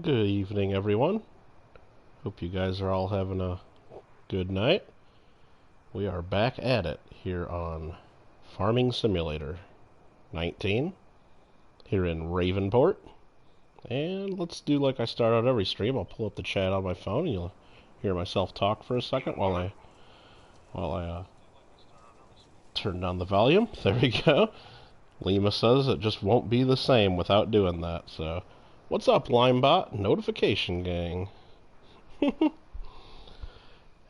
Good evening, everyone. Hope you guys are all having a good night. We are back at it here on Farming Simulator 19 here in Ravenport. And let's do like I start out every stream. I'll pull up the chat on my phone and you'll hear myself talk for a second while I turn down the volume. There we go. Lima says it just won't be the same without doing that. So, what's up, Limebot? Notification gang.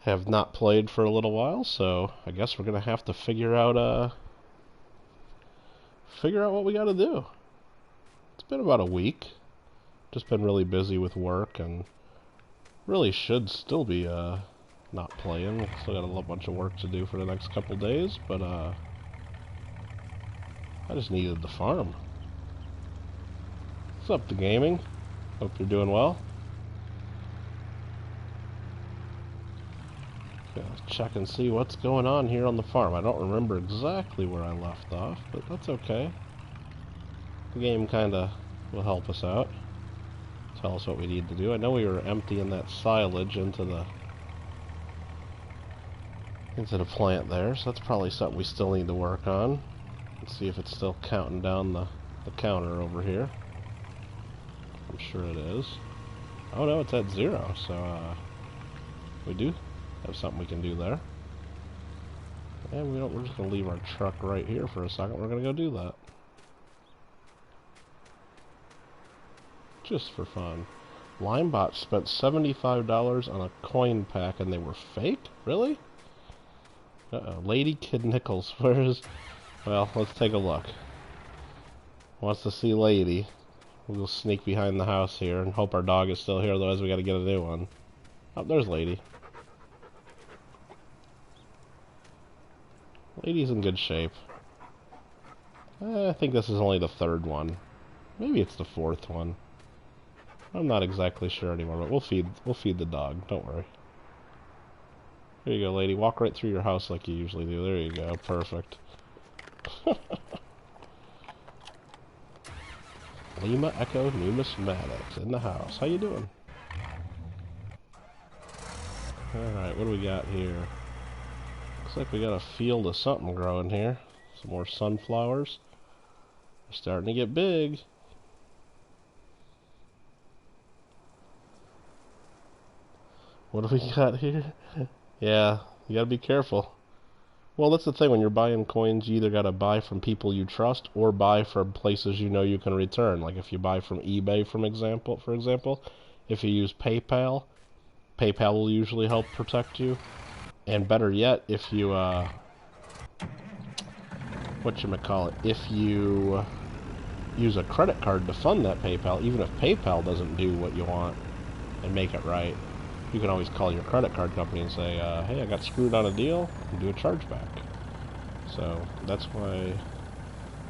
Have not played for a little while, so I guess we're gonna have to figure out what we gotta do. It's been about a week. Just been really busy with work and really should still be not playing. Still got a bunch of work to do for the next couple days, but I just needed the farm. What's up, the gaming? Hope you're doing well. Let's check and see what's going on here on the farm. I don't remember exactly where I left off, but that's okay. The game kinda will help us out. Tell us what we need to do. I know we were emptying that silage into the plant there, so that's probably something we still need to work on. Let's see if it's still counting down the counter over here. I'm sure it is. Oh no, it's at 0, so we do have something we can do there. And we're just gonna leave our truck right here for a second. We're gonna go do that. Just for fun. Limebot spent $75 on a coin pack and they were fake? Really? Uh-oh. Lady Kid Nichols. Where's... Well, let's take a look. Wants to see Lady. We'll sneak behind the house here and hope our dog is still here, otherwise we gotta get a new one. Oh, there's Lady. Lady's in good shape. I think this is only the 3rd one. Maybe it's the 4th one. I'm not exactly sure anymore, but we'll feed the dog. Don't worry. Here you go, Lady. Walk right through your house like you usually do. There you go. Perfect. Lima Echo Numismatics in the house. How you doing? Alright, what do we got here? Looks like we got a field of something growing here. Some more sunflowers. They're starting to get big. What do we got here? Yeah, you gotta be careful. Well, that's the thing, when you're buying coins, you either gotta buy from people you trust or buy from places you know you can return. Like if you buy from eBay, for example, if you use PayPal, PayPal will usually help protect you. And better yet, if you, if you use a credit card to fund that PayPal, even if PayPal doesn't do what you want and make it right, you can always call your credit card company and say, hey, I got screwed on a deal, and do a chargeback. So, that's why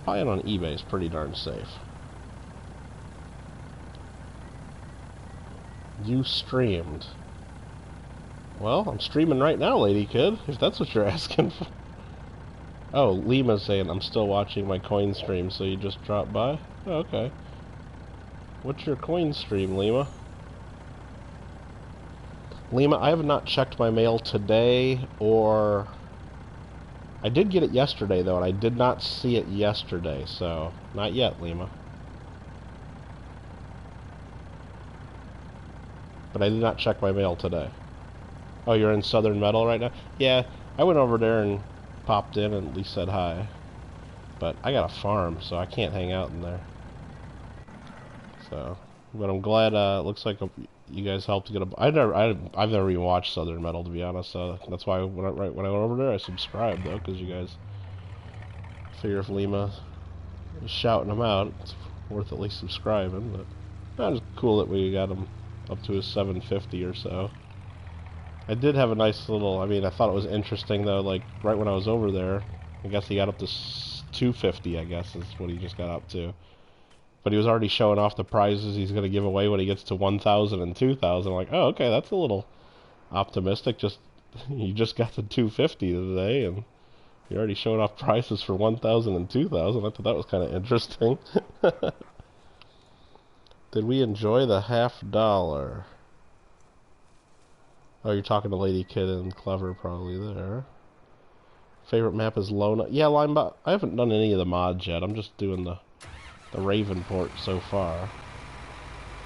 buying on eBay is pretty darn safe. You streamed. Well, I'm streaming right now, Lady Kid, if that's what you're asking for. Oh, Lima's saying I'm still watching my coin stream, so you just dropped by? Oh, okay. What's your coin stream, Lima? Lima, I have not checked my mail today, or... I did get it yesterday, though, and I did not see it yesterday, so... Not yet, Lima. But I did not check my mail today. Oh, you're in Southern Metal right now? Yeah, I went over there and popped in and at least said hi. But I got a farm, so I can't hang out in there. So... But I'm glad, it looks like you guys helped get a... I've never even watched Southern Metal, to be honest, so that's why when I went over there, I subscribed, though, because you guys... figure if Lima is shouting them out, it's worth at least subscribing, but... It's cool that we got him up to his 750 or so. I did have a nice little... I mean, I thought it was interesting, though, like, right when I was over there, I guess he got up to 250, I guess, is what he just got up to. But he was already showing off the prizes he's going to give away when he gets to 1,000 and 2,000. I'm like, oh, okay, that's a little optimistic. You just got to 250 today, and you're already showing off prizes for 1,000 and 2,000. I thought that was kind of interesting. Did we enjoy the $50? Oh, you're talking to Lady Kid and Clever probably there. Favorite map is Lona. Yeah, Limebot. I haven't done any of the mods yet. I'm just doing the Ravenport so far.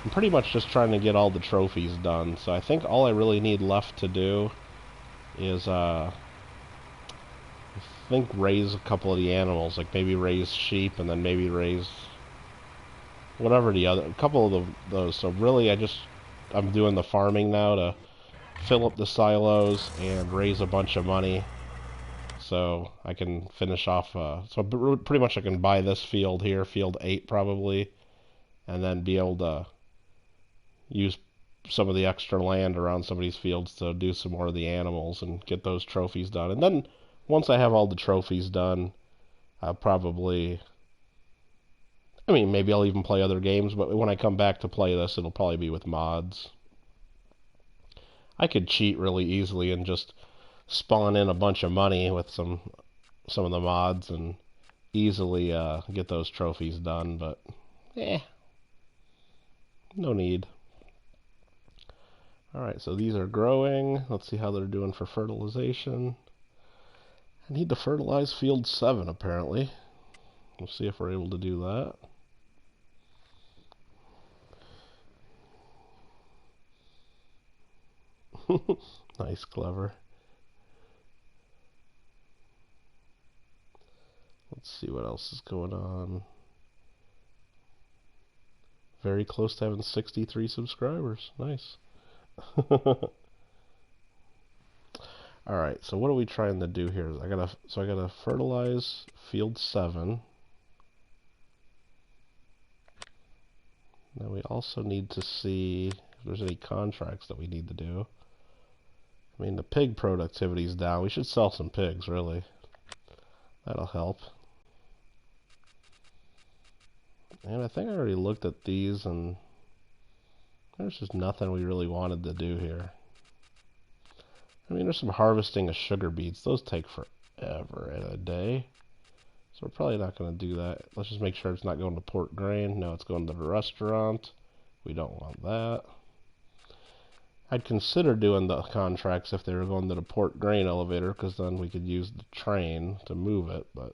I'm pretty much just trying to get all the trophies done. So I think all I really need left to do is, I think raise a couple of the animals. Like maybe raise sheep and then maybe raise whatever the other, a couple of those. So really I'm doing the farming now to fill up the silos and raise a bunch of money so I can finish off, so pretty much I can buy this field here, field 8 probably, and then be able to use some of the extra land around some of these fields to do some more of the animals and get those trophies done. And then once I have all the trophies done, I'll probably, I mean, maybe I'll even play other games, but when I come back to play this, it'll probably be with mods. I could cheat really easily and just spawn in a bunch of money with some of the mods and easily get those trophies done, but no need. Alright, so these are growing. Let's see how they're doing for fertilization. I need to fertilize field 7 apparently. We'll see if we're able to do that. Nice, Clever. Let's see what else is going on. Very close to having 63 subscribers. Nice. Alright, so what are we trying to do here? I gotta fertilize field 7. Now we also need to see if there's any contracts that we need to do. I mean, the pig productivity is down. We should sell some pigs, really. That'll help. And I think I already looked at these, and there's just nothing we really wanted to do here. I mean, there's some harvesting of sugar beets. Those take forever in a day. So we're probably not going to do that. Let's just make sure it's not going to Port Grain. No, it's going to the restaurant. We don't want that. I'd consider doing the contracts if they were going to the Port Grain elevator, because then we could use the train to move it, but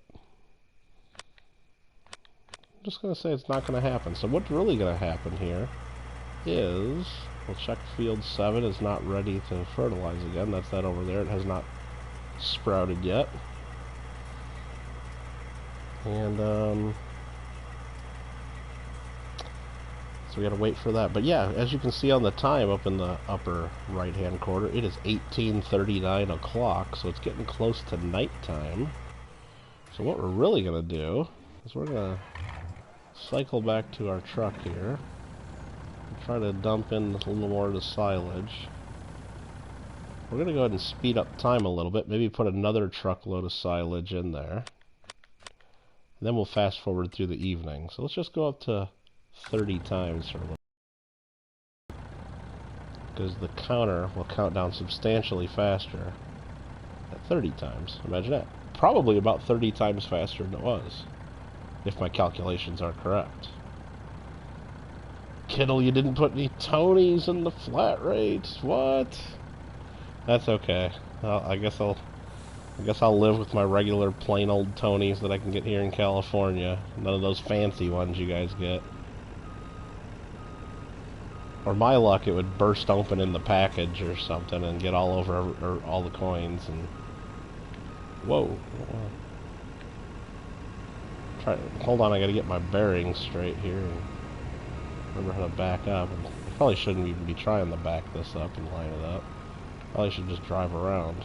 I'm just going to say it's not going to happen. So what's really going to happen here is, we'll check field 7 is not ready to fertilize again. That's that over there. It has not sprouted yet. And so we gotta wait for that. But yeah, as you can see on the time up in the upper right hand corner, it is 18:39 o'clock, so it's getting close to nighttime. So what we're really gonna do is we're gonna cycle back to our truck here and try to dump in a little more of the silage. We're gonna go ahead and speed up time a little bit, maybe put another truckload of silage in there. And then we'll fast forward through the evening. So let's just go up to 30 times for a little, because the counter will count down substantially faster at 30 times. Imagine that. Probably about 30 times faster than it was, if my calculations are correct. Kittle, you didn't put any Tonys in the flat rate. What? That's okay. I guess I'll live with my regular plain old Tonys that I can get here in California. None of those fancy ones you guys get. Or my luck, it would burst open in the package or something and get all over all the coins. And whoa! Hold on, I gotta get my bearings straight here and remember how to back up. I probably shouldn't even be trying to back this up and line it up. Probably should just drive around.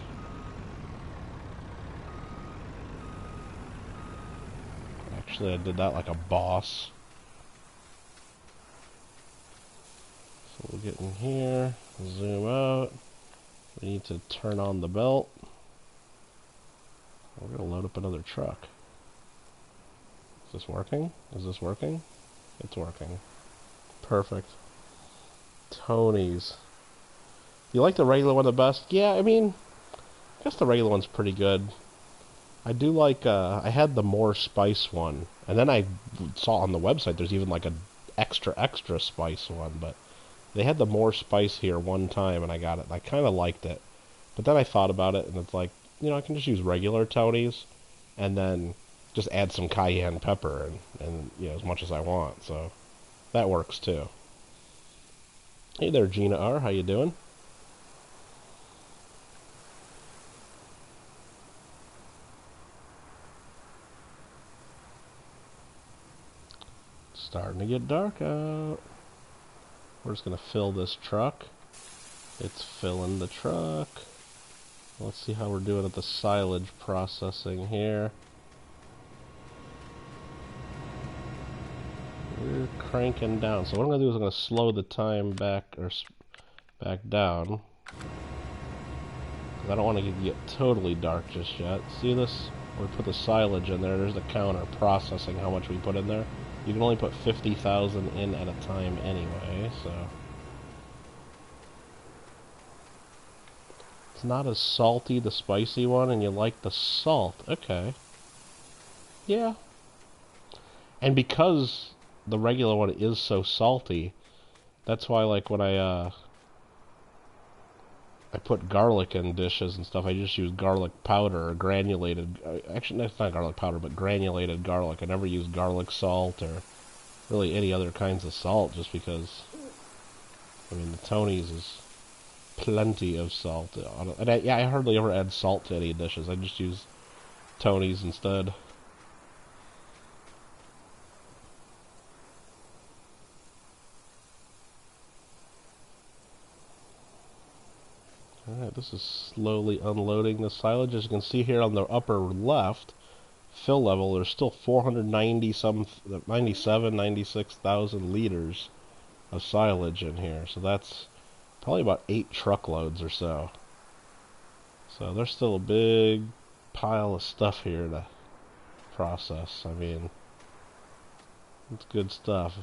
Actually, I did that like a boss. So we'll get in here, zoom out. We need to turn on the belt. We're going to load up another truck. Is this working? Is this working? It's working. Perfect. Tony's. You like the regular one the best? Yeah, I mean, I guess the regular one's pretty good. I do like, I had the more spice one, and then I saw on the website there's even like a extra spice one, but they had the more spice here one time, and I got it, and I kind of liked it. But then I thought about it, and it's like, you know, I can just use regular Tony's, and then just add some cayenne pepper, and you know, as much as I want, so that works too. Hey there, Gina R., how you doing? Starting to get dark out. We're just going to fill this truck. It's filling the truck. Let's see how we're doing at the silage processing here. We're cranking down. So what I'm going to do is I'm going to slow the time back down. I don't want to get totally dark just yet. See this? We put the silage in there. There's the counter processing how much we put in there. You can only put 50,000 in at a time anyway, so it's not as salty, the spicy one, and you like the salt. Okay. Yeah. And because the regular one is so salty, that's why, like, when I put garlic in dishes and stuff, I just use garlic powder or granulated, actually, that's not garlic powder, but granulated garlic. I never use garlic salt or really any other kinds of salt, just because, I mean, the Tony's is plenty of salt. And I hardly ever add salt to any dishes. I just use Tony's instead. Alright, this is slowly unloading the silage. As you can see here on the upper left, fill level, there's still 96,000 liters of silage in here. So that's probably about 8 truckloads or so. So there's still a big pile of stuff here to process. I mean, it's good stuff.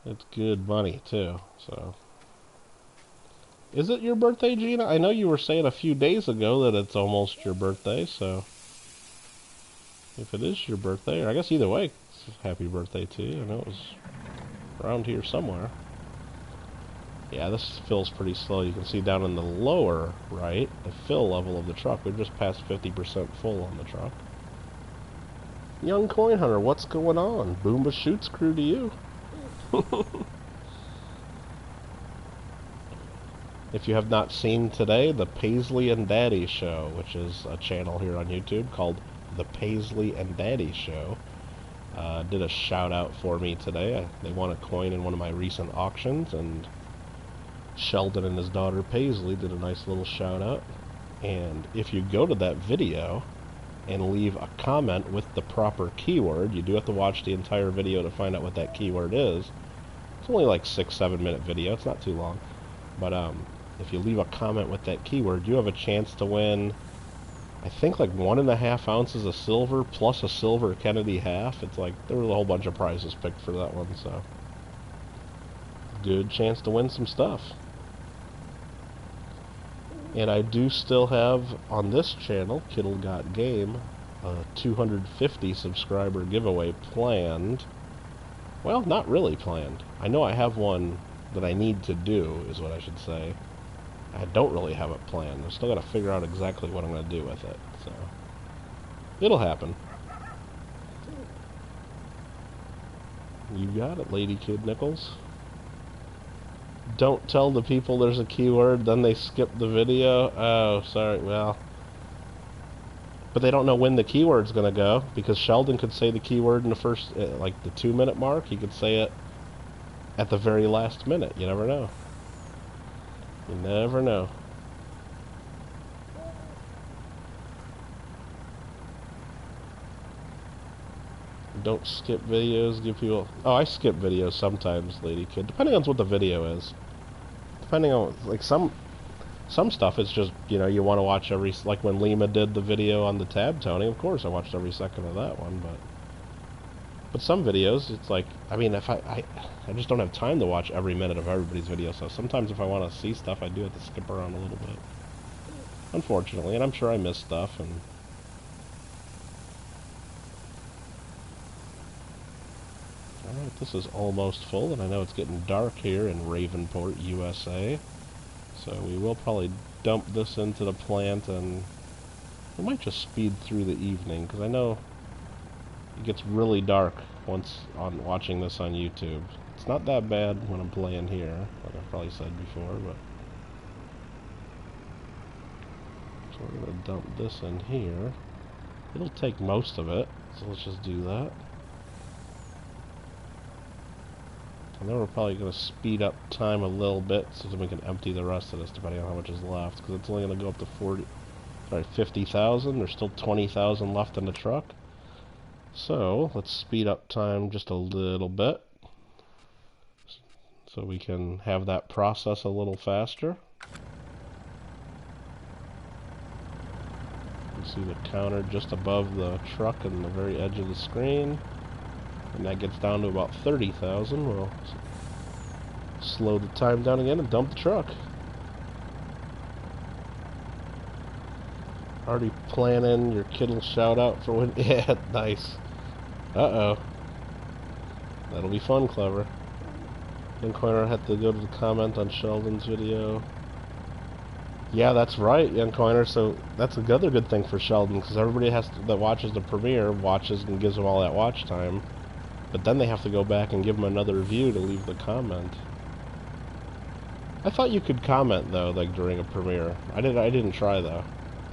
It's good money too, so. Is it your birthday, Gina? I know you were saying a few days ago that it's almost your birthday, so if it is your birthday, or I guess either way, happy birthday to you. I know it was around here somewhere. Yeah, this fills pretty slow. You can see down in the lower right, the fill level of the truck. We're just past 50% full on the truck. Young Coin Hunter, what's going on? Boomba Shoots crew to you. If you have not seen today, the Paisley and Daddy Show, which is a channel here on YouTube called The Paisley and Daddy Show, did a shout out for me today. They won a coin in one of my recent auctions, and Sheldon and his daughter Paisley did a nice little shout out. And if you go to that video and leave a comment with the proper keyword, you do have to watch the entire video to find out what that keyword is. It's only like 6-7 minute video, it's not too long. But if you leave a comment with that keyword, you have a chance to win, I think, like 1.5 ounces of silver plus a silver Kennedy half. It's like, there was a whole bunch of prizes picked for that one, so good chance to win some stuff. And I do still have, on this channel, Kittle Got Game, a 250 subscriber giveaway planned. Well, not really planned. I know I have one that I need to do, is what I should say. I don't really have it planned. I've still got to figure out exactly what I'm going to do with it, so it'll happen. You got it, Lady Kid Nichols. Don't tell the people there's a keyword, then they skip the video. Oh, sorry, well. But they don't know when the keyword's going to go, because Sheldon could say the keyword in the first, like the 2-minute mark. He could say it at the very last minute. You never know. You never know. Don't skip videos, give people... Oh, I skip videos sometimes, Lady Kid. Depending on what the video is. Depending on... Like, some stuff is just, you know, you want to watch every... Like when Lima did the video on the tab Tony, of course I watched every second of that one, but some videos, it's like... I mean, if I just don't have time to watch every minute of everybody's video, so sometimes if I want to see stuff, I do have to skip around a little bit. Unfortunately, and I'm sure I miss stuff, and... Alright, this is almost full, and I know it's getting dark here in Ravenport, USA. So we will probably dump this into the plant, and we might just speed through the evening, because I know it gets really dark once on watching this on YouTube. It's not that bad when I'm playing here, like I've probably said before, but... So we're going to dump this in here. It'll take most of it, so let's just do that. And then we're probably going to speed up time a little bit so that we can empty the rest of this depending on how much is left, because it's only going to go up to 50,000. There's still 20,000 left in the truck. So let's speed up time just a little bit so we can have that process a little faster. You see the counter just above the truck in the very edge of the screen. And that gets down to about 30,000. We'll slow the time down again and dump the truck. Already planning your Kittle shout out for when... Yeah, nice. Uh-oh. That'll be fun, Clever. Then Coiner had to go to the comment on Sheldon's video. Yeah, that's right, Young Coiner. So that's another good thing for Sheldon, because everybody that watches the premiere watches and gives them all that watch time. But then they have to go back and give them another review to leave the comment. I thought you could comment though, like during a premiere. I didn't try though.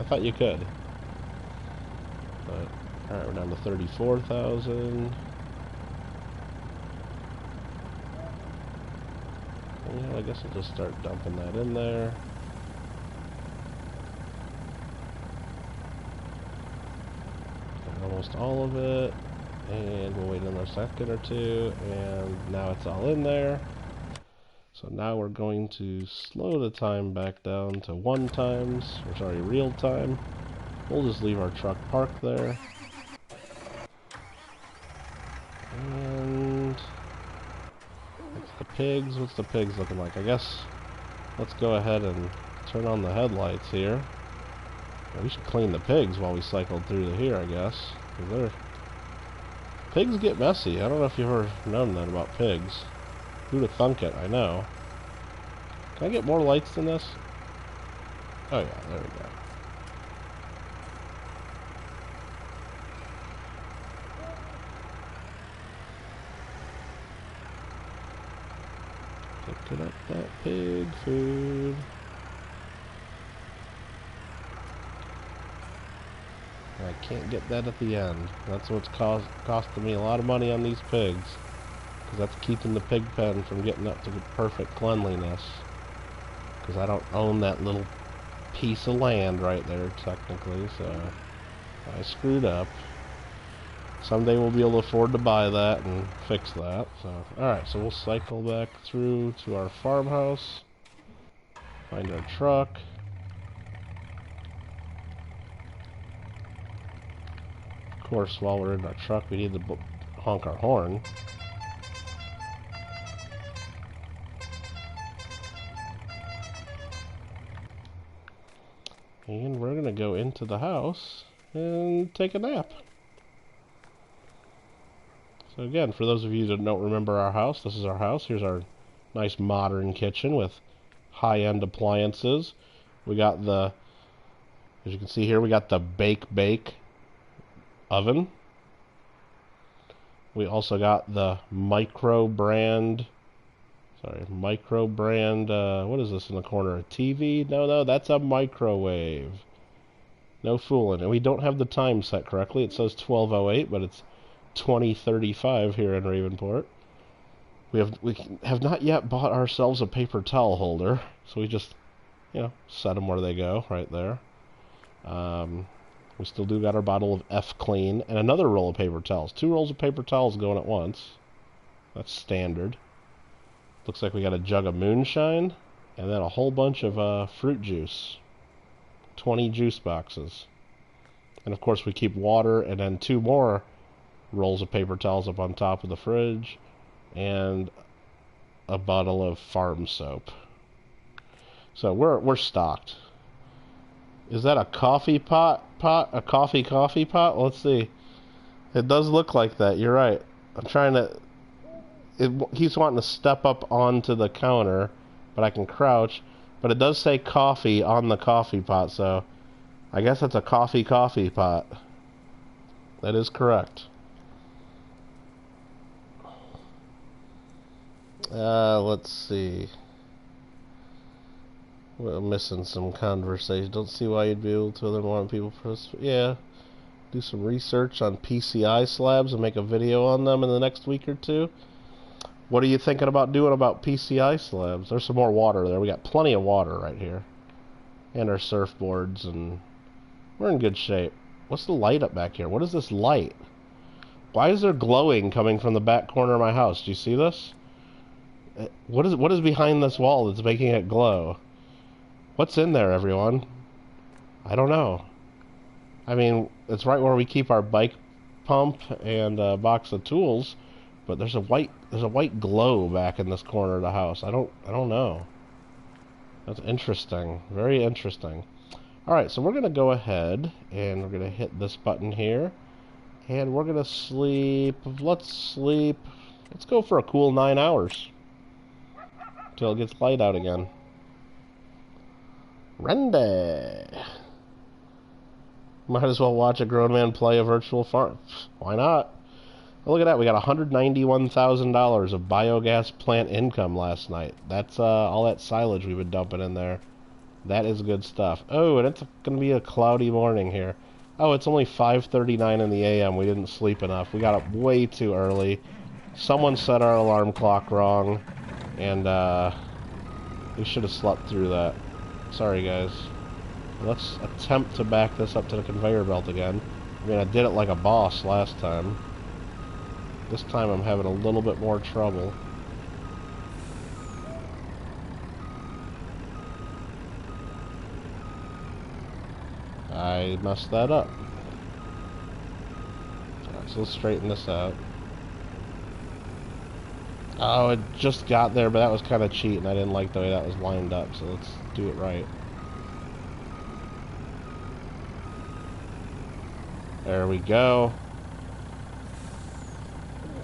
I thought you could. But alright, we're down to 34,000. Yeah, I guess I'll just start dumping that in there. Got almost all of it. And we'll wait another second or two, and now it's all in there. So now we're going to slow the time back down to real time. We'll just leave our truck parked there. And that's the pigs. What's the pigs looking like? I guess let's go ahead and turn on the headlights here. Well, we should clean the pigs while we cycle through here, I guess. 'Cause pigs get messy. I don't know if you've ever known that about pigs. Who'd have thunk it? I know. Can I get more lights than this? Oh yeah, there we go. Picking up that pig food. I can't get that at the end. That's what's costing me a lot of money on these pigs. Because that's keeping the pig pen from getting up to the perfect cleanliness. Because I don't own that little piece of land right there, technically, so I screwed up. Someday we'll be able to afford to buy that and fix that. So, alright, so we'll cycle back through to our farmhouse. Find our truck. Of course, while we're in our truck, we need to honk our horn. And we're gonna go into the house and take a nap. So again, for those of you that don't remember our house, this is our house. Here's our nice modern kitchen with high-end appliances. We got the, as you can see here, we got the bake oven. We also got the micro brand, what is this in the corner? A TV? No, that's a microwave. No fooling. And we don't have the time set correctly. It says 12:08, but it's 20:35 here in Ravenport. We have not yet bought ourselves a paper towel holder, so we just, set them where they go, right there. We still do got our bottle of F-Clean and another roll of paper towels. 2 rolls of paper towels going at once. That's standard. Looks like we got a jug of moonshine and then a whole bunch of fruit juice. 20 juice boxes. And of course we keep water and then 2 more rolls of paper towels up on top of the fridge and a bottle of farm soap. So we're stocked. Is that a coffee pot? A coffee pot? Let's see. It does look like that. You're right. I'm trying to... he's wanting to step up onto the counter, but I can crouch. But it does say coffee on the coffee pot, so I guess it's a coffee pot. That is correct. Let's see. We're missing some conversation. Don't see why you'd be able to other than want people yeah. Do some research on PCI slabs and make a video on them in the next week or two. What are you thinking about doing about PCI slabs? There's some more water there. We got plenty of water right here. And our surfboards, and we're in good shape. What's the light up back here? What is this light? Why is there glowing coming from the back corner of my house? Do you see this? What is behind this wall that's making it glow? What's in there, everyone? I don't know. I mean, it's right where we keep our bike pump and a box of tools, but there's a white glow back in this corner of the house. I don't know. That's interesting. Very interesting. Alright, so we're going to go ahead and we're going to hit this button here. And we're going to sleep. Let's sleep. Let's go for a cool 9 hours. Until it gets light out again. Rende. Might as well watch a grown man play a virtual farm. Why not? Well, look at that. We got $191,000 of biogas plant income last night. That's all that silage we've been dumping in there. That is good stuff. Oh, and it's going to be a cloudy morning here. Oh, it's only 5:39 in the a.m. We didn't sleep enough. We got up way too early. Someone set our alarm clock wrong. And we should have slept through that. Sorry, guys. Let's attempt to back this up to the conveyor belt again. I mean, I did it like a boss last time. This time I'm having a little bit more trouble. I messed that up. Alright, so let's straighten this out. Oh, it just got there, but that was kind of cheating. I didn't like the way that was lined up, so let's do it right. There we go.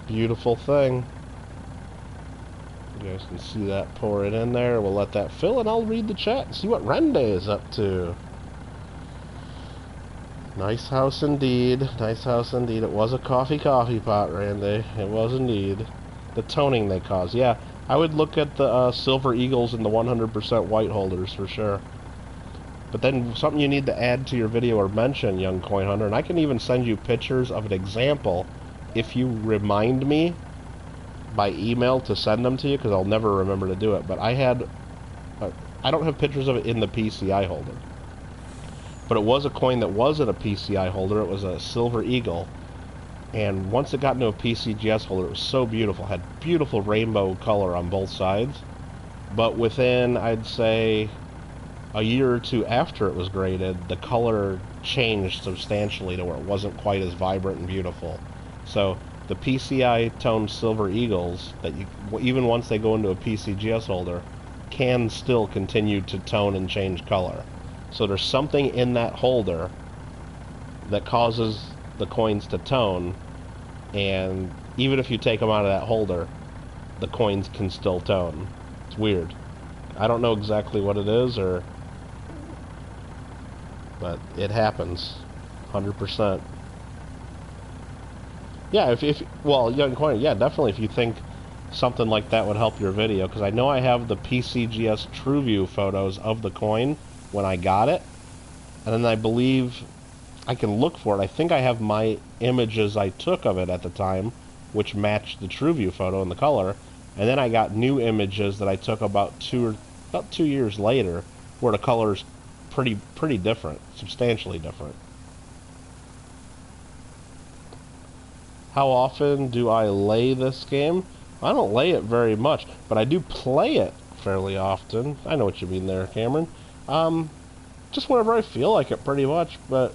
Beautiful thing. You guys can see that pour it in there. We'll let that fill, and I'll read the chat and see what Rende is up to. Nice house indeed. Nice house indeed. It was a coffee pot, Randy. It was indeed. The toning they cause. Yeah, I would look at the Silver Eagles and the 100% white holders for sure. But then something you need to add to your video or mention, young coin hunter, and I can even send you pictures of an example if you remind me by email to send them to you, because I'll never remember to do it. But I don't have pictures of it in the PCI holder. But it was a coin that wasn't a PCI holder. It was a Silver Eagle. And once it got into a PCGS holder, it was so beautiful. It had beautiful rainbow color on both sides. But within, I'd say, a year or two after it was graded, the color changed substantially to where it wasn't quite as vibrant and beautiful. So the PCI toned Silver Eagles, that you, even once they go into a PCGS holder, can still continue to tone and change color. So there's something in that holder that causes the coins to tone, and even if you take them out of that holder, the coins can still tone. It's weird. I don't know exactly what it is, but it happens 100%. Yeah, well, young coin, yeah, definitely if you think something like that would help your video, because I know I have the PCGS TrueView photos of the coin when I got it, and then I believe I can look for it. I think I have my images I took of it at the time, which matched the TrueView photo in the color, and then I got new images that I took about 2 years later, where the color's pretty different, substantially different. How often do I lay this game? I don't lay it very much, but I do play it fairly often. I know what you mean there, Cameron. Just whenever I feel like it, pretty much, but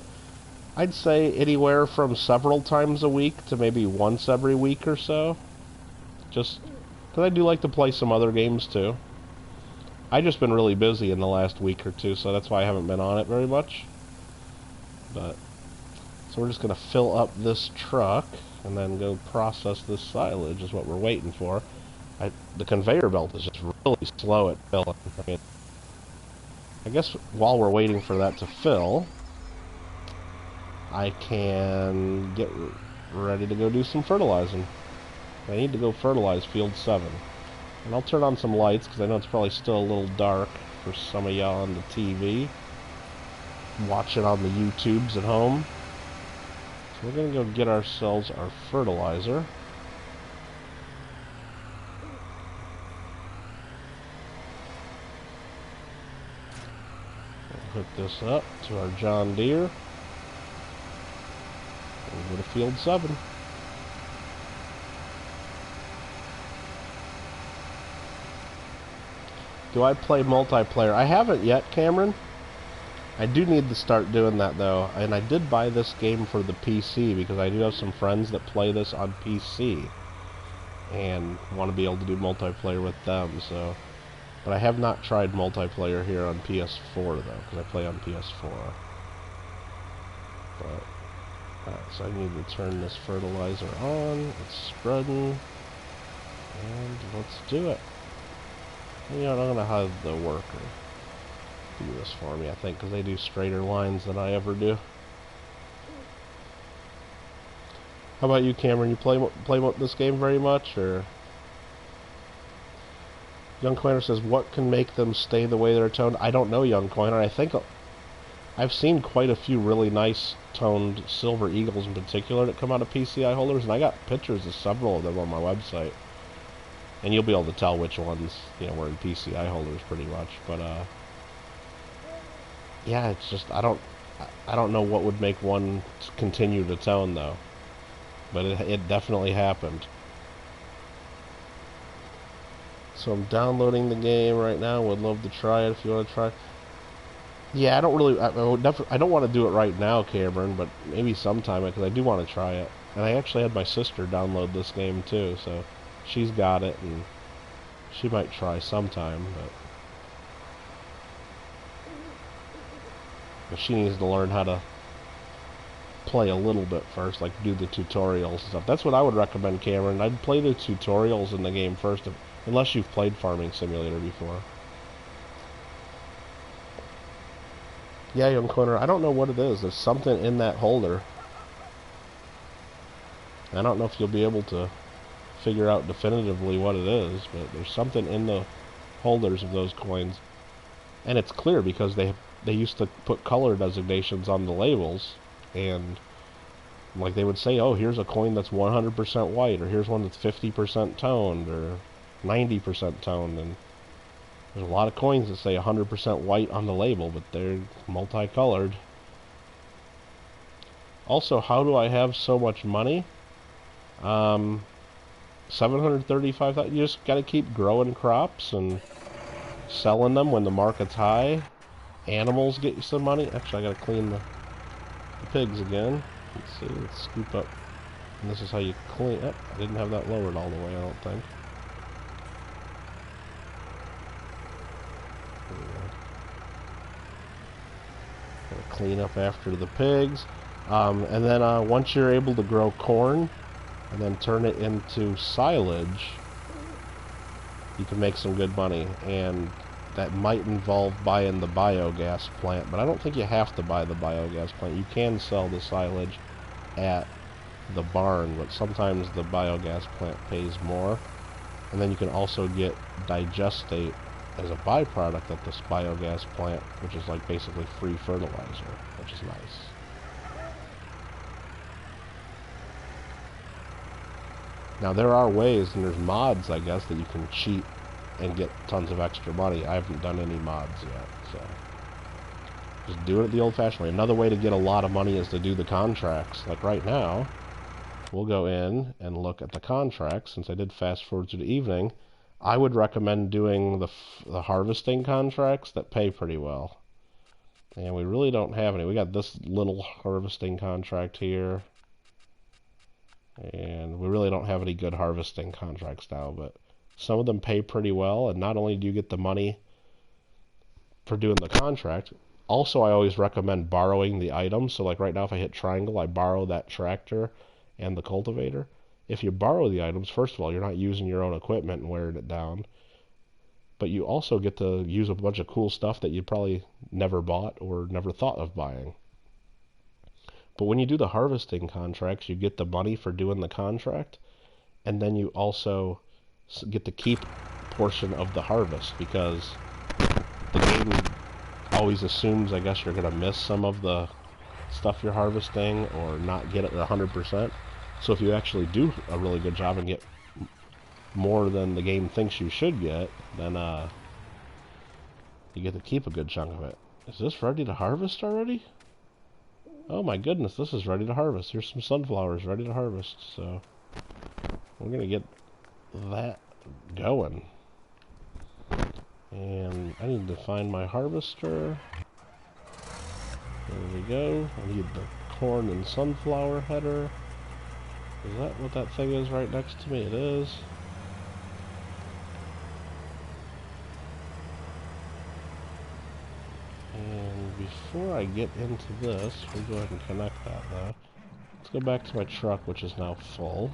I'd say anywhere from several times a week to maybe once every week or so. Just because I do like to play some other games too. I've just been really busy in the last week or two, so that's why I haven't been on it very much. But so we're just going to fill up this truck. and then go process this silage is what we're waiting for. The conveyor belt is just really slow at filling. I guess while we're waiting for that to fill, I can get ready to go do some fertilizing. I need to go fertilize field 7. And I'll turn on some lights because I know it's probably still a little dark for some of y'all on the TV. Watching on the YouTubes at home. So we're going to go get ourselves our fertilizer. Hook this up to our John Deere. And go to field 7. Do I play multiplayer? I haven't yet, Cameron. I do need to start doing that, though. And I did buy this game for the PC because I do have some friends that play this on PC. And want to be able to do multiplayer with them, so... But I have not tried multiplayer here on PS4, though, because I play on PS4. But... Alright, so I need to turn this fertilizer on. It's spreading. And let's do it. You know, I'm going to have the worker do this for me, I think, because they do straighter lines than I ever do. How about you, Cameron? You play this game very much, or? Young Coiner says, what can make them stay the way they're toned? I don't know, Young Coiner. I think I've seen quite a few really nice toned Silver Eagles in particular that come out of PCI holders, and I got pictures of several of them on my website. And you'll be able to tell which ones, you know, were in PCI holders pretty much. But, yeah, it's just, I don't know what would make one continue to tone, though. But it definitely happened. So I'm downloading the game right now. Would love to try it if you want to try. Yeah, I don't really, I don't want to do it right now, Cameron, but maybe sometime, because I do want to try it. And I actually had my sister download this game, too, so... She's got it, and she might try sometime, but she needs to learn how to play a little bit first, like do the tutorials and stuff. That's what I would recommend, Cameron. I'd play the tutorials in the game first, unless you've played Farming Simulator before. Yeah, Young Corner, I don't know what it is. There's something in that holder. I don't know if you'll be able to figure out definitively what it is, but there's something in the holders of those coins, and it's clear because they used to put color designations on the labels, and like they would say, oh, here's a coin that's 100% white, or here's one that's 50% toned, or 90% toned, and there's a lot of coins that say 100% white on the label, but they're multicolored. Also, how do I have so much money? 735,000. You just gotta keep growing crops and selling them when the market's high. Animals get you some money. Actually, I gotta clean the pigs again. Let's see. Let's scoop up. And this is how you clean. Oh, I didn't have that lowered all the way, I don't think. Gotta clean up after the pigs. And then once you're able to grow corn, and then turn it into silage, you can make some good money, and that might involve buying the biogas plant, but I don't think you have to buy the biogas plant. You can sell the silage at the barn, but sometimes the biogas plant pays more, and then you can also get digestate as a byproduct at this biogas plant, which is like basically free fertilizer, which is nice. Now there are ways, and there's mods, I guess, that you can cheat and get tons of extra money. I haven't done any mods yet, so just do it the old-fashioned way. Another way to get a lot of money is to do the contracts. Like right now, we'll go in and look at the contracts. Since I did fast forward to the evening, I would recommend doing the harvesting contracts that pay pretty well. And we really don't have any. We got this little harvesting contract here. And we really don't have any good harvesting contracts now, but some of them pay pretty well, and not only do you get the money for doing the contract, also I always recommend borrowing the item. So like right now, if I hit triangle, I borrow that tractor, and the cultivator. If you borrow the items, first of all, you're not using your own equipment and wearing it down, but you also get to use a bunch of cool stuff that you probably never bought or never thought of buying. But when you do the harvesting contracts, you get the money for doing the contract, and then you also get to keep a portion of the harvest, because the game always assumes, I guess, you're going to miss some of the stuff you're harvesting or not get it at 100%. So if you actually do a really good job and get more than the game thinks you should get, then you get to keep a good chunk of it. Is this ready to harvest already? Oh my goodness, this is ready to harvest. Here's some sunflowers ready to harvest. So we're going to get that going. And I need to find my harvester. There we go. I need the corn and sunflower header. Is that what that thing is right next to me? It is. And before I get into this, we'll go ahead and connect that though. Let's go back to my truck, which is now full.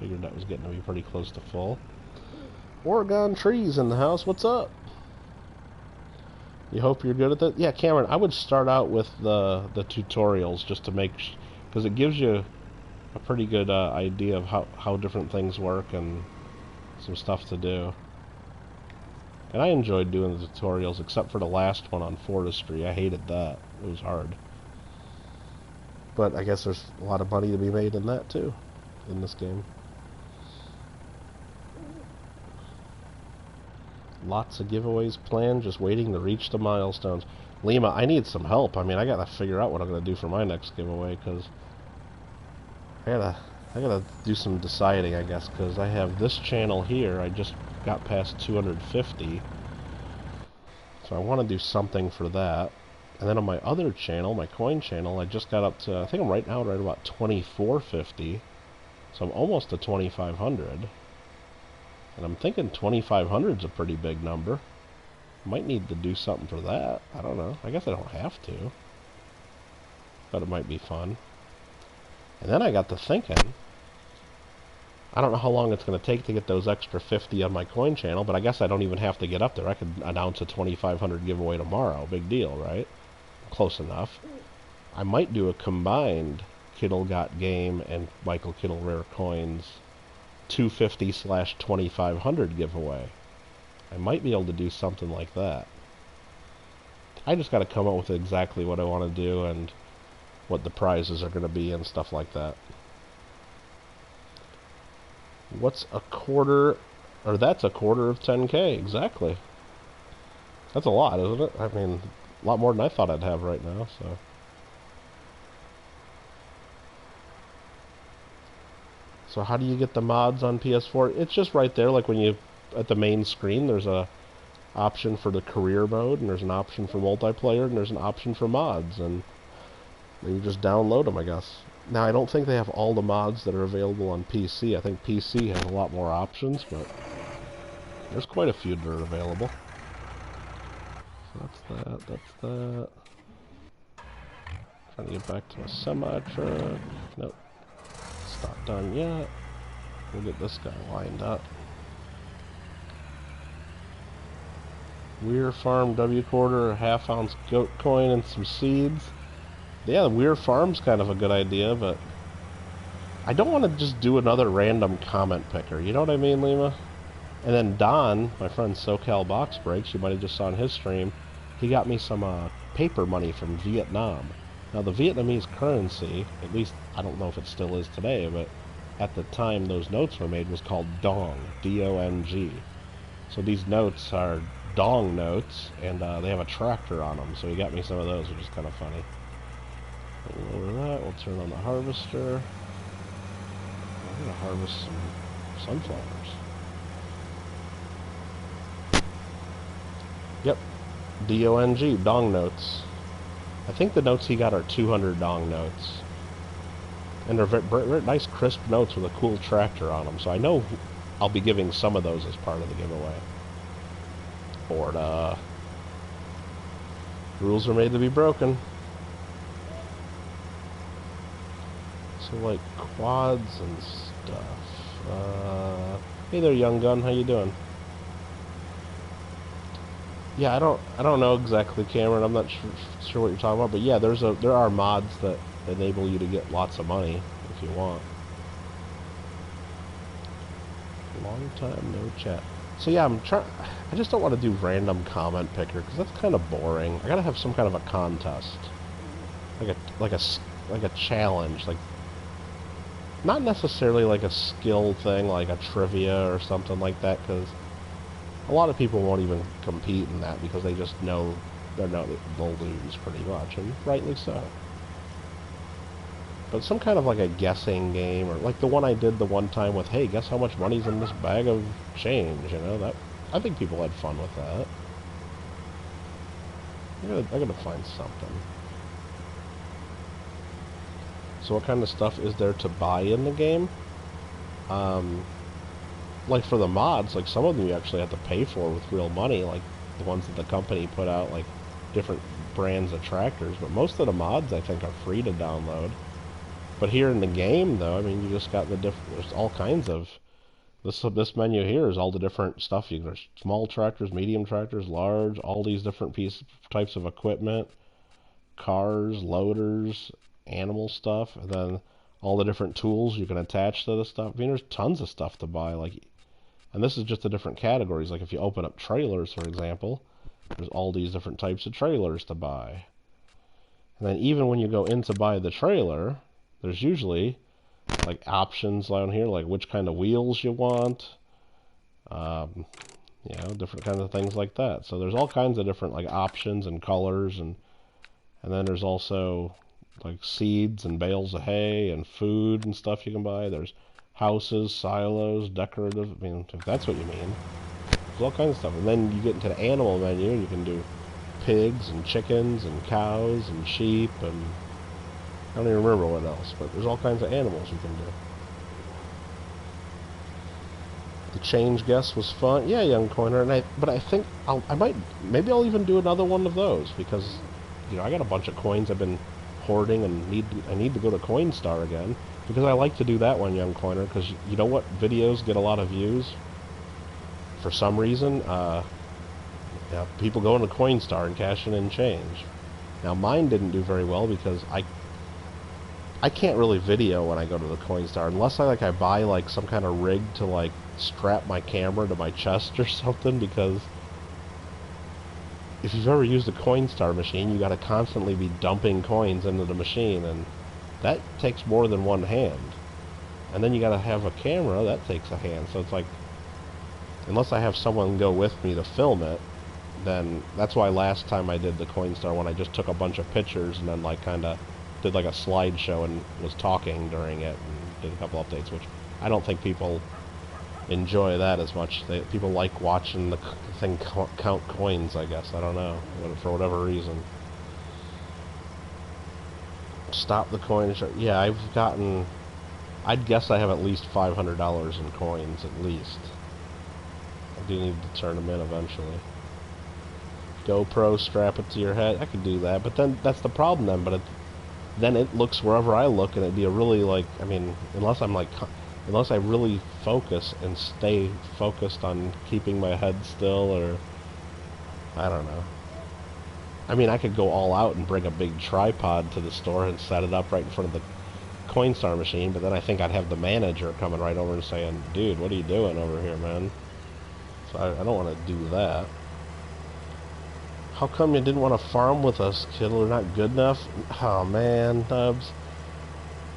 Figured that was getting to be pretty close to full. Oregon Trees in the house, what's up? You hope you're good at that? Yeah, Cameron, I would start out with the tutorials just to make, because it gives you a pretty good idea of how different things work and some stuff to do. And I enjoyed doing the tutorials, except for the last one on forestry. I hated that. It was hard. But I guess there's a lot of money to be made in that too, in this game. Lots of giveaways planned, just waiting to reach the milestones. Lima, I need some help. I mean, I gotta figure out what I'm gonna do for my next giveaway, because I gotta do some deciding, I guess, because I have this channel here. I just got past 250, so I want to do something for that. And then on my other channel, my coin channel, I just got up to, I think I'm right about 2450, so I'm almost to 2500. And I'm thinking 2,500 is a pretty big number. Might need to do something for that. I don't know. I guess I don't have to. But it might be fun. And then I got to thinking, I don't know how long it's going to take to get those extra 50 on my coin channel, but I guess I don't even have to get up there. I could announce a 2,500 giveaway tomorrow. Big deal, right? Close enough. I might do a combined Kittle Got Game and Michael Kittle Rare Coins 250/2,500 giveaway. I might be able to do something like that. I just got to come up with exactly what I want to do and what the prizes are going to be and stuff like that. What's a quarter, or that's a quarter of 10K, exactly. That's a lot, isn't it? I mean, a lot more than I thought I'd have right now, so. So how do you get the mods on PS4? It's just right there, like when you, at the main screen, there's a option for the career mode, and there's an option for multiplayer, and there's an option for mods, and then you just download them, I guess. Now, I don't think they have all the mods that are available on PC. I think PC has a lot more options, but there's quite a few that are available. So that's that, that's that. Trying to get back to my semi-truck. Nope. It's not done yet. We'll get this guy lined up. Weir Farm W quarter, a half-ounce goat coin, and some seeds. Yeah, the Weir Farm's kind of a good idea, but I don't want to just do another random comment picker. You know what I mean, Lima? And then Don, my friend SoCal Box Breaks, you might have just saw in his stream, he got me some paper money from Vietnam. Now, the Vietnamese currency, at least I don't know if it still is today, but at the time those notes were made, was called Dong, D-O-N-G. So these notes are Dong notes, and they have a tractor on them, so he got me some of those, which is kind of funny. Over that, we'll turn on the harvester. I'm going to harvest some sunflowers. Yep, D-O-N-G, Dong notes. I think the notes he got are 200 Dong notes. And they're very nice, crisp notes with a cool tractor on them, so I know I'll be giving some of those as part of the giveaway. Or, rules are made to be broken. So like quads and stuff. Hey there, young gun. How you doing? Yeah, I don't know exactly, Cameron. I'm not sure what you're talking about, but yeah, there are mods that enable you to get lots of money if you want. Long time no chat. So yeah, I just don't want to do random comment picker because that's kind of boring. I gotta have some kind of a contest, like a challenge, like not necessarily like a skill thing, like a trivia or something like that, because a lot of people won't even compete in that because they just know they'll lose pretty much, and rightly so. But some kind of like a guessing game, or like the one I did the one time with, hey, guess how much money's in this bag of change, you know, that, I think people had fun with that. I gotta find something. So what kind of stuff is there to buy in the game? Like for the mods, like some of them you actually have to pay for with real money, like the ones that the company put out, like different brands of tractors, but most of the mods I think are free to download. But here in the game, though, I mean, you just got there's all kinds of, this menu here is all the different stuff. There's small tractors, medium tractors, large, all these different types of equipment, cars, loaders, animal stuff, and then all the different tools you can attach to the stuff. I mean, there's tons of stuff to buy, like, and this is just the different categories. Like if you open up trailers, for example, there's all these different types of trailers to buy. And then even when you go in to buy the trailer, there's usually like options down here, like which kind of wheels you want, you know, different kinds of things like that. So there's all kinds of different like options and colors, and then there's also like seeds and bales of hay and food and stuff you can buy. There's houses, silos, decorative, I mean, if that's what you mean. There's all kinds of stuff. And then you get into the animal menu, and you can do pigs and chickens and cows and sheep, and I don't even remember what else, but there's all kinds of animals you can do. The change guess was fun. Yeah, young coiner, and but I think maybe I'll even do another one of those, because, you know, I got a bunch of coins I've been hoarding, and I need to go to Coinstar again, because I like to do that one, young coiner, because you know what videos get a lot of views? For some reason, yeah, people go into Coinstar and cashing in change. Now mine didn't do very well because I can't really video when I go to the Coinstar unless I buy like some kind of rig to like strap my camera to my chest or something, because if you've ever used a Coinstar machine, you got to constantly be dumping coins into the machine, and that takes more than one hand. And then you got to have a camera, that takes a hand. So it's like, unless I have someone go with me to film it, then that's why last time I did the Coinstar one, I just took a bunch of pictures and then like kind of did like a slideshow and was talking during it and did a couple updates, which I don't think people enjoy that as much. People like watching the thing count coins, I guess. I don't know, for whatever reason. Stop the coin. Yeah, I'd guess I have at least $500 in coins, at least. I do need to turn them in eventually. GoPro, strap it to your head. I could do that, but then that's the problem then. But then it looks wherever I look, and it'd be a really, like, I mean, unless I really focus and stay focused on keeping my head still, or I don't know. I mean, I could go all out and bring a big tripod to the store and set it up right in front of the Coinstar machine, but then I think I'd have the manager coming right over and saying, dude, what are you doing over here, man? So I don't want to do that. How come you didn't want to farm with us, Kittle? We're not good enough? Oh, man, Nubs.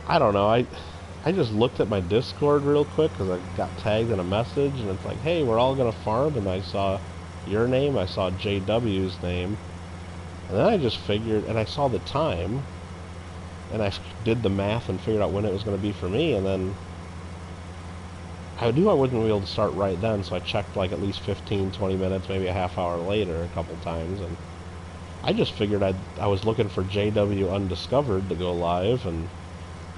I don't know. I just looked at my Discord real quick because I got tagged in a message, and it's like, hey, we're all going to farm, and I saw your name, I saw JW's name, and then I just figured, and I saw the time, and I did the math and figured out when it was going to be for me, and then I knew I wouldn't be able to start right then, so I checked like at least 15, 20 minutes, maybe a half hour later a couple times, and I just figured I was looking for JW Undiscovered to go live, and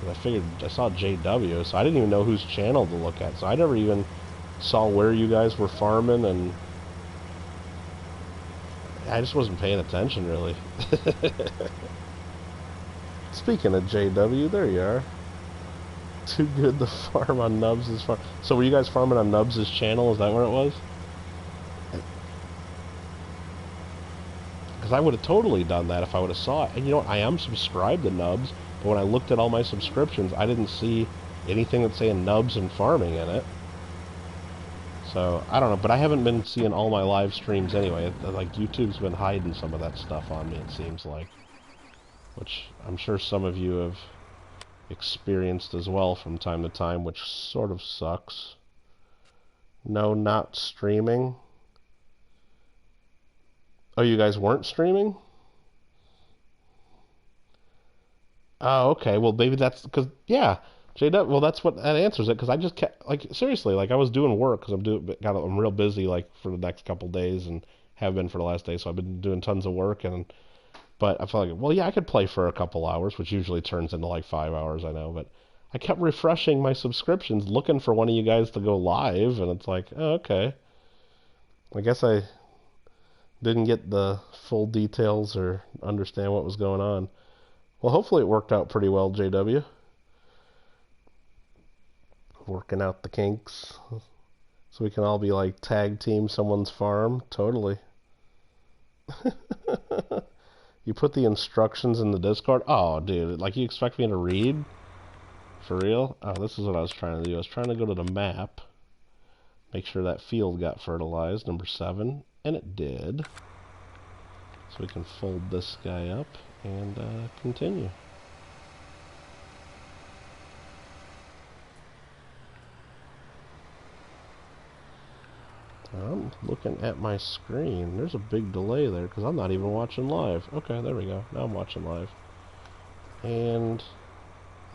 I figured I saw JW, so I didn't even know whose channel to look at, so I never even saw where you guys were farming, and I just wasn't paying attention, really. Speaking of JW, there you are. Too good to farm on Nubs' farm. So were you guys farming on Nubs' channel? Is that where it was? Because I would have totally done that if I would have saw it. And you know what? I am subscribed to Nubs, but when I looked at all my subscriptions, I didn't see anything that's saying Nubs and farming in it. So, I don't know, but I haven't been seeing all my live streams anyway. Like, YouTube's been hiding some of that stuff on me, it seems like. Which I'm sure some of you have experienced as well from time to time, which sort of sucks. No, not streaming. Oh, you guys weren't streaming? Oh, okay. Well, maybe that's because, yeah, JW. Well, that's what that answers it. Because I just kept, like, seriously, like I was doing work because I'm real busy like for the next couple days and have been for the last day. So I've been doing tons of work but I felt like, well, yeah, I could play for a couple hours, which usually turns into like 5 hours, I know. But I kept refreshing my subscriptions, looking for one of you guys to go live, and it's like, oh, okay. I guess I didn't get the full details or understand what was going on. Well, hopefully it worked out pretty well, JW. Working out the kinks. So we can all be like tag team someone's farm. Totally. You put the instructions in the Discord? Oh, dude. Like, you expect me to read? For real? Oh, this is what I was trying to do. I was trying to go to the map. Make sure that field got fertilized. Number 7. And it did. So we can fold this guy up and continue. I'm looking at my screen. There's a big delay there because I'm not even watching live. Okay, there we go. Now I'm watching live. And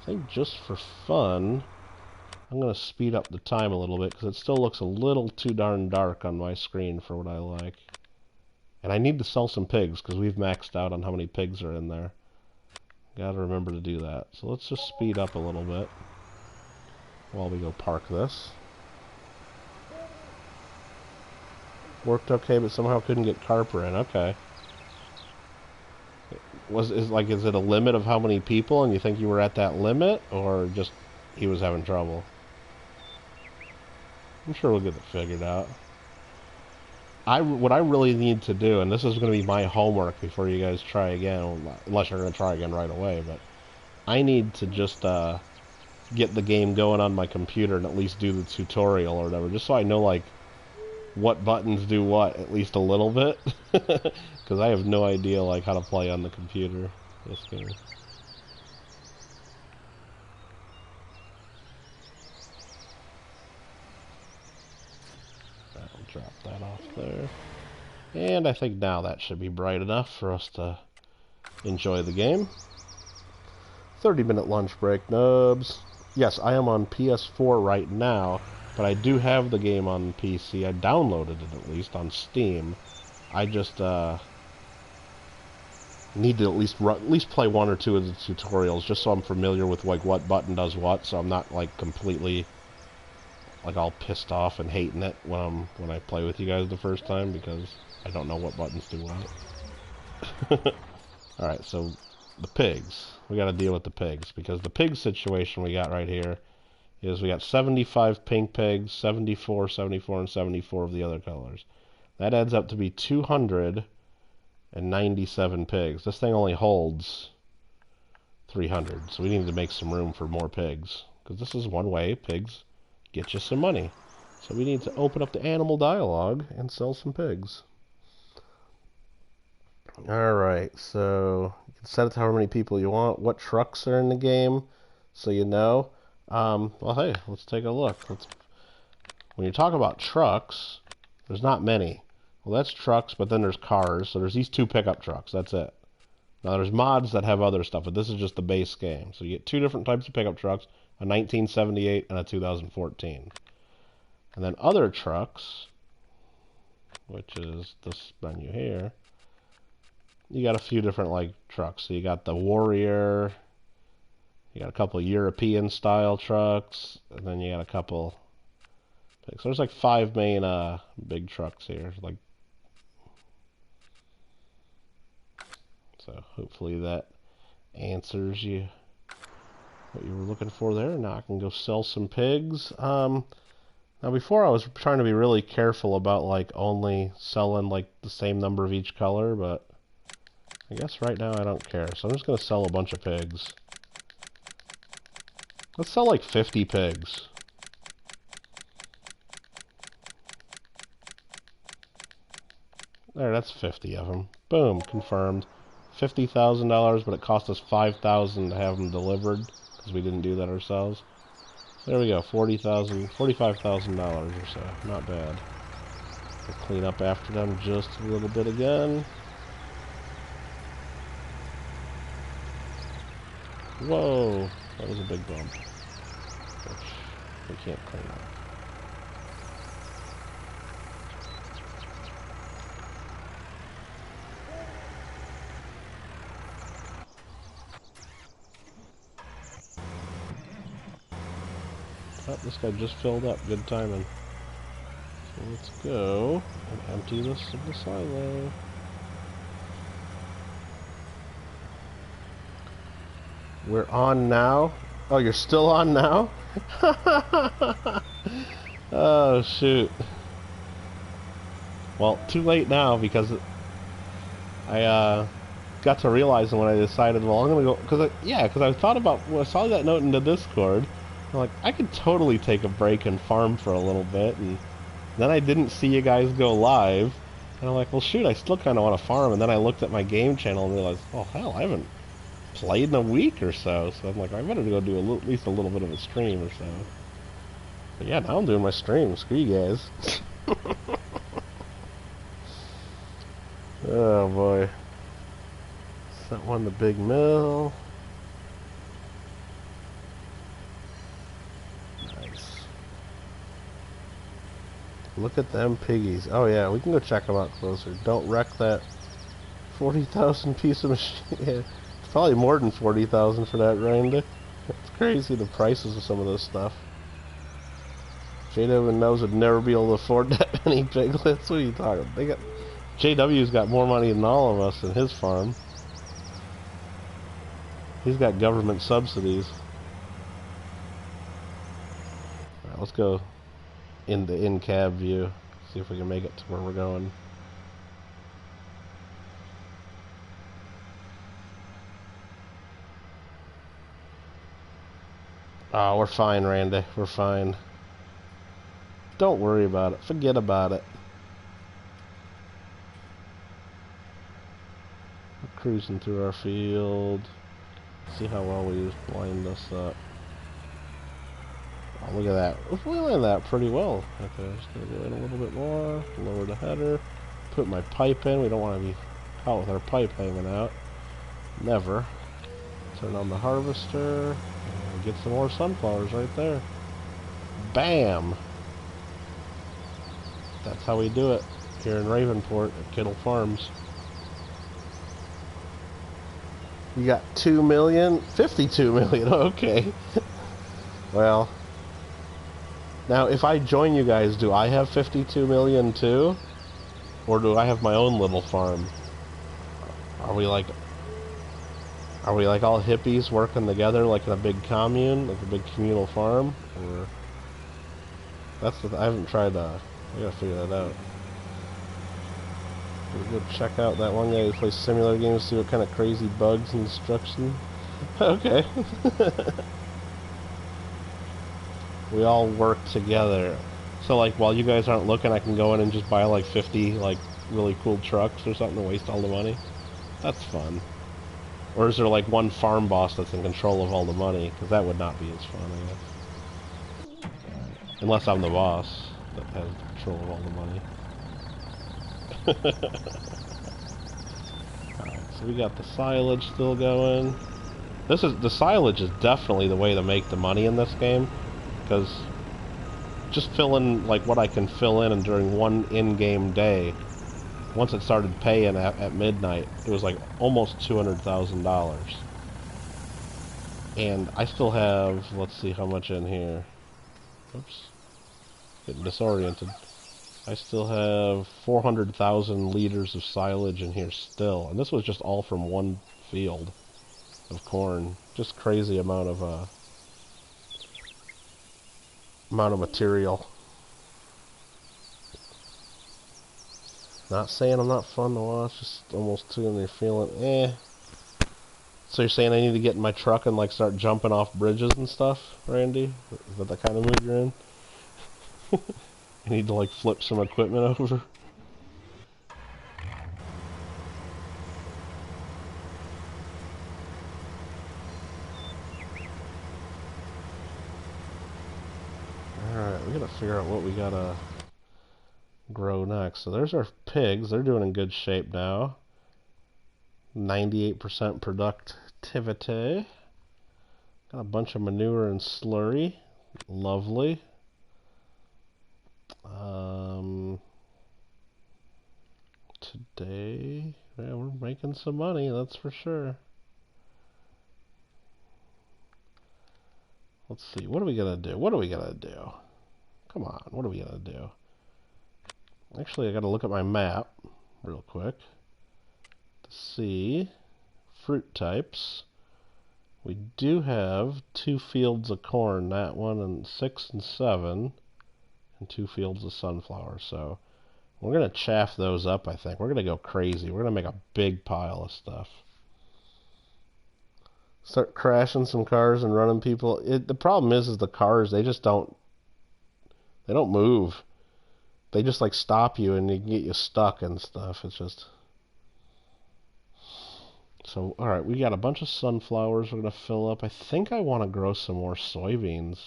I think just for fun, I'm going to speed up the time a little bit because it still looks a little too darn dark on my screen for what I like. And I need to sell some pigs because we've maxed out on how many pigs are in there. Gotta remember to do that. So let's just speed up a little bit while we go park this. Worked okay, but somehow couldn't get Carper in. Okay. Is it a limit of how many people, and you think you were at that limit, or just he was having trouble? I'm sure we'll get it figured out. What I really need to do, and this is going to be my homework before you guys try again, unless you're going to try again right away, but I need to just get the game going on my computer and at least do the tutorial or whatever, just so I know, like, what buttons do what, at least a little bit. Because I have no idea, like, how to play on the computer this game. I'll drop that off there. And I think now that should be bright enough for us to enjoy the game. 30-minute lunch break, nubs. Yes, I am on PS4 right now, but I do have the game on PC. I downloaded it at least on Steam. I just need to at least play one or two of the tutorials just so I'm familiar with like what button does what, so I'm not like completely like all pissed off and hating it when I play with you guys the first time because I don't know what buttons do what. All right, so the pigs. We got to deal with the pigs because the pig situation we got right here is we got 75 pink pigs, 74, 74, and 74 of the other colors. That adds up to be 297 pigs. This thing only holds 300, so we need to make some room for more pigs because this is one way pigs get you some money. So we need to open up the animal dialogue and sell some pigs. Alright, so you can set it to however many people you want. What trucks are in the game, so you know. Well, hey, let's take a look. When you talk about trucks, there's not many. Well, that's trucks, but then there's cars. So there's these 2 pickup trucks. That's it. Now, there's mods that have other stuff, but this is just the base game. So you get 2 different types of pickup trucks, a 1978 and a 2014. And then other trucks, which is this menu here, you got a few different like trucks. So you got the Warrior, you got a couple European style trucks, and then you got a couple. So there's like 5 main big trucks here. Like, so hopefully that answers you what you were looking for there. Now I can go sell some pigs. Now before I was trying to be really careful about like only selling like the same number of each color, but I guess right now I don't care. So I'm just gonna sell a bunch of pigs. Let's sell like 50 pigs. There, that's 50 of them. Boom, confirmed. $50,000, but it cost us $5,000 to have them delivered because we didn't do that ourselves. There we go, $45,000 or so. Not bad. We'll clean up after them just a little bit again. Whoa, that was a big bump, which we can't clean up. Oh, this guy just filled up. Good timing. So let's go and empty this of the silo. We're on now. Oh, you're still on now? Oh, shoot. Well, too late now because I got to realizing when I decided, well, I'm gonna go because I thought about when I saw that note in the Discord. I'm like, I could totally take a break and farm for a little bit, and then I didn't see you guys go live, and I'm like, well, shoot, I still kind of want to farm, and then I looked at my game channel and realized, oh, hell, I haven't played in a week or so, so I'm like, I better go do at least a little bit of a stream or so. But yeah, now I'm doing my stream. Screw you guys. Oh, boy. Sent one to Big Mill. Look at them piggies. Oh yeah, we can go check them out closer. Don't wreck that 40,000 piece of machine. Yeah, it's probably more than 40,000 for that, Randy. It's crazy the prices of some of this stuff. JW knows would never be able to afford that many piglets. What are you talking? JW's got more money than all of us in his farm. He's got government subsidies. Alright, let's go in the in-cab view. See if we can make it to where we're going. Oh, we're fine, Randy. We're fine. Don't worry about it. Forget about it. We're cruising through our field. See how well we just blind us up. Oh, look at that. We landed that pretty well. Okay, just gonna go in a little bit more. Lower the header. Put my pipe in. We don't want to be caught with our pipe hanging out. Never. Turn on the harvester. And get some more sunflowers right there. Bam! That's how we do it here in Ravenport at Kittle Farms. You got 2 million? 52 million. Okay. Well, now if I join you guys, do I have 52 million too? Or do I have my own little farm? Are we like all hippies working together like in a big commune, like a big communal farm? Or that's the I haven't tried I gotta figure that out. We'll go check out that one guy who plays simulator games, see what kind of crazy bugs and destruction. Okay. We all work together. So like while you guys aren't looking, I can go in and just buy like 50 like really cool trucks or something to waste all the money. That's fun. Or is there like one farm boss that's in control of all the money? Because that would not be as fun, I guess. Unless I'm the boss that has control of all the money. Alright, so we got the silage still going. The silage is definitely the way to make the money in this game, because just fill in like what I can fill in and during one in-game day. Once it started paying at midnight, it was like almost $200,000. And I still have, let's see how much in here. Oops. Getting disoriented. I still have 400,000 liters of silage in here still. And this was just all from one field of corn. Just crazy amount of amount of material. Not saying I'm not fun to watch, just almost too, and you're feeling, eh. So you're saying I need to get in my truck and like start jumping off bridges and stuff, Randy? Is that the kind of mood you're in? I need to like flip some equipment over? Alright, we gotta figure out what we gotta grow next. So there's our pigs. They're doing in good shape now. 98% productivity. Got a bunch of manure and slurry. Lovely. Today, yeah, we're making some money, that's for sure. Let's see, what are we gonna do? What are we gonna do? Come on, what are we gonna do? Actually, I gotta look at my map real quick to see fruit types. We do have 2 fields of corn, that one, and 6 and 7, and 2 fields of sunflower. So we're gonna chaff those up, I think. We're gonna go crazy. We're gonna make a big pile of stuff. Start crashing some cars and running people. The problem is the cars, they just don't move. They just like stop you and they can get you stuck and stuff. It's just... So, alright, we got a bunch of sunflowers we're going to fill up. I think I want to grow some more soybeans.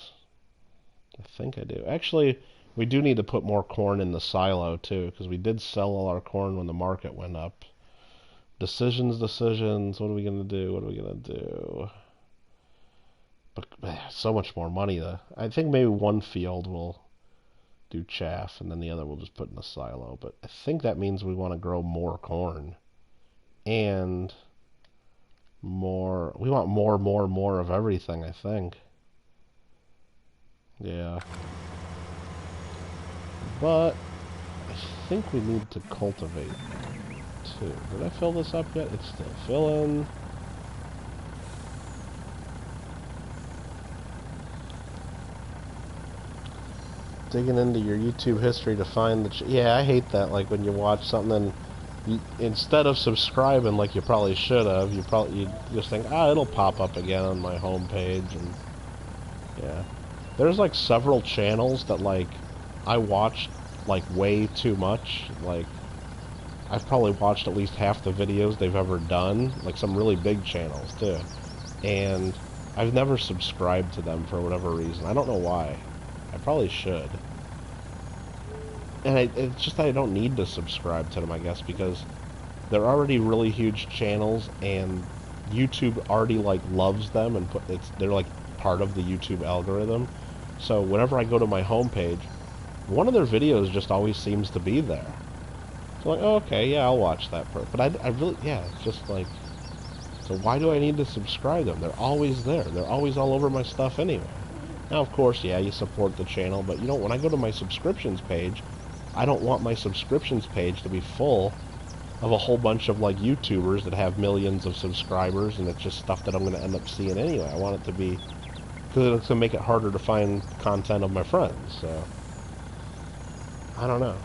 I think I do. Actually, we do need to put more corn in the silo, too, because we did sell all our corn when the market went up. Decisions. What are we going to do? But so much more money, though. I think maybe one field will do chaff, and then the other we'll just put in the silo. But I think that means we want to grow more corn. And... more. We want more of everything, I think. Yeah. But I think we need to cultivate too. Did I fill this up yet? It's still filling. Digging into your YouTube history to find the... yeah, I hate that. Like when you watch something and instead of subscribing like you probably should have, you just think, it'll pop up again on my homepage, and yeah. There's like several channels that like I watched like way too much. Like I've probably watched at least half the videos they've ever done, like some really big channels too. And I've never subscribed to them for whatever reason. I don't know why. I probably should. And it's just that I don't need to subscribe to them, I guess, because they're already really huge channels, and YouTube already like loves them, and they're like part of the YouTube algorithm. So whenever I go to my homepage, one of their videos just always seems to be there. So like, oh, okay, yeah, I'll watch that. But I really, yeah, it's just like, so why do I need to subscribe to them? They're always there. They're always all over my stuff anyway. Now, of course, yeah, you support the channel, but you know, when I go to my subscriptions page, I don't want my subscriptions page to be full of a whole bunch of like YouTubers that have millions of subscribers, and it's just stuff that I'm going to end up seeing anyway. I want it to be, because it's going to make it harder to find content of my friends, so I don't know.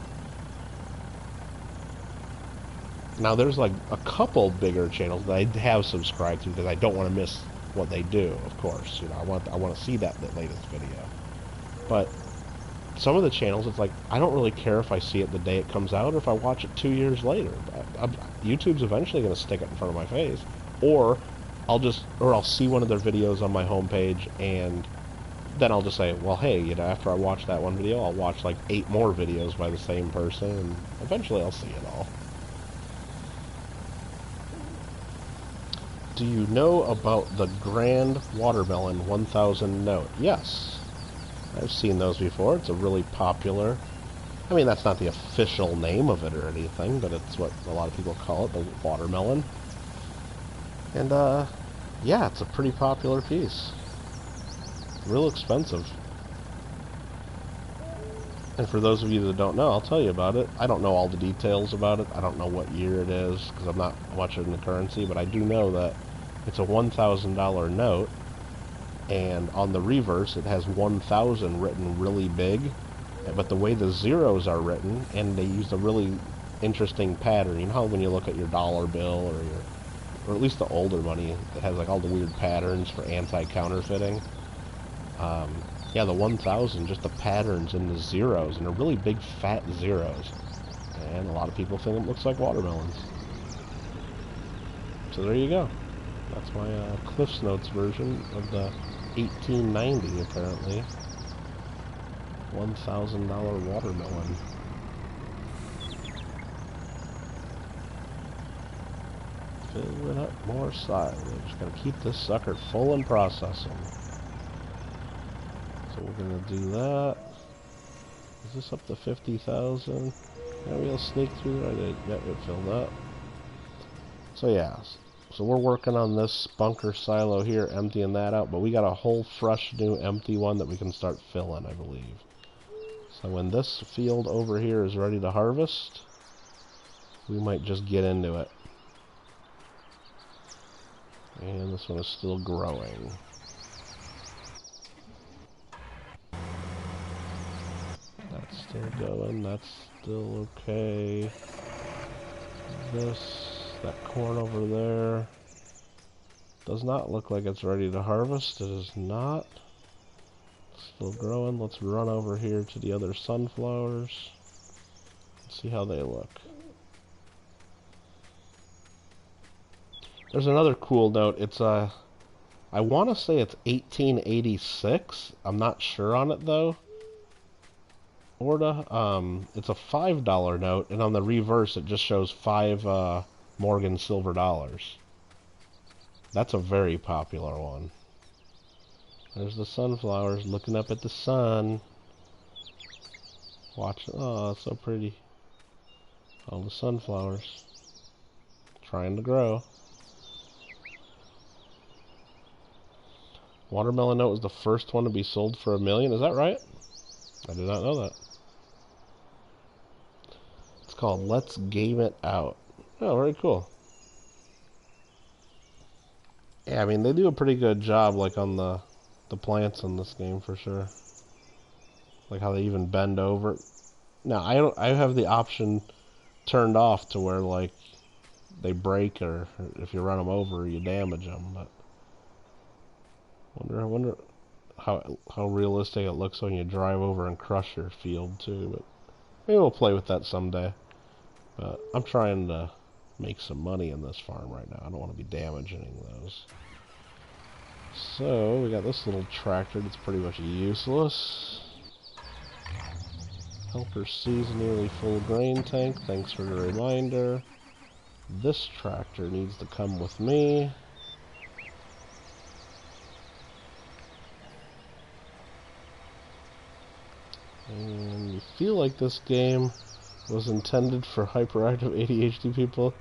Now there's like a couple bigger channels that I have subscribed to because I don't want to miss what they do, of course. You know, I want to see that latest video. But some of the channels, it's like, I don't really care if I see it the day it comes out or if I watch it 2 years later. YouTube's eventually going to stick it in front of my face. Or I'll see one of their videos on my homepage, and then I'll just say, well, hey, you know, after I watch that one video, I'll watch like 8 more videos by the same person, and eventually I'll see it all. Do you know about the Grand Watermelon 1000 note? Yes. I've seen those before. It's a really popular... I mean, that's not the official name of it or anything, but it's what a lot of people call it, the watermelon. And, yeah, it's a pretty popular piece. Real expensive. And for those of you that don't know, I'll tell you about it. I don't know all the details about it. I don't know what year it is, because I'm not much in the currency, but I do know that it's a $1,000 note, and on the reverse it has 1,000 written really big, but the way the zeros are written, and they use a really interesting pattern. You know how when you look at your dollar bill or at least the older money, it has like all the weird patterns for anti-counterfeiting. Yeah, the 1,000, just the patterns in the zeros, and they're really big fat zeros. And a lot of people think it looks like watermelons. So there you go. That's my Cliff's Notes version of the 1890, apparently. $1,000 watermelon. Filling up more silage. Gotta keep this sucker full and processing. So we're gonna do that. Is this up to 50,000? Maybe I'll sneak through there. Yep, it filled up. So yeah, so we're working on this bunker silo here, emptying that out, but we got a whole fresh new empty one that we can start filling, I believe. So when this field over here is ready to harvest, we might just get into it. And this one is still growing. That's still going, that's still okay. That corn over there does not look like it's ready to harvest. It is not. Still growing. Let's run over here to the other sunflowers. Let's see how they look. There's another cool note. It's I want to say it's 1886. I'm not sure on it though. Orda. It's a $5 note, and on the reverse it just shows 5 Morgan silver dollars. That's a very popular one. There's the sunflowers looking up at the sun. Watch. Oh, it's so pretty. All the sunflowers trying to grow. Watermelon note was the first one to be sold for $1 million. Is that right? I did not know that. It's called Let's Game It Out. Oh, very cool. Yeah, I mean, they do a pretty good job, like, on the plants in this game, for sure. Like, how they even bend over. Now, I have the option turned off to where, like, they break, or if you run them over, you damage them, but... I wonder how realistic it looks when you drive over and crush your field, too, but... Maybe we'll play with that someday. But I'm trying to make some money in this farm right now. I don't want to be damaging those. So, we got this little tractor that's pretty much useless. Helper C's nearly full grain tank. Thanks for the reminder. This tractor needs to come with me. And you feel like this game was intended for hyperactive ADHD people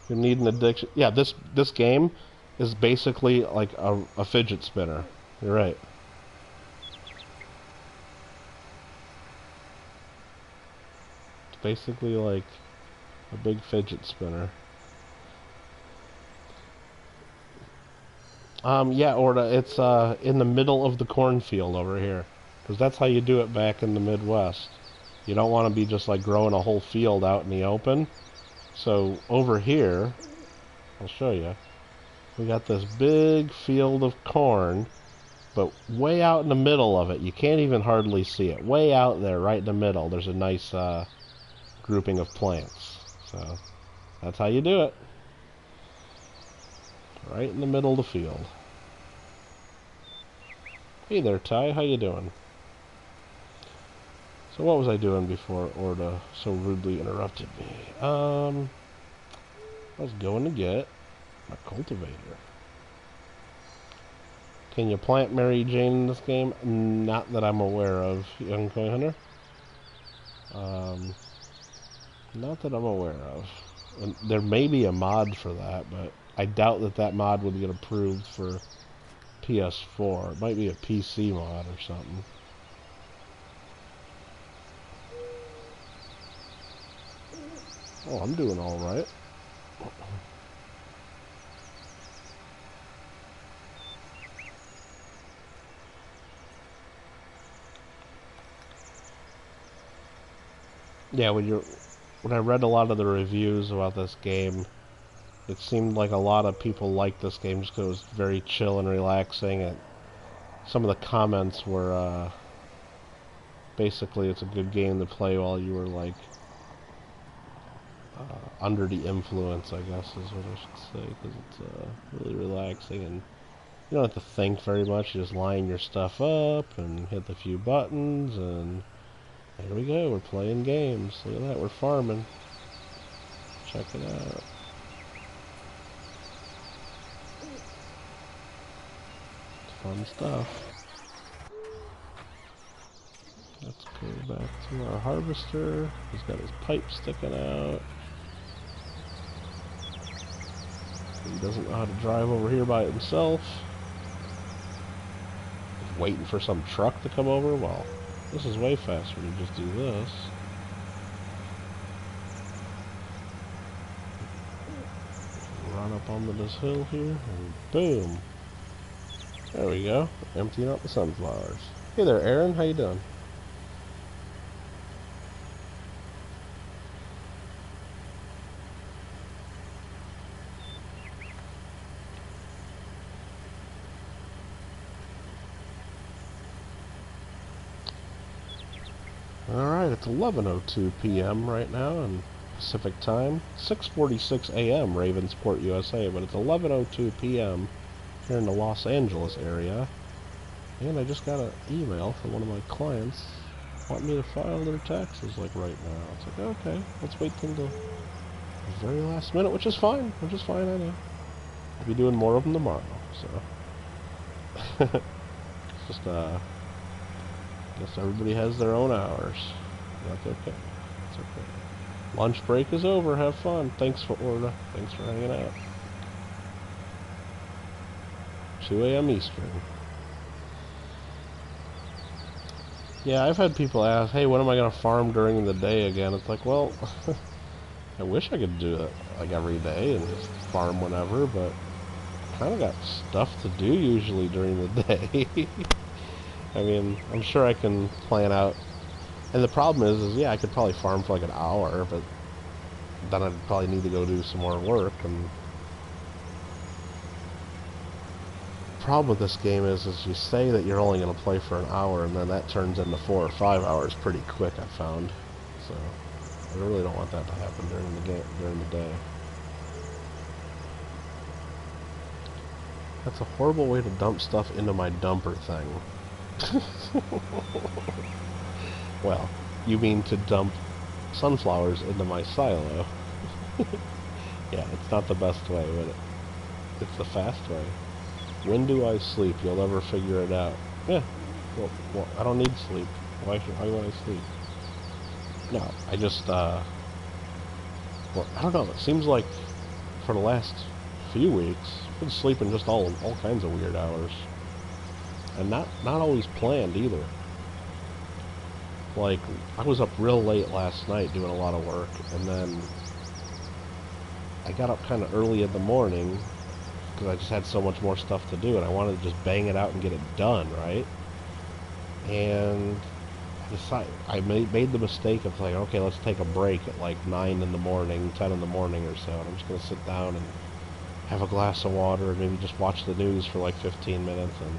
who need an addiction. Yeah, this game is basically like a fidget spinner. You're right. It's basically like a big fidget spinner. Yeah, Orda, it's in the middle of the cornfield over here. Because that's how you do it back in the Midwest. You don't want to be just like growing a whole field out in the open. So over here, I'll show you. We got this big field of corn, but way out in the middle of it, you can't even hardly see it. Way out there, right in the middle, there's a nice grouping of plants. So that's how you do it. Right in the middle of the field. Hey there, Ty. How you doing? So what was I doing before Orda so rudely interrupted me? I was going to get my cultivator. Can you plant Mary Jane in this game? Not that I'm aware of, young coin hunter. Not that I'm aware of. And there may be a mod for that, but I doubt that mod would get approved for PS4. It might be a PC mod or something. Oh, I'm doing all right. Yeah, when I read a lot of the reviews about this game, it seemed like a lot of people liked this game just because it was very chill and relaxing, and some of the comments were, basically it's a good game to play while you were, like, under the influence, I guess is what I should say, because it's really relaxing, and you don't have to think very much. You just line your stuff up and hit the few buttons, and there we go, we're playing games. Look at that, we're farming. Check it out. It's fun stuff. Let's go back to our harvester. He's got his pipe sticking out. He doesn't know how to drive over here by himself. He's waiting for some truck to come over. Well, this is way faster to just do this. Run up onto this hill here, and boom. There we go. Emptying out the sunflowers. Hey there, Aaron. How you doing? Alright, it's 11:02 p.m. right now in Pacific time. 6:46 a.m. Ravensport, USA, but it's 11:02 p.m. here in the Los Angeles area. And I just got an email from one of my clients wanting me to file their taxes, like, right now. It's like, okay, let's wait till the very last minute, which is fine, I know. I'll be doing more of them tomorrow, so. It's just, guess everybody has their own hours. That's okay. It's okay. Lunch break is over. Have fun. Thanks for Florida. Thanks for hanging out. 2 a.m. Eastern. Yeah, I've had people ask, hey, when am I going to farm during the day again? It's like, well, I wish I could do it like every day and just farm whenever, but I kind of got stuff to do usually during the day. I mean, I'm sure I can plan out. And the problem is yeah, I could probably farm for like an hour, but then I'd probably need to go do some more work. And the problem with this game is you say that you're only going to play for an hour, and then that turns into 4 or 5 hours pretty quick, I found. So I really don't want that to happen during the day. That's a horrible way to dump stuff into my dumper thing. Well, you mean to dump sunflowers into my silo. Yeah, it's not the best way, but it's the fast way. When do I sleep? You'll never figure it out. Yeah, well, I don't need sleep. Why would I sleep? No, I just, well, I don't know, it seems like for the last few weeks, I've been sleeping just all kinds of weird hours. And not always planned either. Like, I was up real late last night doing a lot of work, and then I got up kind of early in the morning because I just had so much more stuff to do, and I wanted to just bang it out and get it done, right? And I made the mistake of like, okay, let's take a break at like 9 in the morning, 10 in the morning or so, and I'm just going to sit down and have a glass of water and maybe just watch the news for like 15 minutes, and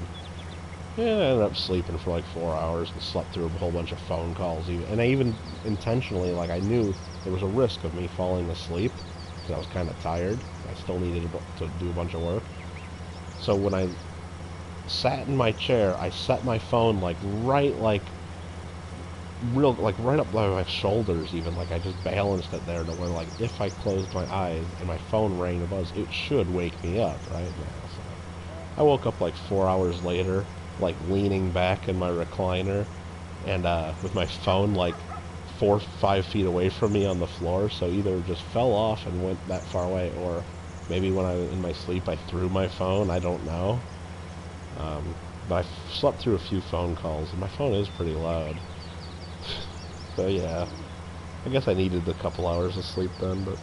yeah, I ended up sleeping for like 4 hours and slept through a whole bunch of phone calls. And I even intentionally, like, I knew there was a risk of me falling asleep because I was kind of tired. I still needed to do a bunch of work. So when I sat in my chair, I set my phone like right up by my shoulders even. Like I just balanced it there to where like if I closed my eyes and my phone rang a buzz, it should wake me up right now. So I woke up like 4 hours later, like leaning back in my recliner and with my phone like 4 or 5 feet away from me on the floor, so either it just fell off and went that far away, or maybe when I was in my sleep I threw my phone, I don't know. But I slept through a few phone calls and my phone is pretty loud. So yeah, I guess I needed a couple hours of sleep then, but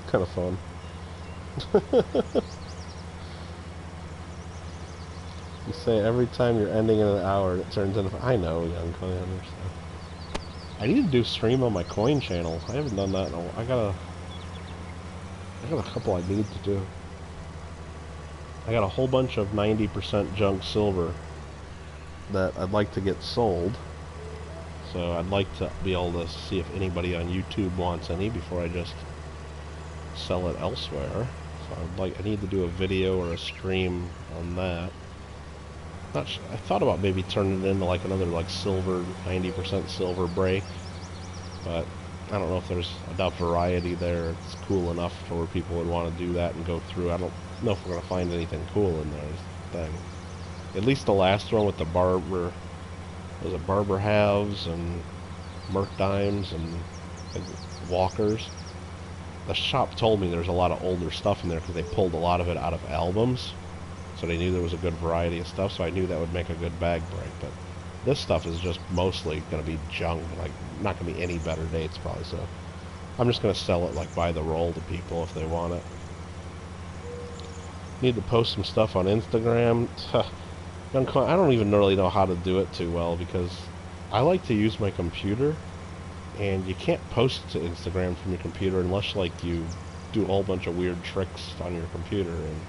kind of fun. You say every time you're ending in an hour, it turns into... I know, young, I understand. I need to do stream on my coin channel. I haven't done that in a while. I got a couple I need to do. I got a whole bunch of 90% junk silver that I'd like to get sold. So I'd like to be able to see if anybody on YouTube wants any before I just sell it elsewhere. So I need to do a video or a stream on that. I thought about maybe turning it into like another like silver, 90% silver break, but I don't know if there's enough variety there. It's cool enough for where people would want to do that and go through. I don't know if we're going to find anything cool in there. Is the thing. At least the last one with the Barber, was it Barber halves and Merc dimes and Walkers? The shop told me there's a lot of older stuff in there because they pulled a lot of it out of albums. So they knew there was a good variety of stuff, so I knew that would make a good bag break. But this stuff is just mostly going to be junk, like not going to be any better dates probably. So I'm just going to sell it like by the roll to people if they want it. Need to post some stuff on Instagram. I don't even really know how to do it too well because I like to use my computer, and you can't post to Instagram from your computer unless like you do a whole bunch of weird tricks on your computer, and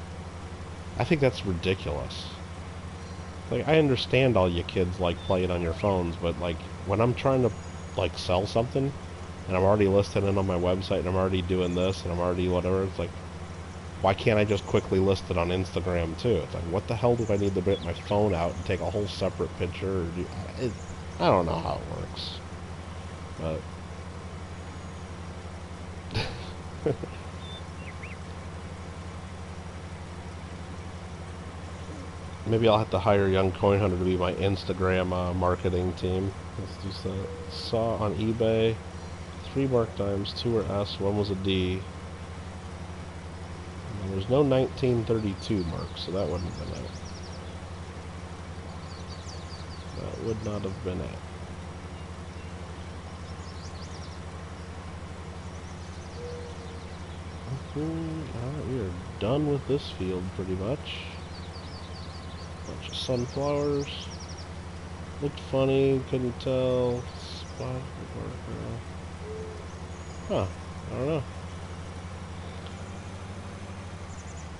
I think that's ridiculous. Like, I understand all you kids like playing on your phones, but like when I'm trying to like sell something and I'm already listing it on my website and I'm already doing this and I'm already whatever, it's like, why can't I just quickly list it on Instagram too? It's like, what the hell do I need to get my phone out and take a whole separate picture? I don't know how it works, but maybe I'll have to hire Young Coin Hunter to be my Instagram marketing team. Let's do that. Saw on eBay 3 Mark dimes, 2 were S, 1 was a D. And there's no 1932 mark, so that wouldn't have been it. That would not have been it. Alright, we are done with this field pretty much. Bunch of sunflowers. Looked funny, couldn't tell. Spot. Huh, I don't know.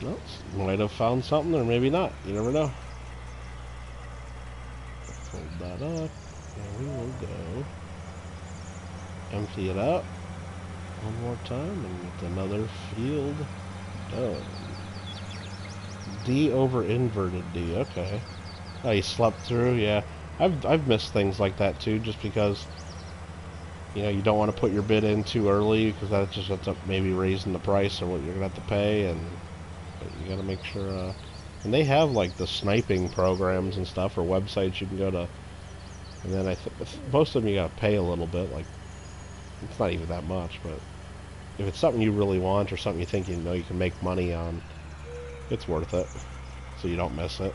No, might have found something or maybe not. You never know. Fold that up, and we will go empty it out one more time and get another field done. D over inverted D, okay. Oh, you slept through? Yeah. I've missed things like that too, just because, you know, you don't want to put your bid in too early, because that just ends up maybe raising the price or what you're going to have to pay, and you got to make sure, and they have like the sniping programs and stuff, or websites you can go to, and then most of them you got to pay a little bit, like, it's not even that much, but if it's something you really want or something you think you know you can make money on, it's worth it, so you don't miss it.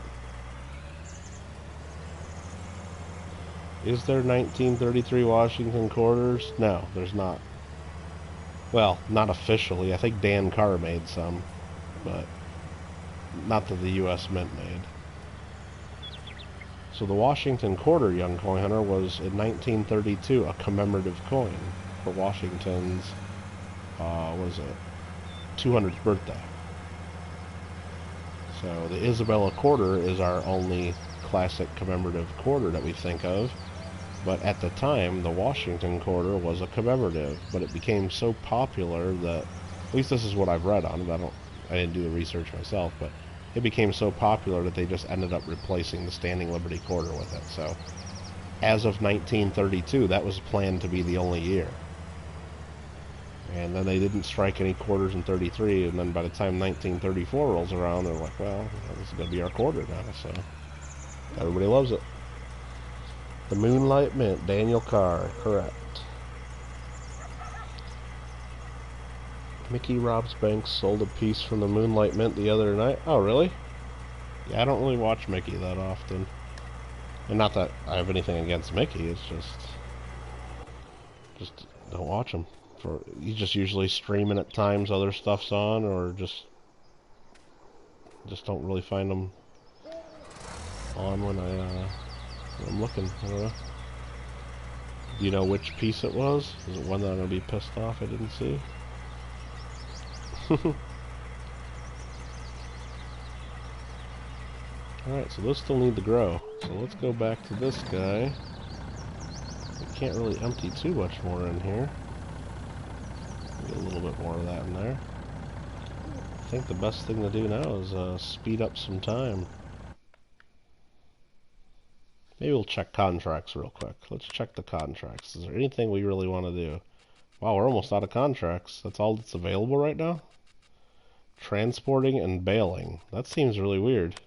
Is there 1933 Washington quarters? No, there's not. Well, not officially. I think Dan Carr made some, but not that the U.S. Mint made. So the Washington quarter, Young Coin Hunter, was in 1932 a commemorative coin for Washington's, what was it, 200th birthday. So the Isabella quarter is our only classic commemorative quarter that we think of, but at the time the Washington quarter was a commemorative, but it became so popular that, at least this is what I've read on it, I didn't do the research myself, but it became so popular that they just ended up replacing the Standing Liberty quarter with it. So as of 1932, that was planned to be the only year. And then they didn't strike any quarters in 33, and then by the time 1934 rolls around, they're like, well, this is going to be our quarter now, so everybody loves it. The Moonlight Mint, Daniel Carr, correct. Mickey Robs Banks sold a piece from the Moonlight Mint the other night. Oh, really? Yeah, I don't really watch Mickey that often. And not that I have anything against Mickey, it's just don't watch him. He's just usually streaming at times other stuff's on, or just don't really find him on when I'm looking. I don't know. Do you know which piece it was? Is it one that I'm going to be pissed off I didn't see? Alright, so those still need to grow. So let's go back to this guy. We can't really empty too much more in here. Maybe a little bit more of that in there. I think the best thing to do now is speed up some time. Maybe we'll check contracts real quick. Let's check the contracts. Is there anything we really want to do? Wow, we're almost out of contracts. That's all that's available right now? Transporting and bailing. That seems really weird.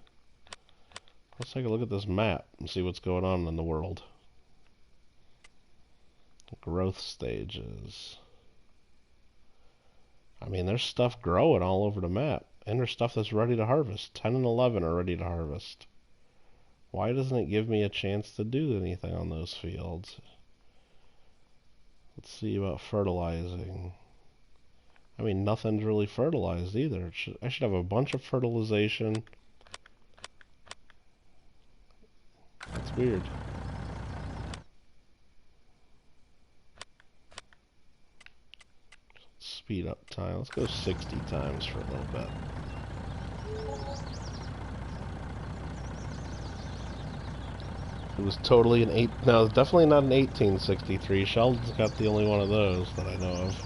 Let's take a look at this map and see what's going on in the world. Growth stages. I mean, there's stuff growing all over the map. And there's stuff that's ready to harvest. 10 and 11 are ready to harvest. Why doesn't it give me a chance to do anything on those fields? Let's see about fertilizing. I mean, nothing's really fertilized either. I should have a bunch of fertilization. That's weird. Speed up time. Let's go 60 times for a little bit. It was totally an no, definitely not an 1863. Sheldon's got the only one of those that I know of.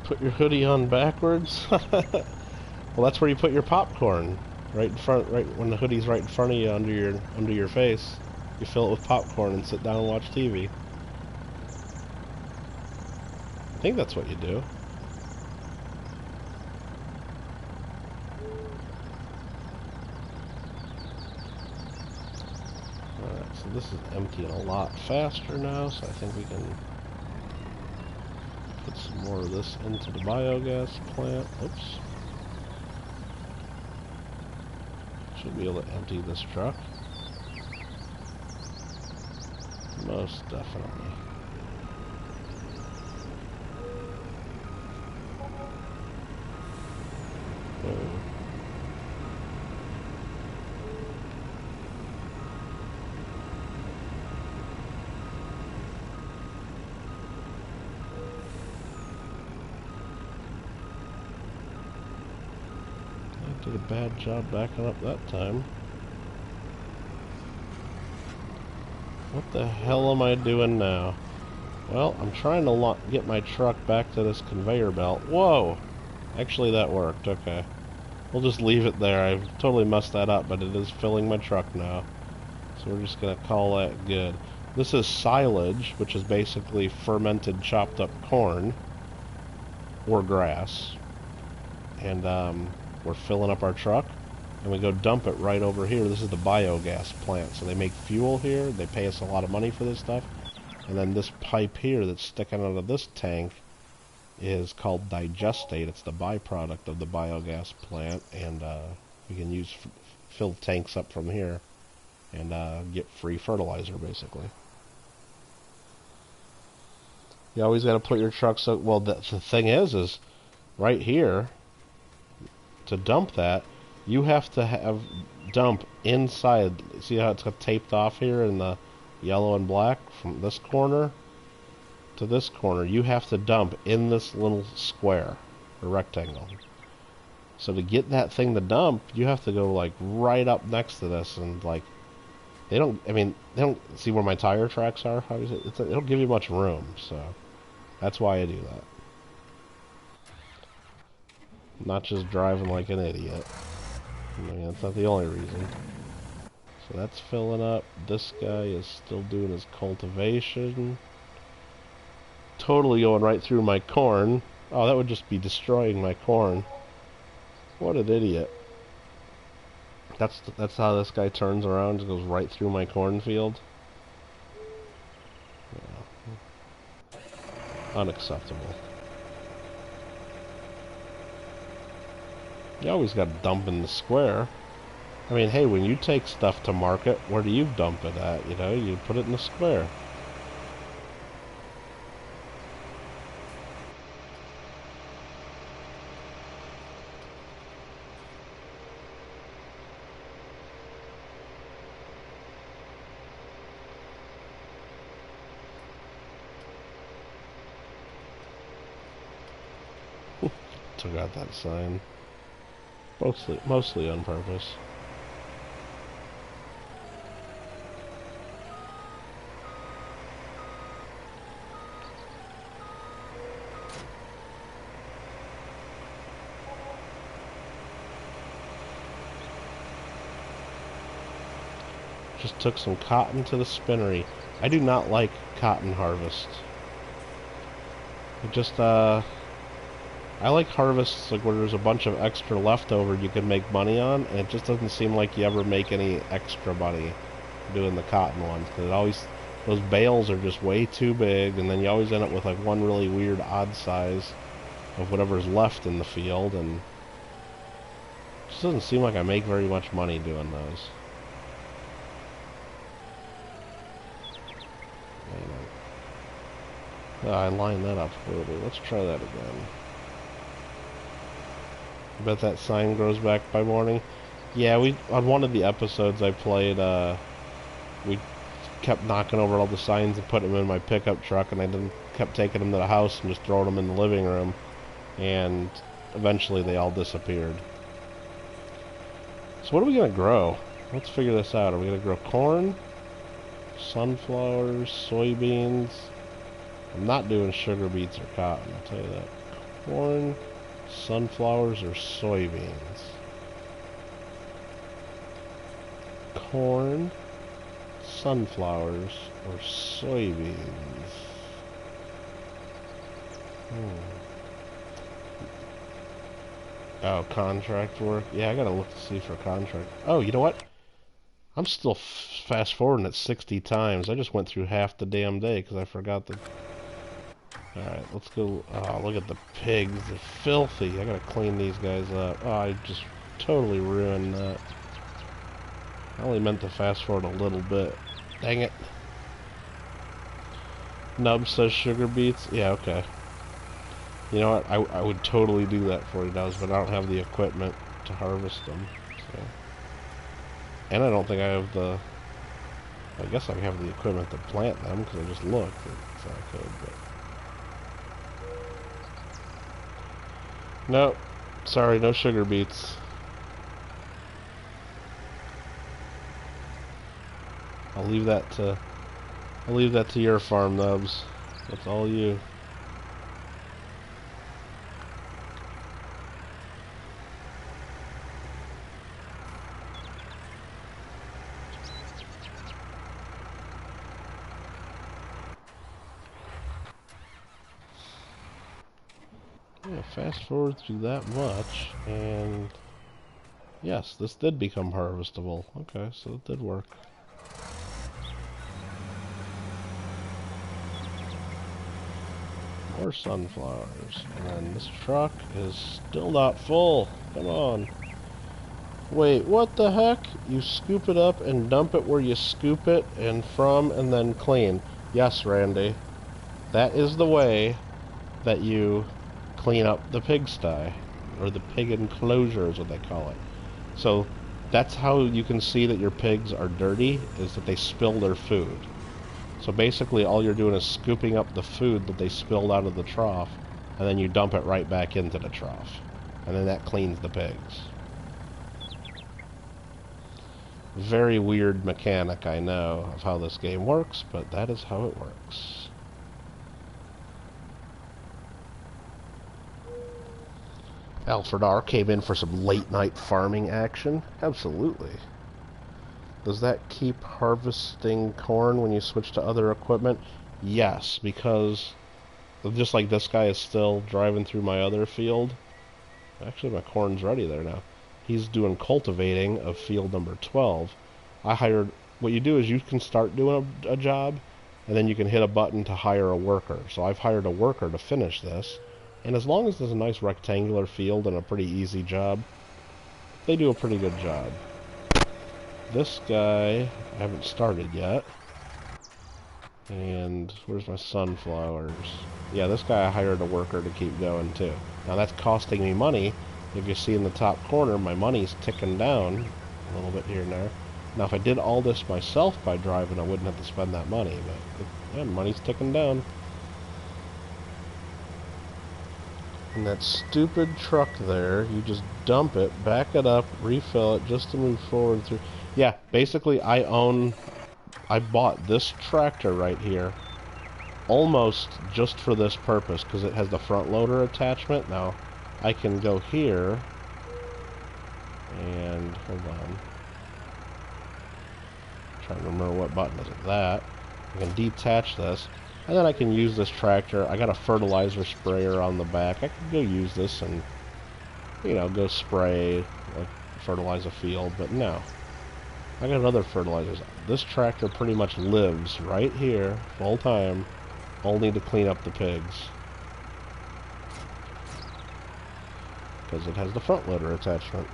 Put your hoodie on backwards. Well, that's where you put your popcorn, right in front, right when the hoodie's right in front of you, under your face. You fill it with popcorn and sit down and watch TV. I think that's what you do. Alright, so this is emptying a lot faster now, so I think we can put some more of this into the biogas plant. Oops. Should be able to empty this truck. Most definitely. Boom. I did a bad job backing up that time. What the hell am I doing now? Well, I'm trying to get my truck back to this conveyor belt. Whoa! Actually, that worked. Okay. We'll just leave it there. I've totally messed that up, but it is filling my truck now. So we're just going to call that good. This is silage, which is basically fermented, chopped up corn or grass. And we're filling up our truck, and we go dump it right over here. This is the biogas plant. So they make fuel here. They pay us a lot of money for this stuff. And then this pipe here that's sticking out of this tank is called digestate. It's the byproduct of the biogas plant, and we can fill tanks up from here and get free fertilizer, basically. You always got to put your truck so well. The thing is right here to dump that, you have to have dump inside. See how it's got taped off here in the yellow and black from this corner to this corner? You have to dump in this little square or rectangle. So to get that thing to dump, you have to go like right up next to this, and like they don't see where my tire tracks are. Obviously, they don't give you much room, so that's why I do that. Not just driving like an idiot. I mean, that's not the only reason. So that's filling up. This guy is still doing his cultivation. Totally going right through my corn. Oh, that would just be destroying my corn. What an idiot. That's how this guy turns around and goes right through my cornfield. Yeah. Unacceptable. You always got to dump in the square. I mean, hey, when you take stuff to market, where do you dump it at? You know, you put it in the square. took out that sign. Mostly on purpose. Just took some cotton to the spinnery. I do not like cotton harvest. It just, I like harvests like where there's a bunch of extra leftover you can make money on, and it just doesn't seem like you ever make any extra money doing the cotton ones. Because it always, those bales are just way too big, and then you always end up with like one really weird odd size of whatever's left in the field, and it just doesn't seem like I make very much money doing those. I lined that up poorly. Let's try that again. I bet that sign grows back by morning. Yeah, on one of the episodes I played, we kept knocking over all the signs and putting them in my pickup truck, and I kept taking them to the house and just throwing them in the living room, and eventually they all disappeared. So what are we going to grow? Let's figure this out. Are we going to grow corn, sunflowers, soybeans? I'm not doing sugar beets or cotton, I'll tell you that. Corn, sunflowers, or soybeans? Corn, sunflowers, or soybeans? Oh, contract work? Yeah, I gotta look to see for contract. Oh, you know what? I'm still fast forwarding it 60 times. I just went through half the damn day because I forgot the... Alright, let's go. Oh, look at the pigs. They're filthy. I gotta clean these guys up. Oh, I just totally ruined that. I only meant to fast forward a little bit. Dang it. Nub says sugar beets. Yeah, okay. You know what? I would totally do that for you, Nubs, but I don't have the equipment to harvest them. So. And I don't think I have the... I guess I have the equipment to plant them because I just looked. So I could, but... Nope. Sorry, no sugar beets. I'll leave that to your farm, Nubs. That's all you. Yeah, fast forward through that much, and yes, this did become harvestable. Okay, so it did work. More sunflowers. And then this truck is still not full. Come on. Wait, what the heck? You scoop it up and dump it where you scoop it and from and then clean. Yes, Randy. That is the way that you clean up the pigsty, or the pig enclosure is what they call it. So that's how you can see that your pigs are dirty, is that they spill their food. So basically all you're doing is scooping up the food that they spilled out of the trough, and then you dump it right back into the trough, and then that cleans the pigs. Very weird mechanic, I know, of how this game works, but that is how it works. Alfred R. came in for some late-night farming action? Absolutely. Does that keep harvesting corn when you switch to other equipment? Yes, because just like this guy is still driving through my other field. Actually, my corn's ready there now. He's doing cultivating of field number 12. I hired... What you do is you can start doing a job, and then you can hit a button to hire a worker. So I've hired a worker to finish this. And as long as there's a nice rectangular field and a pretty easy job, they do a pretty good job. This guy, I haven't started yet. And where's my sunflowers? Yeah, this guy I hired a worker to keep going too. Now that's costing me money. If you see in the top corner, my money's ticking down a little bit here and there. Now if I did all this myself by driving, I wouldn't have to spend that money, but yeah, money's ticking down. And that stupid truck there, you just dump it, back it up, refill it just to move forward through. Yeah, basically I bought this tractor right here almost just for this purpose because it has the front loader attachment. Now I can go here and hold on. I'm trying to remember what button is it. That. I can detach this. And then I can use this tractor. I got a fertilizer sprayer on the back. I can go use this and, you know, go spray, like, fertilize a field. But no. I got other fertilizers. This tractor pretty much lives right here, full time, only to clean up the pigs. Because it has the front loader attachment.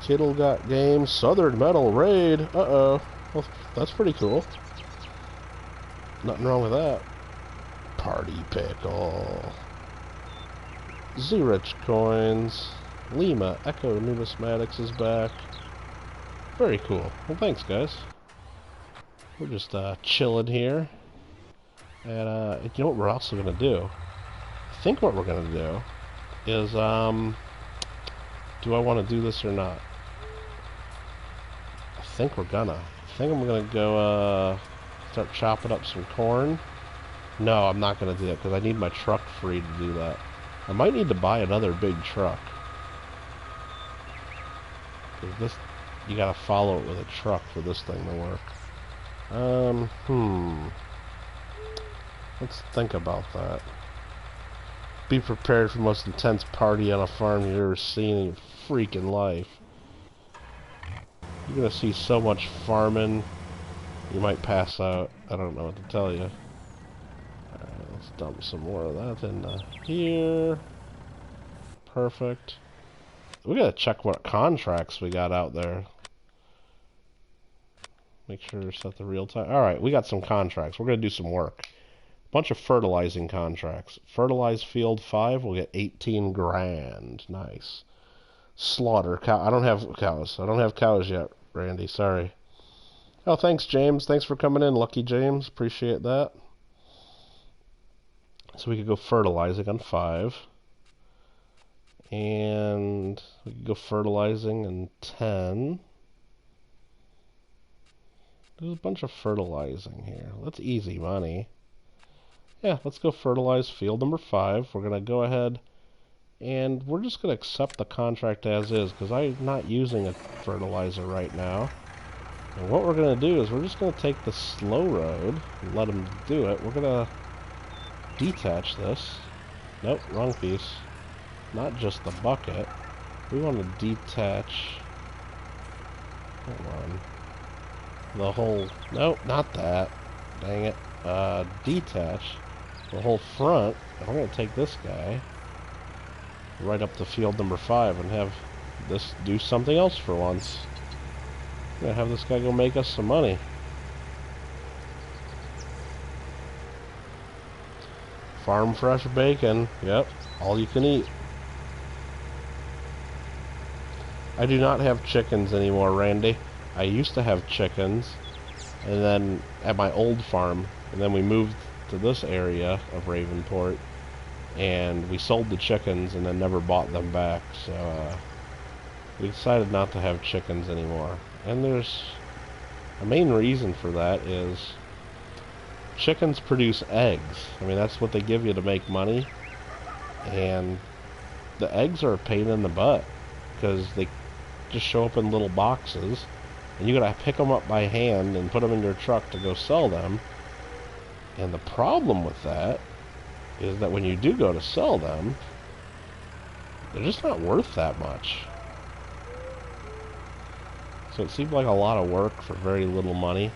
Kittle got game. Southern Metal Raid. Uh-oh. Well, that's pretty cool. Nothing wrong with that. Party Pickle. Zurich Coins. Lima Echo Numismatics is back. Very cool. Well, thanks, guys. We're just chilling here. And you know what we're also going to do? I think what we're going to do is, do I want to do this or not? I think we're gonna. I think I'm going to go, start chopping up some corn. No, I'm not going to do that because I need my truck free to do that. I might need to buy another big truck. Because this, you got to follow it with a truck for this thing to work. Let's think about that. Be prepared for the most intense party on a farm you've ever seen in your freaking life. You're going to see so much farming, you might pass out. I don't know what to tell you. Alright, let's dump some more of that in here. Perfect. We got to check what contracts we got out there. Make sure to set the real time. Alright, we got some contracts. We're going to do some work. Bunch of fertilizing contracts. Fertilize field 5, we'll get 18 grand. Nice. Slaughter cow. I don't have cows. I don't have cows yet, Randy. Sorry. Oh, thanks, James. Thanks for coming in, Lucky James. Appreciate that. So we could go fertilizing on 5. And we could go fertilizing on 10. There's a bunch of fertilizing here. That's easy money. Yeah, let's go fertilize field number 5. We're going to go ahead and we're just going to accept the contract as is because I'm not using a fertilizer right now. And what we're going to do is we're just going to take the slow road and let them do it. We're going to detach this. Nope, wrong piece. Not just the bucket. We want to detach... Hold on. The whole... Nope, not that. Dang it. Detach the whole front. I'm going to take this guy right up to field number 5 and have this do something else for once. I'm going to have this guy go make us some money. Farm fresh bacon. Yep, all you can eat. I do not have chickens anymore, Randy. I used to have chickens, and then at my old farm, and then we moved to this area of Ravenport, and we sold the chickens and then never bought them back, so we decided not to have chickens anymore. And there's a main reason for that is chickens produce eggs. I mean, that's what they give you to make money, and the eggs are a pain in the butt because they just show up in little boxes and you gotta pick them up by hand and put them in your truck to go sell them. And the problem with that is that when you do go to sell them, they're just not worth that much. So it seemed like a lot of work for very little money.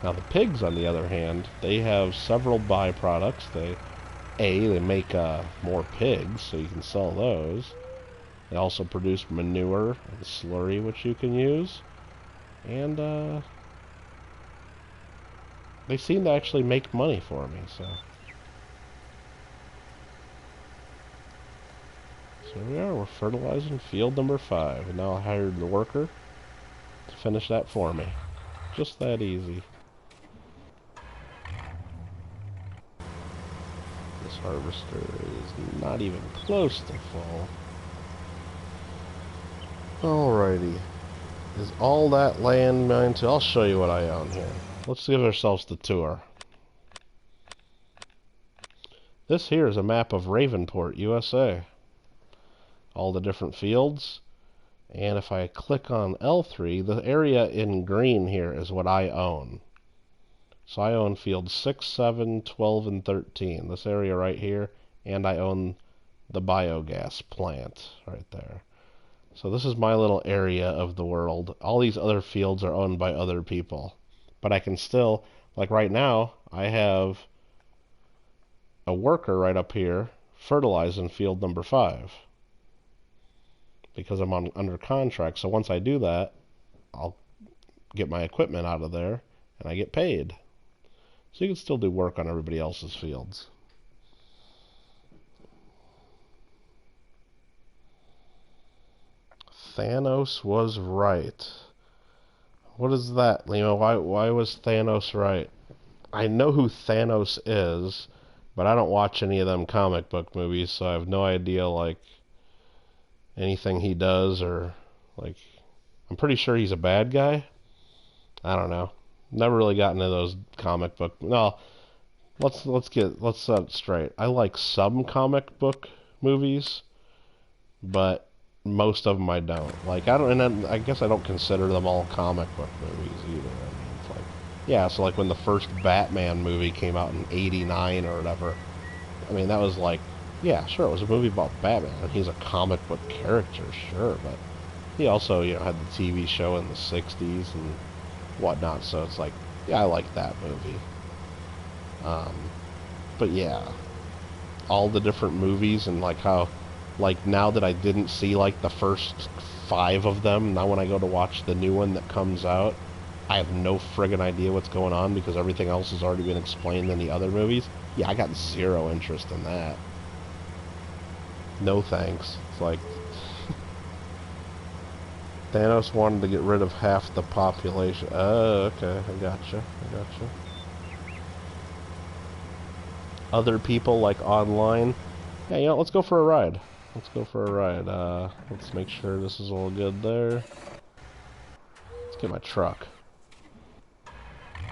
Now the pigs, on the other hand, they have several byproducts. They make more pigs, so you can sell those. They also produce manure and slurry, which you can use. And they seem to actually make money for me, so. So here we are, we're fertilizing field number 5. And now I hired the worker to finish that for me. Just that easy. This Harvester is not even close to full. Alrighty. Is all that land mine too? I'll show you what I own here. Let's give ourselves the tour. This here is a map of Ravenport, USA. All the different fields. And if I click on L3, the area in green here is what I own. So I own fields 6, 7, 12, and 13. This area right here. And I own the biogas plant right there. So this is my little area of the world. All these other fields are owned by other people. But I can still, like right now, I have a worker right up here fertilizing field number 5. Because I'm under contract. So once I do that, I'll get my equipment out of there and I get paid. So you can still do work on everybody else's fields. Thanos was right. What is that, Lima? Why was Thanos right? I know who Thanos is, but I don't watch any of them comic book movies, so I have no idea, like, anything he does, or, like, I'm pretty sure he's a bad guy. I don't know. Never really got into those comic book. No, let's set it straight. I like some comic book movies, but most of them I don't. Like, and then I guess I don't consider them all comic book movies either. I mean, it's like, yeah, so like when the first Batman movie came out in '89 or whatever, I mean, that was like, yeah, sure, it was a movie about Batman, and he's a comic book character, sure, but he also, you know, had the TV show in the '60s and whatnot, so it's like, yeah, I like that movie. But yeah, all the different movies and like how, like now that I didn't see like the first 5 of them, now when I go to watch the new one that comes out, I have no friggin' idea what's going on because everything else has already been explained in the other movies. Yeah, I got zero interest in that. No thanks. It's like Thanos wanted to get rid of half the population. Oh, okay, I gotcha. Other people like online. Yeah, you know, let's go for a ride. Let's make sure this is all good there. Let's get my truck.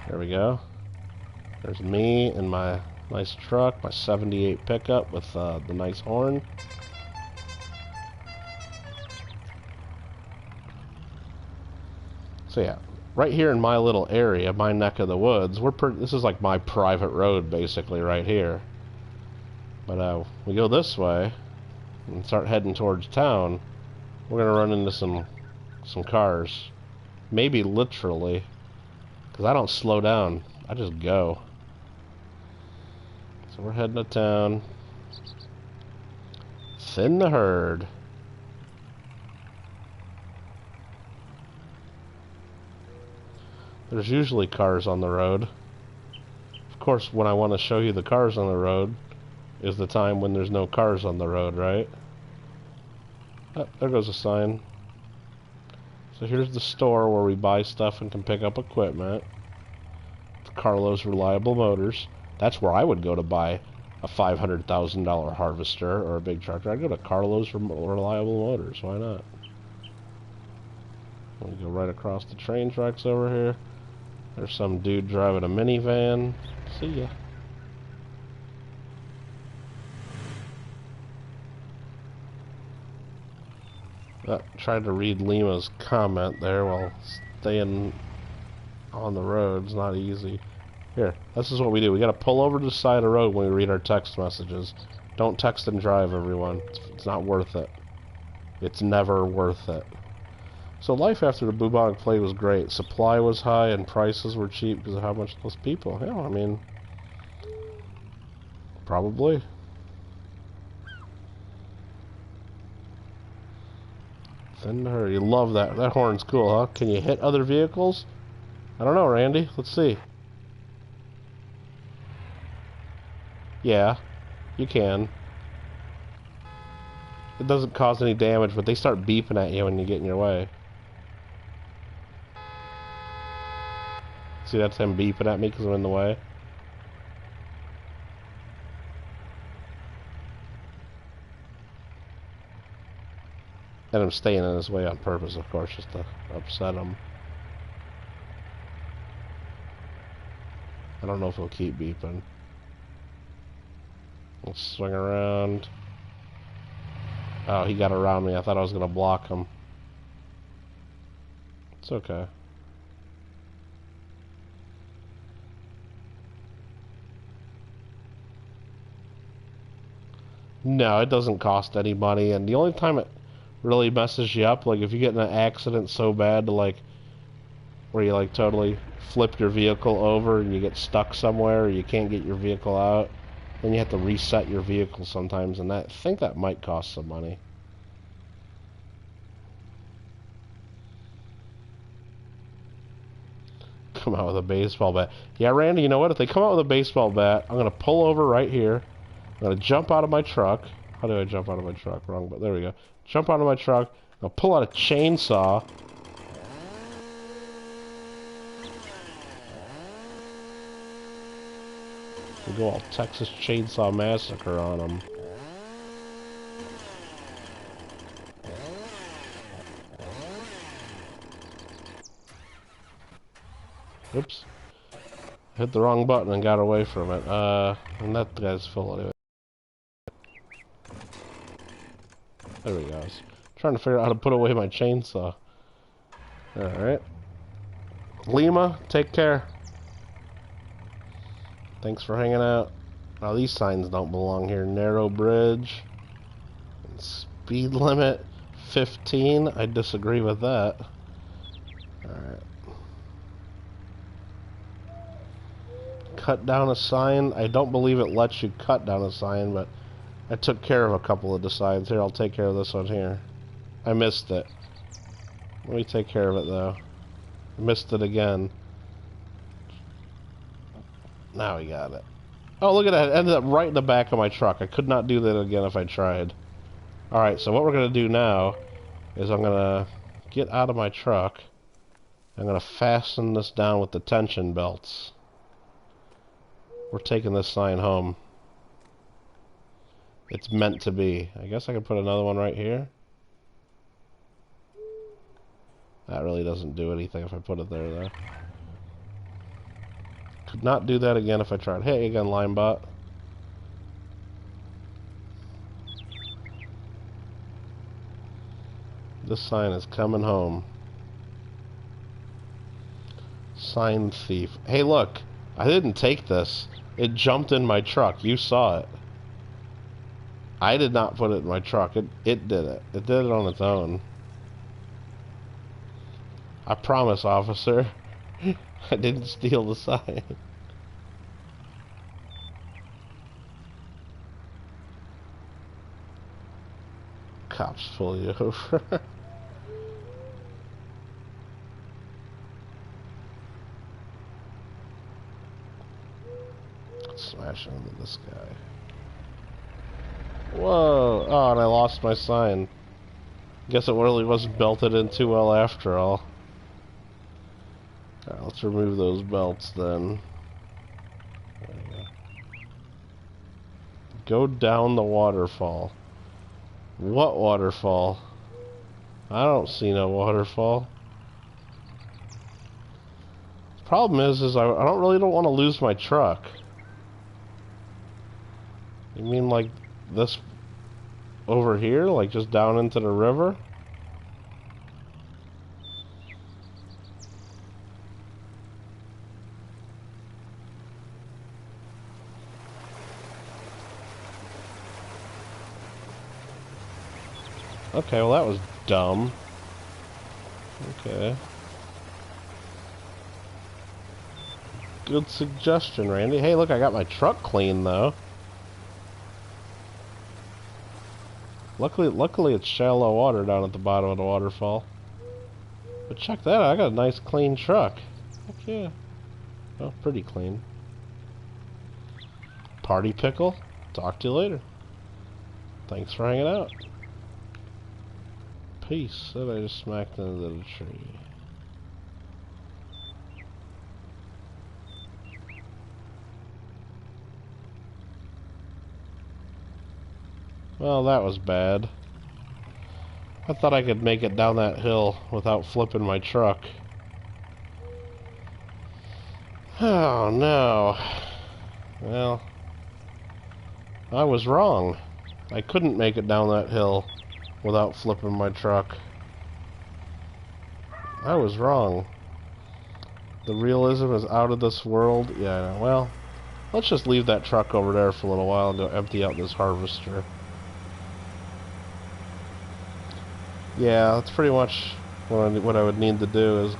There we go. There's me and my nice truck, my '78 pickup with the nice horn. So yeah, right here in my little area, my neck of the woods, this is like my private road basically right here. But we go this way and start heading towards town, we're gonna run into some cars, maybe literally, because I don't slow down, I just go. So we're heading to town. Thin the herd. There's usually cars on the road. Of course, when I want to show you the cars on the road is the time when there's no cars on the road, right? Oh, there goes a sign. So here's the store where we buy stuff and can pick up equipment. Carlos Reliable Motors. That's where I would go to buy a $500,000 harvester or a big tractor. I'd go to Carlos Reliable Motors. Why not? We go right across the train tracks over here. There's some dude driving a minivan. See ya. Tried to read Lima's comment there while staying on the road. It's not easy. Here, this is what we do. We gotta pull over to the side of the road when we read our text messages. Don't text and drive, everyone. It's not worth it. It's never worth it. So life after the bubonic plague was great. Supply was high and prices were cheap because of how much less people. Yeah, I mean, probably. Thin her. You love that. That horn's cool, huh? Can you hit other vehicles? I don't know, Randy. Let's see. Yeah, you can. It doesn't cause any damage, but they start beeping at you when you get in your way. See, that's him beeping at me because I'm in the way. And I'm staying in his way on purpose, of course, just to upset him. I don't know if he'll keep beeping. Let's swing around. Oh, he got around me. I thought I was going to block him. It's okay. No, it doesn't cost any money, and the only time it really messes you up, like if you get in an accident so bad to like where you like totally flip your vehicle over and you get stuck somewhere or you can't get your vehicle out, then you have to reset your vehicle sometimes, and I think that might cost some money. Come out with a baseball bat. Yeah, Randy, you know what? If they come out with a baseball bat, I'm going to pull over right here. I'm going to jump out of my truck. How do I jump out of my truck? Wrong, but there we go. Jump out of my truck. I'll pull out a chainsaw. We'll go all Texas Chainsaw Massacre on them. Oops. Hit the wrong button and got away from it. And that guy's full anyway. There we go. I was trying to figure out how to put away my chainsaw. Alright. Lima, take care. Thanks for hanging out. Now these signs don't belong here. Narrow bridge. Speed limit 15. I disagree with that. Alright. Cut down a sign. I don't believe it lets you cut down a sign, but I took care of a couple of the signs. Here, I'll take care of this one here. I missed it. Let me take care of it, though. I missed it again. Now we got it. Oh, look at that. It ended up right in the back of my truck. I could not do that again if I tried. Alright, so what we're going to do now is I'm going to get out of my truck. I'm going to fasten this down with the tension belts. We're taking this sign home. It's meant to be. I guess I could put another one right here. That really doesn't do anything if I put it there, though. Could not do that again if I tried. Hey, again, Linebot. This sign is coming home. Sign thief. Hey, look. I didn't take this. It jumped in my truck. You saw it. I did not put it in my truck. It did it. It did it on its own. I promise, officer. I didn't steal the sign. Cops pull you over. Smash into this guy. Whoa! Oh, and I lost my sign. Guess it really wasn't belted in too well after all. Alright, let's remove those belts then. There you go. Go down the waterfall. What waterfall? I don't see no waterfall. The problem is I don't want to lose my truck. You mean like this over here? Like just down into the river? Okay, well that was dumb. Okay. Good suggestion, Randy. Hey, look, I got my truck clean though. Luckily it's shallow water down at the bottom of the waterfall. But check that out, I got a nice clean truck. Heck yeah. Oh, pretty clean. Party Pickle, talk to you later. Thanks for hanging out. Peace. That I just smacked into the tree. Well, that was bad. I thought I could make it down that hill without flipping my truck. Oh no. Well, I was wrong. I couldn't make it down that hill without flipping my truck. I was wrong. The realism is out of this world. Yeah, well, let's just leave that truck over there for a little while and go empty out this harvester. Yeah, that's pretty much what I would need to do is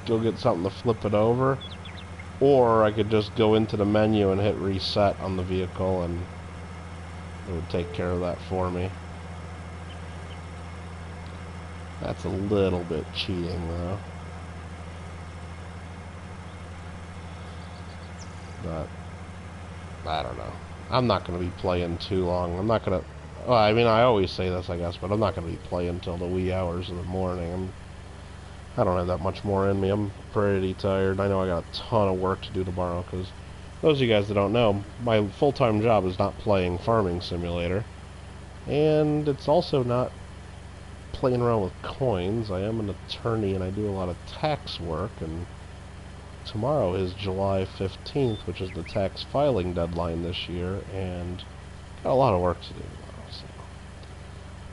go get something to flip it over. Or I could just go into the menu and hit reset on the vehicle and it would take care of that for me. That's a little bit cheating though. But I don't know. I'm not going to be playing too long. I'm not going to... Well, I mean, I always say this, I guess, but I'm not going to be playing until the wee hours of the morning. I don't have that much more in me. I'm pretty tired. I know I got a ton of work to do tomorrow, because those of you guys that don't know, my full-time job is not playing Farming Simulator. And it's also not playing around with coins. I am an attorney, and I do a lot of tax work, and tomorrow is July 15th, which is the tax filing deadline this year, and got a lot of work to do tomorrow, so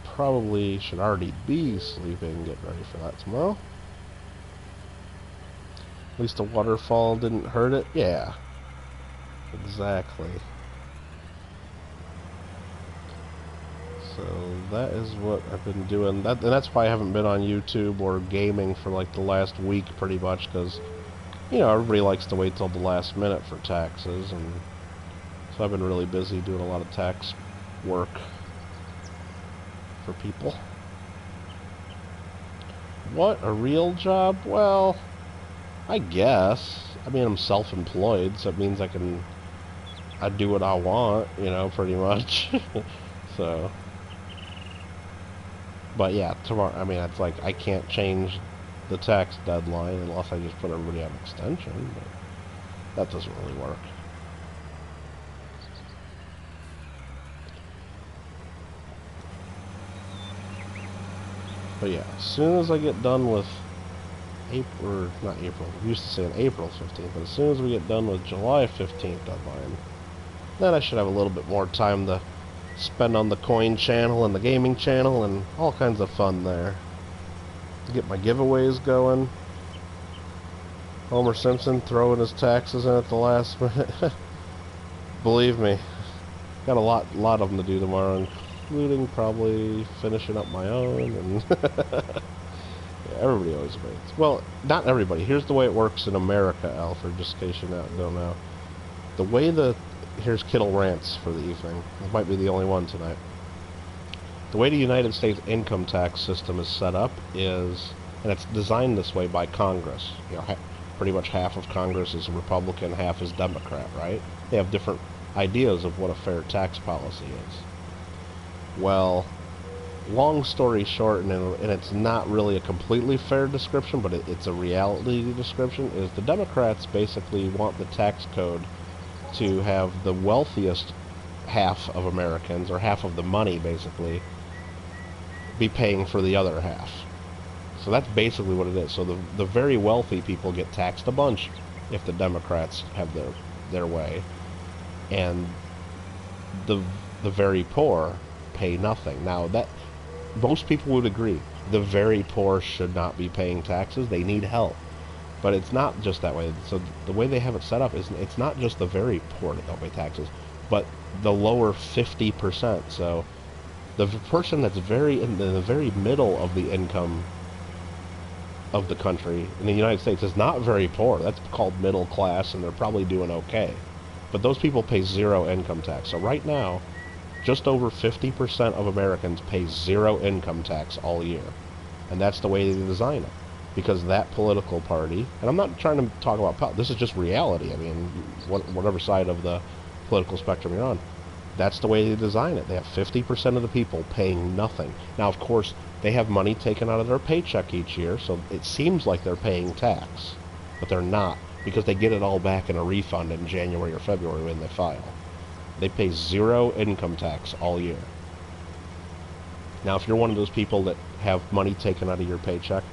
probably should already be sleeping and get ready for that tomorrow. At least the waterfall didn't hurt it. Yeah, exactly. So that is what I've been doing. And that's why I haven't been on YouTube or gaming for like the last week pretty much, because you know, everybody likes to wait till the last minute for taxes, and so I've been really busy doing a lot of tax work for people. What, a real job? Well, I guess. I mean, I'm self-employed, so it means I do what I want, you know, pretty much. So, but yeah, tomorrow, I mean, it's like, I can't change the tax deadline unless I just put everybody on extension, but that doesn't really work. But yeah, as soon as I get done with April, or not April, we used to say on April 15th, but as soon as we get done with July 15th deadline, then I should have a little bit more time to spend on the coin channel and the gaming channel and all kinds of fun there. Get my giveaways going. Homer Simpson throwing his taxes in at the last minute. Believe me, got a lot of them to do tomorrow, including probably finishing up my own. And yeah, everybody always waits. Well, not everybody. Here's the way it works in America, Alfred, just in case you don't know. The way here's Kittle rants for the evening. It might be the only one tonight. The way the United States income tax system is set up is, and it's designed this way by Congress. You know, pretty much half of Congress is Republican, half is Democrat, right? They have different ideas of what a fair tax policy is. Well, long story short, and it's not really a completely fair description, but it's a reality description, is the Democrats basically want the tax code to have the wealthiest half of Americans, or half of the money basically, be paying for the other half. So that's basically what it is. So the very wealthy people get taxed a bunch if the Democrats have their way, and the very poor pay nothing. Now, that most people would agree, the very poor should not be paying taxes. They need help. But it's not just that way. So the way they have it set up is it's not just the very poor that don't pay taxes, but the lower 50%. So the person that's in the very middle of the income of the country in the United States is not very poor. That's called middle class, and they're probably doing okay. But those people pay zero income tax. So right now, just over 50% of Americans pay zero income tax all year. And that's the way they design it. Because that political party, and I'm not trying to talk about this is just reality. I mean, whatever side of the political spectrum you're on, that's the way they design it. They have 50% of the people paying nothing. Now, of course, they have money taken out of their paycheck each year, so it seems like they're paying tax, but they're not, because they get it all back in a refund in January or February when they file. They pay zero income tax all year. Now, if you're one of those people that have money taken out of your paycheck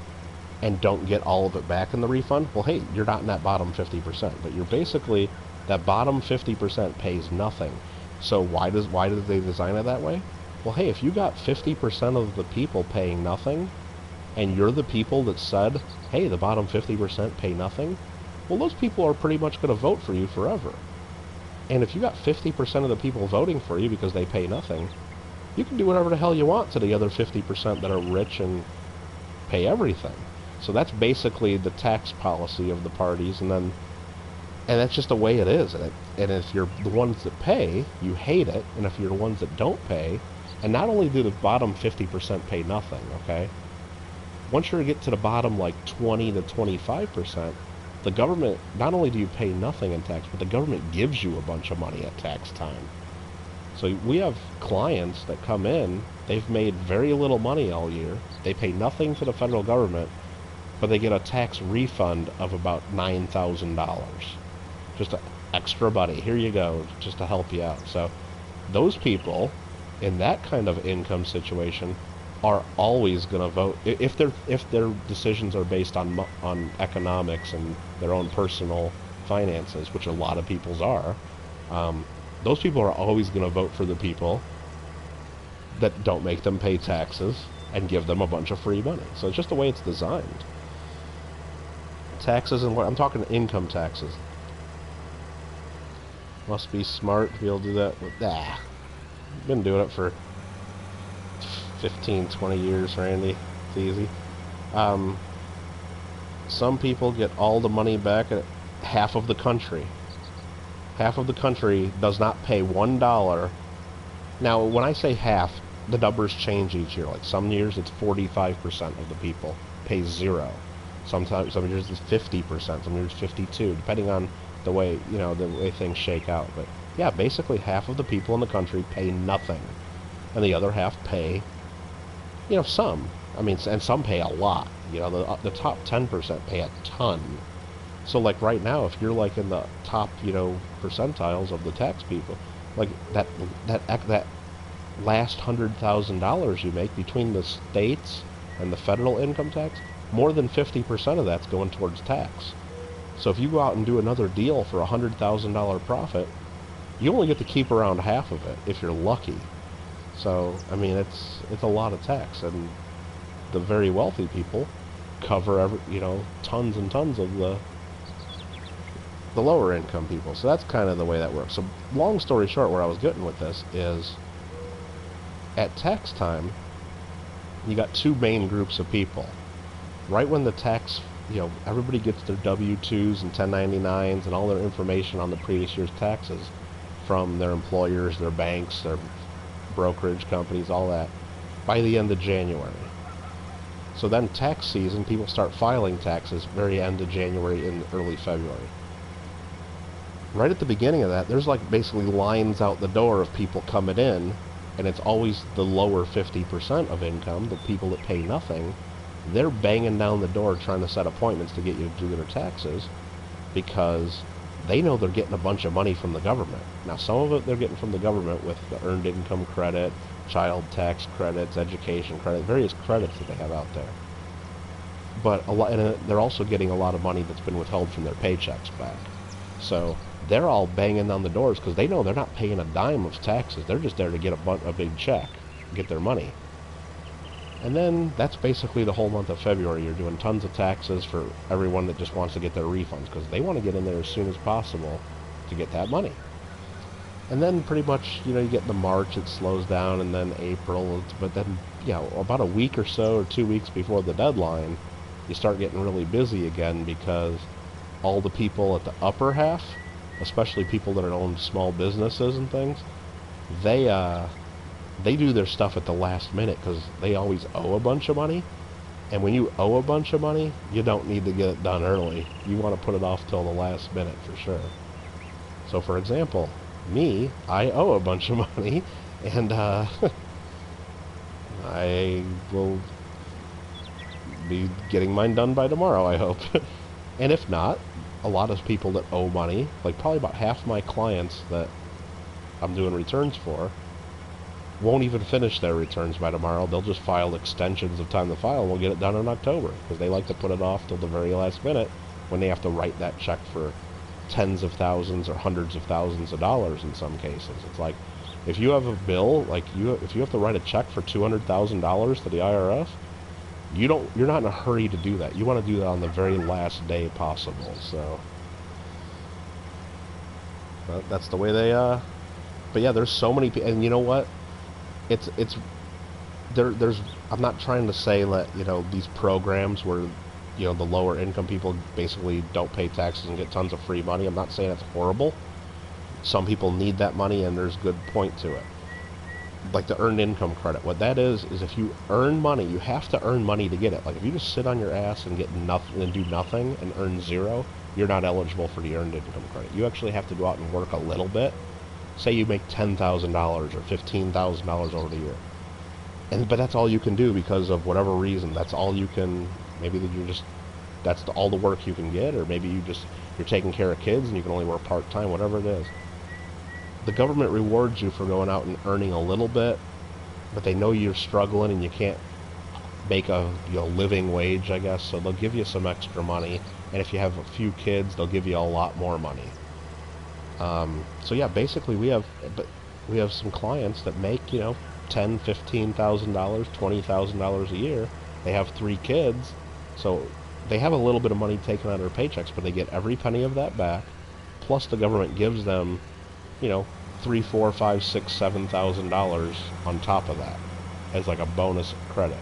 and don't get all of it back in the refund, well, hey, you're not in that bottom 50%, but you're basically, that bottom 50% pays nothing. So why did they design it that way? Well, hey, if you got 50% of the people paying nothing, and you're the people that said, hey, the bottom 50% pay nothing, well, those people are pretty much going to vote for you forever. And if you got 50% of the people voting for you because they pay nothing, you can do whatever the hell you want to the other 50% that are rich and pay everything. So that's basically the tax policy of the parties, and that's just the way it is. And if you're the ones that pay, you hate it, and if you're the ones that don't pay, and not only do the bottom 50% pay nothing, okay? Once you get to the bottom like 20 to 25%, the government, not only do you pay nothing in tax, but the government gives you a bunch of money at tax time. So we have clients that come in, they've made very little money all year, they pay nothing to the federal government, but they get a tax refund of about $9,000. Just an extra money, here you go, just to help you out. So those people, in that kind of income situation, are always going to vote if their decisions are based on economics and their own personal finances, which a lot of people's are. Those people are always going to vote for the people that don't make them pay taxes and give them a bunch of free money. So it's just the way it's designed. Taxes, and what I'm talking income taxes. Must be smart to be able to do that. Been doing it for 15, 20 years, Randy. It's easy. Some people get all the money back at half of the country. Half of the country does not pay $1. Now, when I say half, the numbers change each year. Like some years it's 45% of the people pay zero. Sometimes some years it's 50%, some years 52%, depending on the way, the way things shake out. But yeah, basically half of the people in the country pay nothing, and the other half pay, some. I mean, and some pay a lot. The top 10% pay a ton. So like right now, if you're like in the top, percentiles of the tax people, like that last $100,000 you make between the states and the federal income tax, more than 50% of that's going towards tax. So if you go out and do another deal for $100,000 profit, you only get to keep around half of it if you're lucky. So I mean, it's a lot of tax, and the very wealthy people cover tons and tons of the lower income people. So that's kind of the way that works. So long story short, where I was getting with this is, at tax time, you got two main groups of people. Right when the tax, everybody gets their W-2s and 1099s and all their information on the previous year's taxes from their employers, their banks, their brokerage companies, all that, by the end of January. So then tax season, people start filing taxes very end of January and early February. Right at the beginning of that, there's like basically lines out the door of people coming in, and it's always the lower 50% of income, the people that pay nothing. They're banging down the door trying to set appointments to get you to do their taxes, because they know they're getting a bunch of money from the government. Now, some of it they're getting from the government with the earned income credit, child tax credits, education credit, various credits that they have out there. But and they're also getting a lot of money that's been withheld from their paychecks back. So they're all banging down the doors because they know they're not paying a dime of taxes. They're just there to get a big check, get their money. And then that's basically the whole month of February. You're doing tons of taxes for everyone that just wants to get their refunds, because they want to get in there as soon as possible to get that money. And then pretty much, you get into March, it slows down, and then April. But then, about a week or so, or 2 weeks before the deadline, you start getting really busy again, because all the people at the upper half, especially people that own small businesses and things, they do their stuff at the last minute because they always owe a bunch of money. And when you owe a bunch of money, you don't need to get it done early. You want to put it off till the last minute for sure. So for example, me, I owe a bunch of money, and I will be getting mine done by tomorrow, I hope. And if not, a lot of people that owe money, like probably about half my clients that I'm doing returns for, won't even finish their returns by tomorrow. They'll just file extensions of time to file, and we'll get it done in October, because they like to put it off till the very last minute when they have to write that check for tens of thousands or hundreds of thousands of dollars in some cases. It's like, if you have a bill, like if you have to write a check for $200,000 to the IRS, you're not in a hurry to do that. You want to do that on the very last day possible. So that's the way they but yeah, there's so many people, and you know what, it's there's I'm not trying to say that, you know, these programs where, you know, the lower income people basically don't pay taxes and get tons of free money, I'm not saying it's horrible. Some people need that money, and there's good point to it. Like the earned income credit, what that is if you earn money, you have to earn money to get it. Like if you just sit on your ass and get nothing and do nothing and earn zero, you're not eligible for the earned income credit. You actually have to go out and work a little bit. Say you make $10,000 or $15,000 over the year, but that's all you can do because of whatever reason. That's all you can. Maybe that's all the work you can get, or maybe you're taking care of kids and you can only work part-time, whatever it is. The government rewards you for going out and earning a little bit, but they know you're struggling and you can't make a living wage, I guess, so they'll give you some extra money, and if you have a few kids, they'll give you a lot more money. So yeah, basically we have some clients that make, you know, $10,000, $15,000, $20,000 a year. They have 3 kids, so they have a little bit of money taken out of their paychecks, but they get every penny of that back, plus the government gives them, you know, $3,000, $4,000, $5,000, $6,000, $7,000 on top of that as like a bonus credit,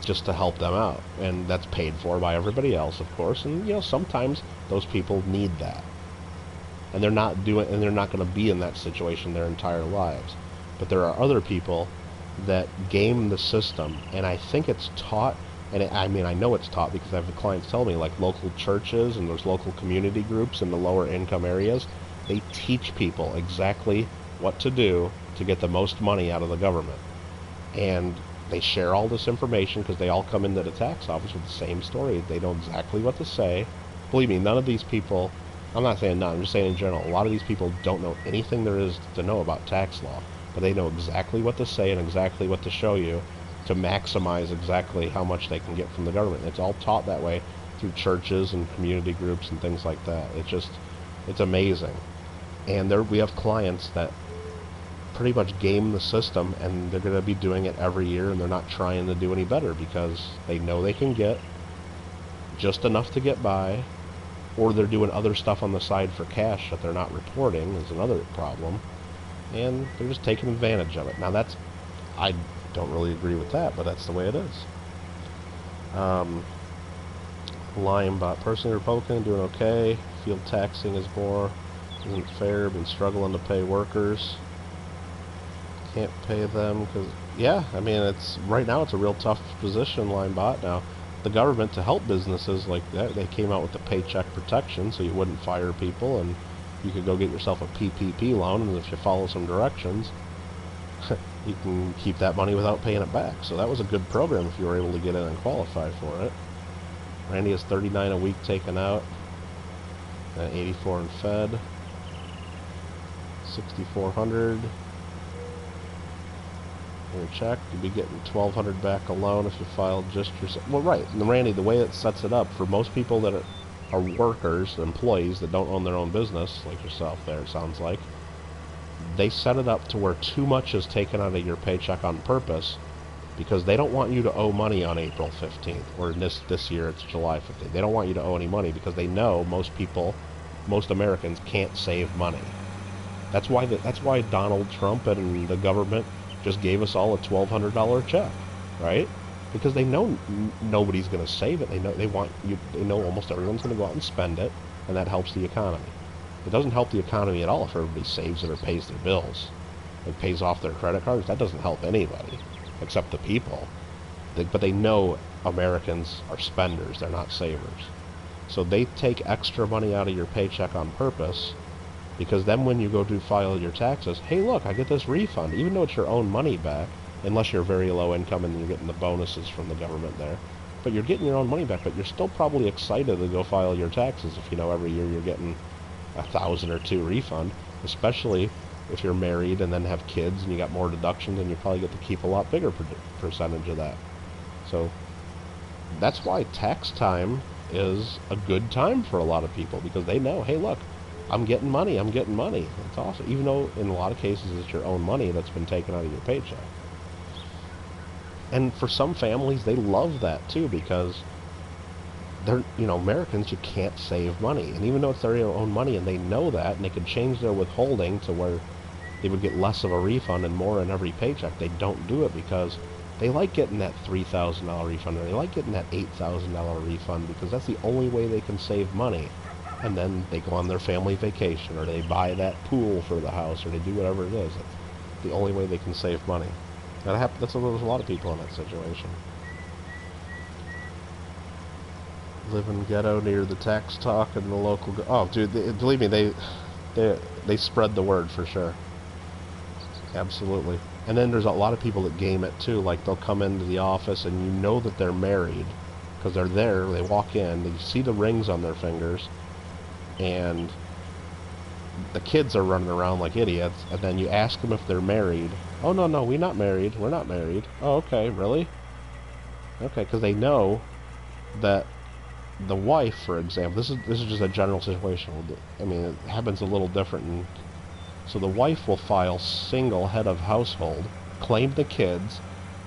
just to help them out, and that's paid for by everybody else, of course. And you know, sometimes those people need that, and they're not going to be in that situation their entire lives. But there are other people that game the system, and I think it's taught. And I mean, I know it's taught because I have clients tell me, like local churches and those local community groups in the lower income areas, they teach people exactly what to do to get the most money out of the government. And they share all this information because they all come into the tax office with the same story. They know exactly what to say. Believe me, none of these people, I'm not saying none, I'm just saying in general, a lot of these people don't know anything there is to know about tax law, but they know exactly what to say and exactly what to show you to maximize exactly how much they can get from the government. It's all taught that way through churches and community groups and things like that. It's amazing. And we have clients that pretty much game the system, and they're going to be doing it every year, and they're not trying to do any better because they know they can get just enough to get by, or they're doing other stuff on the side for cash that they're not reporting is another problem, and they're just taking advantage of it. Now I don't really agree with that, but that's the way it is. Lion bot, personally Republican, doing okay. Field taxing isn't fair, been struggling to pay workers. Can't pay them because, yeah, I mean, right now it's a real tough position, Line bot. Now, the government, to help businesses like that, they came out with the paycheck protection so you wouldn't fire people, and you could go get yourself a PPP loan, and if you follow some directions, you can keep that money without paying it back. So that was a good program if you were able to get in and qualify for it. Randy has 39 a week taken out, 84 in Fed, 6,400. Your check, you'd be getting $1,200 back alone if you filed just yourself. Well, right, and Randy, the way it sets it up for most people that are workers, employees that don't own their own business, like yourself there, it sounds like, they set it up to where too much is taken out of your paycheck on purpose because they don't want you to owe money on April 15th, or this year it's July 15th. They don't want you to owe any money because they know most Americans can't save money. That's why Donald Trump and the government just gave us all a $1,200 check, right? Because they know nobody's going to save it. They know almost everyone's going to go out and spend it, and that helps the economy. It doesn't help the economy at all if everybody saves it or pays their bills. It pays off their credit cards. That doesn't help anybody except the people. But they know Americans are spenders. They're not savers. So they take extra money out of your paycheck on purpose, because then when you go to file your taxes, hey, look, I get this refund, even though it's your own money back, unless you're very low income and you're getting the bonuses from the government there. But you're getting your own money back, but you're still probably excited to go file your taxes if you know every year you're getting $1,000 or $2,000 refund, especially if you're married and then have kids and you got more deductions, then you probably get to keep a lot bigger percentage of that. So that's why tax time is a good time for a lot of people, because they know, hey, look, I'm getting money. It's awesome. Even though in a lot of cases it's your own money that's been taken out of your paycheck. And for some families, they love that too, because they're, Americans, you can't save money. And even though it's their own money and they know that, and they could change their withholding to where they would get less of a refund and more in every paycheck, they don't do it because they like getting that $3,000 refund, or they like getting that $8,000 refund, because that's the only way they can save money. And then they go on their family vacation, or they buy that pool for the house, or they do whatever it is. That's the only way they can save money. There's a lot of people in that situation. Live in ghetto near the tax talk and the local... Oh, dude, believe me, they spread the word for sure. Absolutely. And then there's a lot of people that game it too. Like, they'll come into the office and you know that they're married because they're there. They walk in, they see the rings on their fingers, and the kids are running around like idiots. And then you ask them if they're married. Oh, no, we're not married. We're not married. Oh, okay, really? Okay, because they know that the wife, for example, this is just a general situation. I mean, it happens a little different. So the wife will file single head of household, claim the kids,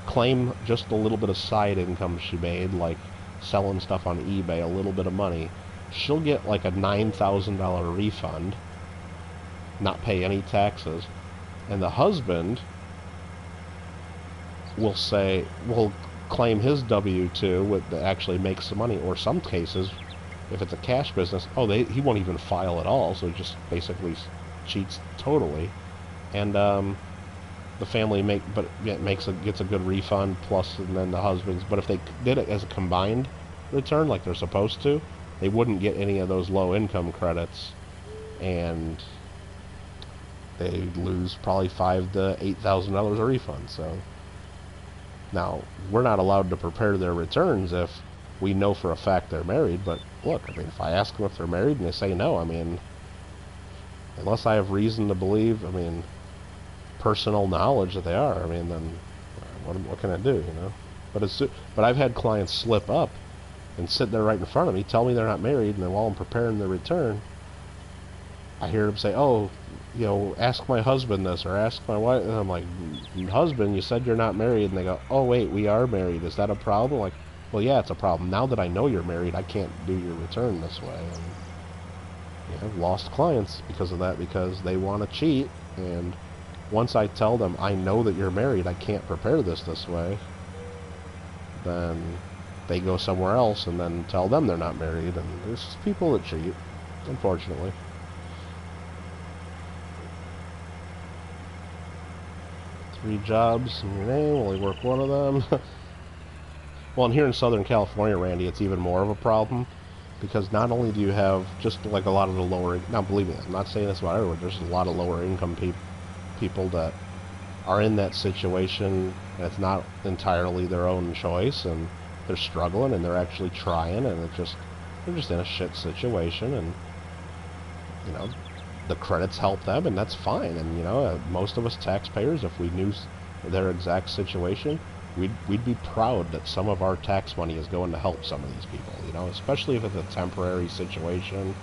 claim just a little bit of side income she made, like selling stuff on eBay, a little bit of money. She'll get like a $9,000 refund, not pay any taxes, and the husband will claim his W-2 that actually makes the money, or some cases, if it's a cash business, he won't even file at all, so he just basically cheats totally, and the family gets a good refund plus, and then the husband's. But if they did it as a combined return like they're supposed to, they wouldn't get any of those low income credits, and they lose probably $5,000 to $8,000 a refund. So now we're not allowed to prepare their returns if we know for a fact they're married. But look, I mean, if I ask them if they're married and they say no, I mean, unless I have reason to believe, I mean, personal knowledge that they are, I mean, then what can I do, But I've had clients slip up and sit there right in front of me, tell me they're not married, and then while I'm preparing the return, I hear them say, oh, ask my husband this, or ask my wife, and I'm like, husband, you said you're not married, and they go, oh, wait, we are married, is that a problem? Like, well, yeah, it's a problem. Now that I know you're married, I can't do your return this way. And I've lost clients because of that, because they want to cheat, and once I tell them I know that you're married, I can't prepare this way, then they go somewhere else and then tell them they're not married, and there's people that cheat, unfortunately. Three jobs in your name, only work one of them. Well, and here in Southern California, Randy, it's even more of a problem, because not only do you have just like a lot of the lower... Now, believe me, I'm not saying this about everyone. There's a lot of lower income people that are in that situation, and it's not entirely their own choice, and they're struggling, and they're actually trying, and they're just in a shit situation, and the credits help them, and that's fine. And most of us taxpayers, if we knew their exact situation, we'd be proud that some of our tax money is going to help some of these people, especially if it's a temporary situation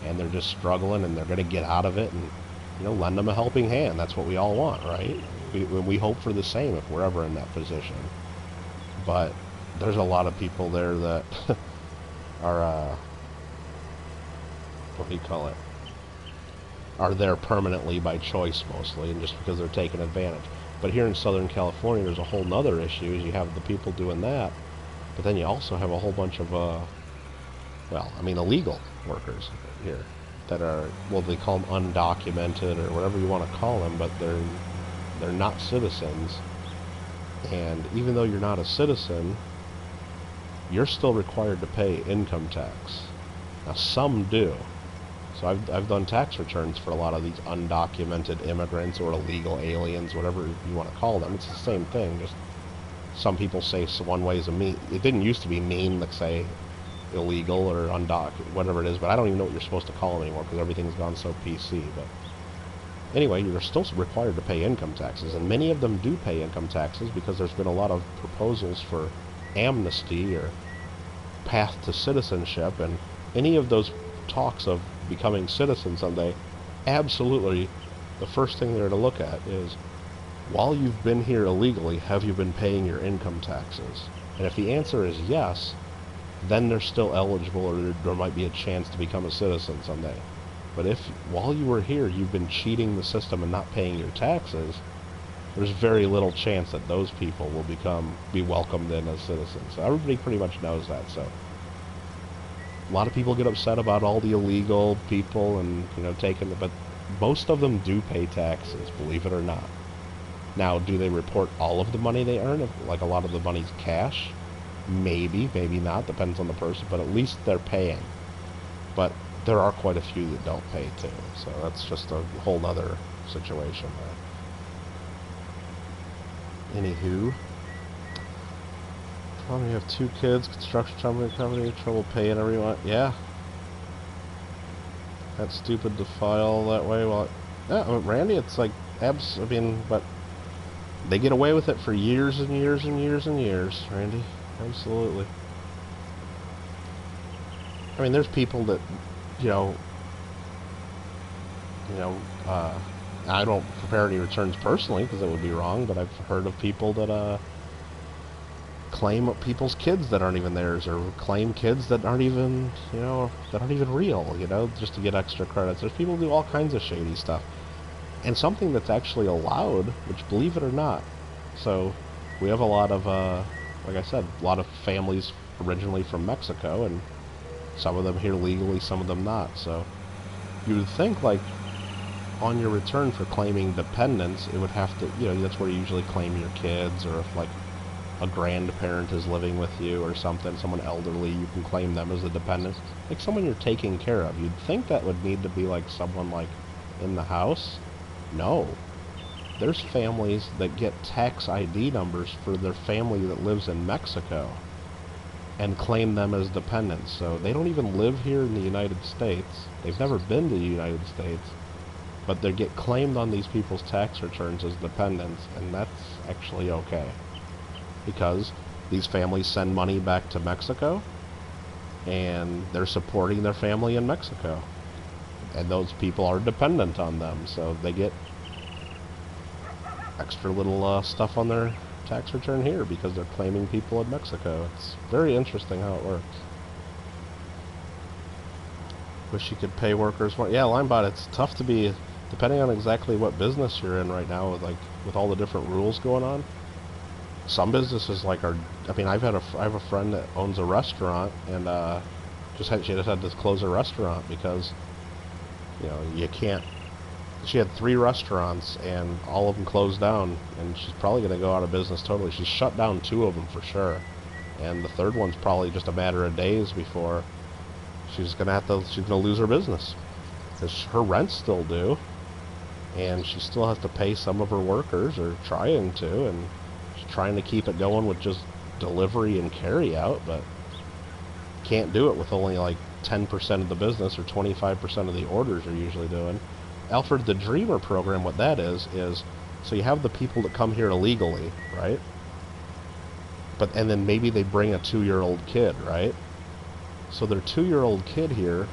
and they're just struggling and they're going to get out of it, and lend them a helping hand. That's what we all want, right? We hope for the same if we're ever in that position. But there's a lot of people there that are, what do you call it? Are there permanently by choice mostly, and just because they're taking advantage. But here in Southern California, there's a whole nother issue. Is you have the people doing that, but then you also have a whole bunch of, illegal workers here that are, well, they call them undocumented or whatever you want to call them, but they're not citizens. And even though you're not a citizen, you're still required to pay income tax. Now, some do. So I've done tax returns for a lot of these undocumented immigrants or illegal aliens, whatever you want to call them. It's the same thing. Just some people say one way is a mean. It didn't used to be mean, like say illegal or whatever it is. But I don't even know what you're supposed to call them anymore because everything's gone so PC. But Anyway, you're still required to pay income taxes, and many of them do pay income taxes because there's been a lot of proposals for amnesty or path to citizenship, and any of those talks of becoming citizens someday, absolutely the first thing they're to look at is, while you've been here illegally, have you been paying your income taxes? And if the answer is yes, then they're still eligible, or there might be a chance to become a citizen someday. But if, while you were here, you've been cheating the system and not paying your taxes, there's very little chance that those people will be welcomed in as citizens. So everybody pretty much knows that. So a lot of people get upset about all the illegal people and, you know, but most of them do pay taxes, believe it or not. Now, do they report all of the money they earn? Like a lot of the money's cash? Maybe, maybe not, depends on the person, but at least they're paying. But there are quite a few that don't pay too, so that's just a whole nother situation there. Anywho, you have 2 kids, construction company, trouble paying everyone. Yeah. That's stupid to file that way. Well, yeah, Randy, it's like, I mean, but they get away with it for years and years and years and years, Randy. Absolutely. I mean, there's people that, you know, I don't prepare any returns personally because it would be wrong, but I've heard of people that claim people's kids that aren't even theirs, or claim kids that aren't even, you know, that aren't even real, you know, just to get extra credits. There's people who do all kinds of shady stuff. And something that's actually allowed, which, believe it or not, so we have a lot of, like I said, a lot of families originally from Mexico, and some of them here legally, some of them not. So you would think, like, on your return for claiming dependents, it would have to, you know, that's where you usually claim your kids, or if, like, a grandparent is living with you or something, someone elderly, you can claim them as a dependent. Like someone you're taking care of. You'd think that would need to be, like, someone, like, in the house. No. There's families that get tax ID numbers for their family that lives in Mexico and claim them as dependents. So they don't even live here in the United States. They've never been to the United States, but they get claimed on these people's tax returns as dependents, and that's actually okay. Because these families send money back to Mexico, and they're supporting their family in Mexico. And those people are dependent on them, so they get extra little stuff on their tax return here because they're claiming people in Mexico. It's very interesting how it works. Wish you could pay workers more. Yeah, Linebot, it's tough to be, depending on exactly what business you're in right now, with all the different rules going on. Some businesses, like, are, I mean, I have a friend that owns a restaurant, and she just had to close her restaurant because, you know, you can't. She had 3 restaurants, and all of them closed down, and she's probably going to go out of business totally. She's shut down 2 of them for sure, and the 3rd one's probably just a matter of days before she's going to lose her business, because her rent's still due, and she still has to pay some of her workers, or trying to, and she's trying to keep it going with just delivery and carry out, but can't do it with only like 10% of the business or 25% of the orders you're usually doing. Alfred the Dreamer program, what that is so you have the people that come here illegally, right? And then maybe they bring a 2-year-old kid, right? So their 2-year-old kid here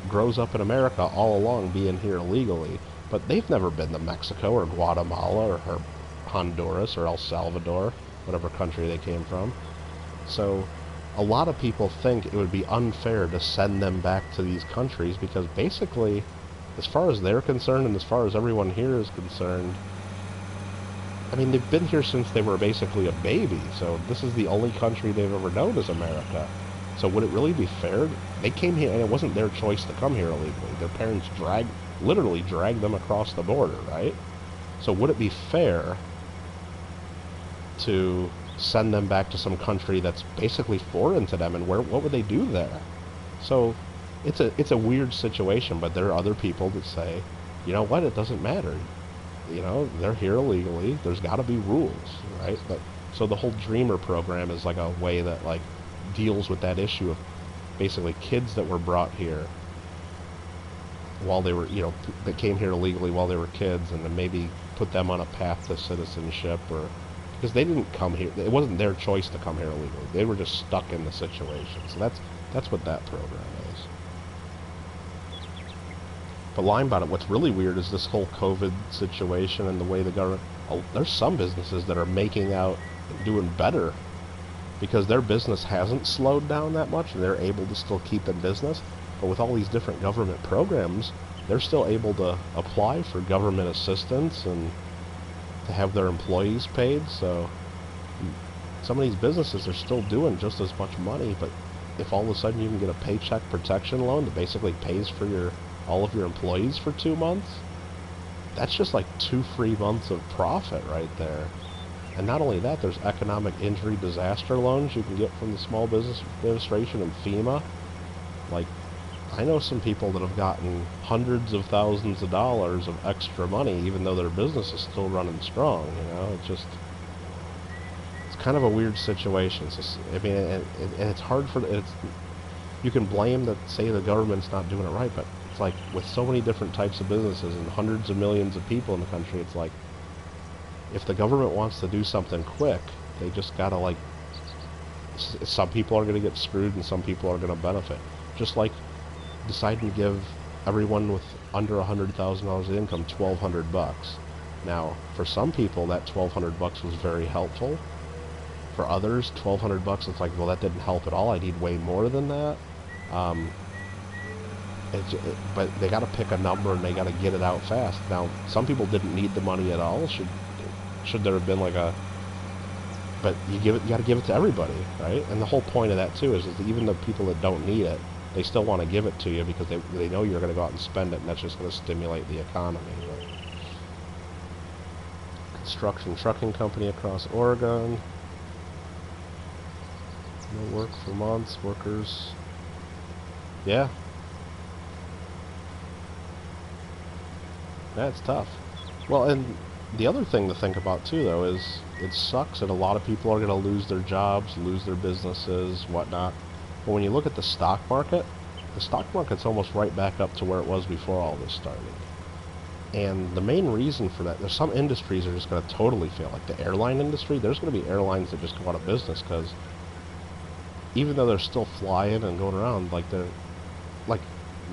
grows up in America all along being here illegally, but they've never been to Mexico or Guatemala or Honduras or El Salvador, whatever country they came from. So a lot of people think it would be unfair to send them back to these countries because basically, as far as they're concerned and as far as everyone here is concerned, I mean, they've been here since they were basically a baby, so this is the only country they've ever known as America. So would it really be fair? They came here, and it wasn't their choice to come here illegally. Their parents literally dragged them across the border, right? So would it be fair to send them back to some country that's basically foreign to them, and what would they do there? So it's a weird situation, but there are other people that say, you know what, it doesn't matter. You know, they're here illegally. There's got to be rules, right? But so the whole Dreamer program is like a way that, like, deals with that issue of basically kids that were brought here while they were, that came here illegally while they were kids, and then maybe put them on a path to citizenship, or because they didn't come here, it wasn't their choice to come here illegally. They were just stuck in the situation. So that's what that program is. But lying about it, what's really weird is this whole COVID situation and the way the government. Oh, there's some businesses that are making out and doing better because their business hasn't slowed down that much, and they're able to still keep in business. But with all these different government programs, they're still able to apply for government assistance and to have their employees paid. So some of these businesses are still doing just as much money, but if all of a sudden you can get a paycheck protection loan that basically pays for all of your employees for 2 months, that's just like 2 free months of profit right there. And not only that, there's economic injury disaster loans you can get from the Small Business Administration and FEMA. Like, I know some people that have gotten hundreds of thousands of dollars of extra money even though their business is still running strong, it's kind of a weird situation. I mean, and it's hard you can blame say the government's not doing it right, but it's like with so many different types of businesses and hundreds of millions of people in the country, it's like if the government wants to do something quick, they just gotta some people are going to get screwed and some people are going to benefit. Just like deciding to give everyone with under $100,000 of income $1,200. Now, for some people, that $1,200 was very helpful. For others, $1,200, it's like, well, that didn't help at all. I need way more than that. But they got to pick a number and they got to get it out fast. Now, some people didn't need the money at all. Should there have been but you got to give it to everybody, right? And the whole point of that too is that even the people that don't need it, they still want to give it to you because they know you're going to go out and spend it, and that's just going to stimulate the economy. Right? Construction trucking company across Oregon. No work for months. Workers. Yeah. That's tough. Well, and the other thing to think about too, though, is it sucks that a lot of people are going to lose their jobs, lose their businesses, whatnot. But when you look at the stock market's almost right back up to where it was before all this started. And the main reason for that, there's some industries that are just going to totally fail. Like the airline industry, there's going to be airlines that just go out of business because even though they're still flying and going around,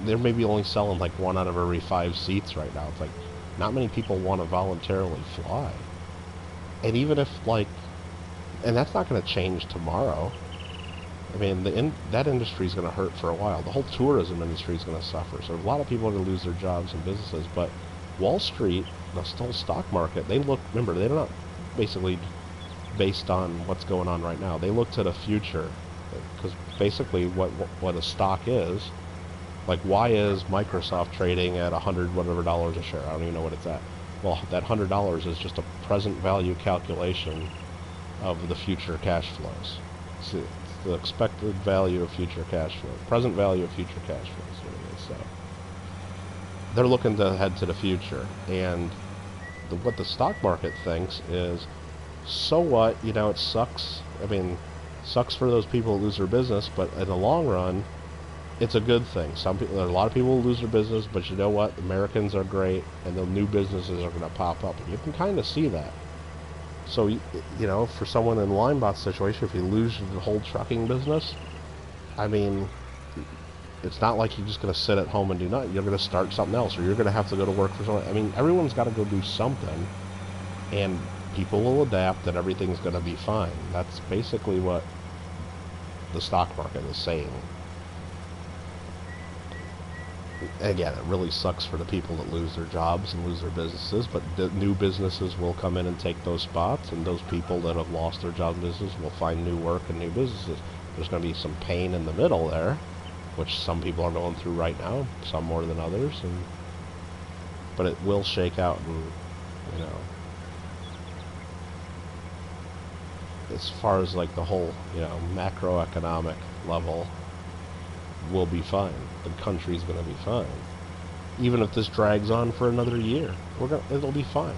they're maybe only selling 1 out of every 5 seats right now. It's like not many people want to voluntarily fly. And even if and that's not going to change tomorrow. I mean, that industry is going to hurt for a while. The whole tourism industry is going to suffer. So a lot of people are going to lose their jobs and businesses. But Wall Street, the whole stock market, remember, they're not basically based on what's going on right now. They look to the future. Because basically what a stock is, why is Microsoft trading at $100 whatever dollars a share? I don't even know what it's at. Well, that $100 is just a present value calculation of the future cash flows. It's the expected value of future cash flow. Present value of future cash flows is what it is. So they're looking to head to the future. And what the stock market thinks is, so what? It sucks. I mean, sucks for those people who lose their business, but in the long run, it's a good thing. A lot of people will lose their business, but you know what? Americans are great, and the new businesses are going to pop up. And you can kind of see that. So, for someone in Linebot's situation, if you lose the whole trucking business, I mean, it's not like you're just going to sit at home and do nothing. You're going to start something else, or you're going to have to go to work for someone. I mean, everyone's got to go do something, and people will adapt, and everything's going to be fine. That's basically what the stock market is saying. Again, it really sucks for the people that lose their jobs and lose their businesses, but the new businesses will come in and take those spots, and those people that have lost their job and business will find new work and new businesses. There's going to be some pain in the middle there, which some people are going through right now, some more than others, but it will shake out, and as far as the whole macroeconomic level, will be fine. The country's going to be fine. Even if this drags on for another year, it'll be fine.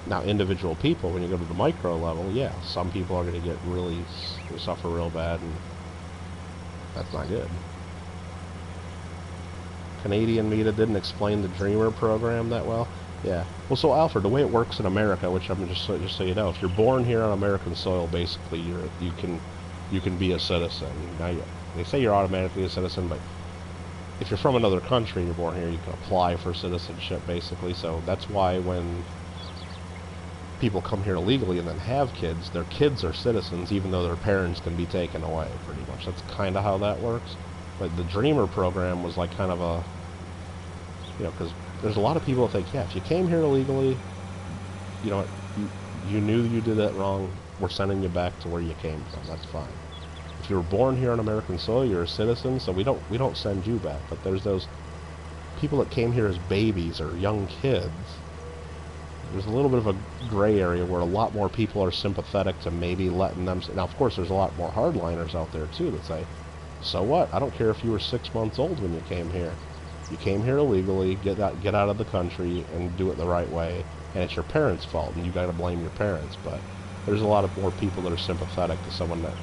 Now, individual people, when you go to the micro level, yeah, some people are going to suffer real bad, and that's not good. Canadian media didn't explain the Dreamer program that well. Yeah. Well, so Alfred, the way it works in America, which I'm just so you know, if you're born here on American soil, basically you can be a citizen. Now they say you're automatically a citizen, but if you're from another country and you're born here, you can apply for citizenship, basically. So that's why when people come here illegally and then have kids, their kids are citizens, even though their parents can be taken away, pretty much. That's kind of how that works. But the Dreamer program was like kind of a, you know, because there's a lot of people that think, yeah, if you came here illegally, you know, you knew you did that wrong, we're sending you back to where you came from. That's fine. If you were born here on American soil, you're a citizen, so we don't send you back. But there's those people that came here as babies or young kids. There's a little bit of a gray area where a lot more people are sympathetic to maybe letting them... Now, of course, there's a lot more hardliners out there, too, that say, so what? I don't care if you were 6 months old when you came here. You came here illegally, get out of the country and do it the right way, and it's your parents' fault, and you got to blame your parents. But there's a lot of more people that are sympathetic to someone that...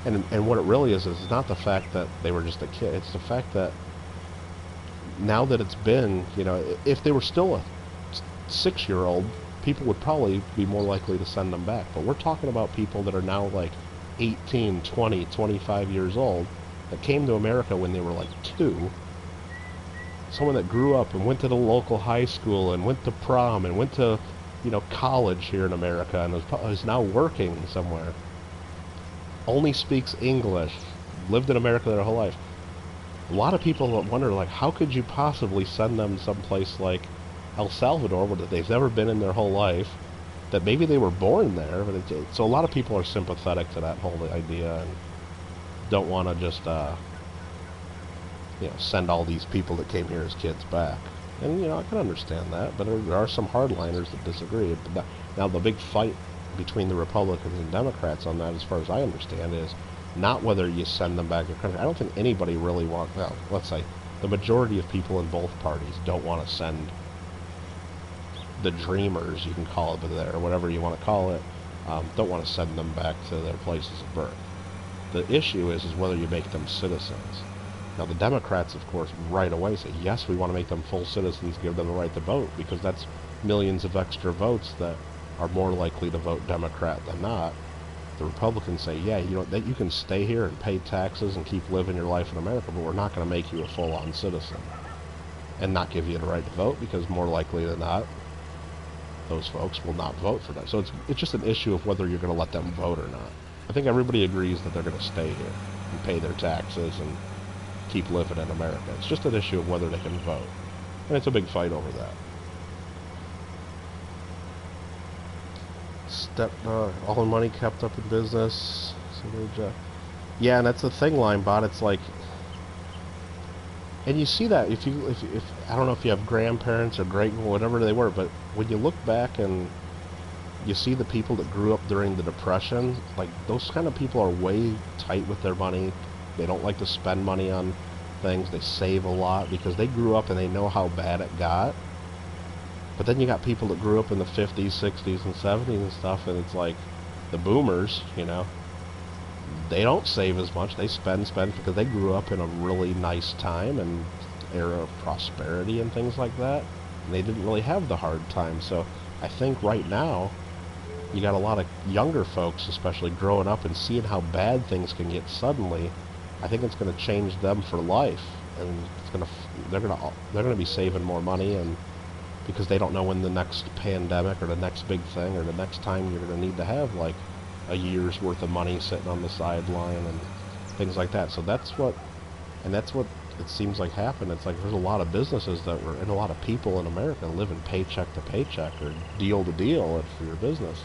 And what it really is not the fact that they were just a kid. It's the fact that now that it's been, you know, if they were still a 6-year-old, people would probably be more likely to send them back. But we're talking about people that are now like 18, 20, 25 years old that came to America when they were like 2. Someone that grew up and went to the local high school and went to prom and went to, you know, college here in America and is now working somewhere. Only speaks English, lived in America their whole life. A lot of people wonder, like, how could you possibly send them someplace like El Salvador, where they've never been in their whole life, that maybe they were born there, but so a lot of people are sympathetic to that whole idea and don't want to just, you know, send all these people that came here as kids back. And, you know, I can understand that, but there are some hardliners that disagree. But now the big fight between the Republicans and Democrats on that, as far as I understand, is not whether you send them back to the country. I don't think anybody really wants, well, let's say the majority of people in both parties don't want to send the Dreamers, you can call it, or whatever you want to call it, don't want to send them back to their places of birth. The issue is whether you make them citizens. Now, the Democrats, of course, right away say, yes, we want to make them full citizens, give them the right to vote, because that's millions of extra votes that are more likely to vote Democrat than not. The Republicans say, yeah, you know, that you can stay here and pay taxes and keep living your life in America, but we're not going to make you a full-on citizen and not give you the right to vote, because more likely than not, those folks will not vote for that. So it's just an issue of whether you're going to let them vote or not. I think everybody agrees that they're going to stay here and pay their taxes and keep living in America. It's just an issue of whether they can vote. And it's a big fight over that. All the money kept up in business. Yeah, and that's the thing, Linebot. It's like, and you see that if I don't know if you have grandparents or great, whatever they were, but when you look back and you see the people that grew up during the Depression, like, those kind of people are way tight with their money. They don't like to spend money on things. They save a lot because they grew up and they know how bad it got. But then you got people that grew up in the 50s, 60s, and 70s and stuff, and it's like the boomers, you know, they don't save as much. They spend because they grew up in a really nice time and era of prosperity and things like that. And they didn't really have the hard time. So I think right now you got a lot of younger folks, especially growing up and seeing how bad things can get suddenly. I think it's going to change them for life, and they're going to be saving more money, and because they don't know when the next pandemic or the next big thing or the next time you're going to need to have like a year's worth of money sitting on the sideline and things like that. So that's what it seems like happened. It's like there's a lot of businesses that were, and a lot of people in America living paycheck to paycheck or deal to deal for your business,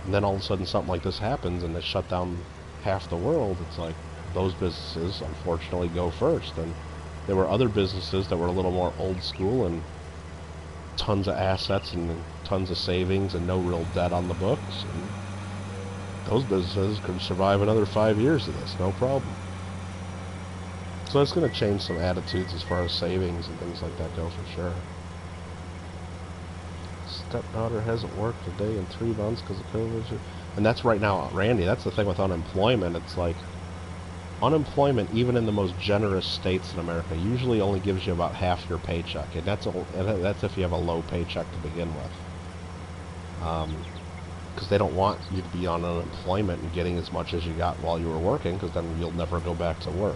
and then all of a sudden something like this happens and they shut down half the world. It's like those businesses unfortunately go first, and there were other businesses that were a little more old school and tons of assets and tons of savings and no real debt on the books, and those businesses could survive another 5 years of this, no problem. So it's going to change some attitudes as far as savings and things like that go, for sure. Stepdaughter hasn't worked a day in 3 months because of COVID. And that's right now, Randy, that's the thing with unemployment. It's like, unemployment, even in the most generous states in America, usually only gives you about half your paycheck, and that's if you have a low paycheck to begin with. Because they don't want you to be on unemployment and getting as much as you got while you were working, because then you'll never go back to work.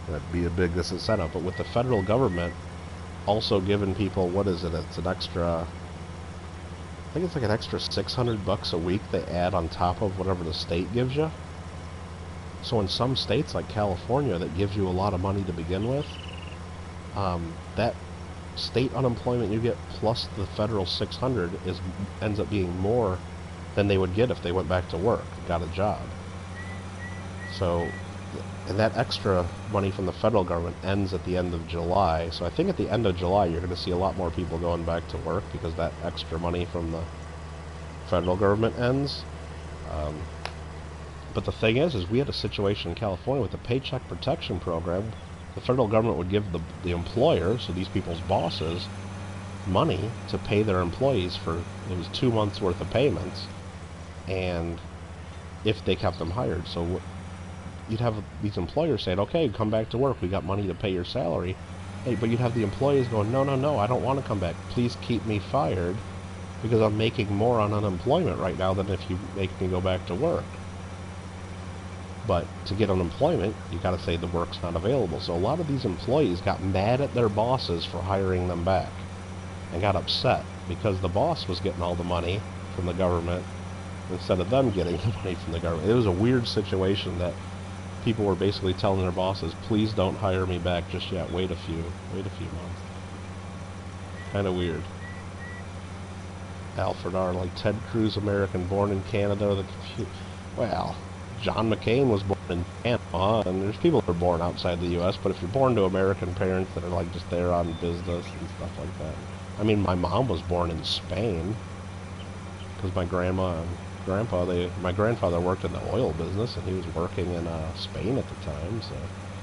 And that'd be a big disincentive. But with the federal government also giving people, what is it? It's an extra, I think it's like an extra $600 a week they add on top of whatever the state gives you. So in some states like California that gives you a lot of money to begin with, that state unemployment you get plus the federal 600 ends up being more than they would get if they went back to work and got a job. So, and that extra money from the federal government ends at the end of July. So I think at the end of July you're going to see a lot more people going back to work because that extra money from the federal government ends. But the thing is we had a situation in California with the Paycheck Protection Program. The federal government would give the employer, so these people's bosses, money to pay their employees for, it was 2 months worth of payments, and if they kept them hired. So you'd have these employers saying, okay, come back to work, we got money to pay your salary. Hey, but you'd have the employees going, no, I don't want to come back, please keep me fired, because I'm making more on unemployment right now than if you make me go back to work. But to get unemployment, you got to say the work's not available. So a lot of these employees got mad at their bosses for hiring them back and got upset because the boss was getting all the money from the government instead of them getting the money from the government. It was a weird situation that people were basically telling their bosses, please don't hire me back just yet, wait a few months. Kind of weird. Alfred R. like Ted Cruz, American, born in Canada. Well, John McCain was born in Panama, and there's people that are born outside the U.S., but if you're born to American parents that are like just there on business and stuff like that. I mean, my mom was born in Spain, because my grandma and grandpa, my grandfather worked in the oil business, and he was working in Spain at the time, so,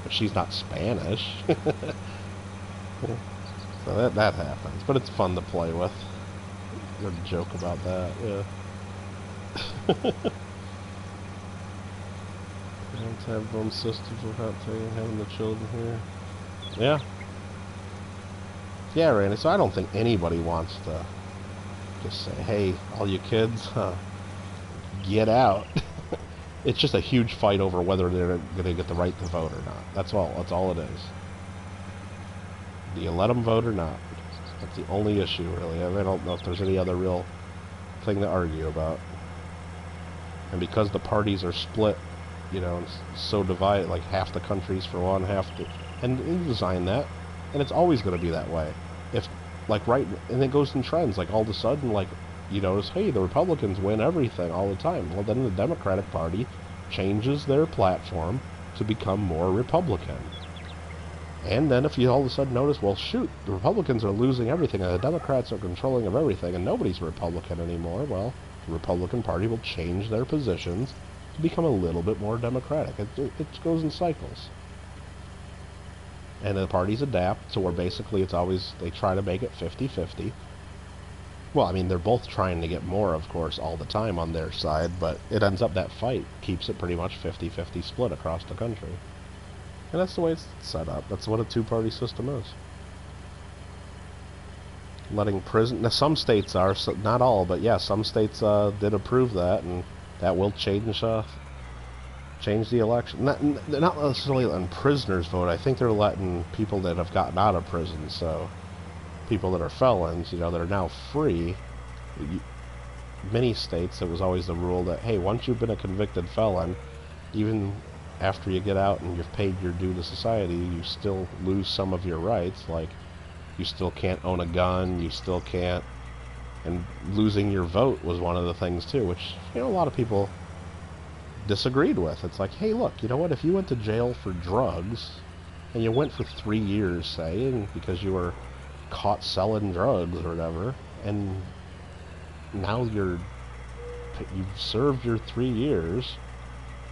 but she's not Spanish. So that happens, but it's fun to play with. Good joke about that, yeah. Parents have them systems without having the children here. Yeah. Yeah, Randy, so I don't think anybody wants to just say, hey, all you kids, get out. It's just a huge fight over whether they're going to get the right to vote or not. That's all it is. Do you let them vote or not? That's the only issue, really. I don't know if there's any other real thing to argue about. And because the parties are split, you know, so divided, like half the country's for one, half the, and you design that, and it's always going to be that way. If, like, right, and it goes in trends, like all of a sudden, like, you notice, hey, the Republicans win everything all the time. Well, then the Democratic Party changes their platform to become more Republican. And then if you all of a sudden notice, well, shoot, the Republicans are losing everything, and the Democrats are controlling of everything, and nobody's Republican anymore, well, the Republican Party will change their positions to become a little bit more democratic. It goes in cycles. And the parties adapt to where basically it's always, they try to make it 50-50. Well, I mean, they're both trying to get more, of course, all the time on their side, but it ends up that fight keeps it pretty much 50-50 split across the country. And that's the way it's set up. That's what a two-party system is. Letting prison... Now, some states are, not all, but yeah, some states did approve that, and that will change the election. They're not necessarily letting prisoners vote. I think they're letting people that have gotten out of prison, so people that are felons, you know, that are now free. Many states, it was always the rule that, hey, once you've been a convicted felon, even after you get out and you've paid your due to society, you still lose some of your rights, like you still can't own a gun, you still can't, and losing your vote was one of the things too, which, you know, a lot of people disagreed with. It's like, hey, look, you know what, if you went to jail for drugs, and you went for 3 years, say, and because you were caught selling drugs or whatever, and now you've served your 3 years,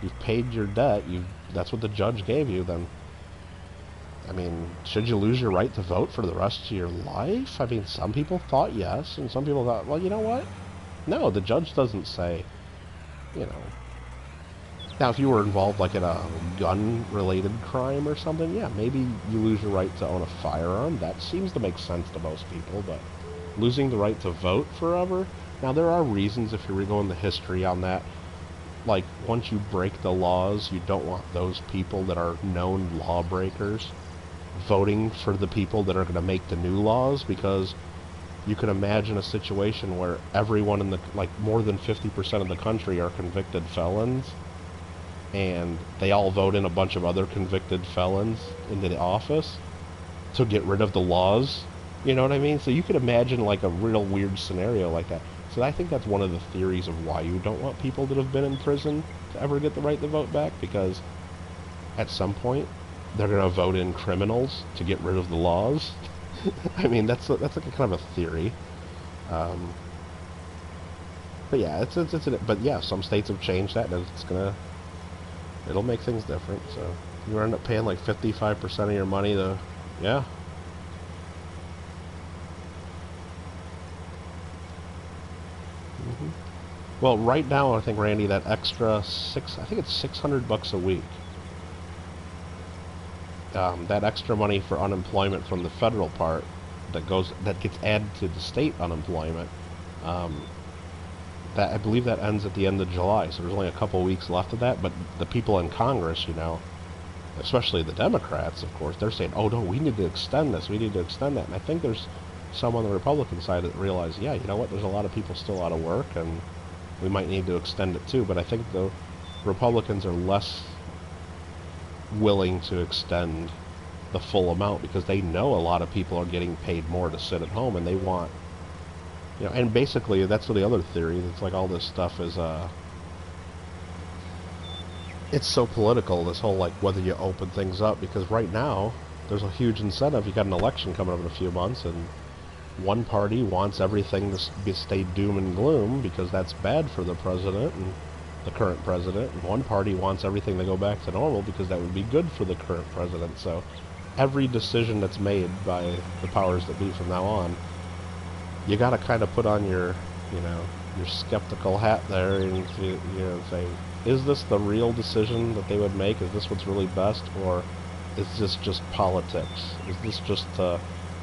you've paid your debt, that's what the judge gave you, then, I mean, should you lose your right to vote for the rest of your life? I mean, some people thought yes, and some people thought, well, you know what? No, the judge doesn't say, you know, Now, if you were involved like in a gun-related crime or something, yeah, maybe you lose your right to own a firearm. That seems to make sense to most people, but losing the right to vote forever? Now, there are reasons if you're going the history on that. Like, once you break the laws, you don't want those people that are known lawbreakers voting for the people that are going to make the new laws, because you can imagine a situation where everyone in the, like, more than 50% of the country are convicted felons, and they all vote in a bunch of other convicted felons into the office to get rid of the laws. You know what I mean? So you could imagine like a real weird scenario like that. So I think that's one of the theories of why you don't want people that have been in prison to ever get the right to vote back, because at some point they're going to vote in criminals to get rid of the laws. I mean, that's like a kind of a theory. But yeah, but yeah, some states have changed that, and it'll make things different. So you end up paying like 55% of your money to, yeah. Well, right now, I think, Randy, that extra I think it's $600 a week. That extra money for unemployment from the federal part that gets added to the state unemployment. That, I believe, that ends at the end of July, so there's only a couple weeks left of that. But the people in Congress, especially the Democrats, of course, they're saying, "Oh no, we need to extend this. We need to extend that." And I think there's some on the Republican side that realize, yeah, you know what? There's a lot of people still out of work, and we might need to extend it too. But I think the Republicans are less willing to extend the full amount because they know a lot of people are getting paid more to sit at home, and they want, and basically that's the other theory. It's like all this stuff is, it's so political, this whole, like, whether you open things up, because right now there's a huge incentive. You got an election coming up in a few months, and one party wants everything to stay doom and gloom because that's bad for the president and the current president, and one party wants everything to go back to normal because that would be good for the current president. So every decision that's made by the powers that be from now on, you got to kind of put on your skeptical hat there and say, is this the real decision that they would make? Is this what's really best, or is this just politics? Is this just to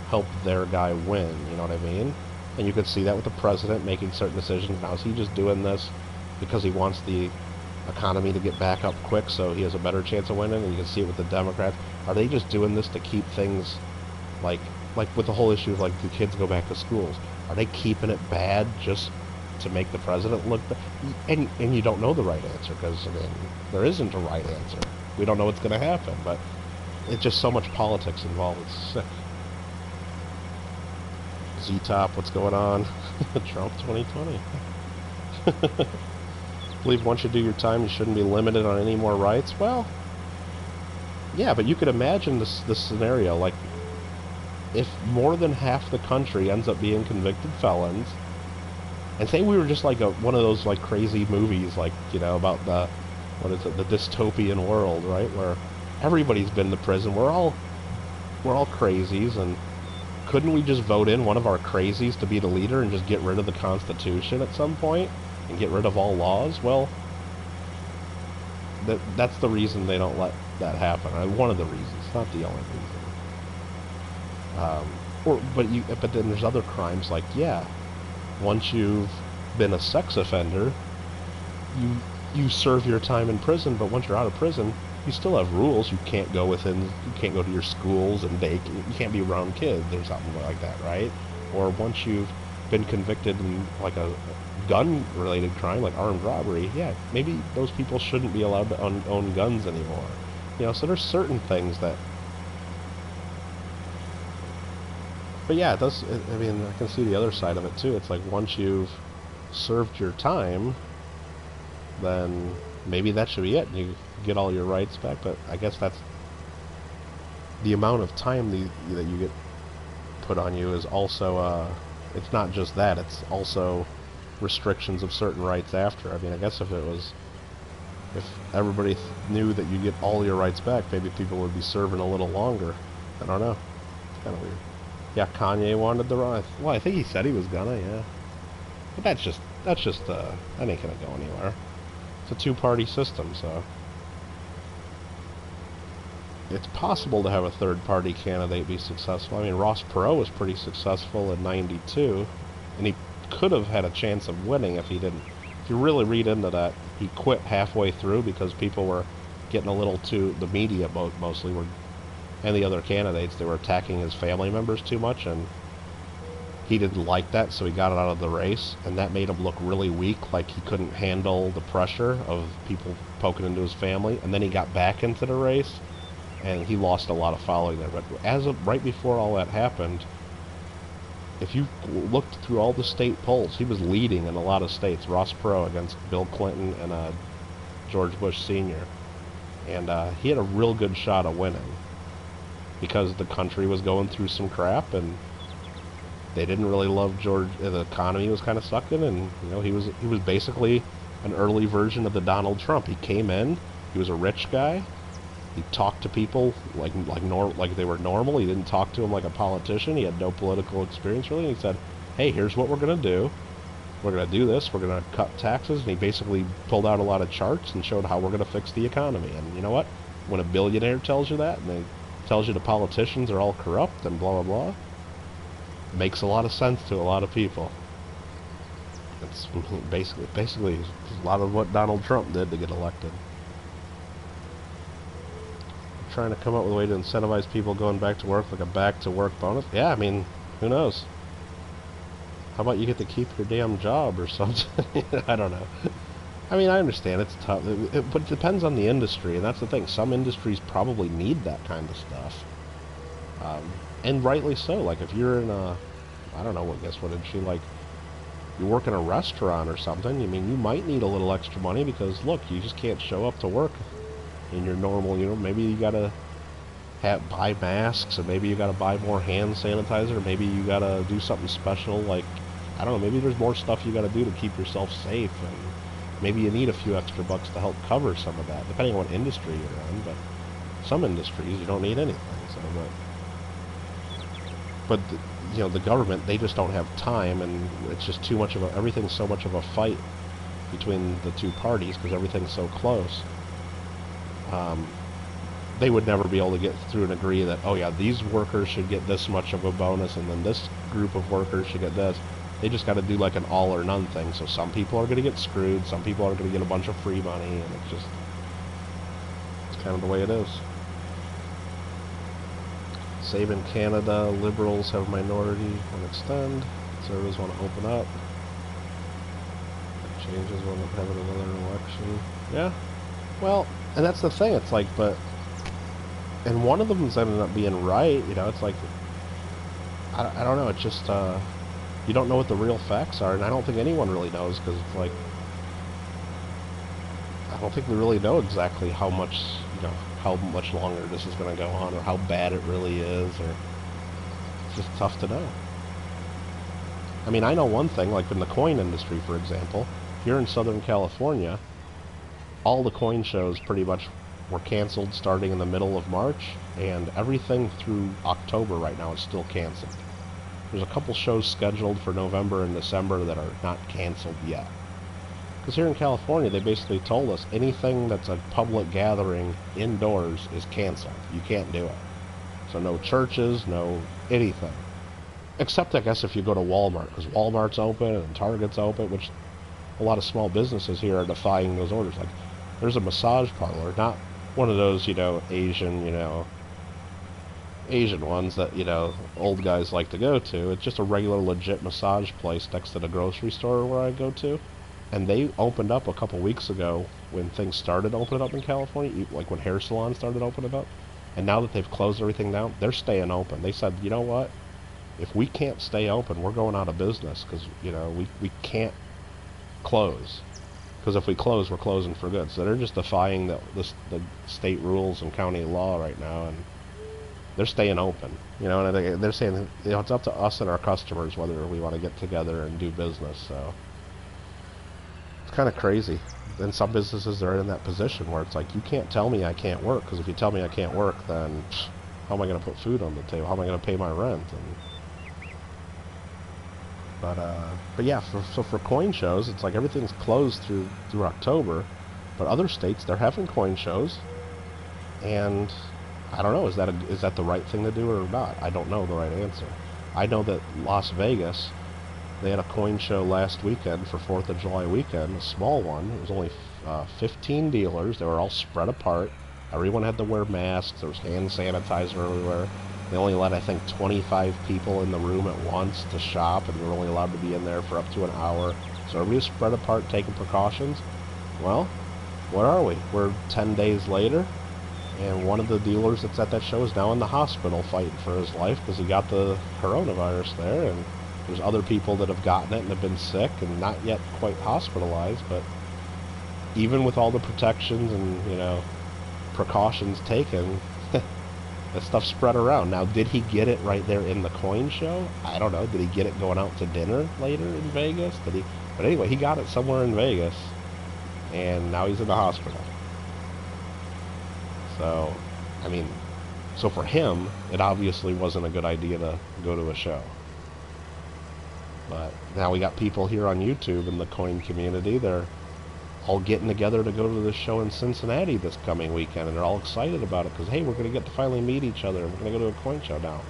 help their guy win? You know what I mean? And you could see that with the president making certain decisions. Now, is he just doing this because he wants the economy to get back up quick so he has a better chance of winning? And you can see it with the Democrats. Are they just doing this to keep things like with the whole issue of, like, do kids go back to schools? Are they keeping it bad just to make the president look bad? And you don't know the right answer, because, I mean, there isn't a right answer. We don't know what's going to happen, but it's just so much politics involved. It's sick. Z-Top, what's going on? Trump 2020. I believe once you do your time, you shouldn't be limited on any more rights. Well, yeah, but you could imagine this scenario, like, if more than half the country ends up being convicted felons, and say we were just like one of those, like, crazy movies, like, about the dystopian world, right, where everybody's been to prison, we're all crazies, and couldn't we just vote in one of our crazies to be the leader and just get rid of the Constitution at some point and get rid of all laws? Well, that's the reason they don't let that happen. One of the reasons, not the only reason. But then there's other crimes, like, yeah, once you've been a sex offender, you serve your time in prison, but once you're out of prison, you still have rules. You can't go to your schools and you can't be around kids or something like that, right? Or once you've been convicted in, like, a gun-related crime, like armed robbery, yeah, maybe those people shouldn't be allowed to own guns anymore. So there's certain things that. But yeah, it does. I mean, I can see the other side of it too. It's like once you've served your time, then maybe that should be it. You get all your rights back. But I guess that's the amount of time that you get put on you is also. It's not just that. It's also restrictions of certain rights after. I mean, I guess if everybody knew that you get all your rights back, maybe people would be serving a little longer. I don't know. It's kind of weird. Yeah, Kanye wanted the right. Well, I think he said he was gonna, yeah. But that ain't gonna go anywhere. a two-party system, so it's possible to have a third-party candidate be successful. I mean, Ross Perot was pretty successful in '92, and he could have had a chance of winning if he didn't. If you really read into that, he quit halfway through because people were getting a little too, the media mostly were, and the other candidates, they were attacking his family members too much, and he didn't like that, so he got out of the race, and that made him look really weak, like he couldn't handle the pressure of people poking into his family, and then he got back into the race, and he lost a lot of following there. But as of right before all that happened, if you looked through all the state polls, he was leading in a lot of states. Ross Perot against Bill Clinton and George Bush Sr. And he had a real good shot of winning because the country was going through some crap, and they didn't really love George. The economy was kind of sucked in, and you know, he was basically an early version of the Donald Trump. He came in, he was a rich guy. He talked to people like they were normal. He didn't talk to them like a politician. He had no political experience really. And he said, "Hey, here's what we're going to do. We're going to do this. We're going to cut taxes." And he basically pulled out a lot of charts and showed how we're going to fix the economy. And you know what? When a billionaire tells you that, and they tells you the politicians are all corrupt and blah blah blah, it makes a lot of sense to a lot of people. It's basically a lot of what Donald Trump did to get elected. Trying to come up with a way to incentivize people going back to work, like a back-to-work bonus. Yeah, I mean, who knows? How about you get to keep your damn job or something? I don't know. I mean, I understand it's tough, but it depends on the industry, and that's the thing. Some industries probably need that kind of stuff, and rightly so. Like if you're in a, I don't know, I guess what industry, like you work in a restaurant or something. I mean, you might need a little extra money because look, you just can't show up to work in your normal, you know, maybe you gotta buy masks, and maybe you gotta buy more hand sanitizer, or maybe you gotta do something special, like, I don't know, maybe there's more stuff you gotta do to keep yourself safe, and maybe you need a few extra bucks to help cover some of that, depending on what industry you're in. But some industries, you don't need anything, so, but you know, the government, they just don't have time, and it's just too much of a, everything's so much of a fight between the two parties, because everything's so close. They would never be able to get through and agree that, oh yeah, these workers should get this much of a bonus, and then this group of workers should get this. They just got to do like an all or none thing. So some people are going to get screwed, some people are going to get a bunch of free money, and it's kind of the way it is. Save in Canada, Liberals have minority and extend. Conservatives want to open up. Changes want to have another election. Yeah. Well, and that's the thing, it's like, but, and one of them's ended up being right, you know, it's like, I don't know, it's just, you don't know what the real facts are, and I don't think anyone really knows, because it's like, I don't think we really know exactly how much, you know, how much longer this is going to go on, or how bad it really is, or, it's just tough to know. I mean, I know one thing, like in the coin industry, for example, here in Southern California, all the coin shows pretty much were canceled starting in the middle of March, and everything through October right now is still canceled. There's a couple shows scheduled for November and December that are not canceled yet. Because here in California, they basically told us anything that's a public gathering indoors is canceled. You can't do it. So no churches, no anything. Except, I guess, if you go to Walmart, because Walmart's open and Target's open, which a lot of small businesses here are defying those orders. Like, there's a massage parlor, not one of those, you know, Asian ones that, you know, old guys like to go to. It's just a regular, legit massage place next to the grocery store where I go to. And they opened up a couple weeks ago when things started opening up in California, like when hair salons started opening up. And now that they've closed everything down, they're staying open. They said, you know what? If we can't stay open, we're going out of business, because, you know, we can't close. Because if we close, we're closing for good. So they're just defying the state rules and county law right now, and they're staying open. You know, and they're saying, you know, it's up to us and our customers whether we want to get together and do business. So it's kind of crazy. And some businesses are in that position where it's like, you can't tell me I can't work, because if you tell me I can't work, then how am I going to put food on the table? How am I going to pay my rent? But yeah, so for coin shows, it's like everything's closed through October, But other states, they're having coin shows, and I don't know, is that the right thing to do or not? I don't know the right answer. I know that Las Vegas, they had a coin show last weekend for 4th of July weekend, a small one. It was only 15 dealers. They were all spread apart. Everyone had to wear masks. There was hand sanitizer everywhere. They only let, I think, 25 people in the room at once to shop, and they were only allowed to be in there for up to an hour. So everybody was spread apart, taking precautions. Well, where are we? We're 10 days later, and one of the dealers that's at that show is now in the hospital fighting for his life because he got the coronavirus there, and there's other people that have gotten it and have been sick and not yet quite hospitalized, but even with all the protections and, you know, precautions taken, that stuff spread around. Now, did he get it right there in the coin show? I don't know. Did he get it going out to dinner later in Vegas? Did he? But anyway, he got it somewhere in Vegas, and now he's in the hospital. So, I mean, so for him, it obviously wasn't a good idea to go to a show. But now we got people here on YouTube in the coin community. They're all getting together to go to the show in Cincinnati this coming weekend, and they're all excited about it because, hey, we're going to get to finally meet each other, and we're going to go to a coin show now.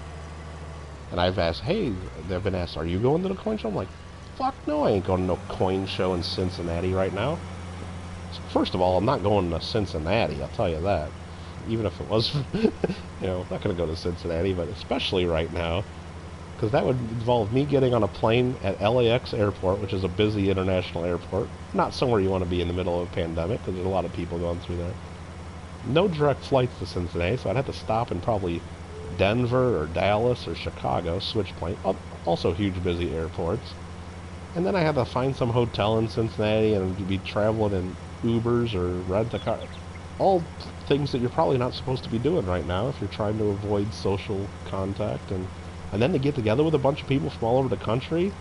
And I've asked, hey, they've been asked, are you going to the coin show? I'm like, fuck no, I ain't going to no coin show in Cincinnati right now. So first of all, I'm not going to Cincinnati, I'll tell you that. Even if it was, you know, I'm not going to go to Cincinnati, but especially right now, because that would involve me getting on a plane at LAX airport, which is a busy international airport. Not somewhere you want to be in the middle of a pandemic, because there's a lot of people going through there. No direct flights to Cincinnati, so I'd have to stop in probably Denver or Dallas or Chicago, switch plane. Also huge busy airports. And then I had to find some hotel in Cincinnati and be traveling in Ubers or rent a car. All things that you're probably not supposed to be doing right now if you're trying to avoid social contact. And then to get together with a bunch of people from all over the country?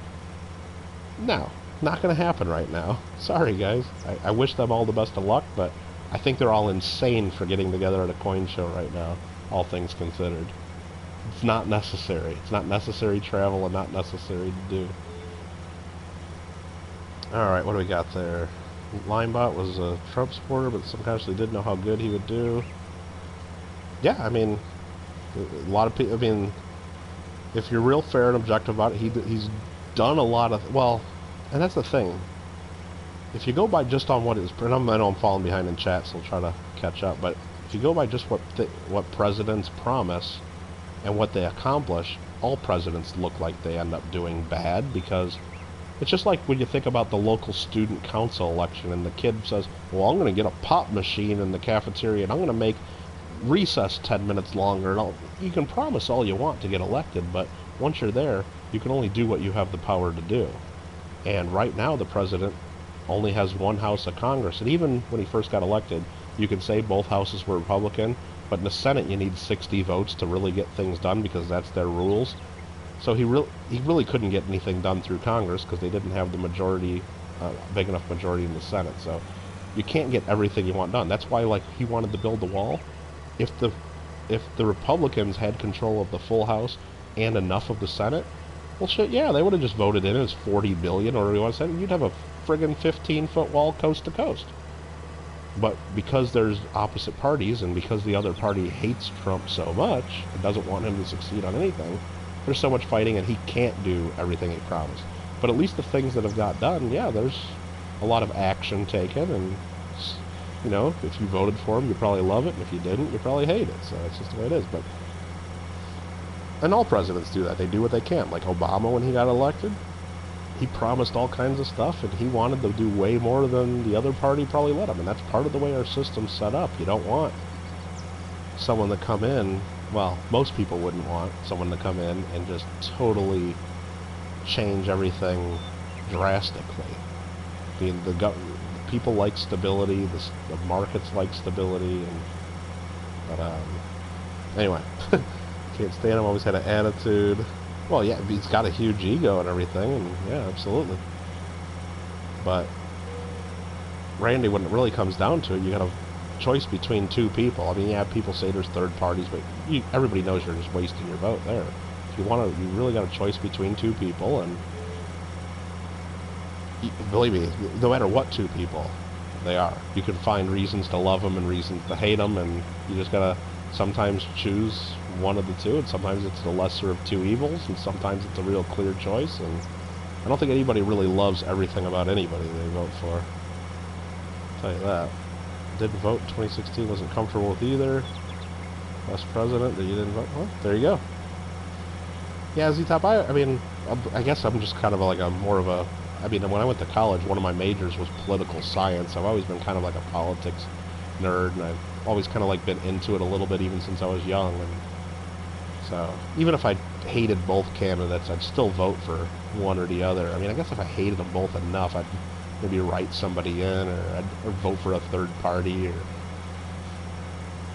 No, not going to happen right now. Sorry, guys. I wish them all the best of luck, but I think they're all insane for getting together at a coin show right now, all things considered. It's not necessary. It's not necessary travel and not necessary to do. Alright, what do we got there? Linebot was a Trump supporter, but some actually didn't know how good he would do. Yeah, I mean, a lot of people, I mean, if you're real fair and objective about it, he's done a lot of, well, and that's the thing. If you go by just on what is, and I know I'm falling behind in chat, so I'll try to catch up, but if you go by just what presidents promise and what they accomplish, all presidents look like they end up doing bad, because it's just like when you think about the local student council election and the kid says, well, I'm going to get a pop machine in the cafeteria and I'm going to make recess 10 minutes longer. And you can promise all you want to get elected, but once you're there, you can only do what you have the power to do. And right now, the president only has one house of Congress. And even when he first got elected, you could say both houses were Republican, but in the Senate, you need 60 votes to really get things done because that's their rules. So he really couldn't get anything done through Congress because they didn't have the majority, big enough majority in the Senate. So you can't get everything you want done. That's why, like, he wanted to build the wall. If the Republicans had control of the full House and enough of the Senate, well, shit, yeah, they would have just voted in as 40 billion, or you want to say, you'd have a friggin' 15-foot wall coast to coast. But because there's opposite parties, and because the other party hates Trump so much, and doesn't want him to succeed on anything, there's so much fighting, and he can't do everything he promised. But at least the things that have got done, yeah, there's a lot of action taken, and, you know, if you voted for him, you probably love it, and if you didn't, you probably hate it. So it's just the way it is. But, and all presidents do that. They do what they can. Like Obama, when he got elected, he promised all kinds of stuff, and he wanted to do way more than the other party probably let him. And that's part of the way our system's set up. You don't want someone to come in, well, most people wouldn't want someone to come in and just totally change everything drastically. I mean, people like stability, the markets like stability, but anyway, can't stand him, always had an attitude. Well, yeah, he's got a huge ego and everything, and yeah, absolutely. But Randy, when it really comes down to it, you got a choice between two people. I mean, yeah, people say there's third parties, but everybody knows you're just wasting your vote there. If you want to, you really got a choice between two people, and believe me, no matter what two people, They are. You can find reasons to love them and reasons to hate them, and you just gotta sometimes choose one of the two, and sometimes it's the lesser of two evils, and sometimes it's a real clear choice, and I don't think anybody really loves everything about anybody they vote for. I'll tell you that. Didn't vote in 2016, wasn't comfortable with either. Last president that you didn't vote for? There you go. Yeah, Z-Top, I mean, I guess I'm just kind of like more of a, I mean, when I went to college, one of my majors was political science. I've always been kind of like a politics nerd, and I've always kind of like been into it a little bit even since I was young. And so even if I hated both candidates, I'd still vote for one or the other. I mean, I guess if I hated them both enough, I'd maybe write somebody in, or vote for a third party, or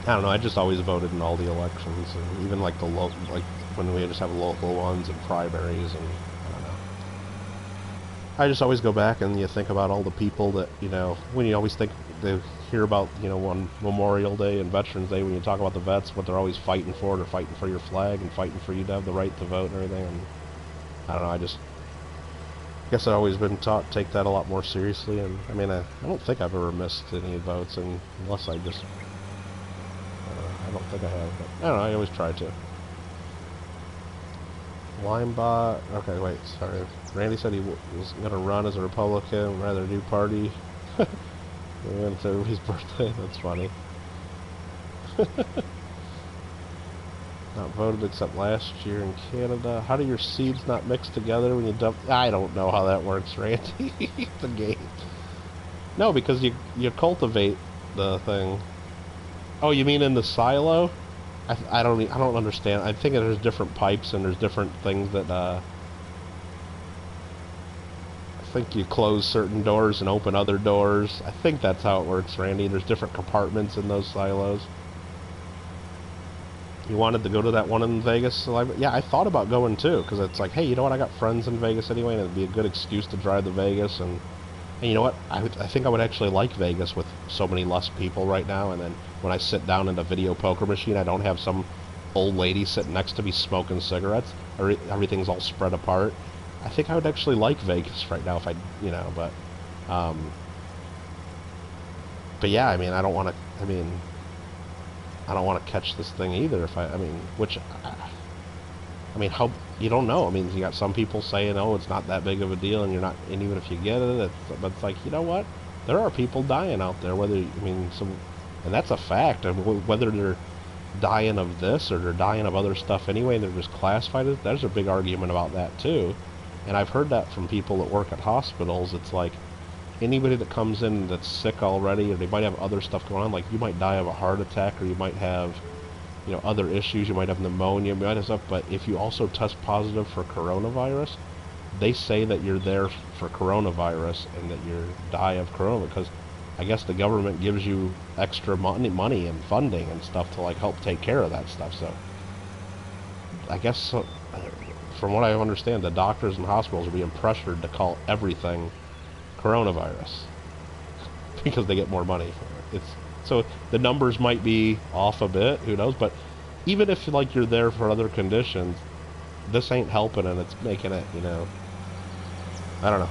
I don't know. I just always voted in all the elections, and even like the like when we just have local ones and primaries, and I don't know. I just always go back and you think about all the people that, you know, when you always think they hear about, you know, on Memorial Day and Veterans Day, when you talk about the vets, what they're always fighting for, they're fighting for your flag and fighting for you to have the right to vote and everything. And I don't know. I guess I've always been taught to take that a lot more seriously. And I mean, I don't think I've ever missed any votes, and unless I just, I don't think I have. But I don't know. I always try to. Limebot. Okay, wait, sorry. Randy said he was going to run as a Republican rather than a new party. We went to his birthday. That's funny. Not voted except last year in Canada. How do your seeds not mix together when you dump? I don't know how that works, Randy. It's a game. No, because you cultivate the thing. Oh, you mean in the silo? I don't understand. I think there's different pipes and there's different things that I think you close certain doors and open other doors. I think that's how it works, Randy. There's different compartments in those silos. You wanted to go to that one in Vegas? Yeah, I thought about going too, because it's like, hey, you know what? I got friends in Vegas anyway, and it'd be a good excuse to drive to Vegas. And you know what? I think I would actually like Vegas with so many less people right now. And then when I sit down in the video poker machine, I don't have some old lady sitting next to me smoking cigarettes, or everything's all spread apart. I think I would actually like Vegas right now if I, you know, but yeah, I mean, I don't want to catch this thing either. I mean, how, you don't know. I mean, you got some people saying, oh, it's not that big of a deal, and and even if you get it, but it's like, you know what? There are people dying out there, and that's a fact. I mean, whether they're dying of this or they're dying of other stuff anyway, and they're just classified as, there's a big argument about that too. And I've heard that from people that work at hospitals. It's like, anybody that comes in that's sick already, or they might have other stuff going on, like you might die of a heart attack, or you might have, you know, other issues, you might have pneumonia, you might have stuff, but if you also test positive for coronavirus, they say that you're there for coronavirus and that you die of corona, because I guess the government gives you extra money and funding and stuff to like help take care of that stuff. So I guess, from what I understand, the doctors and hospitals are being pressured to call everything coronavirus because they get more money for it. So the numbers might be off a bit, who knows, but even if like you're there for other conditions, this ain't helping, and it's making it, you know, I don't know.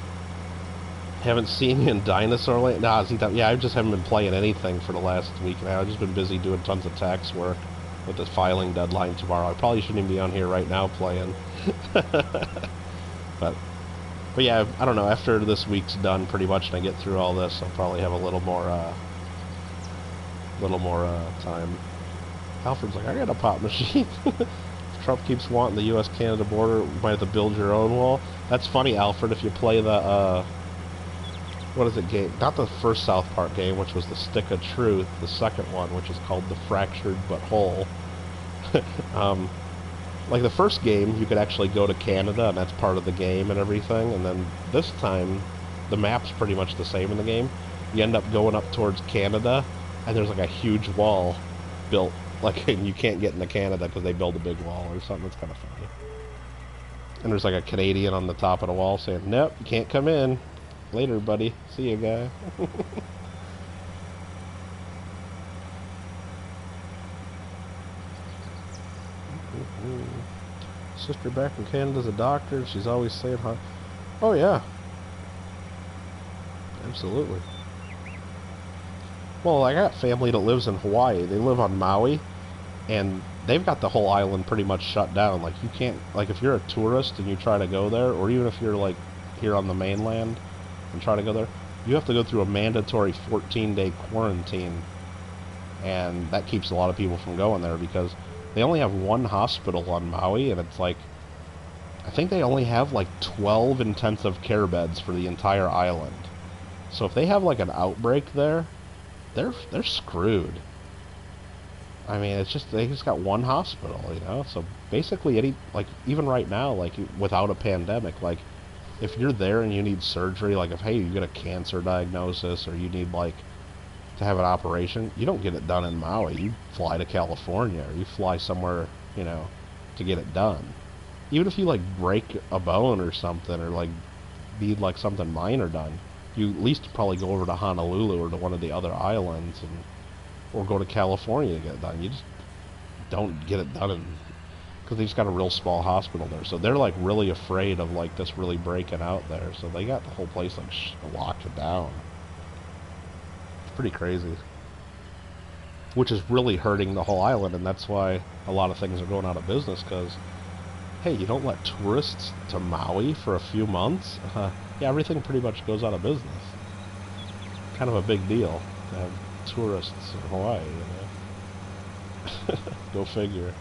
Haven't seen you in Dinosaur Land? Nah, yeah, I just haven't been playing anything for the last week now. I've just been busy doing tons of tax work with the filing deadline tomorrow. I probably shouldn't even be on here right now playing. But yeah, I don't know. After this week's done, pretty much, and I get through all this, I'll probably have a little more time. Alfred's like, I got a pop machine. If Trump keeps wanting the U.S.-Canada border, you might have to build your own wall. That's funny, Alfred, if you play the, what is it, game? Not the first South Park game, which was the Stick of Truth. The second one, which is called the Fractured But Whole. Like the first game, you could actually go to Canada, and that's part of the game and everything. And then this time, the map's pretty much the same in the game. You end up going up towards Canada, and there's like a huge wall built, like, and you can't get into Canada because they build a big wall or something. It's kind of funny. And there's like a Canadian on the top of the wall saying, nope, you can't come in. Later, buddy. See you, guy. Sister back in Canada's a doctor. She's always saying hi. Oh, yeah. Absolutely. Well, I got family that lives in Hawaii. They live on Maui, and they've got the whole island pretty much shut down. Like, you can't, like, if you're a tourist and you try to go there, or even if you're, like, here on the mainland and try to go there, you have to go through a mandatory 14-day quarantine, and that keeps a lot of people from going there because they only have one hospital on Maui, and it's like, I think they only have like 12 intensive care beds for the entire island. So if they have like an outbreak there, they're screwed. I mean, it's just, they just got one hospital, you know? So basically any, like, even right now, like, without a pandemic, like, if you're there and you need surgery, like, if, hey, you get a cancer diagnosis or you need, like, to have an operation, you don't get it done in Maui. You fly to California or you fly somewhere, you know, to get it done. Even if you, like, break a bone or something or, like, need, like, something minor done, you at least probably go over to Honolulu or to one of the other islands and or go to California to get it done. You just don't get it done in, because they just got a real small hospital there. So they're like really afraid of like this really breaking out there. So they got the whole place like locked down. It's pretty crazy. Which is really hurting the whole island, and that's why a lot of things are going out of business, because, hey, you don't let tourists to Maui for a few months? Yeah, everything pretty much goes out of business. Kind of a big deal to have tourists in Hawaii, you know? Go figure.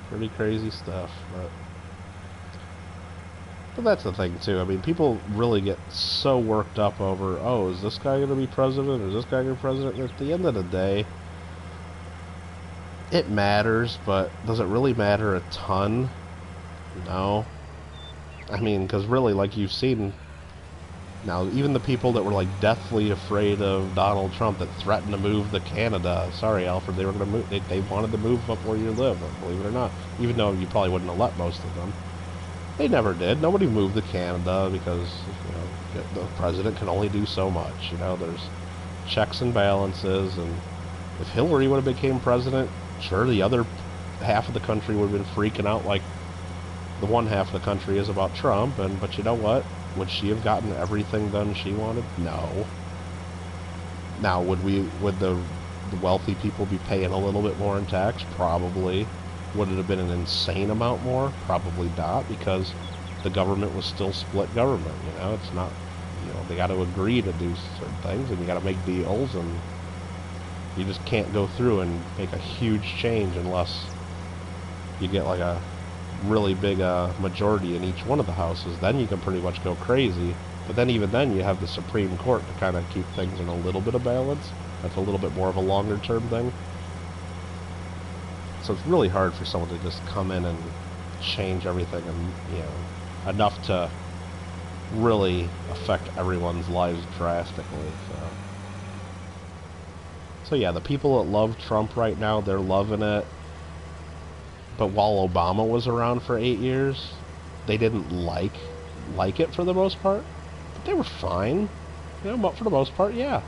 Pretty crazy stuff, but that's the thing too. I mean, people really get so worked up over, oh, is this guy going to be president, or is this guy going to be president? And at the end of the day, it matters, but does it really matter a ton? No. I mean, because really, like you've seen, now, even the people that were, like, deathly afraid of Donald Trump that threatened to move to Canada, sorry, Alfred, they were going to move, they wanted to move up where you live, believe it or not, even though you probably wouldn't have let most of them. They never did. Nobody moved to Canada because, you know, the president can only do so much, you know, there's checks and balances, and if Hillary would have became president, sure, the other half of the country would have been freaking out like the one half of the country is about Trump, but you know what? Would she have gotten everything done she wanted? No. Now, would the wealthy people be paying a little bit more in tax? Probably. Would it have been an insane amount more? Probably not, because the government was still split government, you know? It's not, you know, they got to agree to do certain things, and you got to make deals, and you just can't go through and make a huge change unless you get like a really big majority in each one of the houses. Then you can pretty much go crazy, but then even then you have the Supreme Court to kind of keep things in a little bit of balance. That's a little bit more of a longer term thing. So it's really hard for someone to just come in and change everything, and, you know, enough to really affect everyone's lives drastically. So yeah, the people that love Trump right now, they're loving it. But while Obama was around for 8 years, they didn't like it for the most part. But they were fine. You know, for the most part, yeah.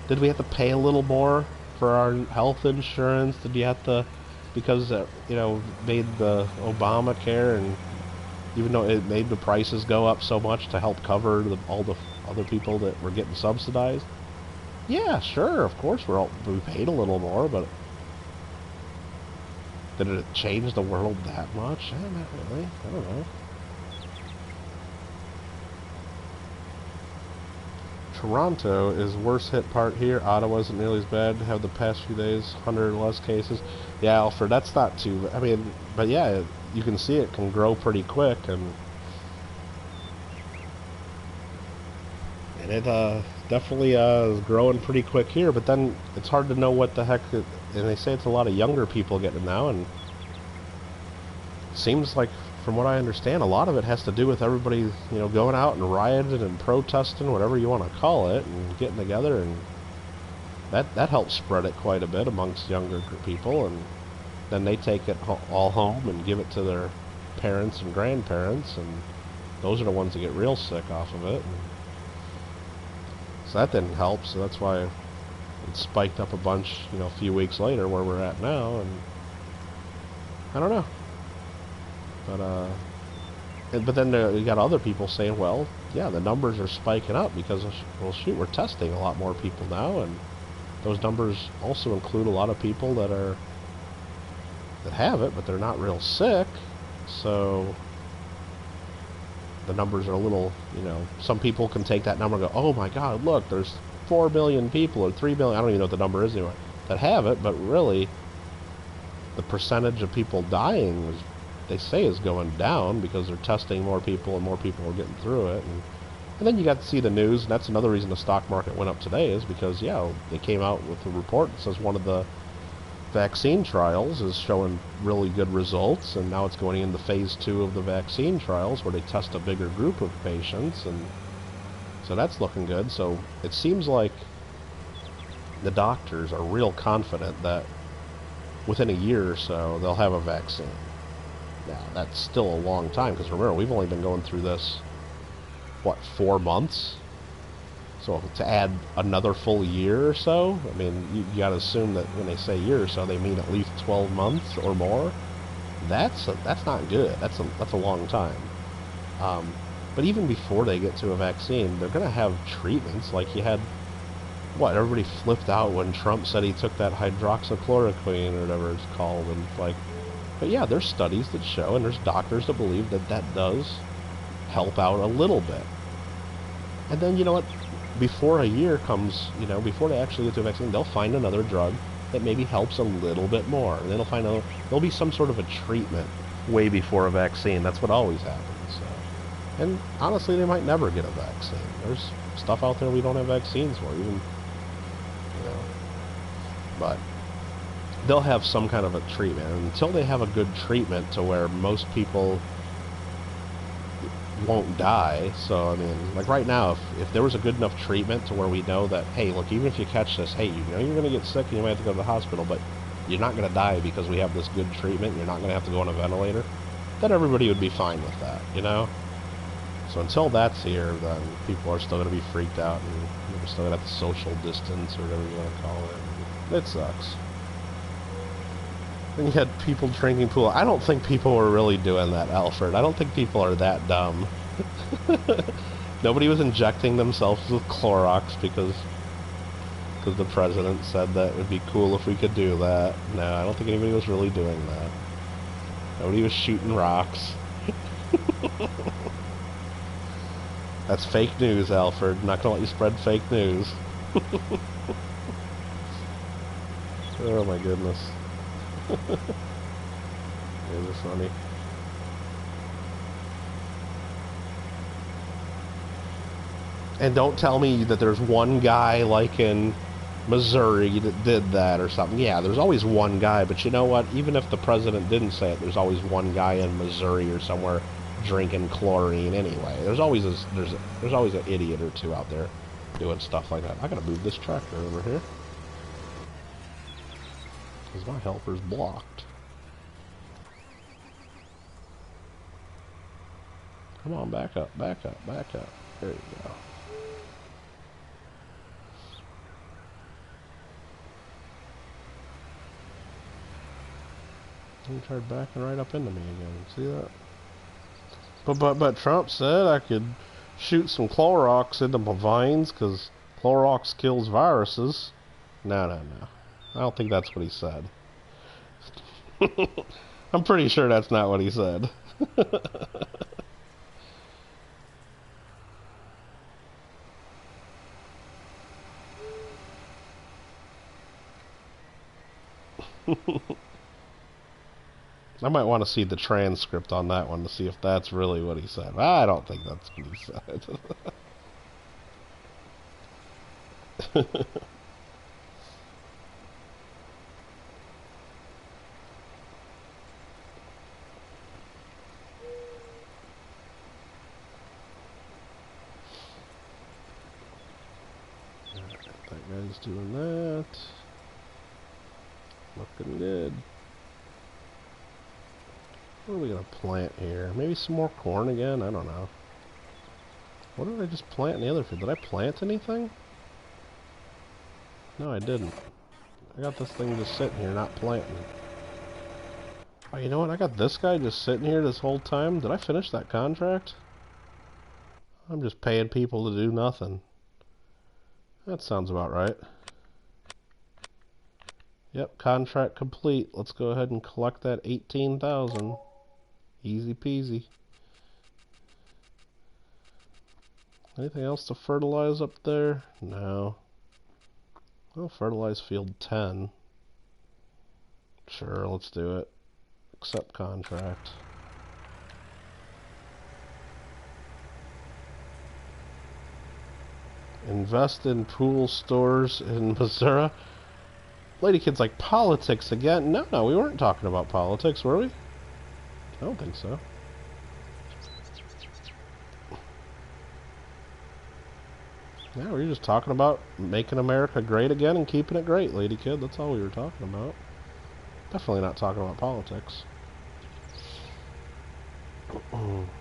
Did we have to pay a little more for our health insurance? Did you have to, because, you know, made the Obamacare, and even though it made the prices go up so much to help cover all the other people that were getting subsidized? Yeah, sure, of course we paid a little more, but did it change the world that much? Not really. I don't know. Toronto is worst hit part here. Ottawa isn't nearly as bad. Have the past few days 100 or less cases. Yeah, Alfred, that's not too. I mean, but yeah, you can see it can grow pretty quick, and it definitely is growing pretty quick here. But then it's hard to know what the heck. And they say it's a lot of younger people getting it now, and it seems like, from what I understand, a lot of it has to do with everybody, you know, going out and rioting and protesting, whatever you want to call it, and getting together, and that helps spread it quite a bit amongst younger people, and then they take it all home and give it to their parents and grandparents, and those are the ones that get real sick off of it. And so that didn't help, so that's why it spiked up a bunch, you know, a few weeks later where we're at now, and I don't know. But, But then you got other people saying, well, yeah, the numbers are spiking up because, well, shoot, we're testing a lot more people now, and those numbers also include a lot of people that have it, but they're not real sick. So the numbers are a little, you know, some people can take that number and go, oh my God, look, there's 4 billion people or 3 billion, I don't even know what the number is anymore, that have it, but really the percentage of people dying is, they say, is going down because they're testing more people and more people are getting through it. And then you got to see the news, and that's another reason the stock market went up today, is because, yeah, they came out with a report that says one of the vaccine trials is showing really good results, and now it's going into phase 2 of the vaccine trials where they test a bigger group of patients, and so that's looking good. So it seems like the doctors are real confident that within a year or so they'll have a vaccine. Now, that's still a long time, because remember, we've only been going through this, what, 4 months? So to add another full year or so, I mean, you got to assume that when they say year or so, they mean at least 12 months or more. That's not good. That's a long time. But even before they get to a vaccine, they're going to have treatments. Like you had, what, everybody flipped out when Trump said he took that hydroxychloroquine or whatever it's called, and like, but yeah, there's studies that show, and there's doctors that believe that that does help out a little bit. And then, you know what, before a year comes, you know, before they actually get to a vaccine, they'll find another drug that maybe helps a little bit more. And then they'll find another, there'll be some sort of a treatment way before a vaccine. That's what always happens. So. And honestly, they might never get a vaccine. There's stuff out there we don't have vaccines for, even, you know, but they'll have some kind of a treatment. And until they have a good treatment to where most people won't die. So I mean, like right now, if there was a good enough treatment to where we know that, hey, look, even if you catch this, hey, you know you're going to get sick and you might have to go to the hospital, but you're not going to die because we have this good treatment, you're not going to have to go on a ventilator, then everybody would be fine with that, you know? So until that's here, then people are still going to be freaked out, and we're still going to have to social distance or whatever you want to call it. It sucks. And you had people drinking pool. I don't think people were really doing that, Alfred. I don't think people are that dumb. Nobody was injecting themselves with Clorox because the president said that it would be cool if we could do that. No, I don't think anybody was really doing that. Nobody was shooting rocks. That's fake news, Alfred. I'm not going to let you spread fake news. Oh my goodness. These are funny. And don't tell me that there's one guy like in Missouri that did that or something. Yeah, there's always one guy, but you know what? Even if the president didn't say it, there's always one guy in Missouri or somewhere drinking chlorine anyway. There's always there's always an idiot or two out there doing stuff like that. I gotta move this tractor over here because my helper's blocked. Come on, back up, back up, back up. There you go. He tried backing right up into me again. See that? But Trump said I could shoot some Clorox into my veins because Clorox kills viruses. No. I don't think that's what he said. I'm pretty sure that's not what he said. I might want to see the transcript on that one to see if that's really what he said. I don't think that's what he said. That guy's doing that. Looking good. What are we going to plant here? Maybe some more corn again? I don't know. What did I just plant in the other field? Did I plant anything? No, I didn't. I got this thing just sitting here not planting. Oh, you know what? I got this guy just sitting here this whole time. Did I finish that contract? I'm just paying people to do nothing. That sounds about right. Yep, contract complete. Let's go ahead and collect that 18,000. Easy peasy. Anything else to fertilize up there? No. Well, fertilize field 10. Sure, let's do it. Accept contract. Invest in pool stores in Missouri. Lady Kid's like, politics again? No, we weren't talking about politics, were we? I don't think so. Yeah, we were just talking about making America great again and keeping it great, Lady Kid. That's all we were talking about. Definitely not talking about politics.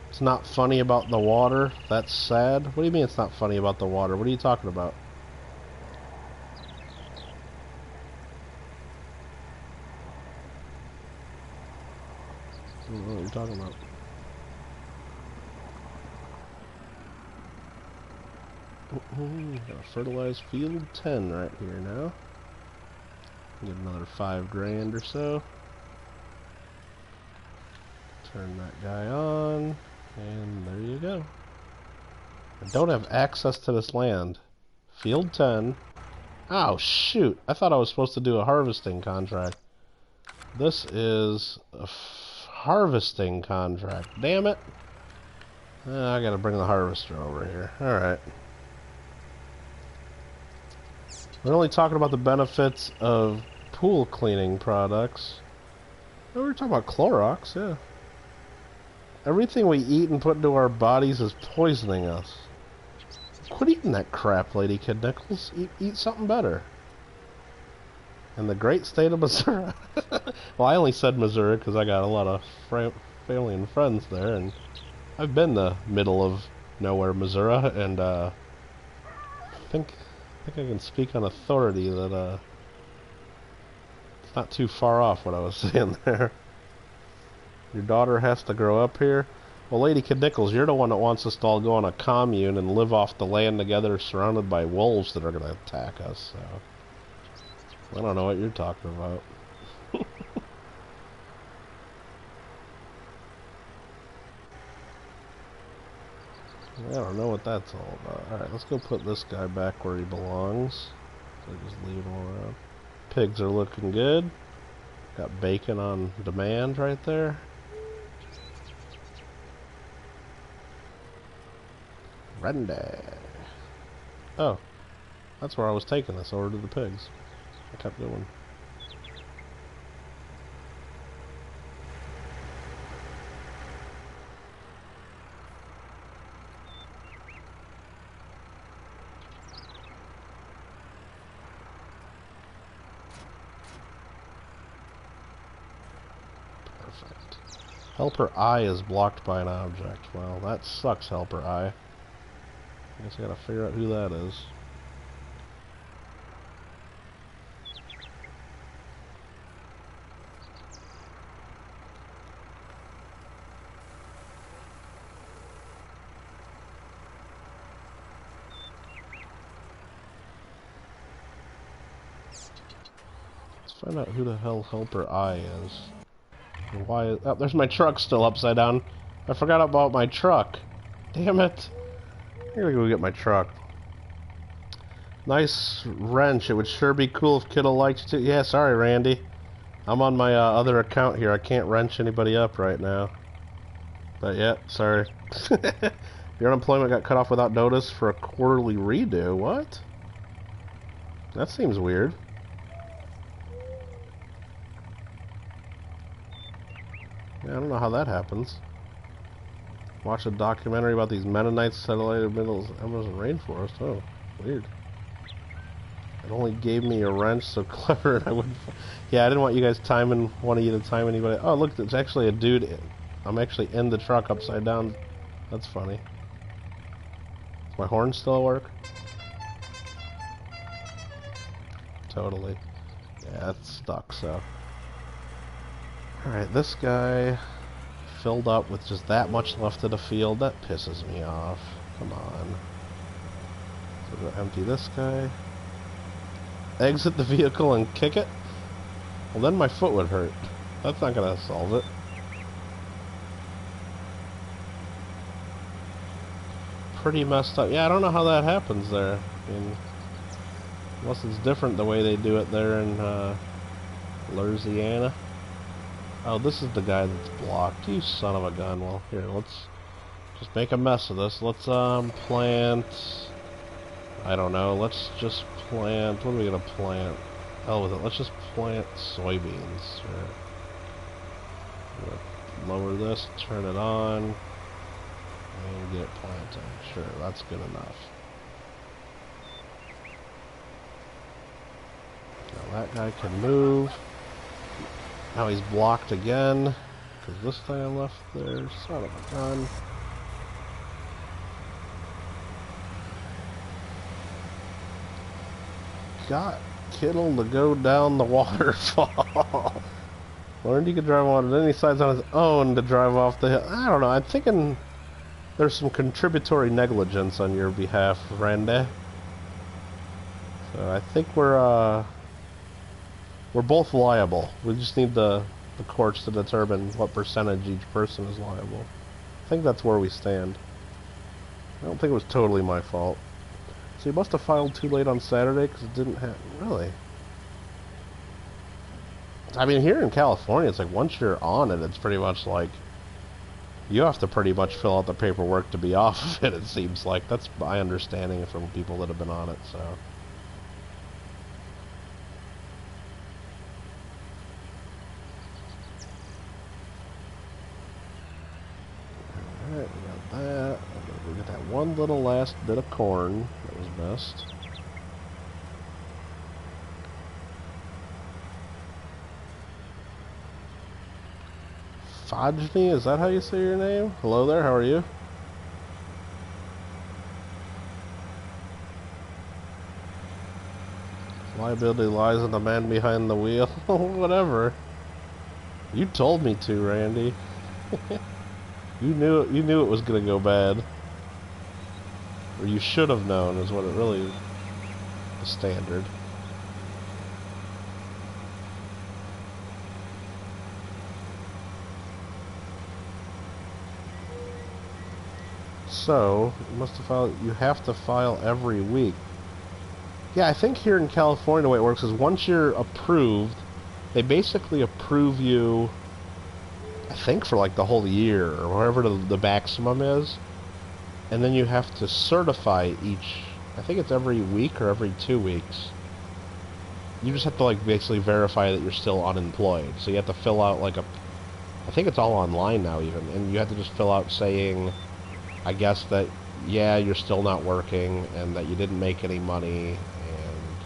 It's not funny about the water. That's sad. What do you mean it's not funny about the water? What are you talking about? I don't know what you're talking about. Gotta fertilize field 10 right here now. Get another 5 grand or so. Turn that guy on, and there you go. I don't have access to this land. Field 10. Oh, shoot. I thought I was supposed to do a harvesting contract. This is a harvesting contract. Damn it. I gotta bring the harvester over here. Alright. We're only talking about the benefits of pool cleaning products. Oh, we were talking about Clorox, yeah. Everything we eat and put into our bodies is poisoning us. Quit eating that crap, Lady Kid Nichols. Eat something better. In the great state of Missouri. Well, I only said Missouri because I got a lot of family and friends there, and I've been the middle of nowhere, Missouri, and I think I can speak on authority that it's not too far off what I was saying there. Your daughter has to grow up here. Well, Lady Kid Nichols, you're the one that wants us to all go on a commune and live off the land together, surrounded by wolves that are going to attack us. So I don't know what you're talking about. I don't know what that's all about. Alright, let's go put this guy back where he belongs. So just leave him around. Pigs are looking good. Got bacon on demand right there. Randy. Oh, that's where I was taking this, over to the pigs. I kept going. Perfect. Helper I is blocked by an object. Well, that sucks, Helper I. I guess I gotta figure out who that is. Let's find out who the hell Helper I is. And why? Oh, there's my truck still upside down. I forgot about my truck. Damn it. I gotta go get my truck. Nice wrench. It would sure be cool if Kittle liked you too. Yeah, sorry, Randy. I'm on my other account here. I can't wrench anybody up right now. But yeah, sorry. Your unemployment got cut off without notice for a quarterly redo. What? That seems weird. Yeah, I don't know how that happens. Watch a documentary about these Mennonites settling in the middle of the Amazon rainforest. Oh, weird. It only gave me a wrench, so clever, and I wouldn't... Yeah, I didn't want you guys wanting you to time anybody. Oh, look, there's actually a dude. I'm actually in the truck upside down. That's funny. Does my horn still work? Totally. Yeah, it's stuck, so... Alright, this guy filled up with just that much left of the field. That pisses me off. Come on. So we're gonna empty this guy. Exit the vehicle and kick it? Well, then my foot would hurt. That's not gonna solve it. Pretty messed up. Yeah, I don't know how that happens there. I mean, unless it's different the way they do it there in Louisiana. Oh, this is the guy that's blocked. You son of a gun. Well, here, let's just make a mess of this. Let's plant... I don't know. Let's just plant... What are we gonna plant? Hell with it. Let's just plant soybeans. Sure. Lower this, turn it on, and get it planted. Sure, that's good enough. Now that guy can move. Now he's blocked again, because this thing I left there, son of a gun. Got Kittle to go down the waterfall. Learned he could drive on it, then he decides on his own to drive off the hill. I don't know, I'm thinking there's some contributory negligence on your behalf, Randy. So I think we're both liable. We just need the courts to determine what percentage each person is liable. I think that's where we stand. I don't think it was totally my fault. So you must have filed too late on Saturday because it didn't happen. Really? I mean, here in California, it's like once you're on it, it's pretty much like you have to pretty much fill out the paperwork to be off of it, it seems like. That's my understanding from people that have been on it, so. Alright, we got that. We got that one little last bit of corn that was missed. Fajni, is that how you say your name? Hello there, how are you? Liability lies in the man behind the wheel. Whatever. You told me to, Randy. You knew it was gonna go bad. Or you should have known is what it really is. The standard. So, you have to file every week. Yeah, I think here in California the way it works is once you're approved, they basically approve you, I think for like the whole year, or whatever the maximum is. And then you have to certify each, I think it's every week or every 2 weeks. You just have to like basically verify that you're still unemployed. So you have to fill out like I think it's all online now even, and you have to just fill out saying, I guess that, yeah, you're still not working, and that you didn't make any money, and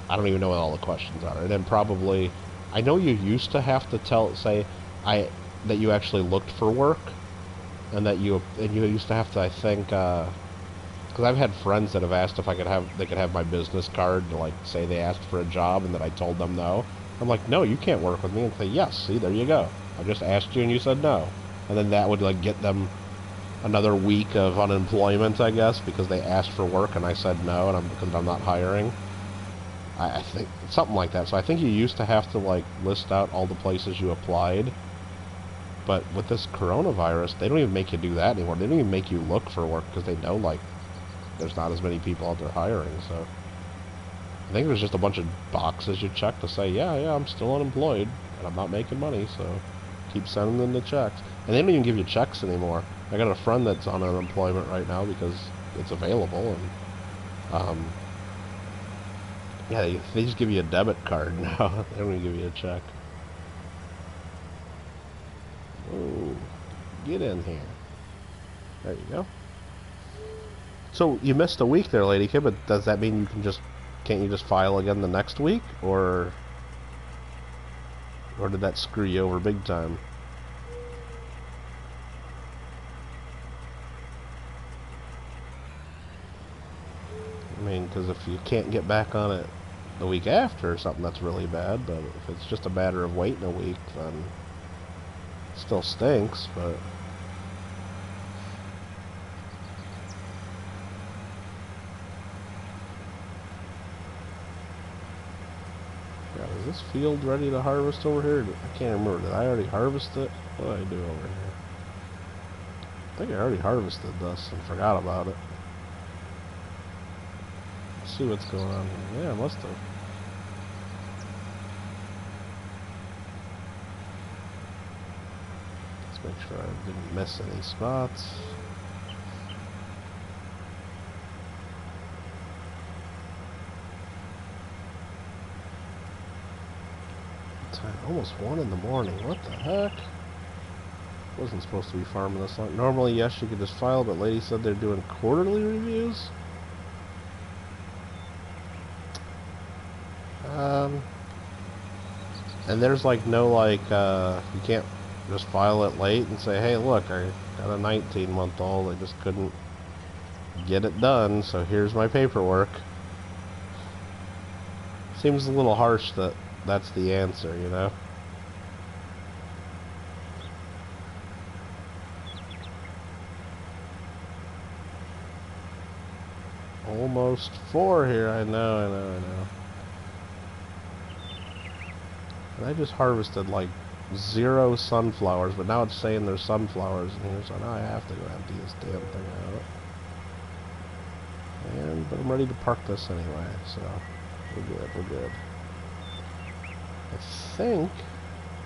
I don't even know what all the questions are. And then probably, I know you used to have to say that you actually looked for work, and that you used to have to, I think, because I've had friends that have asked if they could have my business card to like say they asked for a job, and that I told them no. I'm like, no, you can't work with me, and say yes. See, there you go. I just asked you, and you said no, and then that would like get them another week of unemployment, I guess, because they asked for work and I said no, and because I'm not hiring. I think something like that. So I think you used to have to like list out all the places you applied, but with this coronavirus, they don't even make you do that anymore. They don't even make you look for work because they know like there's not as many people out there hiring. So I think there's just a bunch of boxes you check to say, yeah, I'm still unemployed and I'm not making money, so keep sending them the checks. And they don't even give you checks anymore. I got a friend that's on unemployment right now because it's available, and yeah, they just give you a debit card now. They don't even give you a check. Whoa, get in here. There you go. So you missed a week there, Lady Kid, but does that mean can't you just file again the next week, or did that screw you over big time? I mean, because if you can't get back on it the week after or something that's really bad, but if it's just a matter of waiting a week, then it still stinks, but... God, is this field ready to harvest over here? I can't remember. Did I already harvest it? What did I do over here? I think I already harvested this and forgot about it. Let's see what's going on here. Yeah, I must have. Let's make sure I didn't miss any spots. Almost 1 in the morning. What the heck? Wasn't supposed to be farming this long. Normally, yes, you could just file, but lady said they're doing quarterly reviews. And there's like no you can't just file it late and say, hey, look, I got a 19-month-old. I just couldn't get it done, so here's my paperwork. Seems a little harsh that that's the answer, you know? Almost 4 here, I know. And I just harvested like 0 sunflowers, but now it's saying there's sunflowers in here, so now I have to go empty this damn thing out. But I'm ready to park this anyway, so we're good. I think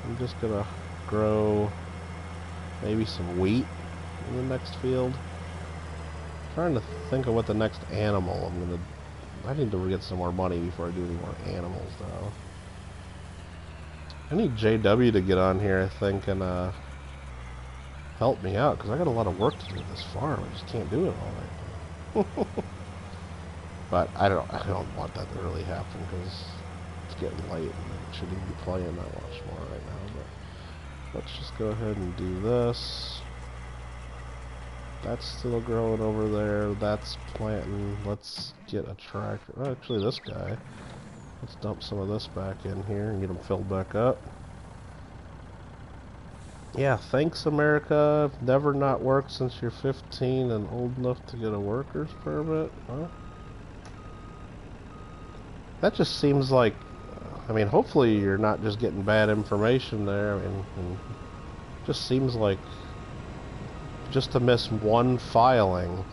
I'm just gonna grow maybe some wheat in the next field. I'm trying to think of what the next animal I'm gonna... I need to get some more money before I do any more animals, though. I need JW to get on here, I think, and help me out, because I got a lot of work to do with this farm. I just can't do it all right now. But I don't want that to really happen, because it's getting late and I shouldn't even be playing that much more right now. But let's just go ahead and do this. That's still growing over there. That's planting. Let's get a tractor. Oh, actually, this guy. Let's dump some of this back in here and get them filled back up. Yeah, thanks, America. Never not worked since you're 15 and old enough to get a worker's permit. Huh? That just seems like... I mean, hopefully you're not just getting bad information there. I mean, it just seems like... just to miss one filing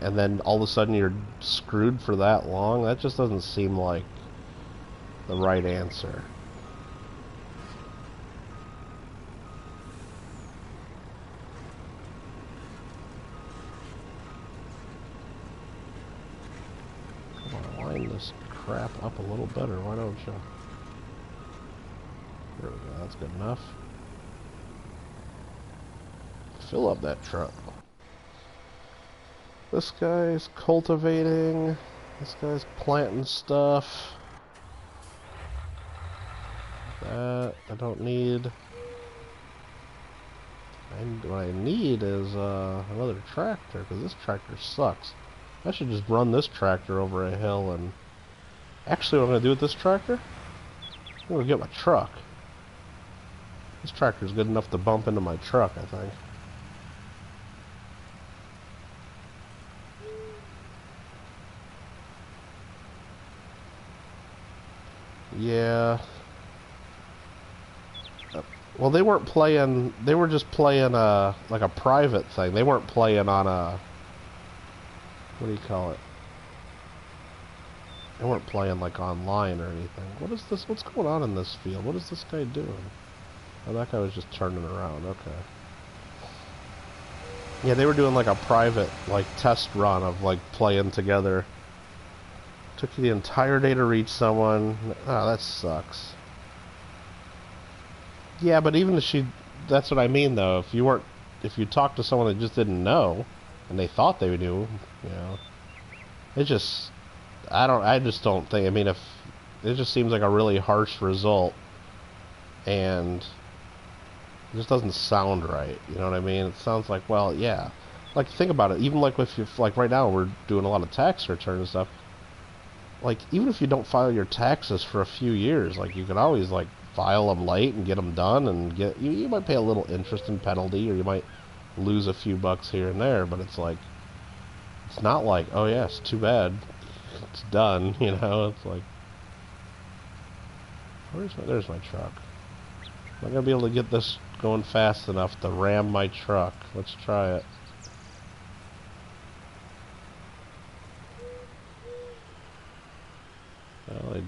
and then all of a sudden you're screwed for that long, that just doesn't seem like the right answer. Come on, line this crap up a little better, why don't you? There we go, that's good enough. Fill up that truck. This guy's cultivating. This guy's planting stuff. That I don't need. And what I need is another tractor, because this tractor sucks. I should just run this tractor over a hill and... Actually, what I'm going to do with this tractor? I'm going to get my truck. This tractor's good enough to bump into my truck, I think. Yeah. Well, they weren't playing... They were just playing like a private thing. They weren't playing on a... What do you call it? They weren't playing like online or anything. What is this? What's going on in this field? What is this guy doing? Oh, that guy was just turning around. Okay. Yeah, they were doing like a private, like, test run of, like, playing together. Took you the entire day to reach someone. Oh, that sucks. Yeah, but even if she... That's what I mean, though. If you weren't... If you talked to someone that just didn't know, and they thought they knew, you know... It just... I just don't think... I mean, if... It just seems like a really harsh result. And... It just doesn't sound right, you know what I mean? It sounds like, well, yeah. Like, think about it. Even like if you... Like, right now, we're doing a lot of tax return and stuff. like, even if you don't file your taxes for a few years, like, you can always, like, file them late and get them done and get, you might pay a little interest and penalty, or you might lose a few bucks here and there, but it's like, it's not like, oh yeah, it's too bad, it's done, you know, it's like, there's my truck. I'm not gonna be able to get this going fast enough to ram my truck. Let's try it. Well,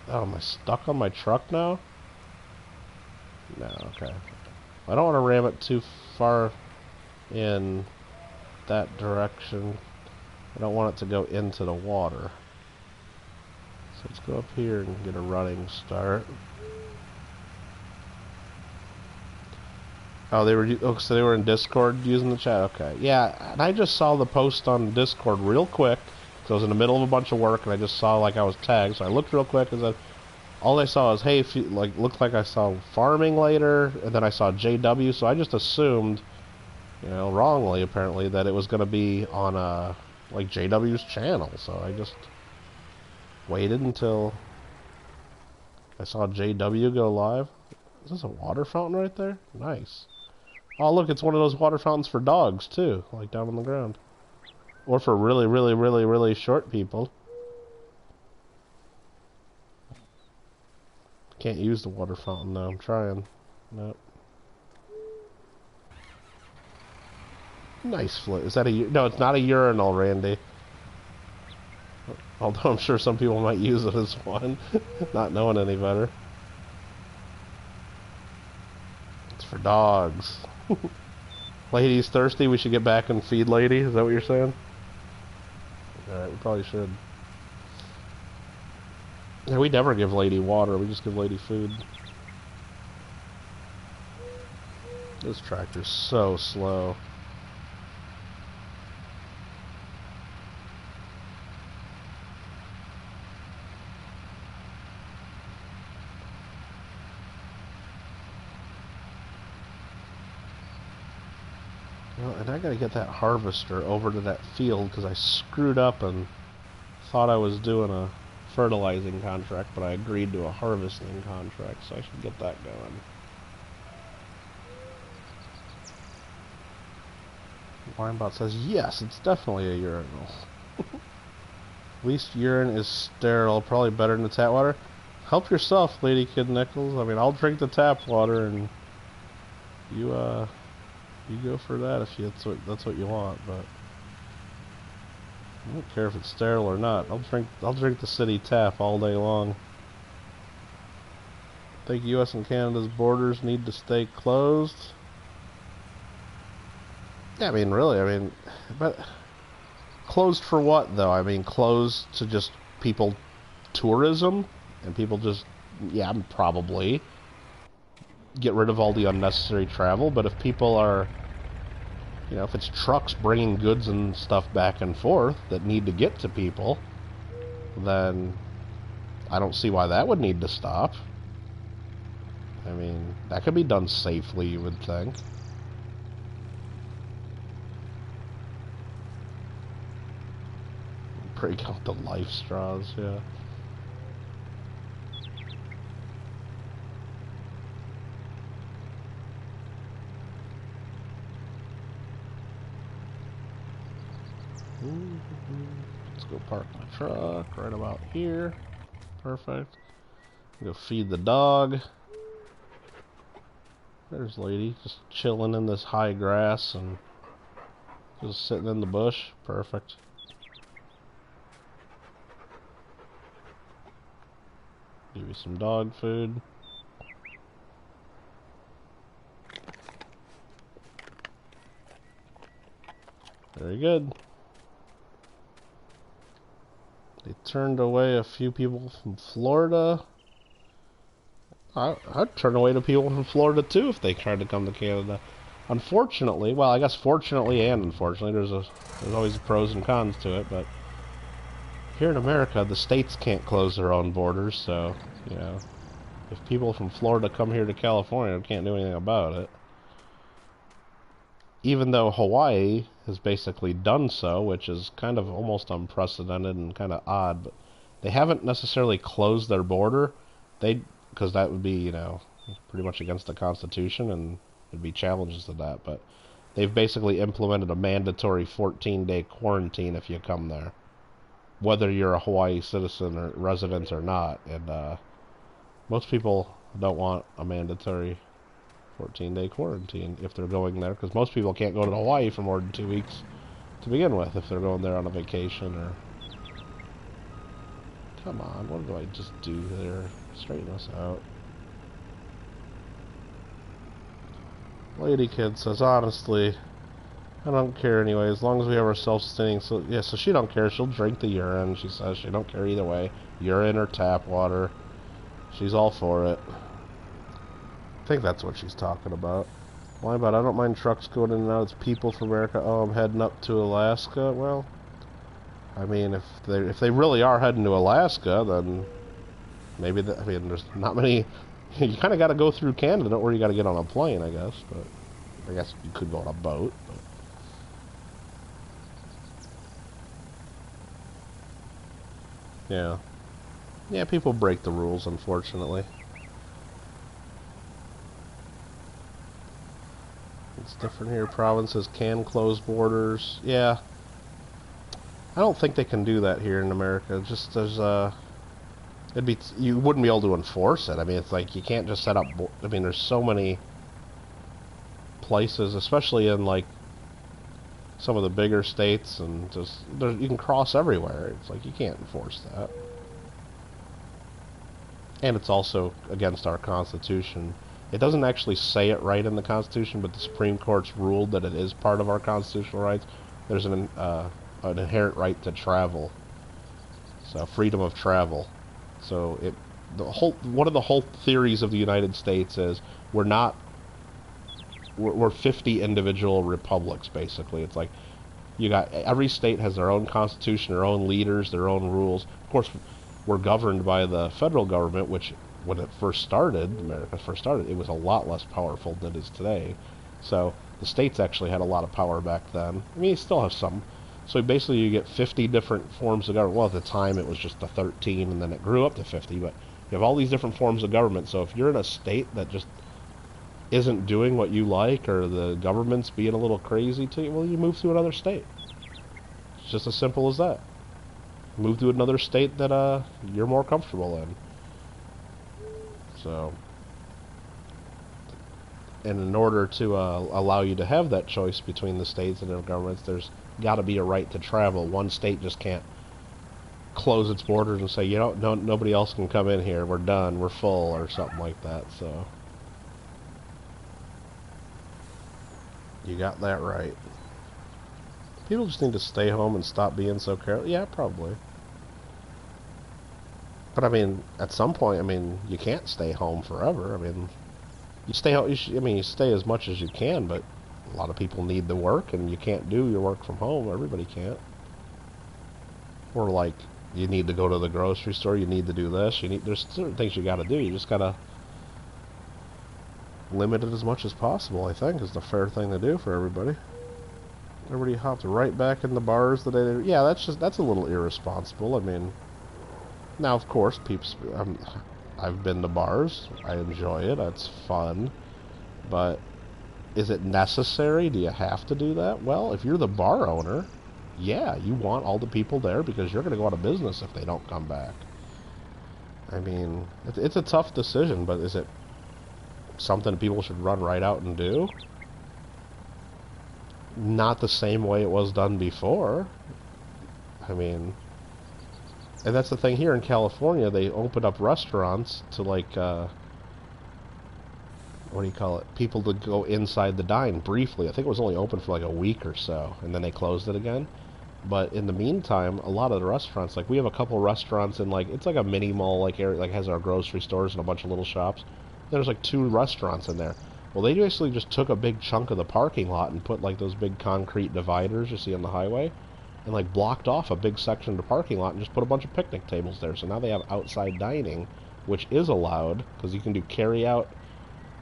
oh, am I stuck on my truck now? No, okay. I don't want to ram it too far in that direction. I don't want it to go into the water. So let's go up here and get a running start. Oh, so they were in Discord using the chat. Okay, yeah, and I just saw the post on Discord real quick. So I was in the middle of a bunch of work, and I just saw like I was tagged. So I looked real quick, and all I saw is, hey, if you, like, looked like I saw farming later, and then I saw JW. So I just assumed, you know, wrongly apparently, that it was going to be on like JW's channel. So I just waited until I saw JW go live. Is this a water fountain right there? Nice. Oh, look, it's one of those water fountains for dogs, too. Like, down on the ground. Or for really, really, really, really short people. Can't use the water fountain, though. I'm trying. Nope. Nice float. Is that a... No, it's not a urinal, Randy. Although I'm sure some people might use it as one. Not knowing any better. It's for dogs. Lady's thirsty, we should get back and feed Lady? Is that what you're saying? Alright, we probably should. Yeah, we never give Lady water, we just give Lady food. This tractor's so slow. Well, and I gotta get that harvester over to that field because I screwed up and thought I was doing a fertilizing contract, but I agreed to a harvesting contract, so I should get that going. Winebot says, yes, it's definitely a urinal. At least urine is sterile, probably better than the tap water. Help yourself, Lady Kid Nichols. I mean, I'll drink the tap water, and you go for that if that's what you want, but I don't care if it's sterile or not. I'll drink the city tap all day long. I think U.S. and Canada's borders need to stay closed. Yeah, I mean, really, but closed for what, though? I mean, closed to just people, tourism, and people just, yeah, probably get rid of all the unnecessary travel, but if people are, you know, if it's trucks bringing goods and stuff back and forth that need to get to people, then I don't see why that would need to stop. I mean, that could be done safely, you would think. Break out the life straws, yeah. Let's go park my truck right about here. Perfect. Go feed the dog. There's Lady, just chilling in this high grass and just sitting in the bush. Perfect. Give you some dog food. Very good. They turned away a few people from Florida. I'd turn away the people from Florida too if they tried to come to Canada. Unfortunately, well, I guess fortunately and unfortunately, there's always pros and cons to it, but here in America, the states can't close their own borders, so, you know, if people from Florida come here to California, we can't do anything about it. Even though Hawaii has basically done so, which is kind of almost unprecedented and kind of odd. But they haven't necessarily closed their border. Because that would be, you know, pretty much against the Constitution, and there'd be challenges to that. But they've basically implemented a mandatory 14-day quarantine if you come there, whether you're a Hawaii citizen or resident or not. And most people don't want a mandatory 14-day quarantine if they're going there, because most people can't go to Hawaii for more than 2 weeks to begin with if they're going there on a vacation. Or come on, what do I just do there? Straighten us out. Lady Kid says, honestly, I don't care anyway, as long as we have our self-sustaining. So yeah, so she don't care. She'll drink the urine. She says she don't care either way, urine or tap water. She's all for it. I think that's what she's talking about. Why about I don't mind trucks going in and out. It's people from America. Oh, I'm heading up to Alaska. Well, I mean, if they really are heading to Alaska, then maybe I mean, there's not many. You kind of got to go through Canada, or you got to get on a plane, I guess. But I guess you could go on a boat. But. Yeah, people break the rules, unfortunately. It's different here. Provinces can close borders. Yeah. I don't think they can do that here in America. Just there's you wouldn't be able to enforce it. I mean, it's like you can't just set up. I mean, there's so many places, especially in like some of the bigger states, and just you can cross everywhere. It's like you can't enforce that, and it's also against our Constitution. It doesn't actually say it right in the Constitution, but the Supreme Court's ruled that it is part of our constitutional rights. There's an inherent right to travel, so freedom of travel. So one of the whole theories of the United States is we're 50 individual republics, basically. It's like you got every state has their own constitution, their own leaders, their own rules. Of course, we're governed by the federal government, which when it first started, America first started, it was a lot less powerful than it is today. So the states actually had a lot of power back then. I mean, you still have some. So basically you get 50 different forms of government. Well, at the time it was just the 13, and then it grew up to 50, but you have all these different forms of government. So if you're in a state that just isn't doing what you like, or the government's being a little crazy to you, well, you move to another state. It's just as simple as that. Move to another state that you're more comfortable in. So, and in order to allow you to have that choice between the states and their governments, there's got to be a right to travel. One state just can't close its borders and say, you know, nobody else can come in here. We're done. We're full, or something like that. So, you got that right. People just need to stay home and stop being so careless. Yeah, probably. But I mean, at some point, I mean, you can't stay home forever. I mean, you stay home. You stay as much as you can, but a lot of people need the work, and you can't do your work from home. Everybody can't. Or like, you need to go to the grocery store. You need to do this. There's certain things you got to do. You just gotta limit it as much as possible. I think is the fair thing to do for everybody. Everybody hopped right back in the bars the day they. Yeah, that's a little irresponsible. I mean. Now, of course, I've been to bars. I enjoy it. It's fun. But is it necessary? Do you have to do that? Well, if you're the bar owner, yeah, you want all the people there because you're going to go out of business if they don't come back. I mean, it's a tough decision, but is it something people should run right out and do? Not the same way it was done before. I mean... And that's the thing here in California, they opened up restaurants to like, what do you call it? People to go inside the dine briefly. I think it was only open for like a week or so, and then they closed it again. But in the meantime, a lot of the restaurants, like we have a couple restaurants in like, it's like a mini mall like area, like has our grocery stores and a bunch of little shops. There's like 2 restaurants in there. Well, they basically just took a big chunk of the parking lot and put like those big concrete dividers you see on the highway, and like blocked off a big section of the parking lot and just put a bunch of picnic tables there. So now they have outside dining, which is allowed because you can do carry out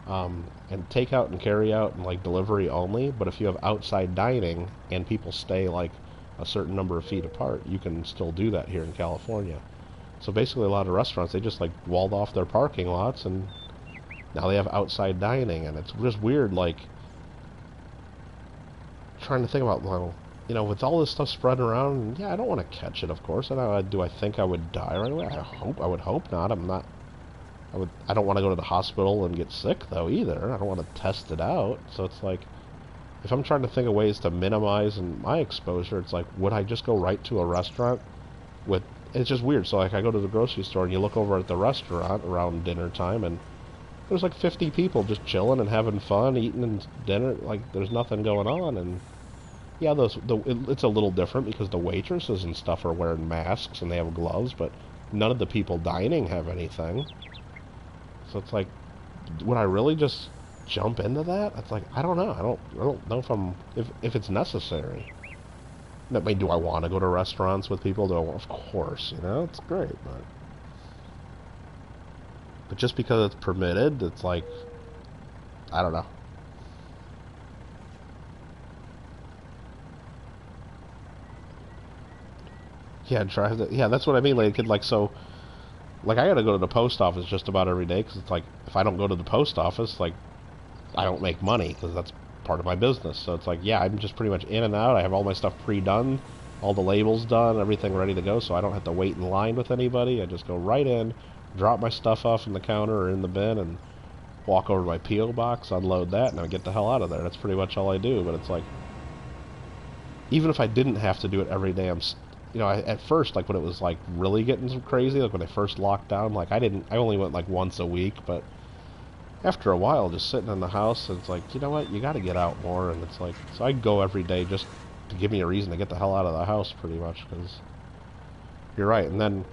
and takeout and carry out and like delivery only. But if you have outside dining and people stay like a certain number of feet apart, you can still do that here in California. So basically, a lot of restaurants, they just like walled off their parking lots, and now they have outside dining, and it's just weird. Like trying to think about, well, you know, with all this stuff spread around, yeah, I don't want to catch it, of course. And do I think I would die right away? I would hope not. I don't want to go to the hospital and get sick though either. I don't want to test it out. So it's like, if I'm trying to think of ways to minimize my exposure, it's like, would I just go right to a restaurant with? It's just weird. So like, I go to the grocery store and you look over at the restaurant around dinner time, and there's like 50 people just chilling and having fun, eating and dinner. Like there's nothing going on. And yeah, it's a little different because the waitresses and stuff are wearing masks and they have gloves, but none of the people dining have anything. So it's like, would I really just jump into that? It's like, I don't know. I don't know if it's necessary. I mean, do I want to go to restaurants with people? Of course, you know, it's great, but just because it's permitted, it's like, I don't know. Yeah, that's what I mean. Like, so, like, I gotta go to the post office just about every day, because it's like, if I don't go to the post office, like, I don't make money, because that's part of my business. So it's like, yeah, I'm just pretty much in and out. I have all my stuff pre-done, all the labels done, everything ready to go, so I don't have to wait in line with anybody. I just go right in, drop my stuff off in the counter or in the bin, and walk over to my P.O. box, unload that, and I get the hell out of there. That's pretty much all I do. But it's like, even if I didn't have to do it every day, you know, at first, like when it was like really getting crazy, like when they first locked down, like I only went like once a week, but after a while, just sitting in the house, it's like, you know what, you got to get out more. And it's like, so I go every day just to give me a reason to get the hell out of the house, pretty much, because you're right. And then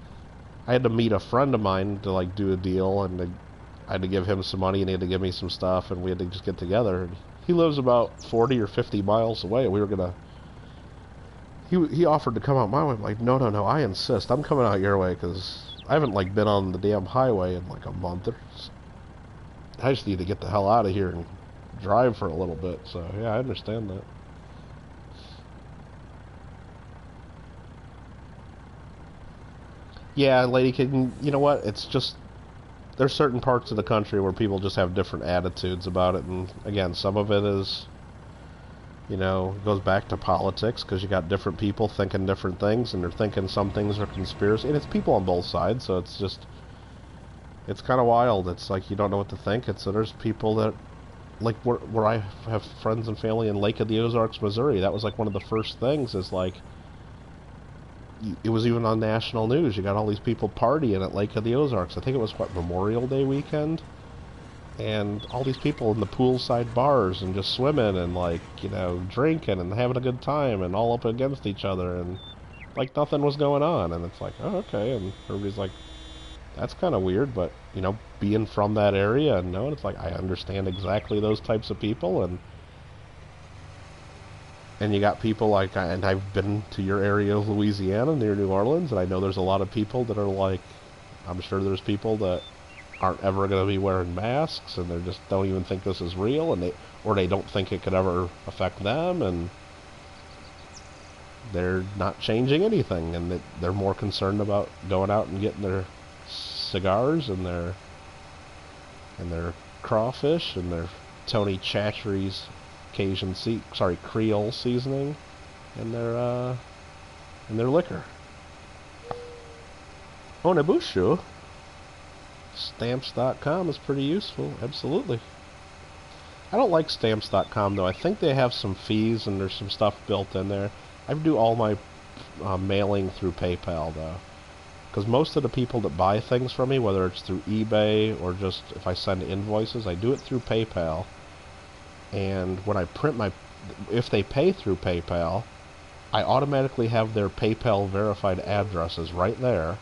I had to meet a friend of mine to like do a deal, and I had to give him some money, and he had to give me some stuff, and we had to just get together. He lives about 40 or 50 miles away. We were gonna. He offered to come out my way. I'm like, no, I insist. I'm coming out your way, because I haven't like been on the damn highway in like a month. I just need to get the hell out of here and drive for a little bit. So yeah, I understand that. Yeah, Lady Kid, you know what? It's just, there's certain parts of the country where people just have different attitudes about it. And again, some of it is, you know, goes back to politics, because you got different people thinking different things, and they're thinking some things are conspiracy. And it's people on both sides, so it's just, it's kind of wild. It's like you don't know what to think. There's people that, like where I have friends and family in Lake of the Ozarks, Missouri. That was like one of the first things, is like, it was even on national news. You got all these people partying at Lake of the Ozarks. I think it was, what, Memorial Day weekend? And all these people in the poolside bars and just swimming and, like, you know, drinking and having a good time and all up against each other, and like nothing was going on. And it's like, oh, okay. And everybody's like, that's kind of weird, but, you know, being from that area and knowing, it's like, I understand exactly those types of people. And you got people like, and I've been to your area of Louisiana near New Orleans, and I know there's a lot of people that are like, I'm sure there's people that aren't ever going to be wearing masks, and they just don't even think this is real, and they don't think it could ever affect them, and they're not changing anything, and they're more concerned about going out and getting their cigars and their crawfish and their Tony Chachery's Creole seasoning, and their liquor. Onebushu. Stamps.com is pretty useful, absolutely. I don't like Stamps.com though. I think they have some fees and there's some stuff built in there. I do all my mailing through PayPal though, because most of the people that buy things from me, whether it's through eBay or just if I send invoices, I do it through PayPal. And when I print if they pay through PayPal, I automatically have their PayPal verified addresses right there.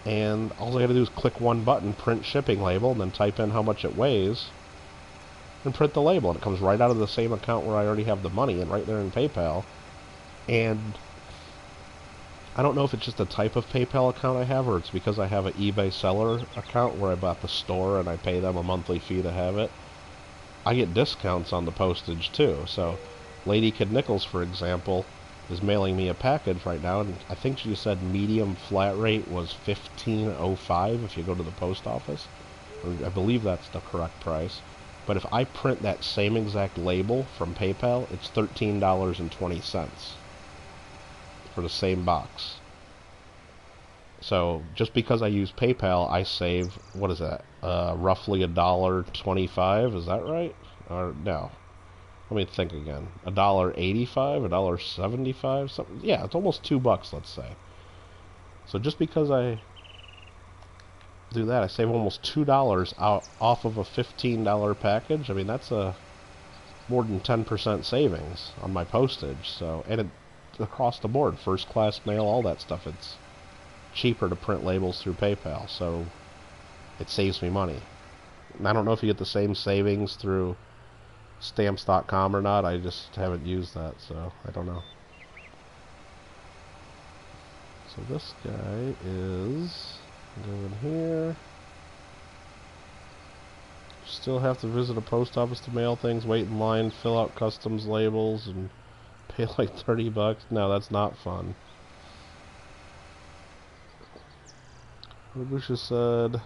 And all I gotta do is click one button, print shipping label, and then type in how much it weighs, and print the label. And it comes right out of the same account where I already have the money, and right there in PayPal. And I don't know if it's just a type of PayPal account I have, or it's because I have an eBay seller account where I bought the store and I pay them a monthly fee to have it. I get discounts on the postage too. So Lady Kid Nichols, for example, is mailing me a package right now, and I think she said medium flat rate was $15.05 if you go to the post office. I believe that's the correct price. But if I print that same exact label from PayPal, it's $13.20 for the same box. So just because I use PayPal, I save, what is that, roughly $1.25, is that right? Or no? Let me think again. $1.85, $1.75, something. Yeah, it's almost $2, let's say. So just because I do that, I save almost $2 off of a $15 package. I mean, that's a more than 10% savings on my postage. So, and it, across the board, first class mail, all that stuff, it's cheaper to print labels through PayPal, so it saves me money. And I don't know if you get the same savings through stamps.com or not. I just haven't used that, so I don't know. So this guy is going here. Still have to visit a post office to mail things, wait in line, fill out customs labels, and pay like $30. No, that's not fun. Busha said,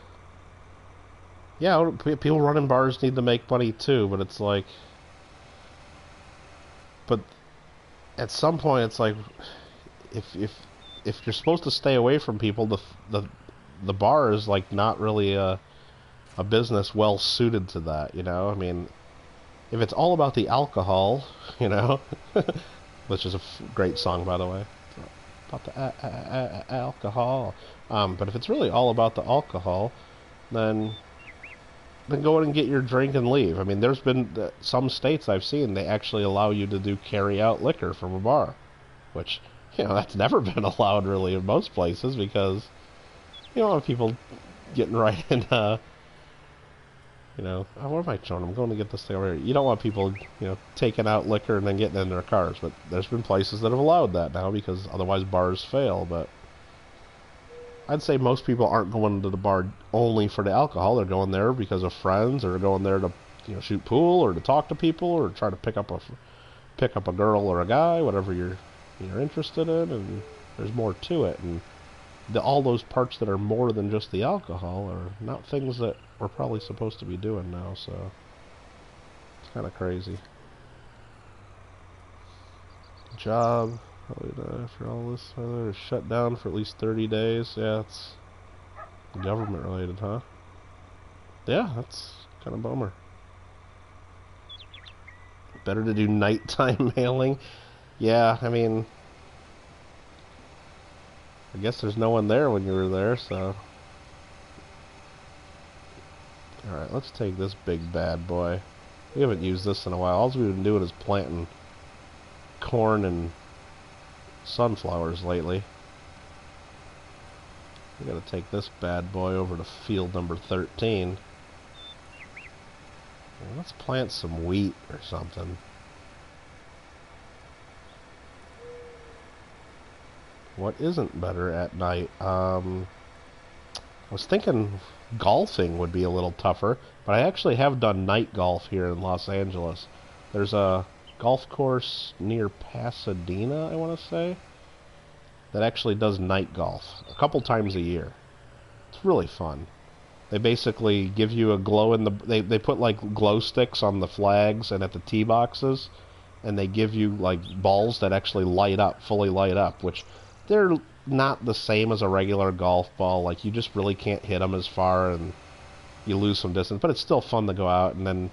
yeah, people running bars need to make money too, but it's like, but at some point it's like, if you're supposed to stay away from people, the bar is like not really a business well suited to that, you know? I mean, if it's all about the alcohol, you know, which is a great song, by the way, about the alcohol. But if it's really all about the alcohol, then go in and get your drink and leave. I mean, there's been some states I've seen, they actually allow you to do carry-out liquor from a bar, which, you know, that's never been allowed really in most places, because you don't want people getting right in, you know, oh, where am I showing? I'm going to get this thing over here. You don't want people, you know, taking out liquor and then getting in their cars, but there's been places that have allowed that now, because otherwise bars fail. But I'd say most people aren't going to the bar only for the alcohol. They're going there because of friends, or going there to, you know, shoot pool, or to talk to people, or try to pick up a girl or a guy, whatever you're interested in. And there's more to it, and all those parts that are more than just the alcohol are not things that we're probably supposed to be doing now. So it's kind of crazy. Job. Probably after all this, they're shut down for at least 30 days. Yeah, it's government related, huh? Yeah, that's kind of bummer. Better to do nighttime mailing. Yeah, I mean, I guess there's no one there when you were there, so. Alright, let's take this big bad boy. We haven't used this in a while. All we've been doing is planting corn and sunflowers lately. We gotta take this bad boy over to field number 13. Well, let's plant some wheat or something. What isn't better at night? I was thinking golfing would be a little tougher, but I actually have done night golf here in Los Angeles. There's a golf course near Pasadena, I want to say, that actually does night golf a couple times a year. It's really fun. They basically give you a glow in the... They put like glow sticks on the flags and at the tee boxes, and they give you like balls that actually light up, fully light up, which they're not the same as a regular golf ball. Like, you just really can't hit them as far, and you lose some distance, but it's still fun to go out. And then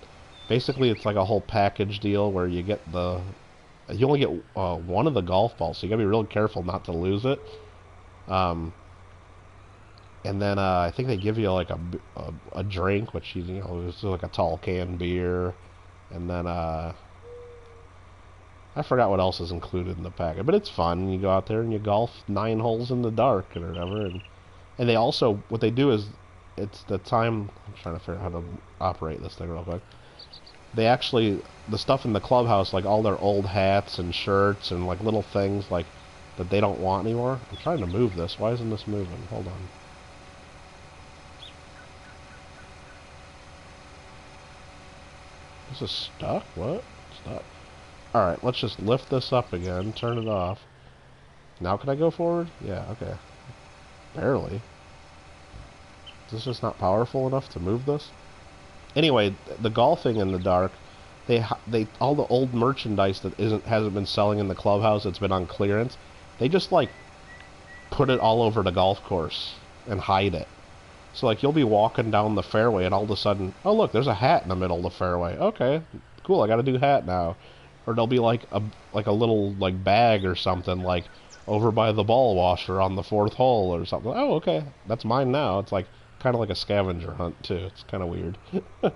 basically it's like a whole package deal where you get you only get one of the golf balls, so you gotta be real careful not to lose it. And then I think they give you like a drink, which, you know, is like a tall can beer, and then I forgot what else is included in the packet, but it's fun. You go out there and you golf 9 holes in the dark or whatever, and they also, what they do is, it's the time, I'm trying to figure out how to operate this thing real quick. They actually, the stuff in the clubhouse, like all their old hats and shirts and like little things, like that they don't want anymore. I'm trying to move this. Why isn't this moving? Hold on. This is stuck? What? Stuck. Alright, let's just lift this up again, turn it off. Now can I go forward? Yeah, okay. Barely. Is this just not powerful enough to move this? Anyway, the golfing in the dark, they all the old merchandise that hasn't been selling in the clubhouse, it's been on clearance, they just like put it all over the golf course and hide it. So like you'll be walking down the fairway and all of a sudden, oh look, there's a hat in the middle of the fairway. Okay, cool, I gotta do hat now. Or there'll be like a little like bag or something like over by the ball washer on the 4th hole or something. Oh, okay, that's mine now. It's like kind of like a scavenger hunt too. It's kind of weird. So I'm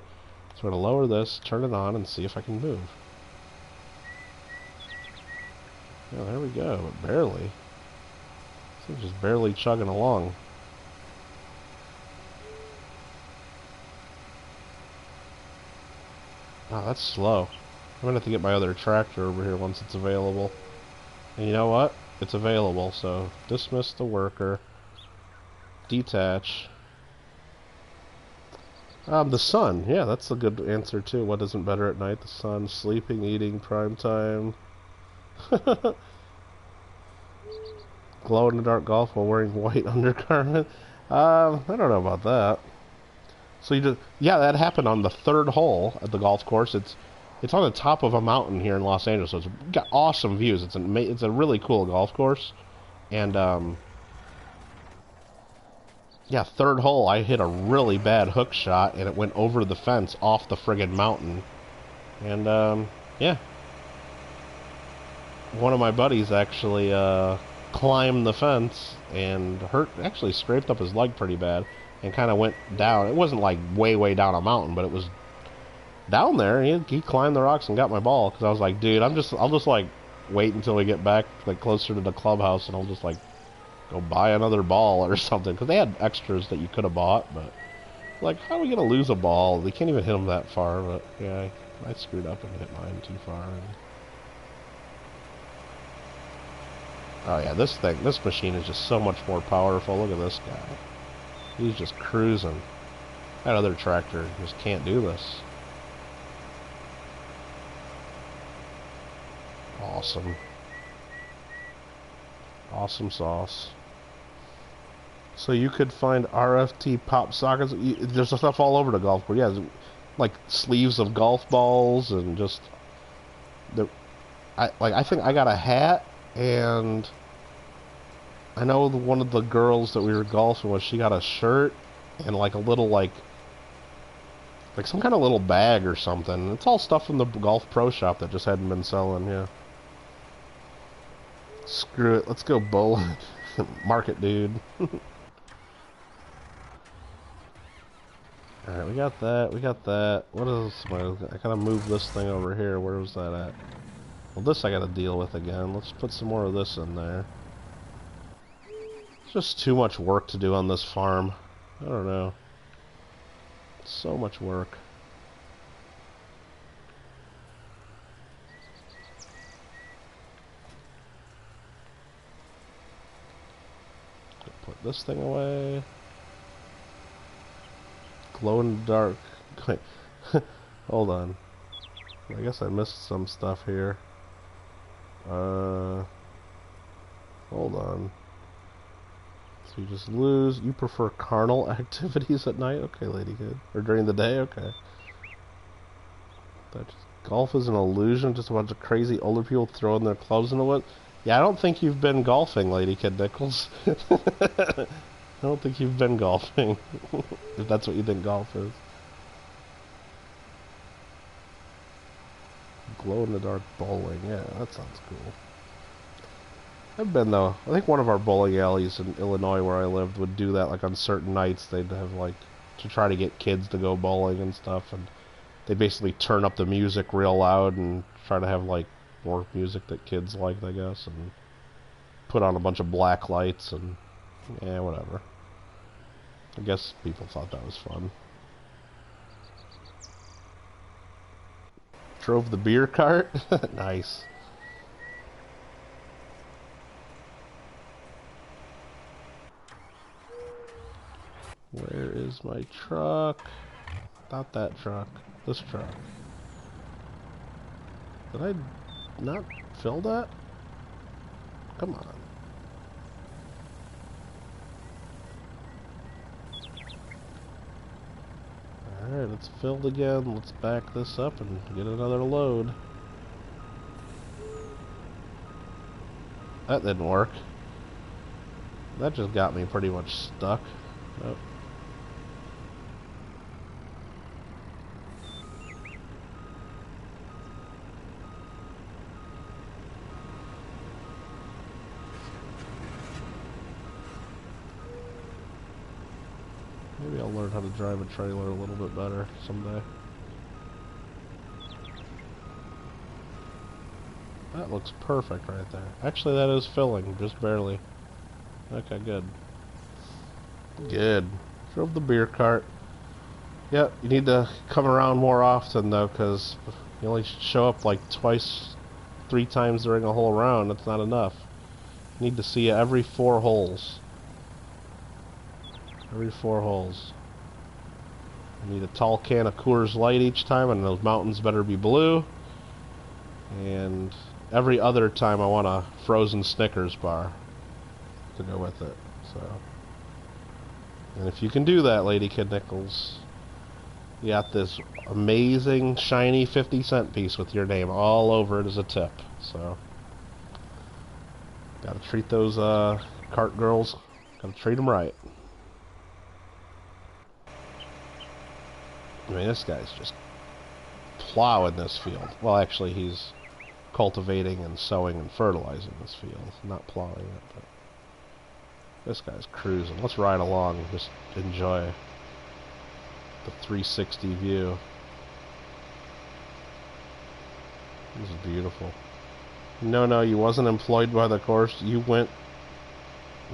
gonna lower this, turn it on, and see if I can move. Oh, there we go, but barely. It's just barely chugging along. Oh, that's slow. I'm gonna have to get my other tractor over here once it's available. And you know what? It's available, so dismiss the worker. Detach. The sun. Yeah, that's a good answer too. What isn't better at night? The sun. Sleeping, eating, prime time. Glow in the dark golf while wearing white undergarment. I don't know about that. So you just, yeah, that happened on the 3rd hole at the golf course. It's on the top of a mountain here in Los Angeles, so it's got awesome views. It's a really cool golf course, and yeah, 3rd hole I hit a really bad hook shot, and it went over the fence off the friggin' mountain, and yeah, one of my buddies actually climbed the fence and actually scraped up his leg pretty bad, and kind of went down. It wasn't like way down a mountain, but it was down there. He climbed the rocks and got my ball, because I was like, dude, I'll just like wait until we get back like closer to the clubhouse, and I'll just like go buy another ball or something, because they had extras that you could have bought, but like, how are we gonna lose a ball? They can't even hit them that far. But yeah, I screwed up and hit mine too far. Oh yeah, this machine is just so much more powerful. Look at this guy. He's just cruising. That other tractor just can't do this. Awesome. Awesome sauce. So you could find RFT pop sockets. There's stuff all over the golf course. Yeah, like sleeves of golf balls and just I think I got a hat, and I know one of the girls that we were golfing with, she got a shirt and like a little like some kind of little bag or something. It's all stuff from the golf pro shop that just hadn't been selling. Yeah. Screw it. Let's go bowling. Market, dude. Alright, we got that. We got that. What is I gotta move this thing over here. Where was that at? Well, this I gotta deal with again. Let's put some more of this in there. It's just too much work to do on this farm. I don't know. So much work. Put this thing away. Glow in the dark. Wait. Hold on. I guess I missed some stuff here. Hold on. So you just lose. You prefer carnal activities at night? Okay, lady, good. Or during the day? Okay. Golf is an illusion. Just a bunch of crazy older people throwing their clubs in the woods. Yeah, I don't think you've been golfing, Lady Kid Nichols. I don't think you've been golfing. If that's what you think golf is. Glow-in-the-dark bowling. Yeah, that sounds cool. I've been, though. I think one of our bowling alleys in Illinois where I lived would do that, like, on certain nights. They'd have, like, to try to get kids to go bowling and stuff, and they basically turn up the music real loud and try to have, like, more music that kids like, I guess, and put on a bunch of black lights, and yeah, whatever. I guess people thought that was fun. Drove the beer cart? Nice. Where's my truck? Not that truck. This truck. Did I not fill that? Come on. Alright, it's filled again. Let's back this up and get another load. That didn't work. That just got me pretty much stuck. Nope. Maybe I'll learn how to drive a trailer a little bit better someday. That looks perfect right there. Actually, that is filling, just barely. Okay, good. Good. Drove the beer cart. Yep, you need to come around more often, though, because you only show up like twice, 3 times during a whole round. That's not enough. You need to see you every 4 holes. Every 4 holes. You need a tall can of Coors Light each time, and those mountains better be blue. And every other time I want a frozen Snickers bar to go with it. So, and if you can do that, Lady Kid Nichols, you got this amazing shiny 50-cent piece with your name all over it as a tip. So, gotta treat those cart girls. Gotta treat them right. I mean, this guy's just plowing this field. Well, actually, he's cultivating and sowing and fertilizing this field, not plowing it. But this guy's cruising. Let's ride along and just enjoy the 360 view. This is beautiful. No, you wasn't employed by the course. You went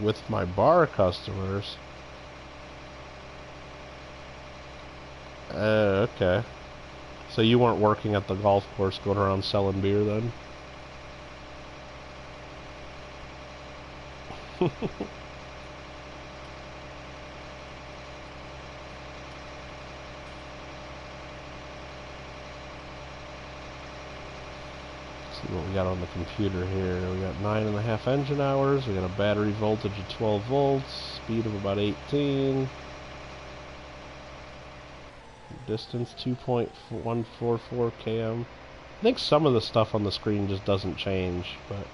with my bar customers. Okay. So you weren't working at the golf course going around selling beer then? See what we got on the computer here. We got 9.5 engine hours. We got a battery voltage of 12 volts, speed of about 18. Distance 2.144 km. I think some of the stuff on the screen just doesn't change, but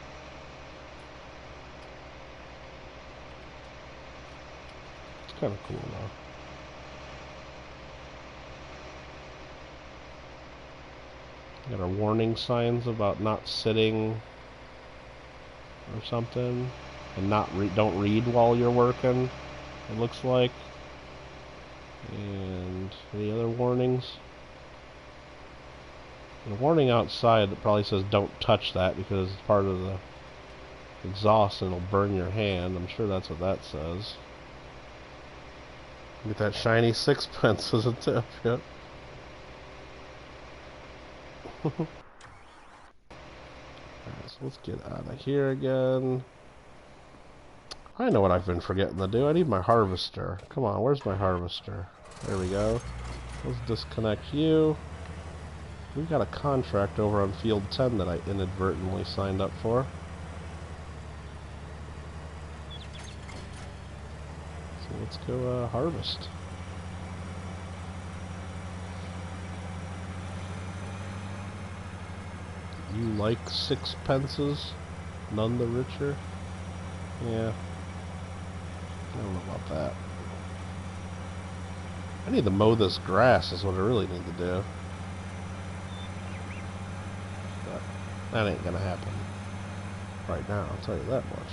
it's kind of cool though. Got our warning signs about not sitting or something, and don't read while you're working, it looks like. And any other warnings? The warning outside that probably says don't touch that because it's part of the exhaust and it'll burn your hand. I'm sure that's what that says. Get that shiny 6-pence as a tip. Yep. Alright, so let's get out of here again. I know what I've been forgetting to do. I need my harvester. Come on, where's my harvester? There we go. Let's disconnect you. We got a contract over on field 10 that I inadvertently signed up for. So let's go harvest. You like 6 pences? None the richer? Yeah. I don't know about that. I need to mow this grass is what I really need to do. But that ain't gonna happen right now, I'll tell you that much.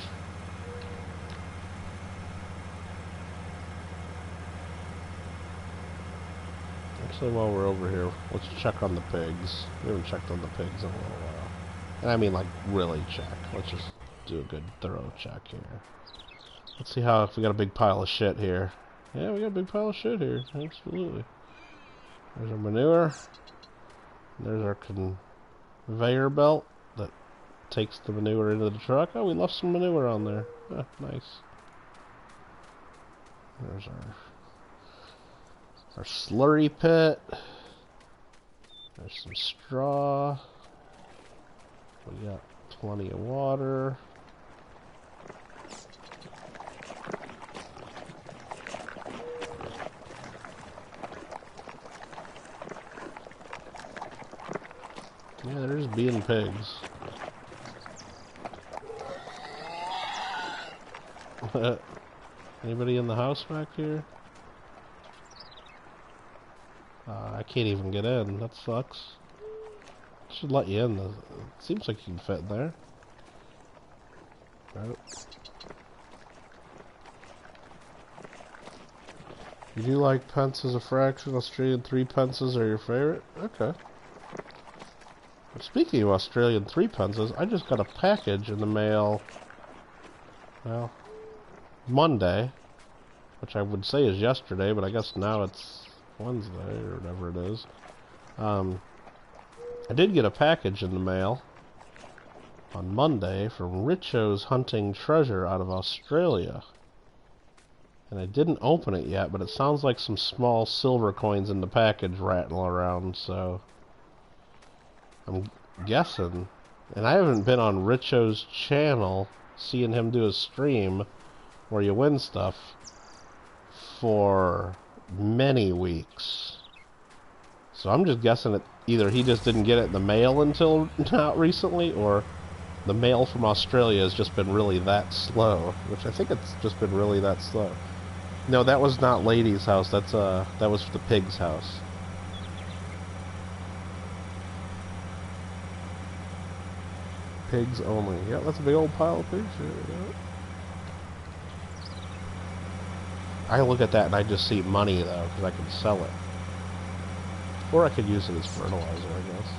Actually, while we're over here, let's check on the pigs. We haven't checked on the pigs in a little while. And I mean, like, really check. Let's just do a good, thorough check here. Let's see if we got a big pile of shit here. Yeah, we got a big pile of shit here. Absolutely. There's our manure. There's our conveyor belt that takes the manure into the truck. Oh, we left some manure on there. Ah, nice. There's our Our slurry pit. There's some straw. We got plenty of water. Yeah, they're just being pigs. Anybody in the house back here? I can't even get in. That sucks. Should let you in. It seems like you can fit in there. Nope. You do like pence as a fraction? Australian 3 pences are your favorite? Okay. Speaking of Australian 3 pences, I just got a package in the mail, well, Monday, which I would say is yesterday, but I guess now it's Wednesday, or whatever it is. I did get a package in the mail on Monday from Richo's Hunting Treasure out of Australia. And I didn't open it yet, but it sounds like some small silver coins in the package rattling around, so I'm guessing. And I haven't been on Richo's channel seeing him do a stream where you win stuff for many weeks. So I'm just guessing that either he just didn't get it in the mail until not recently, or the mail from Australia has just been really that slow, which I think it's just been really that slow. No, that was not Lady's house. That was the pig's house. Pigs only. Yeah, that's a big old pile of pigs here. Yeah. I look at that and I just see money though, because I can sell it. Or I could use it as fertilizer, I guess.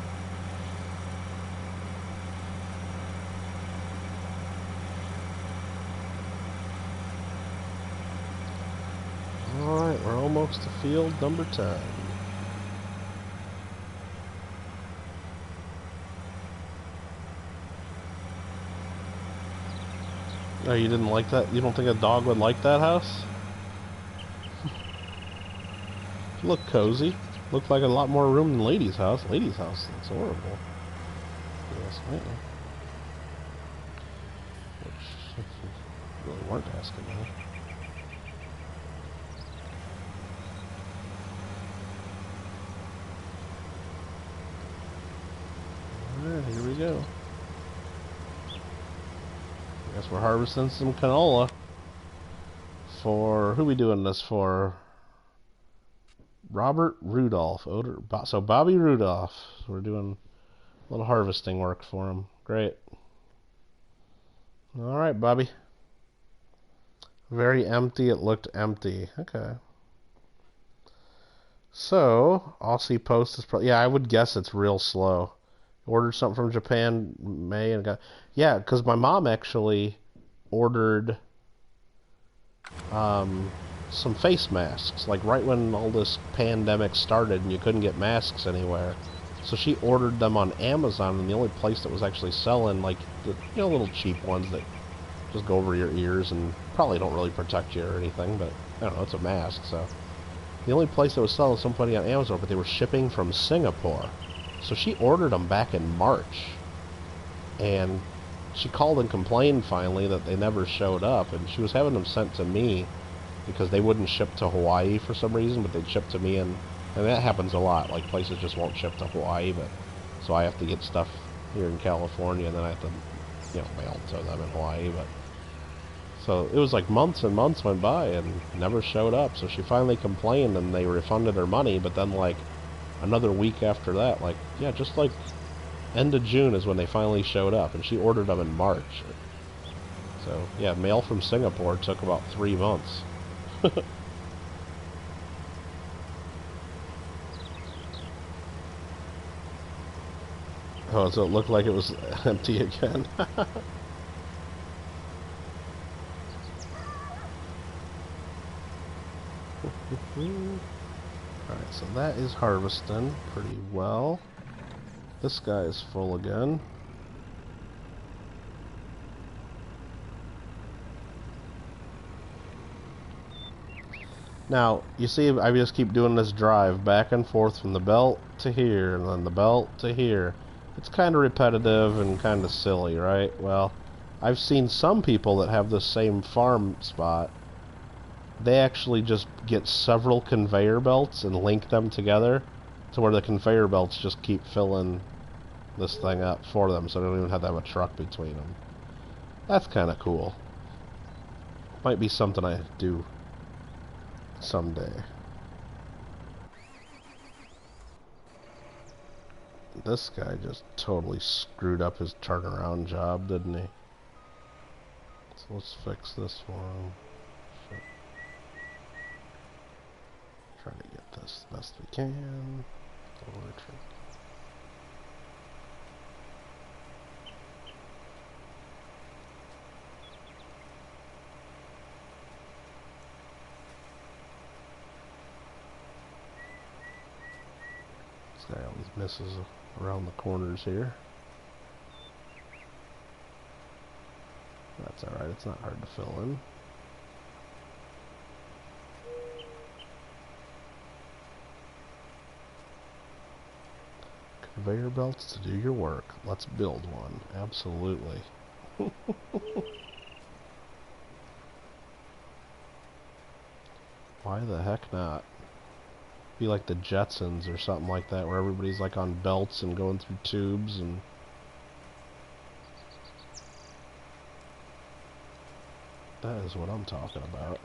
Alright, we're almost to field number 10. Oh, you didn't like that? You don't think a dog would like that house? Look cozy. Looked like a lot more room than Lady's house. Lady's house looks horrible. Yes, ma'am. Which really weren't asking me. Alright, here we go. I guess we're harvesting some canola. For who are we doing this for? Robert Rudolph. So Bobby Rudolph. We're doing a little harvesting work for him. Great. Alright, Bobby. Very empty. It looked empty. Okay. So, Aussie Post is probably... Yeah, I would guess it's real slow. Ordered something from Japan May and got... Yeah, because my mom actually ordered some face masks, like right when all this pandemic started and you couldn't get masks anywhere. So she ordered them on Amazon, and the only place that was actually selling, like, the little cheap ones that just go over your ears and probably don't really protect you or anything, but I don't know, it's a mask, so. The only place that was selling somebody on Amazon, but they were shipping from Singapore. So she ordered them back in March, and she called and complained finally that they never showed up, and she was having them sent to me because they wouldn't ship to Hawaii for some reason, but they'd ship to me, and that happens a lot. Like, places just won't ship to Hawaii, but so I have to get stuff here in California, and then I have to, mail it to them in Hawaii. But so it was like months and months went by and never showed up. So she finally complained, and they refunded her money. But then, like, another week after that, like, yeah, just like end of June is when they finally showed up, and she ordered them in March. So yeah, mail from Singapore took about 3 months. Oh, so it looked like it was empty again. Alright, so that is harvesting pretty well. This guy is full again. Now, you see, I just keep doing this drive back and forth from the belt to here, and then the belt to here. It's kind of repetitive and kind of silly, right? Well, I've seen some people that have the same farm spot. They actually just get several conveyor belts and link them together to where the conveyor belts just keep filling this thing up for them, so they don't even have to have a truck between them. That's kind of cool. Might be something I do someday. This guy just totally screwed up his turnaround job, didn't he? So let's fix this for him. Try to get this the best we can. This guy always misses around the corners here. That's alright, it's not hard to fill in. Conveyor belts to do your work. Let's build one. Absolutely. Why the heck not? Be like the Jetsons or something like that, where everybody's like on belts and going through tubes and... That is what I'm talking about.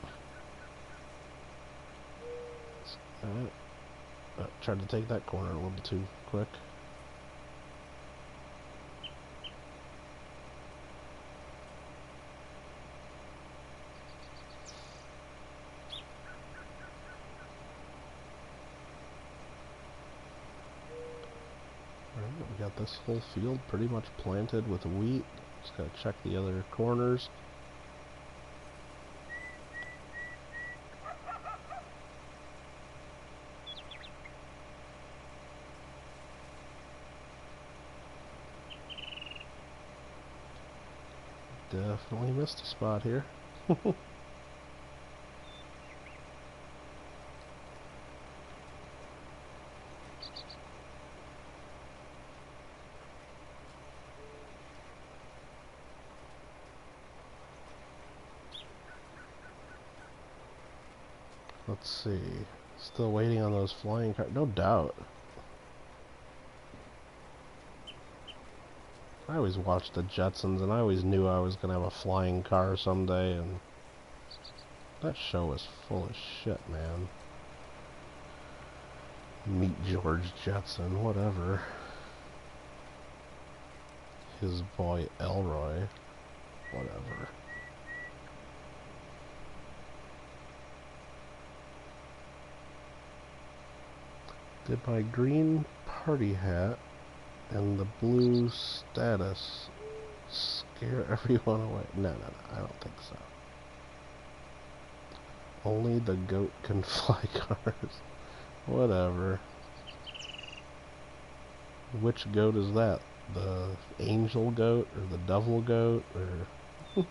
Tried to take that corner a little bit too quick. Alright, we got this whole field pretty much planted with wheat. Just gotta check the other corners. Definitely missed a spot here. Let's see. Still waiting on those flying cars. No doubt. I always watched the Jetsons, and I always knew I was going to have a flying car someday, and that show is full of shit, man. Meet George Jetson, whatever. His boy Elroy, whatever. Did my green party hat and the blue status scare everyone away? No, I don't think so. Only the goat can fly cars. Whatever. Which goat is that? The angel goat or the devil goat or... Alright,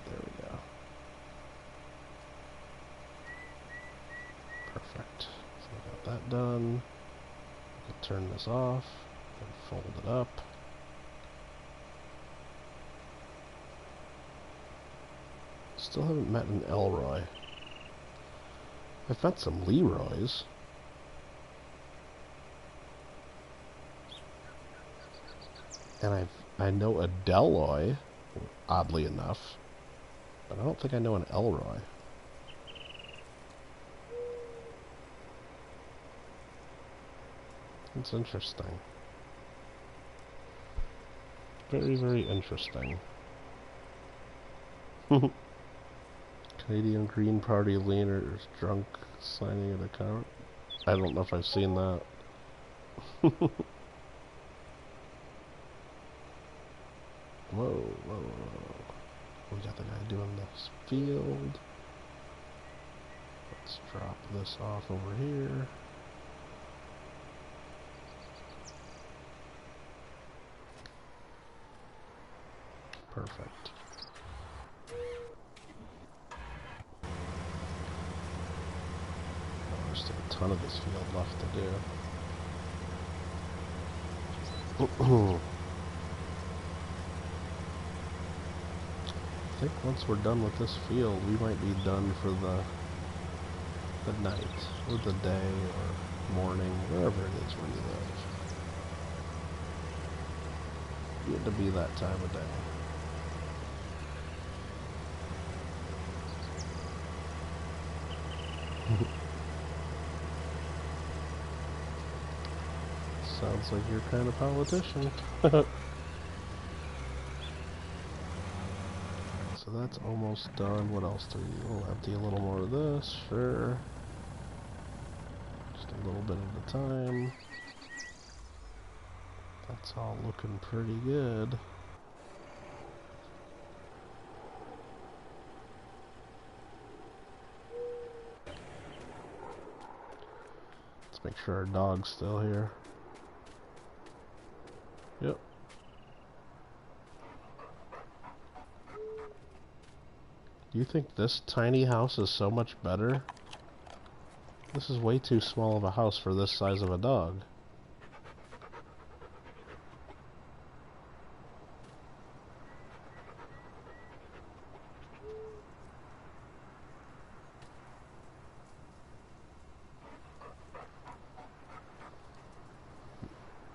there we go. Perfect. So I got that done. I'll turn this off and fold it up. Still haven't met an Elroy. I've met some Leroys. And I know a Deloy, oddly enough, but I don't think I know an Elroy. It's interesting. Very, very interesting. Canadian Green Party leaders drunk signing an account. I don't know if I've seen that. Whoa, whoa, whoa. We got the guy doing this field. Let's drop this off over here. Perfect. ton of this field left to do. I think once we're done with this field, we might be done for the night, or the day, or morning, wherever it is where you live. Get to be that time of day. Sounds like your kind of politician. So that's almost done. What else do we need? We'll empty a little more of this, sure. Just a little bit at a time. That's all looking pretty good. Let's make sure our dog's still here. Yep. Do you think this tiny house is so much better? This is way too small of a house for this size of a dog.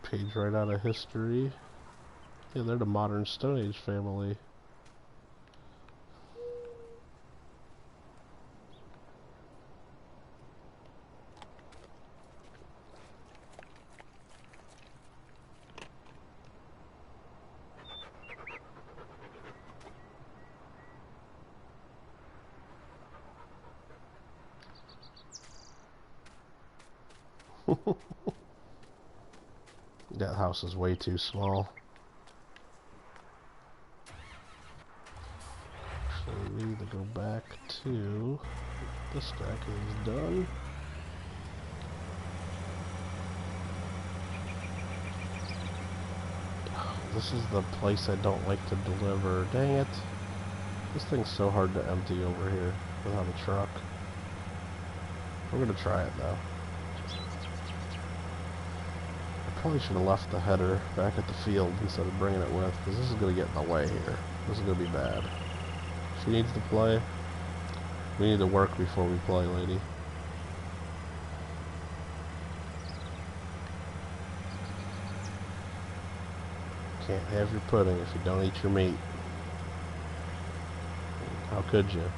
Page right out of history. Yeah, they're the modern Stone Age family. That house is way too small. Actually, we need to go back to... This stack is done. This is the place I don't like to deliver. Dang it. This thing's so hard to empty over here without a truck. We're gonna try it though. Probably should have left the header back at the field instead of bringing it with, because this is going to get in the way here. This is going to be bad. She needs to play. We need to work before we play, lady. Can't have your pudding if you don't eat your meat. How could you?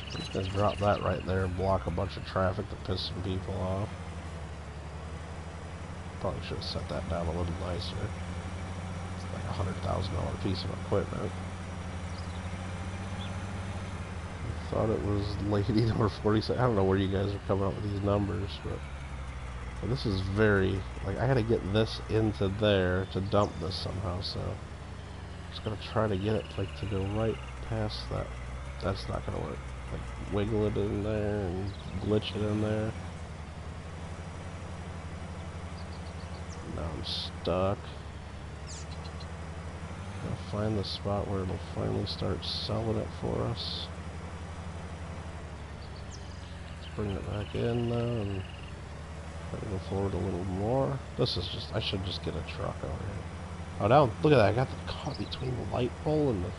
I'm just going to drop that right there and block a bunch of traffic to piss some people off. Probably should have set that down a little nicer. It's like a $100,000 piece of equipment. I thought it was lady number 46. I don't know where you guys are coming up with these numbers, but this is very, like, I gotta get this into there to dump this somehow, so I'm just gonna try to get it like to go right past that. That's not gonna work. Like, wiggle it in there and glitch it in there. Now I'm stuck. I'll find the spot where it'll finally start selling it for us. Let's bring it back in now and try to go forward a little more. This is just, I should just get a truck over here. Oh, now, look at that. I got the caught between the light pole and the,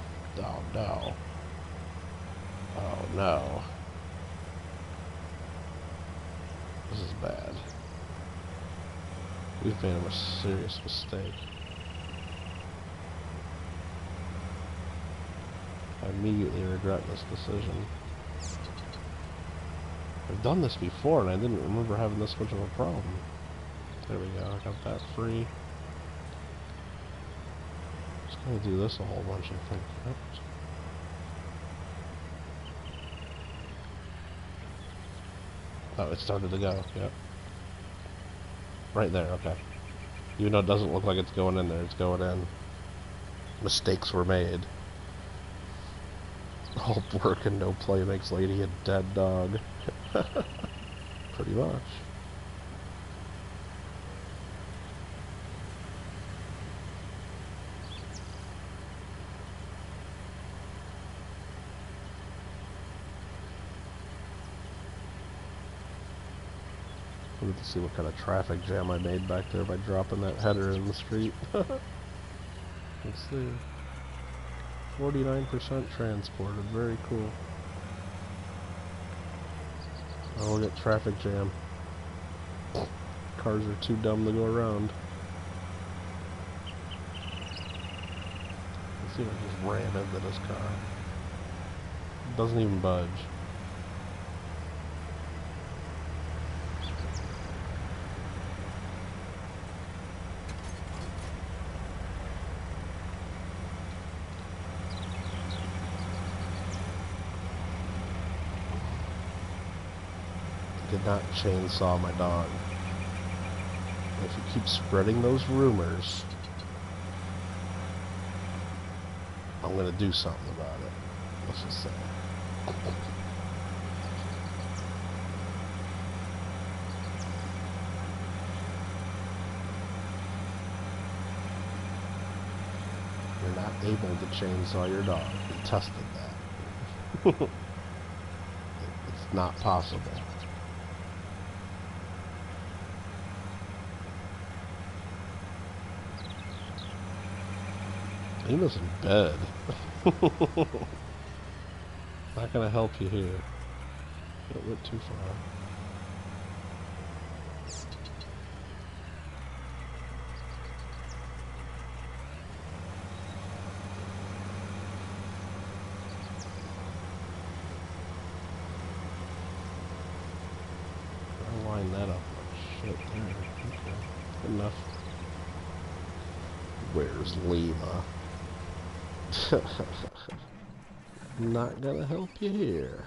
oh no. Oh no. This is bad. We've made a serious mistake. I immediately regret this decision. I've done this before and I didn't remember having this much of a problem. There we go, I got that free. Just gonna do this a whole bunch, I think. Oops. Oh, it started to go, yep. Right there, okay. Even though it doesn't look like it's going in there, it's going in. Mistakes were made. All work and no play makes lady a dead dog. Pretty much. Wanted to see what kind of traffic jam I made back there by dropping that header in the street. Let's see. 49% transported. Very cool. Oh, we'll get traffic jam. Cars are too dumb to go around. Let's see if I just ran into this car. It doesn't even budge. Did not chainsaw my dog. If you keep spreading those rumors, I'm gonna do something about it. Let's just say. You're not able to chainsaw your dog. We tested that. It's not possible. He was in bed. Not gonna help you here. It went too far. I'll line that up. Shit, there. Okay. Good enough. Where's Lima? Not gonna help you here.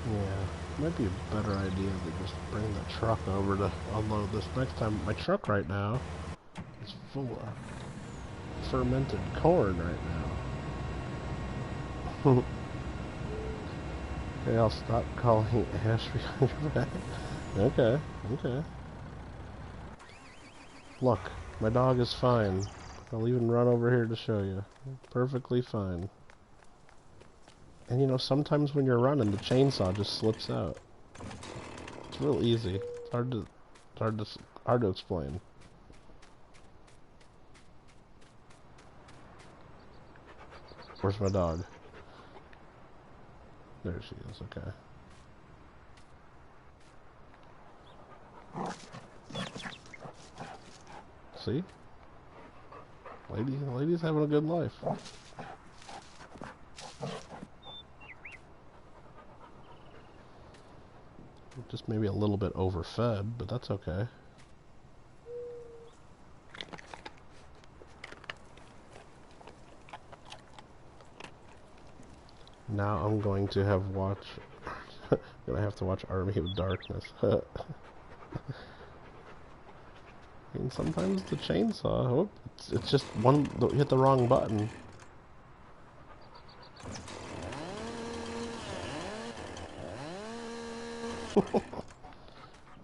Yeah, might be a better idea to just bring the truck over to unload this next time. My truck right now is full of fermented corn right now. Okay, I'll stop calling Ash behind your back. Okay, okay. Look, my dog is fine. I'll even run over here to show you. Perfectly fine. And you know, sometimes when you're running, the chainsaw just slips out. It's real easy. It's hard to explain. Where's my dog? There she is. Okay. See? Lady's having a good life. Just maybe a little bit overfed, but that's okay. Now I'm going to have to watch Army of Darkness. I mean, sometimes the chainsaw, oh, it's just hit the wrong button.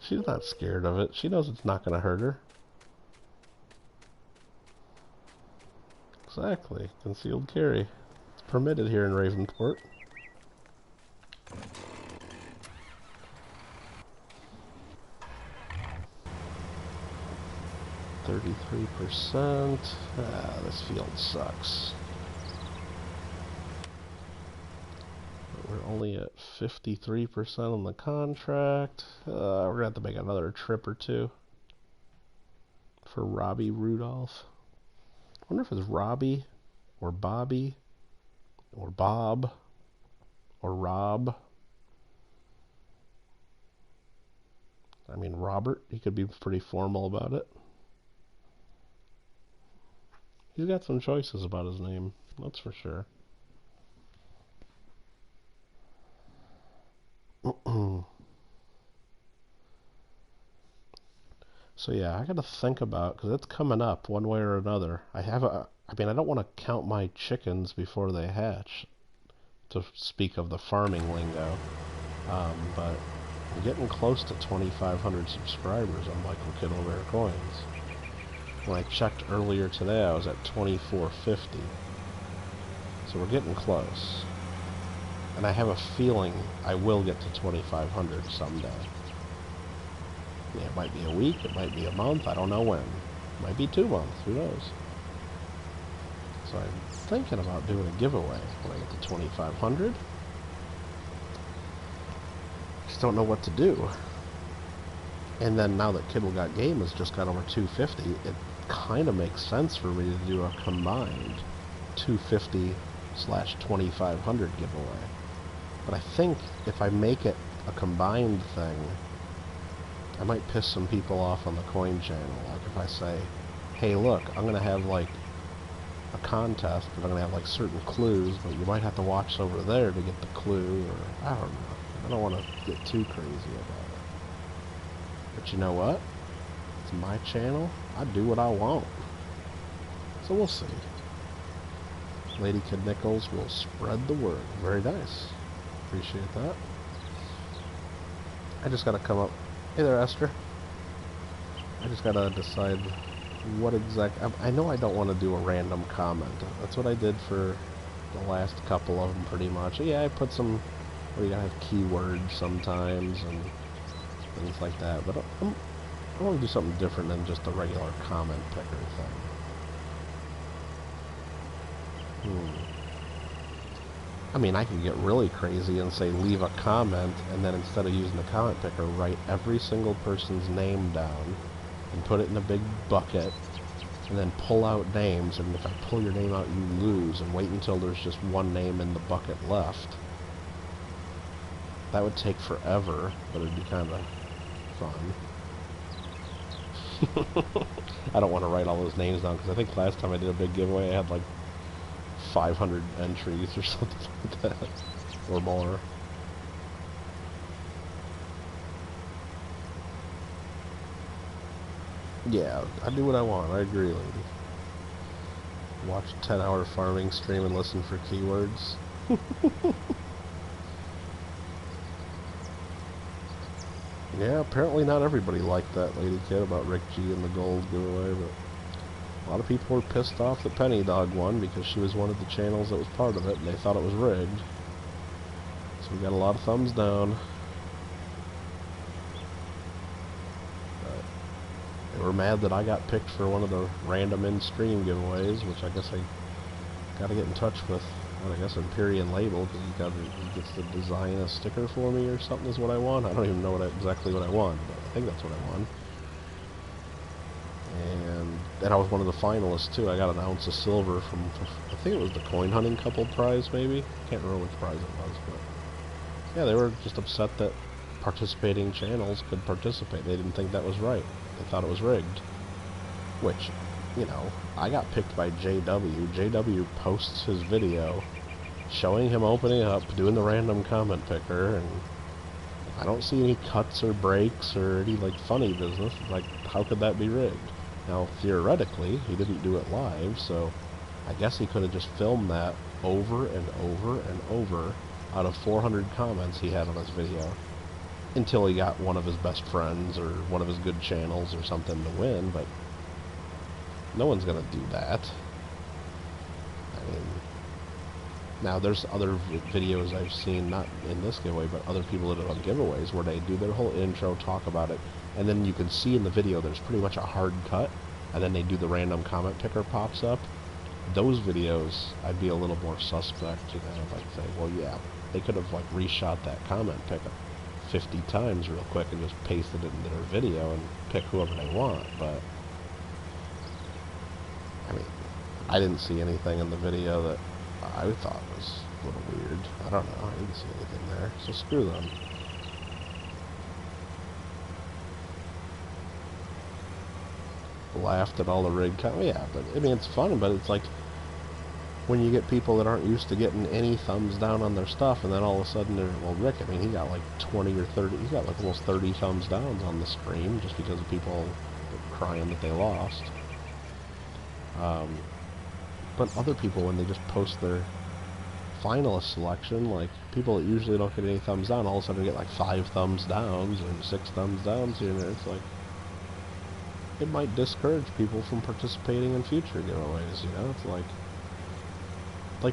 She's not scared of it. She knows it's not going to hurt her. Exactly. Concealed carry. It's permitted here in Ravenport. %. Ah, this field sucks. We're only at 53% on the contract. We're gonna have to make another trip or two. for Robbie Rudolph. I wonder if it's Robbie or Bobby or Bob or Rob. I mean, Robert, he could be pretty formal about it. He's got some choices about his name, that's for sure. So yeah, I gotta think about, because it's coming up one way or another. I don't want to count my chickens before they hatch, to speak of the farming lingo. But I'm getting close to 2,500 subscribers on Michael Kittle Rare Coins. When I checked earlier today, I was at 2,450. So we're getting close. And I have a feeling I will get to 2,500 someday. Yeah, it might be a week, it might be a month, I don't know when. It might be 2 months, who knows? So I'm thinking about doing a giveaway when I get to 2,500. Just don't know what to do. And then now that Kittle Got Game has just got over 250, it kind of makes sense for me to do a combined 250/2,500 giveaway. But I think if I make it a combined thing, I might piss some people off on the coin channel. Like if I say, hey look, I'm going to have like a contest, but I'm going to have like certain clues, but you might have to watch over there to get the clue, or I don't know. I don't want to get too crazy about it. But you know what? It's my channel. I do what I want. So we'll see. Lady Kid Nichols will spread the word. Very nice. Appreciate that. I just got to come up. Hey there, Esther. I just gotta decide what I know I don't want to do a random comment. That's what I did for the last couple of them, pretty much. Yeah, I put some, where you gotta have keywords sometimes and things like that. But I want to do something different than just a regular comment picker thing. I mean, I could get really crazy and say leave a comment, and then instead of using the comment picker, write every single person's name down and put it in a big bucket, and then pull out names, and if I pull your name out, you lose, and wait until there's just one name in the bucket left. That would take forever, but it'd be kind of fun. I don't want to write all those names down, because I think last time I did a big giveaway, I had like 500 entries or something like that, or more. Yeah, I do what I want, I agree, lady. Watch a 10-hour farming stream and listen for keywords. Yeah, apparently not everybody liked that, Lady Kid, about Rick G and the gold giveaway, but a lot of people were pissed off that Penny Dog won because she was one of the channels that was part of it, and they thought it was rigged. So we got a lot of thumbs down. But they were mad that I got picked for one of the random in-stream giveaways, which I guess I gotta get in touch with, well, I guess Empyrean Label, because he gets to design a sticker for me or something is what I want. I don't even know exactly what I want, but I think that's what I want. And I was one of the finalists too. I got an ounce of silver from I think it was the coin hunting couple prize, maybe. Can't remember which prize it was, but yeah, they were just upset that participating channels could participate. They didn't think that was right. They thought it was rigged. Which, you know, I got picked by JW. JW posts his video showing him opening up, doing the random comment picker, and I don't see any cuts or breaks or any like funny business. Like, how could that be rigged? Now, theoretically, he didn't do it live, so I guess he could have just filmed that over and over and over out of 400 comments he had on his video until he got one of his best friends or one of his good channels or something to win, but no one's going to do that. I mean, now there's other videos I've seen, not in this giveaway, but other people that have done giveaways where they do their whole intro, talk about it, and then you can see in the video there's pretty much a hard cut, and then they do the random comment picker pops up. Those videos, I'd be a little more suspect, you know, like say, well, yeah, they could have like reshot that comment picker 50 times real quick and just pasted it into their video and pick whoever they want, but I mean, I didn't see anything in the video that I thought was a little weird. I don't know. I didn't see anything there. So screw them. Laughed at all the rig yeah, but I mean, it's fun, but it's like when you get people that aren't used to getting any thumbs down on their stuff, and then all of a sudden they're, well, Rick, I mean, he got like 20 or 30, he got like almost 30 thumbs downs on the stream just because of people crying that they lost. But other people, when they just post their finalist selection, like people that usually don't get any thumbs down, all of a sudden get like 5 thumbs downs or 6 thumbs downs here and there. It's like, it might discourage people from participating in future giveaways, you know? It's like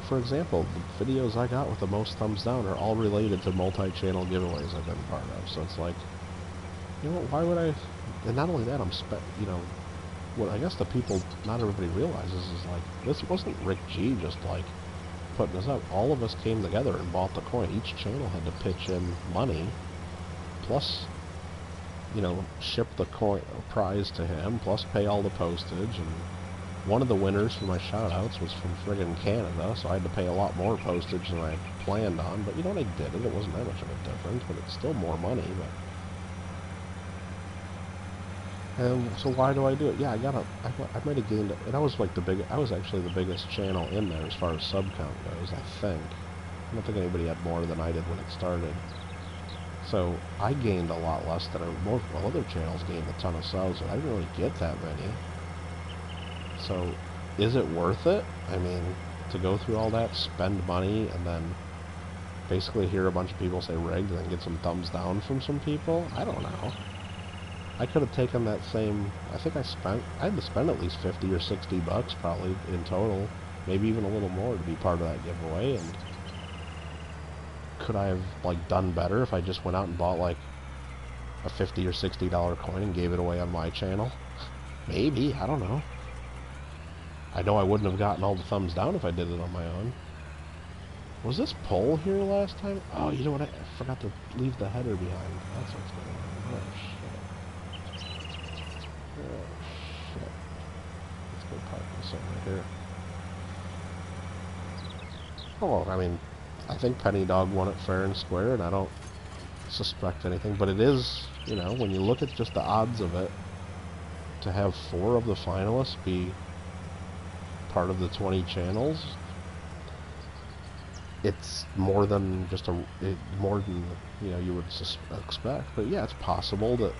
for example, the videos I got with the most thumbs down are all related to multi-channel giveaways I've been part of. So it's like, you know what, why would I? And not only that, you know, what I guess the people, not everybody realizes is like, this wasn't Rick G just like putting this up. All of us came together and bought the coin. Each channel had to pitch in money, plus, you know, ship the coin prize to him, plus pay all the postage. And one of the winners for my shoutouts was from friggin' Canada, so I had to pay a lot more postage than I planned on. But you know what, I did it. It wasn't that much of a difference, but it's still more money. And so why do I do it? Yeah, I might have gained it, and I was like I was actually the biggest channel in there as far as sub count goes, I think. I don't think anybody had more than I did when it started. So I gained a lot less than most other channels gained a ton of subs, and I didn't really get that many. So, is it worth it? I mean, to go through all that, spend money, and then basically hear a bunch of people say rigged, and then get some thumbs down from some people? I don't know. I could have taken that same, I think I had to spend at least 50 or 60 bucks probably in total, maybe even a little more to be part of that giveaway, and could I have, like, done better if I just went out and bought, like, a $50 or $60 coin and gave it away on my channel? Maybe, I don't know. I know I wouldn't have gotten all the thumbs down if I did it on my own. Was this poll here last time? Oh, you know what? I forgot to leave the header behind. That's what's going on. Oh, shit. Oh, shit. Let's go park this over here. Oh, I mean, I think Penny Dog won it fair and square, and I don't suspect anything. But it is, you know, when you look at just the odds of it, to have 4 of the finalists be part of the 20 channels, it's more than just more than, you know, you would expect. But yeah, it's possible that,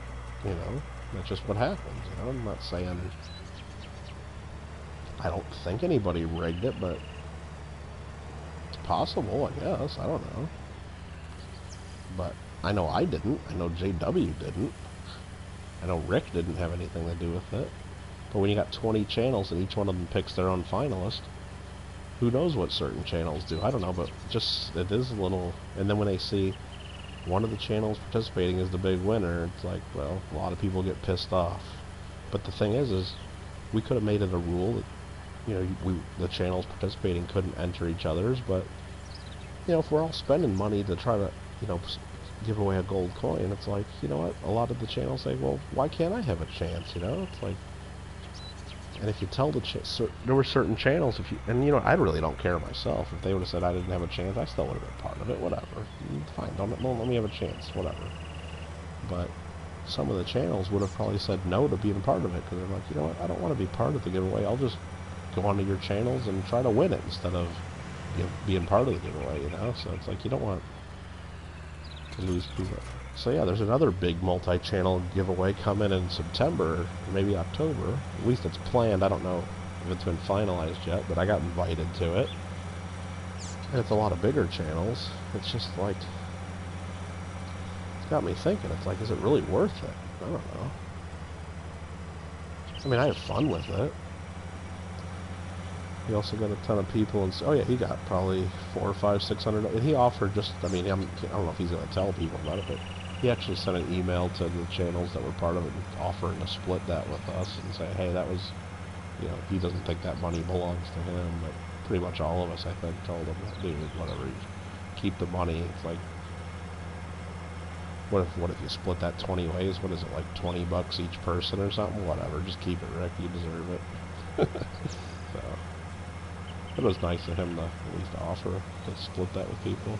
you know, that's just what happens. You know, I'm not saying I don't think anybody rigged it, but it's possible, I guess. I don't know. But I know I didn't. I know JW didn't. I know Rick didn't have anything to do with it. But when you got 20 channels and each one of them picks their own finalist, who knows what certain channels do? I don't know, but just, it is a little... And then when they see one of the channels participating is the big winner, it's like, well, a lot of people get pissed off. But the thing is we could have made it a rule that, you know, the channels participating couldn't enter each other's, but, you know, if we're all spending money to try to, you know, give away a gold coin, it's like, you know what, a lot of the channels say, well, why can't I have a chance, you know? It's like, and if you tell there were certain channels, and you know, I really don't care myself. If they would have said I didn't have a chance, I still would have been part of it, whatever. Fine, don't let me have a chance, whatever. But some of the channels would have probably said no to being part of it, because they're like, you know what, I don't want to be part of the giveaway, I'll just go onto your channels and try to win it instead of being part of the giveaway, you know? So it's like, you don't want to lose people. So yeah, there's another big multi-channel giveaway coming in September, maybe October. At least it's planned. I don't know if it's been finalized yet, but I got invited to it. And it's a lot of bigger channels. It's just like, it's got me thinking. It's like, is it really worth it? I don't know. I mean, I have fun with it. He also got a ton of people, and oh yeah, he got probably 400 or 500, 600. And he offered just, I mean, I don't know if he's going to tell people about it, but he actually sent an email to the channels that were part of it, offering to split that with us and say, hey, that was, you know, he doesn't think that money belongs to him, but pretty much all of us, I think, told him, dude, whatever, you keep the money. It's like, what if you split that 20 ways? What is it, like 20 bucks each person or something? Whatever, just keep it, Rick, you deserve it. So, it was nice of him to at least offer to split that with people.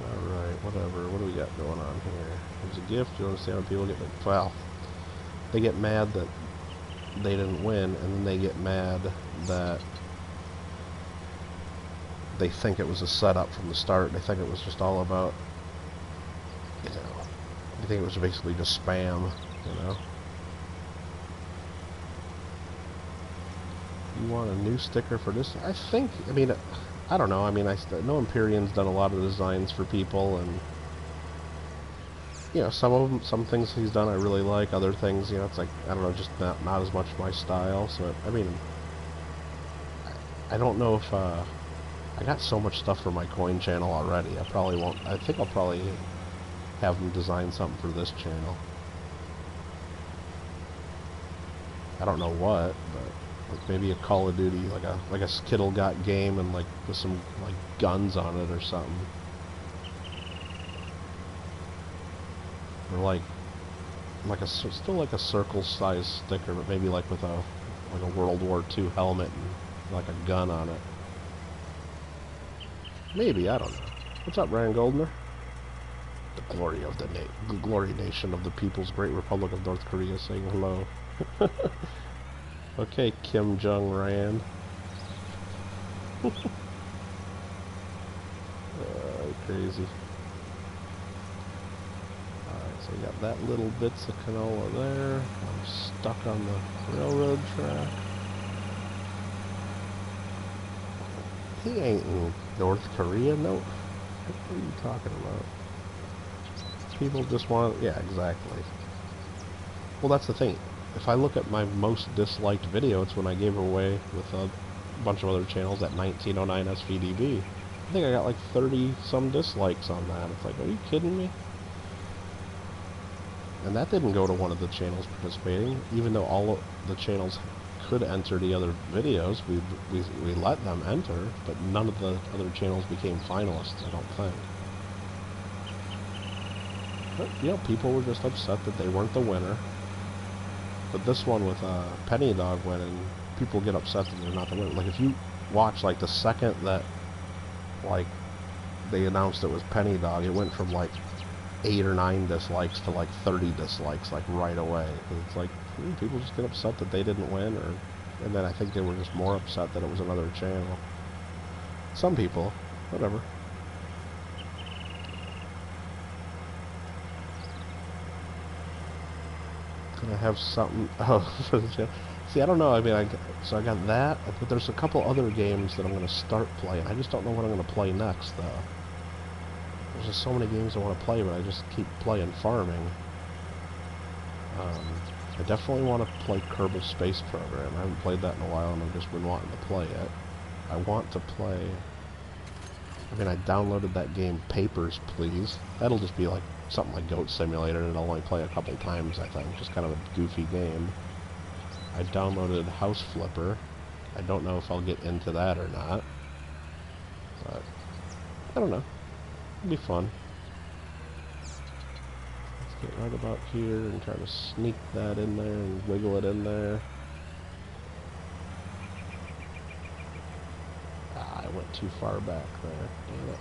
Alright, whatever. What do we got going on here? There's a gift. You understand when people get... Well, they get mad that they didn't win, and then they get mad that they think it was a setup from the start. They think it was just all about, you know, they think it was basically just spam, you know. You want a new sticker for this? I think, I mean, I don't know. I mean, I know Empyrean's done a lot of designs for people, and, you know, some of them, some things he's done I really like. Other things, you know, it's like, I don't know, just not as much my style. So, I mean, I don't know if, I got so much stuff for my coin channel already. I probably won't. I think I'll probably have him design something for this channel. I don't know what, but like maybe a Call of Duty, like a Kittle got game, and like with some like guns on it or something, or like still like a circle-sized sticker, but maybe like with a World War II helmet and like a gun on it. Maybe, I don't know. What's up, Ryan Goldner? The glory of the glory nation of the People's Great Republic of North Korea saying hello. Okay, Kim Jong Rand. Crazy. Alright, so we got that little bits of canola there. I'm stuck on the railroad track. He ain't in North Korea, no. What are you talking about? People just want to... Yeah, exactly. Well, that's the thing. If I look at my most disliked video, it's when I gave away with a bunch of other channels at 1909 SVDB. I think I got like 30-some dislikes on that. It's like, are you kidding me? And that didn't go to one of the channels participating, even though all of the channels could enter the other videos. We let them enter, but none of the other channels became finalists, I don't think. But, you know, people were just upset that they weren't the winner. But this one with Penny Dog winning, people get upset that they're not the winner. Like, if you watch, like, the second that, like, they announced it was Penny Dog, it went from, like, 8 or 9 dislikes to, like, 30 dislikes, like, right away. It's like, people just get upset that they didn't win, and then I think they were just more upset that it was another channel. Some people, whatever. Can I have something? Oh, for the channel. See, I don't know. I mean, so I got that, but there's a couple other games that I'm going to start playing. I just don't know what I'm going to play next, though. There's just so many games I want to play, but I just keep playing farming. I definitely want to play Kerbal Space Program. I haven't played that in a while, and I've just been wanting to play it. I want to play... I mean, I downloaded that game, Papers, Please. That'll just be like something like Goat Simulator, and I'll only play a couple times, I think. Just kind of a goofy game. I downloaded House Flipper. I don't know if I'll get into that or not. But, I don't know. It'll be fun. Get right about here and try to sneak that in there and wiggle it in there. Ah, I went too far back there. Damn it.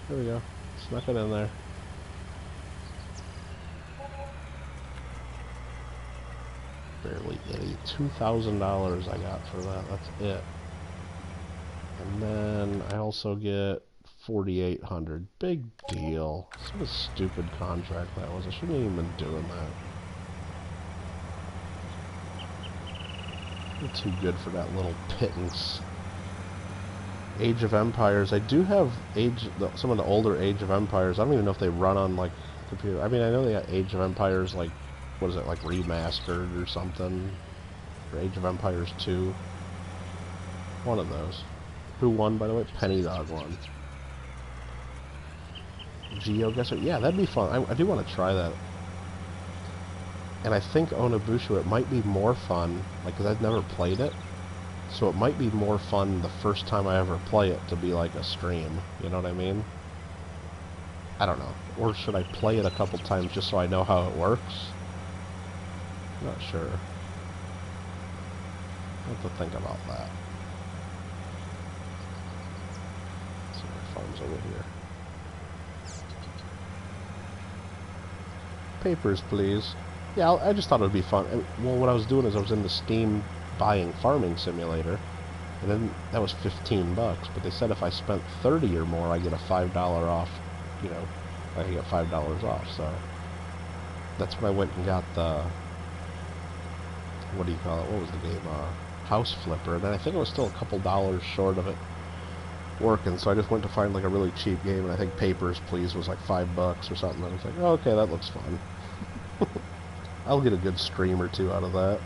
There we go. Snuck it in there. Barely any. $2,000 I got for that. That's it. And then I also get 4,800. Big deal. What a stupid contract that was. I shouldn't have even been doing that. I'm too good for that little pittance. Age of Empires. I do have some of the older Age of Empires. I don't even know if they run on like computer. I mean, I know they got Age of Empires like, what is it, like remastered or something? Or Age of Empires 2. One of those. Who won, by the way? Penny Dog won. Geo, guess what? Yeah, that'd be fun. I do want to try that. And I think Onabushu, it might be more fun, like, because I've never played it. So it might be more fun the first time I ever play it to be like a stream. You know what I mean? I don't know. Or should I play it a couple times just so I know how it works? I'm not sure. I have to think about that. Let's see what farm's over here. Papers, please. Yeah, I just thought it would be fun. Well, what I was doing is I was in the Steam buying Farming Simulator, and then that was $15, but they said if I spent 30 or more, I get a $5 off, you know, I could get $5 off, so that's when I went and got the, what do you call it, what was the game, House Flipper, and then I think it was still a couple dollars short of it working, so I just went to find like a really cheap game, and I think Papers, Please was like $5 or something, and I was like, oh, okay, that looks fun. I'll get a good stream or two out of that.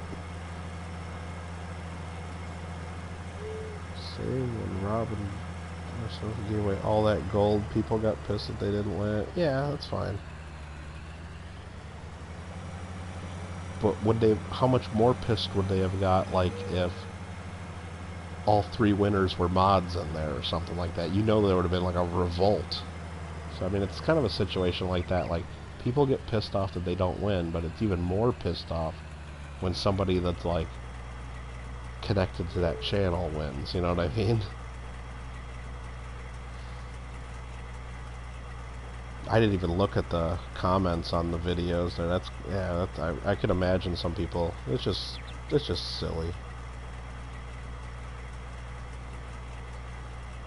When Robin gave away all that gold, people got pissed that they didn't win it. Yeah, that's fine. But would they? How much more pissed would they have got, like, if all 3 winners were mods in there or something like that? You know, there would have been like a revolt. So I mean, it's kind of a situation like that. Like, people get pissed off that they don't win, but it's even more pissed off when somebody that's like connected to that channel wins, you know what I mean? I didn't even look at the comments on the videos there. That's, yeah, that's, I could imagine some people, it's just silly.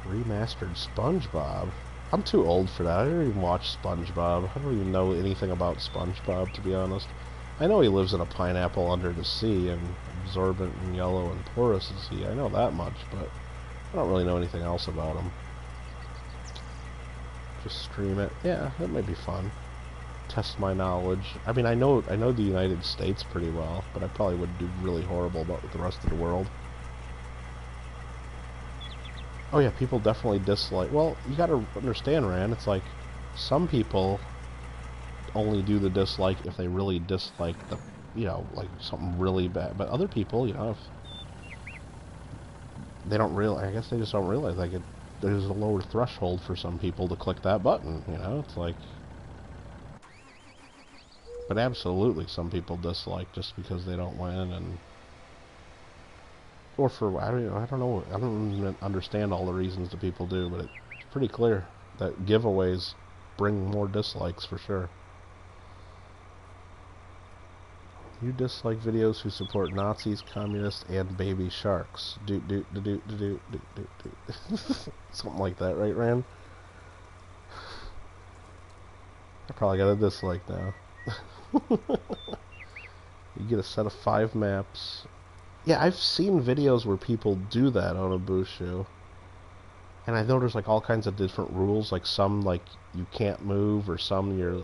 Remastered SpongeBob? I'm too old for that. I didn't even watch SpongeBob. I don't even know anything about SpongeBob, to be honest. I know he lives in a pineapple under the sea and absorbent and yellow and porous as sea. I know that much, but I don't really know anything else about him. Just stream it. Yeah, that might be fun. Test my knowledge. I mean, I know the United States pretty well, but I probably would do really horrible about the rest of the world. Oh yeah, people definitely dislike. Well, you gotta understand, Rand, it's like some people only do the dislike if they really dislike the, you know, like something really bad. But other people, you know, if they don't realize, I guess they just don't realize, like, there's a lower threshold for some people to click that button, you know? It's like, but absolutely some people dislike just because they don't win, and or for, I don't know, I don't even understand all the reasons that people do, but it's pretty clear that giveaways bring more dislikes for sure. You dislike videos who support Nazis, communists, and baby sharks. Something like that, right, Rand? I probably got a dislike now. You get a set of 5 maps. Yeah, I've seen videos where people do that on a Bushu. And I know there's like all kinds of different rules, like some like you can't move, or some you're...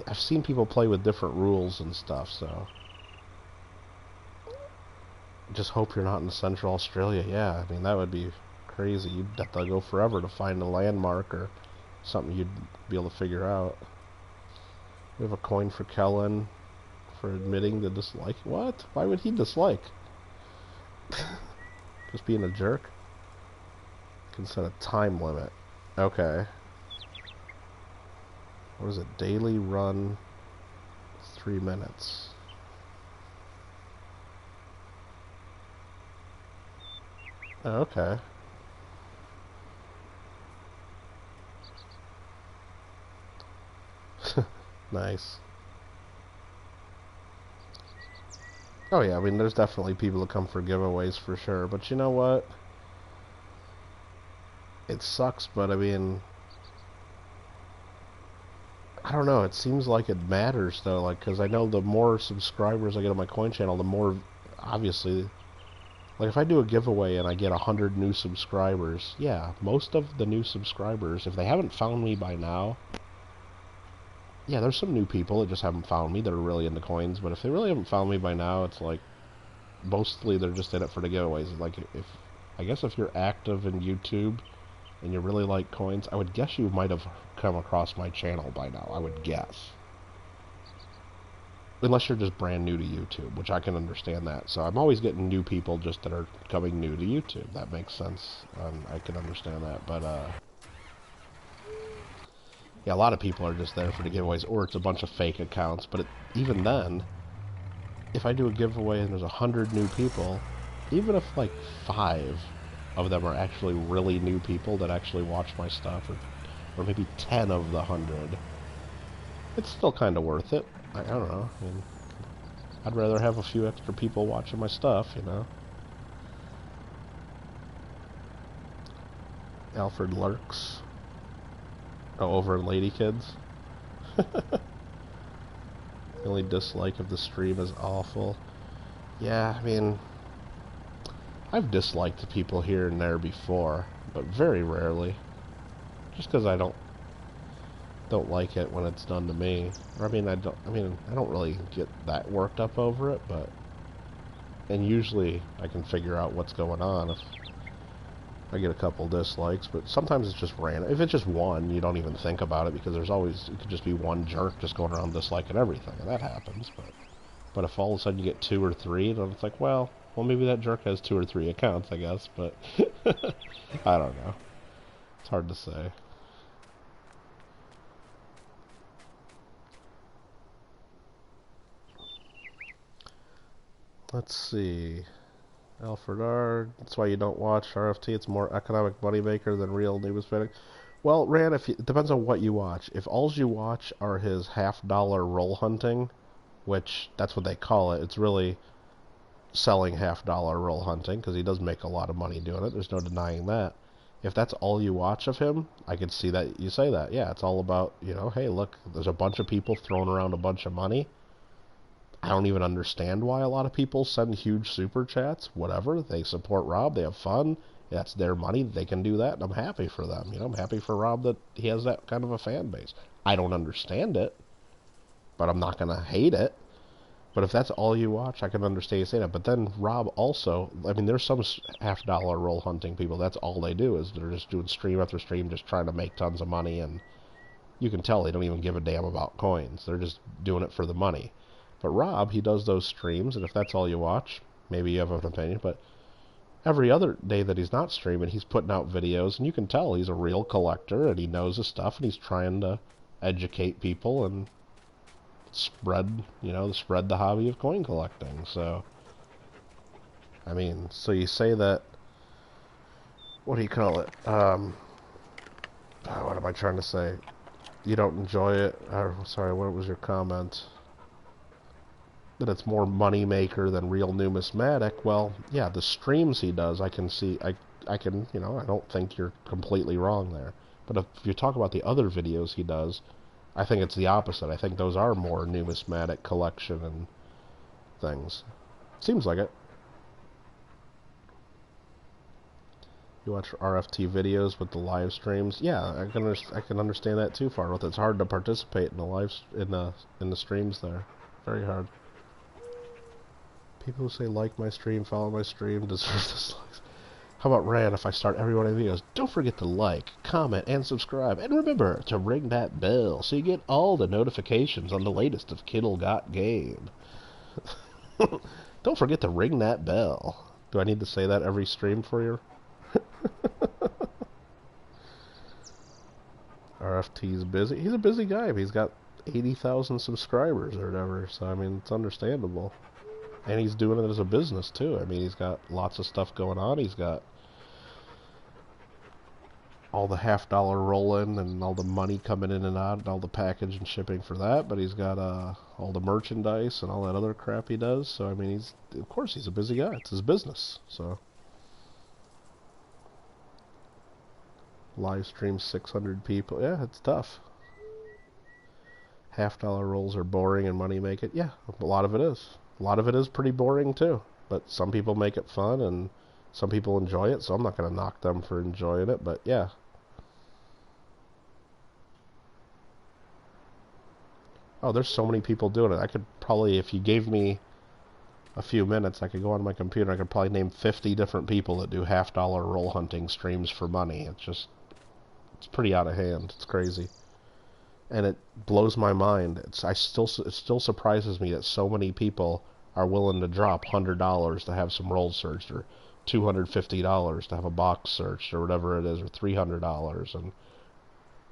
I've seen people play with different rules and stuff, so... Just hope you're not in Central Australia. Yeah, I mean, that would be crazy. You'd have to go forever to find a landmark or something you'd be able to figure out. We have a coin for Kellen for admitting the dislike. What? Why would he dislike? Just being a jerk? Can set a time limit. Okay. What is it? Daily run 3 minutes. Oh, okay. Nice. Oh yeah, I mean, there's definitely people that come for giveaways for sure, but you know what? It sucks, but I mean, I don't know, it seems like it matters though, like, because I know the more subscribers I get on my coin channel, the more, obviously, like if I do a giveaway and I get 100 new subscribers, yeah, most of the new subscribers, if they haven't found me by now, yeah, there's some new people that just haven't found me that are really into coins, but if they really haven't found me by now, it's like, mostly they're just in it for the giveaways. Like, I guess if you're active in YouTube and you really like coins, I would guess you might have come across my channel by now, I would guess. unless you're just brand new to YouTube, which I can understand that. So I'm always getting new people just that are coming new to YouTube. That makes sense. I can understand that. But, yeah, a lot of people are just there for the giveaways, or it's a bunch of fake accounts. But even then, if I do a giveaway and there's 100 new people, even if like 5 of them are actually really new people that actually watch my stuff, or maybe 10 of the 100, it's still kind of worth it. I don't know. I mean, I'd rather have a few extra people watching my stuff, you know. Alfred lurks. Oh, over in Lady Kids. The only dislike of the stream is awful. Yeah, I mean, I've disliked people here and there before, but very rarely. Just because I don't like it when it's done to me. Or I don't really get that worked up over it, but and usually I can figure out what's going on if I get a couple dislikes, but sometimes it's just random. If it's just one, you don't even think about it because it could just be one jerk just going around disliking everything, and that happens. But if all of a sudden you get 2 or 3, then it's like, well, maybe that jerk has 2 or 3 accounts, I guess, but I don't know. It's hard to say. Let's see. Alfred R. That's why you don't watch RFT. It's more economic moneymaker than real numismatic. Well, Rand, it depends on what you watch. If all you watch are his half-dollar roll hunting, which that's what they call it, it's really selling half-dollar roll hunting because he does make a lot of money doing it. There's no denying that. If that's all you watch of him, I could see that you say that. Yeah, it's all about, you know, hey, look, there's a bunch of people throwing around a bunch of money. I don't even understand why a lot of people send huge super chats. Whatever. They support Rob. They have fun. That's their money. They can do that, and I'm happy for them. You know, I'm happy for Rob that he has that kind of a fan base. I don't understand it, but I'm not going to hate it. But if that's all you watch, I can understand you saying that. But then Rob also, I mean, there's some half-dollar roll hunting people. That's all they do is they're just doing stream after stream, just trying to make tons of money, and you can tell they don't even give a damn about coins. They're just doing it for the money. But Rob, he does those streams, and if that's all you watch, maybe you have an opinion, but every other day that he's not streaming, he's putting out videos, and you can tell he's a real collector, and he knows his stuff, and he's trying to educate people and spread the hobby of coin collecting. So, I mean, so you say that, what do you call it? What am I trying to say? You don't enjoy it? Sorry, what was your comment? That it's more money maker than real numismatic. Well, yeah, the streams he does, I can see, I can, you know, I don't think you're completely wrong there. But if you talk about the other videos he does, I think it's the opposite. I think those are more numismatic collection and things. Seems like it. You watch RFT videos with the live streams? Yeah, I can understand that too, Farwell. It's hard to participate in the streams there. Very hard. People who say like my stream, follow my stream, deserve dislikes. How about Rand if I start every one of the videos? Don't forget to like, comment, and subscribe. And remember to ring that bell so you get all the notifications on the latest of Kittle Got Game. Don't forget to ring that bell. Do I need to say that every stream for you? RFT's busy. He's a busy guy, but he's got 80,000 subscribers or whatever, so I mean, it's understandable. And he's doing it as a business, too. I mean, he's got lots of stuff going on. He's got all the half-dollar rolling and all the money coming in and out and all the package and shipping for that. But he's got all the merchandise and all that other crap he does. So, I mean, of course, he's a busy guy. It's his business, so. Live stream 600 people. Yeah, it's tough. Half-dollar rolls are boring and money make it. Yeah, a lot of it is. A lot of it is pretty boring, too. But some people make it fun, and some people enjoy it, so I'm not going to knock them for enjoying it, but yeah. Oh, there's so many people doing it. I could probably, if you gave me a few minutes, I could go on my computer, I could probably name 50 different people that do half-dollar roll hunting streams for money. It's pretty out of hand. It's crazy. and it blows my mind. It still surprises me that so many people are willing to drop $100 to have some rolls searched, or $250 to have a box searched, or whatever it is, or $300. And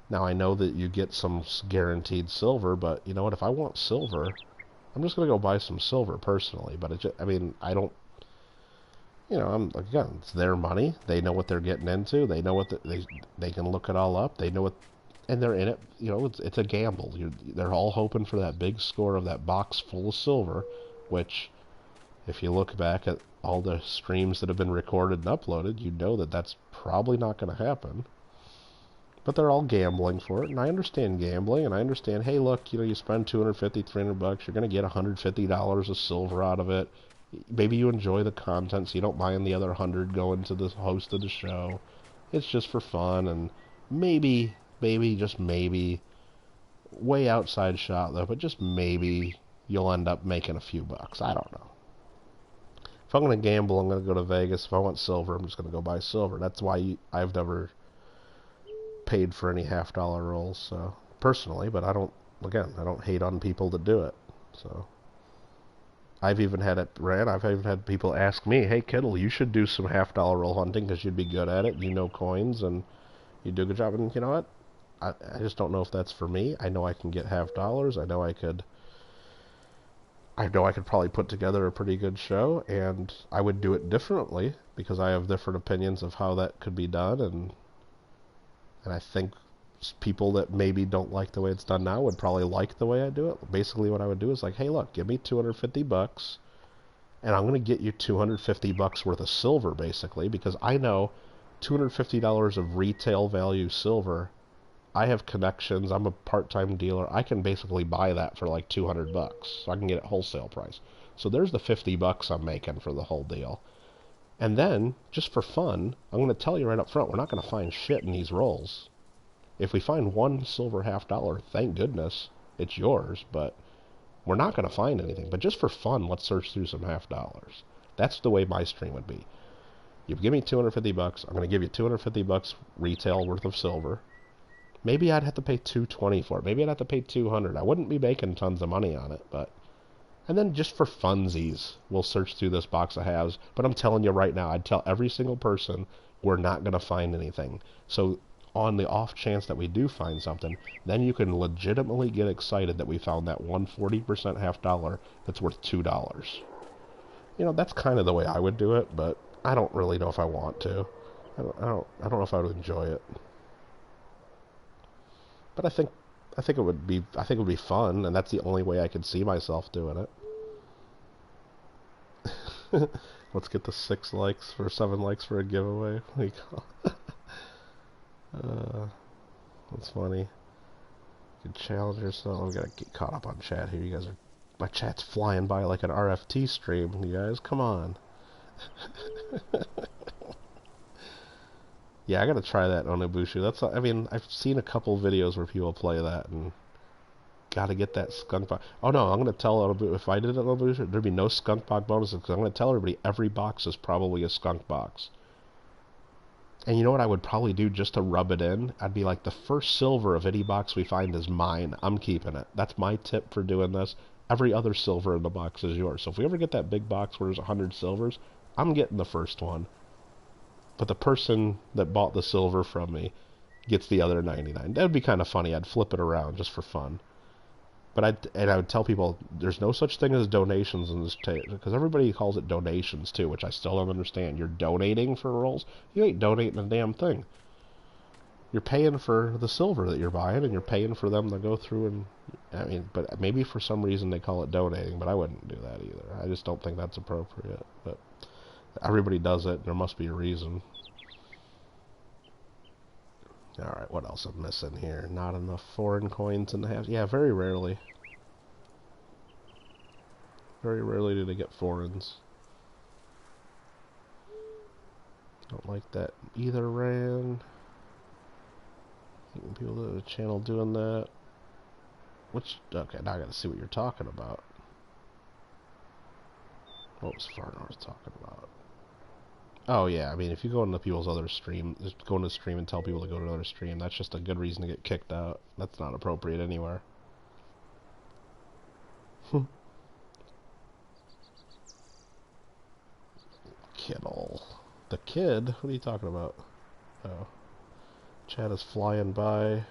now I know that you get some guaranteed silver, but you know what? If I want silver, I'm just gonna go buy some silver personally. But I mean, I don't. Again, it's their money. They know what they're getting into. They know what they can look it all up. They know what, and they're in it. It's a gamble. They're all hoping for that big score of that box full of silver, which, if you look back at all the streams that have been recorded and uploaded, you know that that's probably not going to happen. But they're all gambling for it, and I understand gambling, and I understand, hey, look, you spend $250, $300, you're going to get $150 of silver out of it. Maybe you enjoy the content, so you don't mind the other 100 going to the host of the show. It's just for fun, and maybe, just maybe, way outside shot though, but just maybe you'll end up making a few bucks. I don't know. If I'm going to gamble, I'm going to go to Vegas. If I want silver, I'm just going to go buy silver. That's why I've never paid for any half-dollar rolls, so personally, but I don't hate on people that do it. So I've even had people ask me, hey Kittle, you should do some half-dollar roll hunting because you'd be good at it, you know coins, and you do a good job. And you know what? I just don't know if that's for me. I know I can get half-dollars. I know I could probably put together a pretty good show, and I would do it differently because I have different opinions of how that could be done, and I think people that maybe don't like the way it's done now would probably like the way I do it. Basically what I would do is like, hey look, give me $250 and I'm going to get you $250 worth of silver, basically, because I know $250 of retail value silver, I have connections, I'm a part-time dealer, I can basically buy that for like $200, so I can get it wholesale price. So there's the $50 I'm making for the whole deal. And then, just for fun, I'm going to tell you right up front, we're not going to find shit in these rolls. If we find one silver $half, thank goodness, it's yours, but we're not going to find anything. But just for fun, let's search through some $half. That's the way my stream would be. You give me $250, I'm going to give you $250 retail worth of silver. Maybe I'd have to pay $220 for it. Maybe I'd have to pay $200. I wouldn't be making tons of money on it, but... And then just for funsies, we'll search through this box of halves. But I'm telling you right now, I'd tell every single person we're not going to find anything. So on the off chance that we do find something, then you can legitimately get excited that we found that 140% $half that's worth $2. That's kind of the way I would do it, but I don't really know if I want to. I don't know if I would enjoy it. But I think it would be fun, and that's the only way I could see myself doing it. Let's get the 7 likes for a giveaway. That's funny. You can challenge yourself. I'm gonna get caught up on chat here. You guys my chat's flying by like an RFT stream. You guys, come on. Yeah, I gotta try that on Ubuntu. I've seen a couple videos where people play that, and gotta get that skunk box. Oh no, I'm gonna tell if I did it on Ubuntu, there'd be no skunk box bonuses, because I'm gonna tell everybody every box is probably a skunk box. And you know what I would probably do just to rub it in? I'd be like, the first silver of any box we find is mine. I'm keeping it. That's my tip for doing this. Every other silver in the box is yours. So if we ever get that big box where there's 100 silvers, I'm getting the first one. But the person that bought the silver from me gets the other 99. That would be kind of funny. I'd flip it around just for fun. But I would tell people there's no such thing as donations in this because everybody calls it donations too, which I still don't understand. You're donating for rolls? You ain't donating a damn thing. You're paying for the silver that you're buying, and you're paying for them to go through and... but maybe for some reason they call it donating, but I wouldn't do that either. I just don't think that's appropriate. But everybody does it, and there must be a reason. Alright, what else I'm missing here? Not enough foreign coins in the halves. Yeah, very rarely. Very rarely do they get foreigns. Don't like that either, Ran. People to the channel doing that. Okay, now I gotta see what you're talking about. What was Far North talking about? Oh yeah, I mean, if you go into people's other stream, just go into the stream and tell people to go to another stream, that's just a good reason to get kicked out. That's not appropriate anywhere. Kittle. The kid? What are you talking about? Oh. Chat is flying by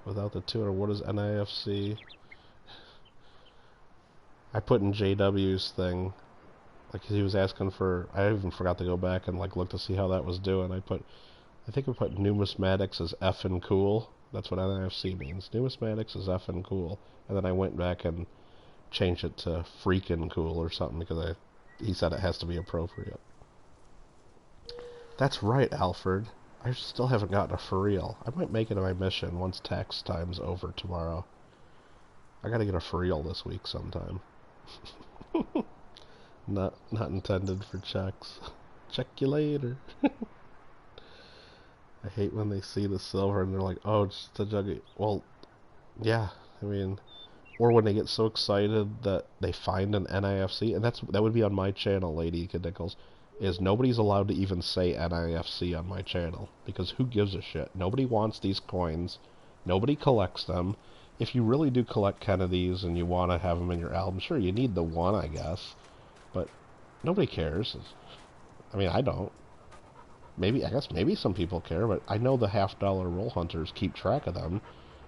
without the tuner. What is NIFC? I put in JW's thing. Like, he was asking for... I even forgot to go back and, like, look to see how that was doing. I think I put numismatics as effing cool. That's what NIFC means. Numismatics is effing cool. And then I went back and changed it to freaking cool or something because he said it has to be appropriate. That's right, Alfred. I still haven't gotten a for real. I might make it my mission once tax time's over tomorrow. I gotta get a for real this week sometime. Not intended for checks. Check you later. I hate when they see the silver and they're like, oh, it's just a jug. Well, yeah, I mean, or when they get so excited that they find an NIFC, and that would be on my channel, Lady Nichols, is nobody's allowed to even say NIFC on my channel, because who gives a shit? Nobody wants these coins. Nobody collects them. If you really do collect Kennedys and you want to have them in your album, sure, you need the one, I guess. But nobody cares. I mean, I don't. I guess maybe some people care, but I know the half-dollar roll hunters keep track of them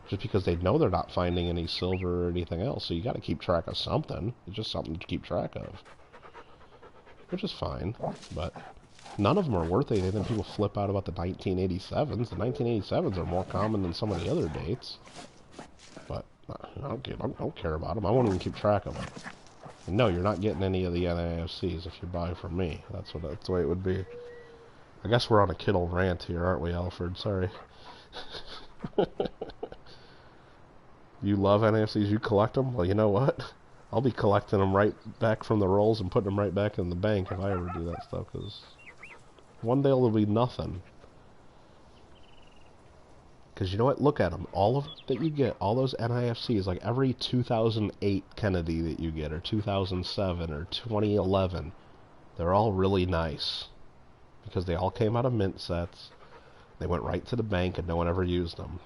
just because they know they're not finding any silver or anything else, so you got to keep track of something. It's just something to keep track of. Which is fine, but none of them are worth anything. People flip out about the 1987s. The 1987s are more common than some of the other dates. But I don't care about them. I won't even keep track of them. And no, you're not getting any of the NIFCs if you buy from me. That's the way it would be. I guess we're on a Kittle rant here, aren't we, Alfred? Sorry. You love NIFCs? You collect them? Well, you know what? I'll be collecting them right back from the rolls and putting them right back in the bank if I ever do that stuff, because one day there'll be nothing. Because you know what? Look at them. All of it that you get, all those NIFCs, like every 2008 Kennedy that you get, or 2007, or 2011, they're all really nice. Because they all came out of mint sets. They went right to the bank and no one ever used them.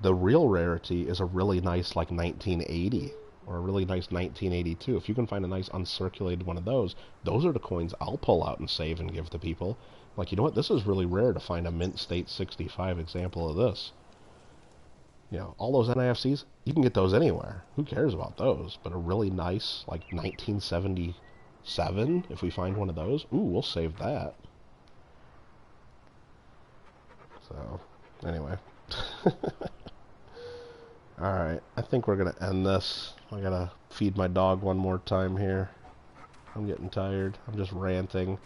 The real rarity is a really nice, like, 1980. Or a really nice 1982. If you can find a nice uncirculated one of those are the coins I'll pull out and save and give to people. Like, you know what? This is really rare to find a mint state 65 example of this. You know, all those NIFCs, you can get those anywhere. Who cares about those? But a really nice, like, 1977, if we find one of those, ooh, we'll save that. So, anyway. Alright, I think we're going to end this. I got to feed my dog one more time here. I'm getting tired. I'm just ranting.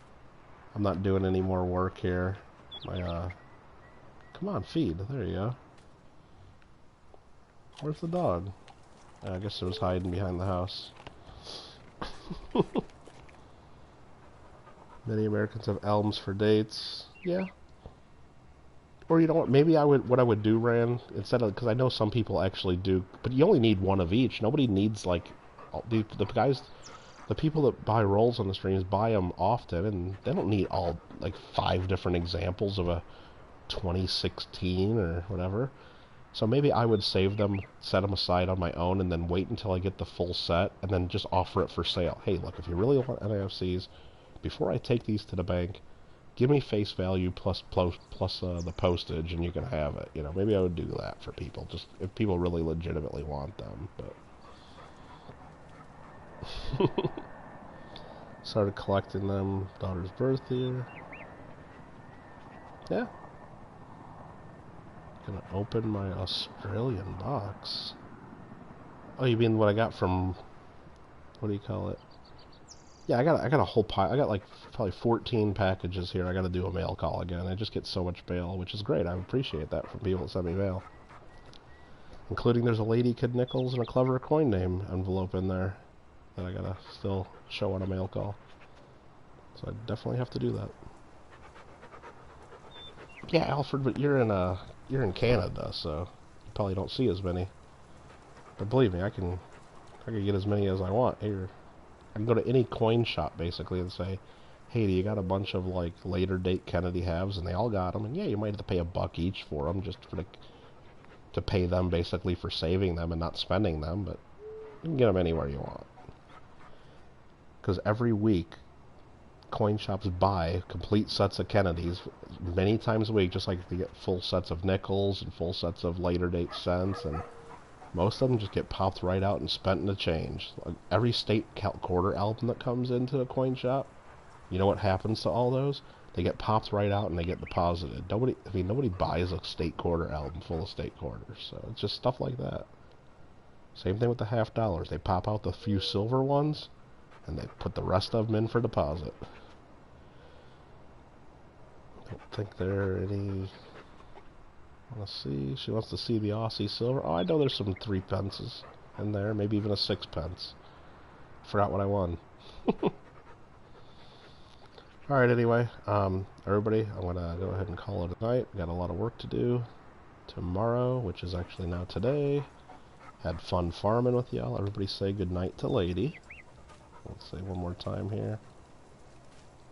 I'm not doing any more work here. Come on, feed. There you go. Where's the dog? I guess it was hiding behind the house. Many Americans have albums for dates. Yeah. Or you know what? Maybe what I would do, Rand, instead of, because I know some people actually do, but you only need one of each. Nobody needs, like, the people that buy rolls on the streams buy them often, and they don't need all, like, 5 different examples of a 2016 or whatever. So maybe I would save them, set them aside on my own, and then wait until I get the full set, and then just offer it for sale. Hey, look, if you really want NIFCs, before I take these to the bank, give me face value plus the postage, and you can have it. You know, maybe I would do that for people, just if people really legitimately want them. But started collecting them. Daughter's birth year. Yeah. Gonna open my Australian box. Oh, you mean what I got from? What do you call it? Yeah, I got a whole pile. I got like probably 14 packages here. I got to do a mail call again. I just get so much mail, which is great. I appreciate that from people that send me mail. Including there's a Lady Kid Nichols and a Clever Coin Name envelope in there that I gotta still show on a mail call. So I definitely have to do that. Yeah, Alfred, but you're in Canada, so you probably don't see as many. But believe me, I can get as many as I want here. I can go to any coin shop, basically, and say, hey, you got a bunch of like later date Kennedy halves, and they all got them, and yeah, you might have to pay $1 each for them just for to pay them basically for saving them and not spending them, but you can get them anywhere you want. Because every week, coin shops buy complete sets of Kennedys many times a week, just like they get full sets of nickels and full sets of later date cents, and most of them just get popped right out and spent into change. Like every state quarter album that comes into a coin shop, you know what happens to all those? They get popped right out and they get deposited. Nobody buys a state quarter album full of state quarters, so it's just stuff like that. Same thing with the $50. They pop out the few silver ones, and they put the rest of them in for deposit. I don't think there are any. Let's see. She wants to see the Aussie silver. Oh, I know there's some 3 pences in there, maybe even a 6 pence. Forgot what I won. Alright, anyway, everybody, I'm gonna go ahead and call it a night. Got a lot of work to do tomorrow, which is actually now today. Had fun farming with y'all. Everybody say goodnight to Lady. Let's say one more time here.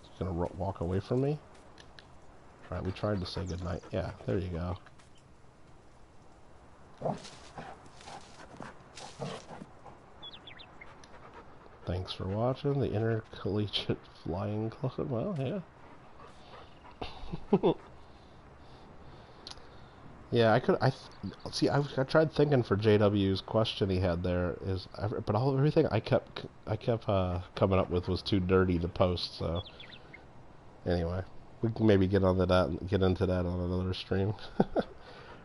She's gonna walk away from me. Alright, we tried to say goodnight. Yeah, there you go. Thanks for watching the Intercollegiate Flying Club. Well, yeah. Yeah, I tried thinking for JW's question he had there but everything I kept coming up with was too dirty to post. So anyway, we can maybe get into that on another stream.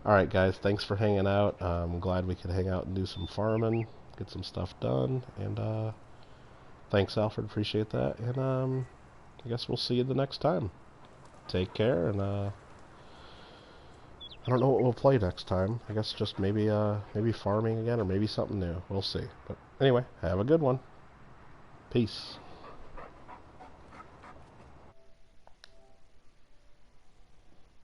All right, guys, thanks for hanging out. I'm glad we could hang out and do some farming, get some stuff done, and thanks, Alfred. Appreciate that. And I guess we'll see you the next time. Take care, and I don't know what we'll play next time. I guess just maybe farming again, or maybe something new. We'll see. But anyway, have a good one. Peace.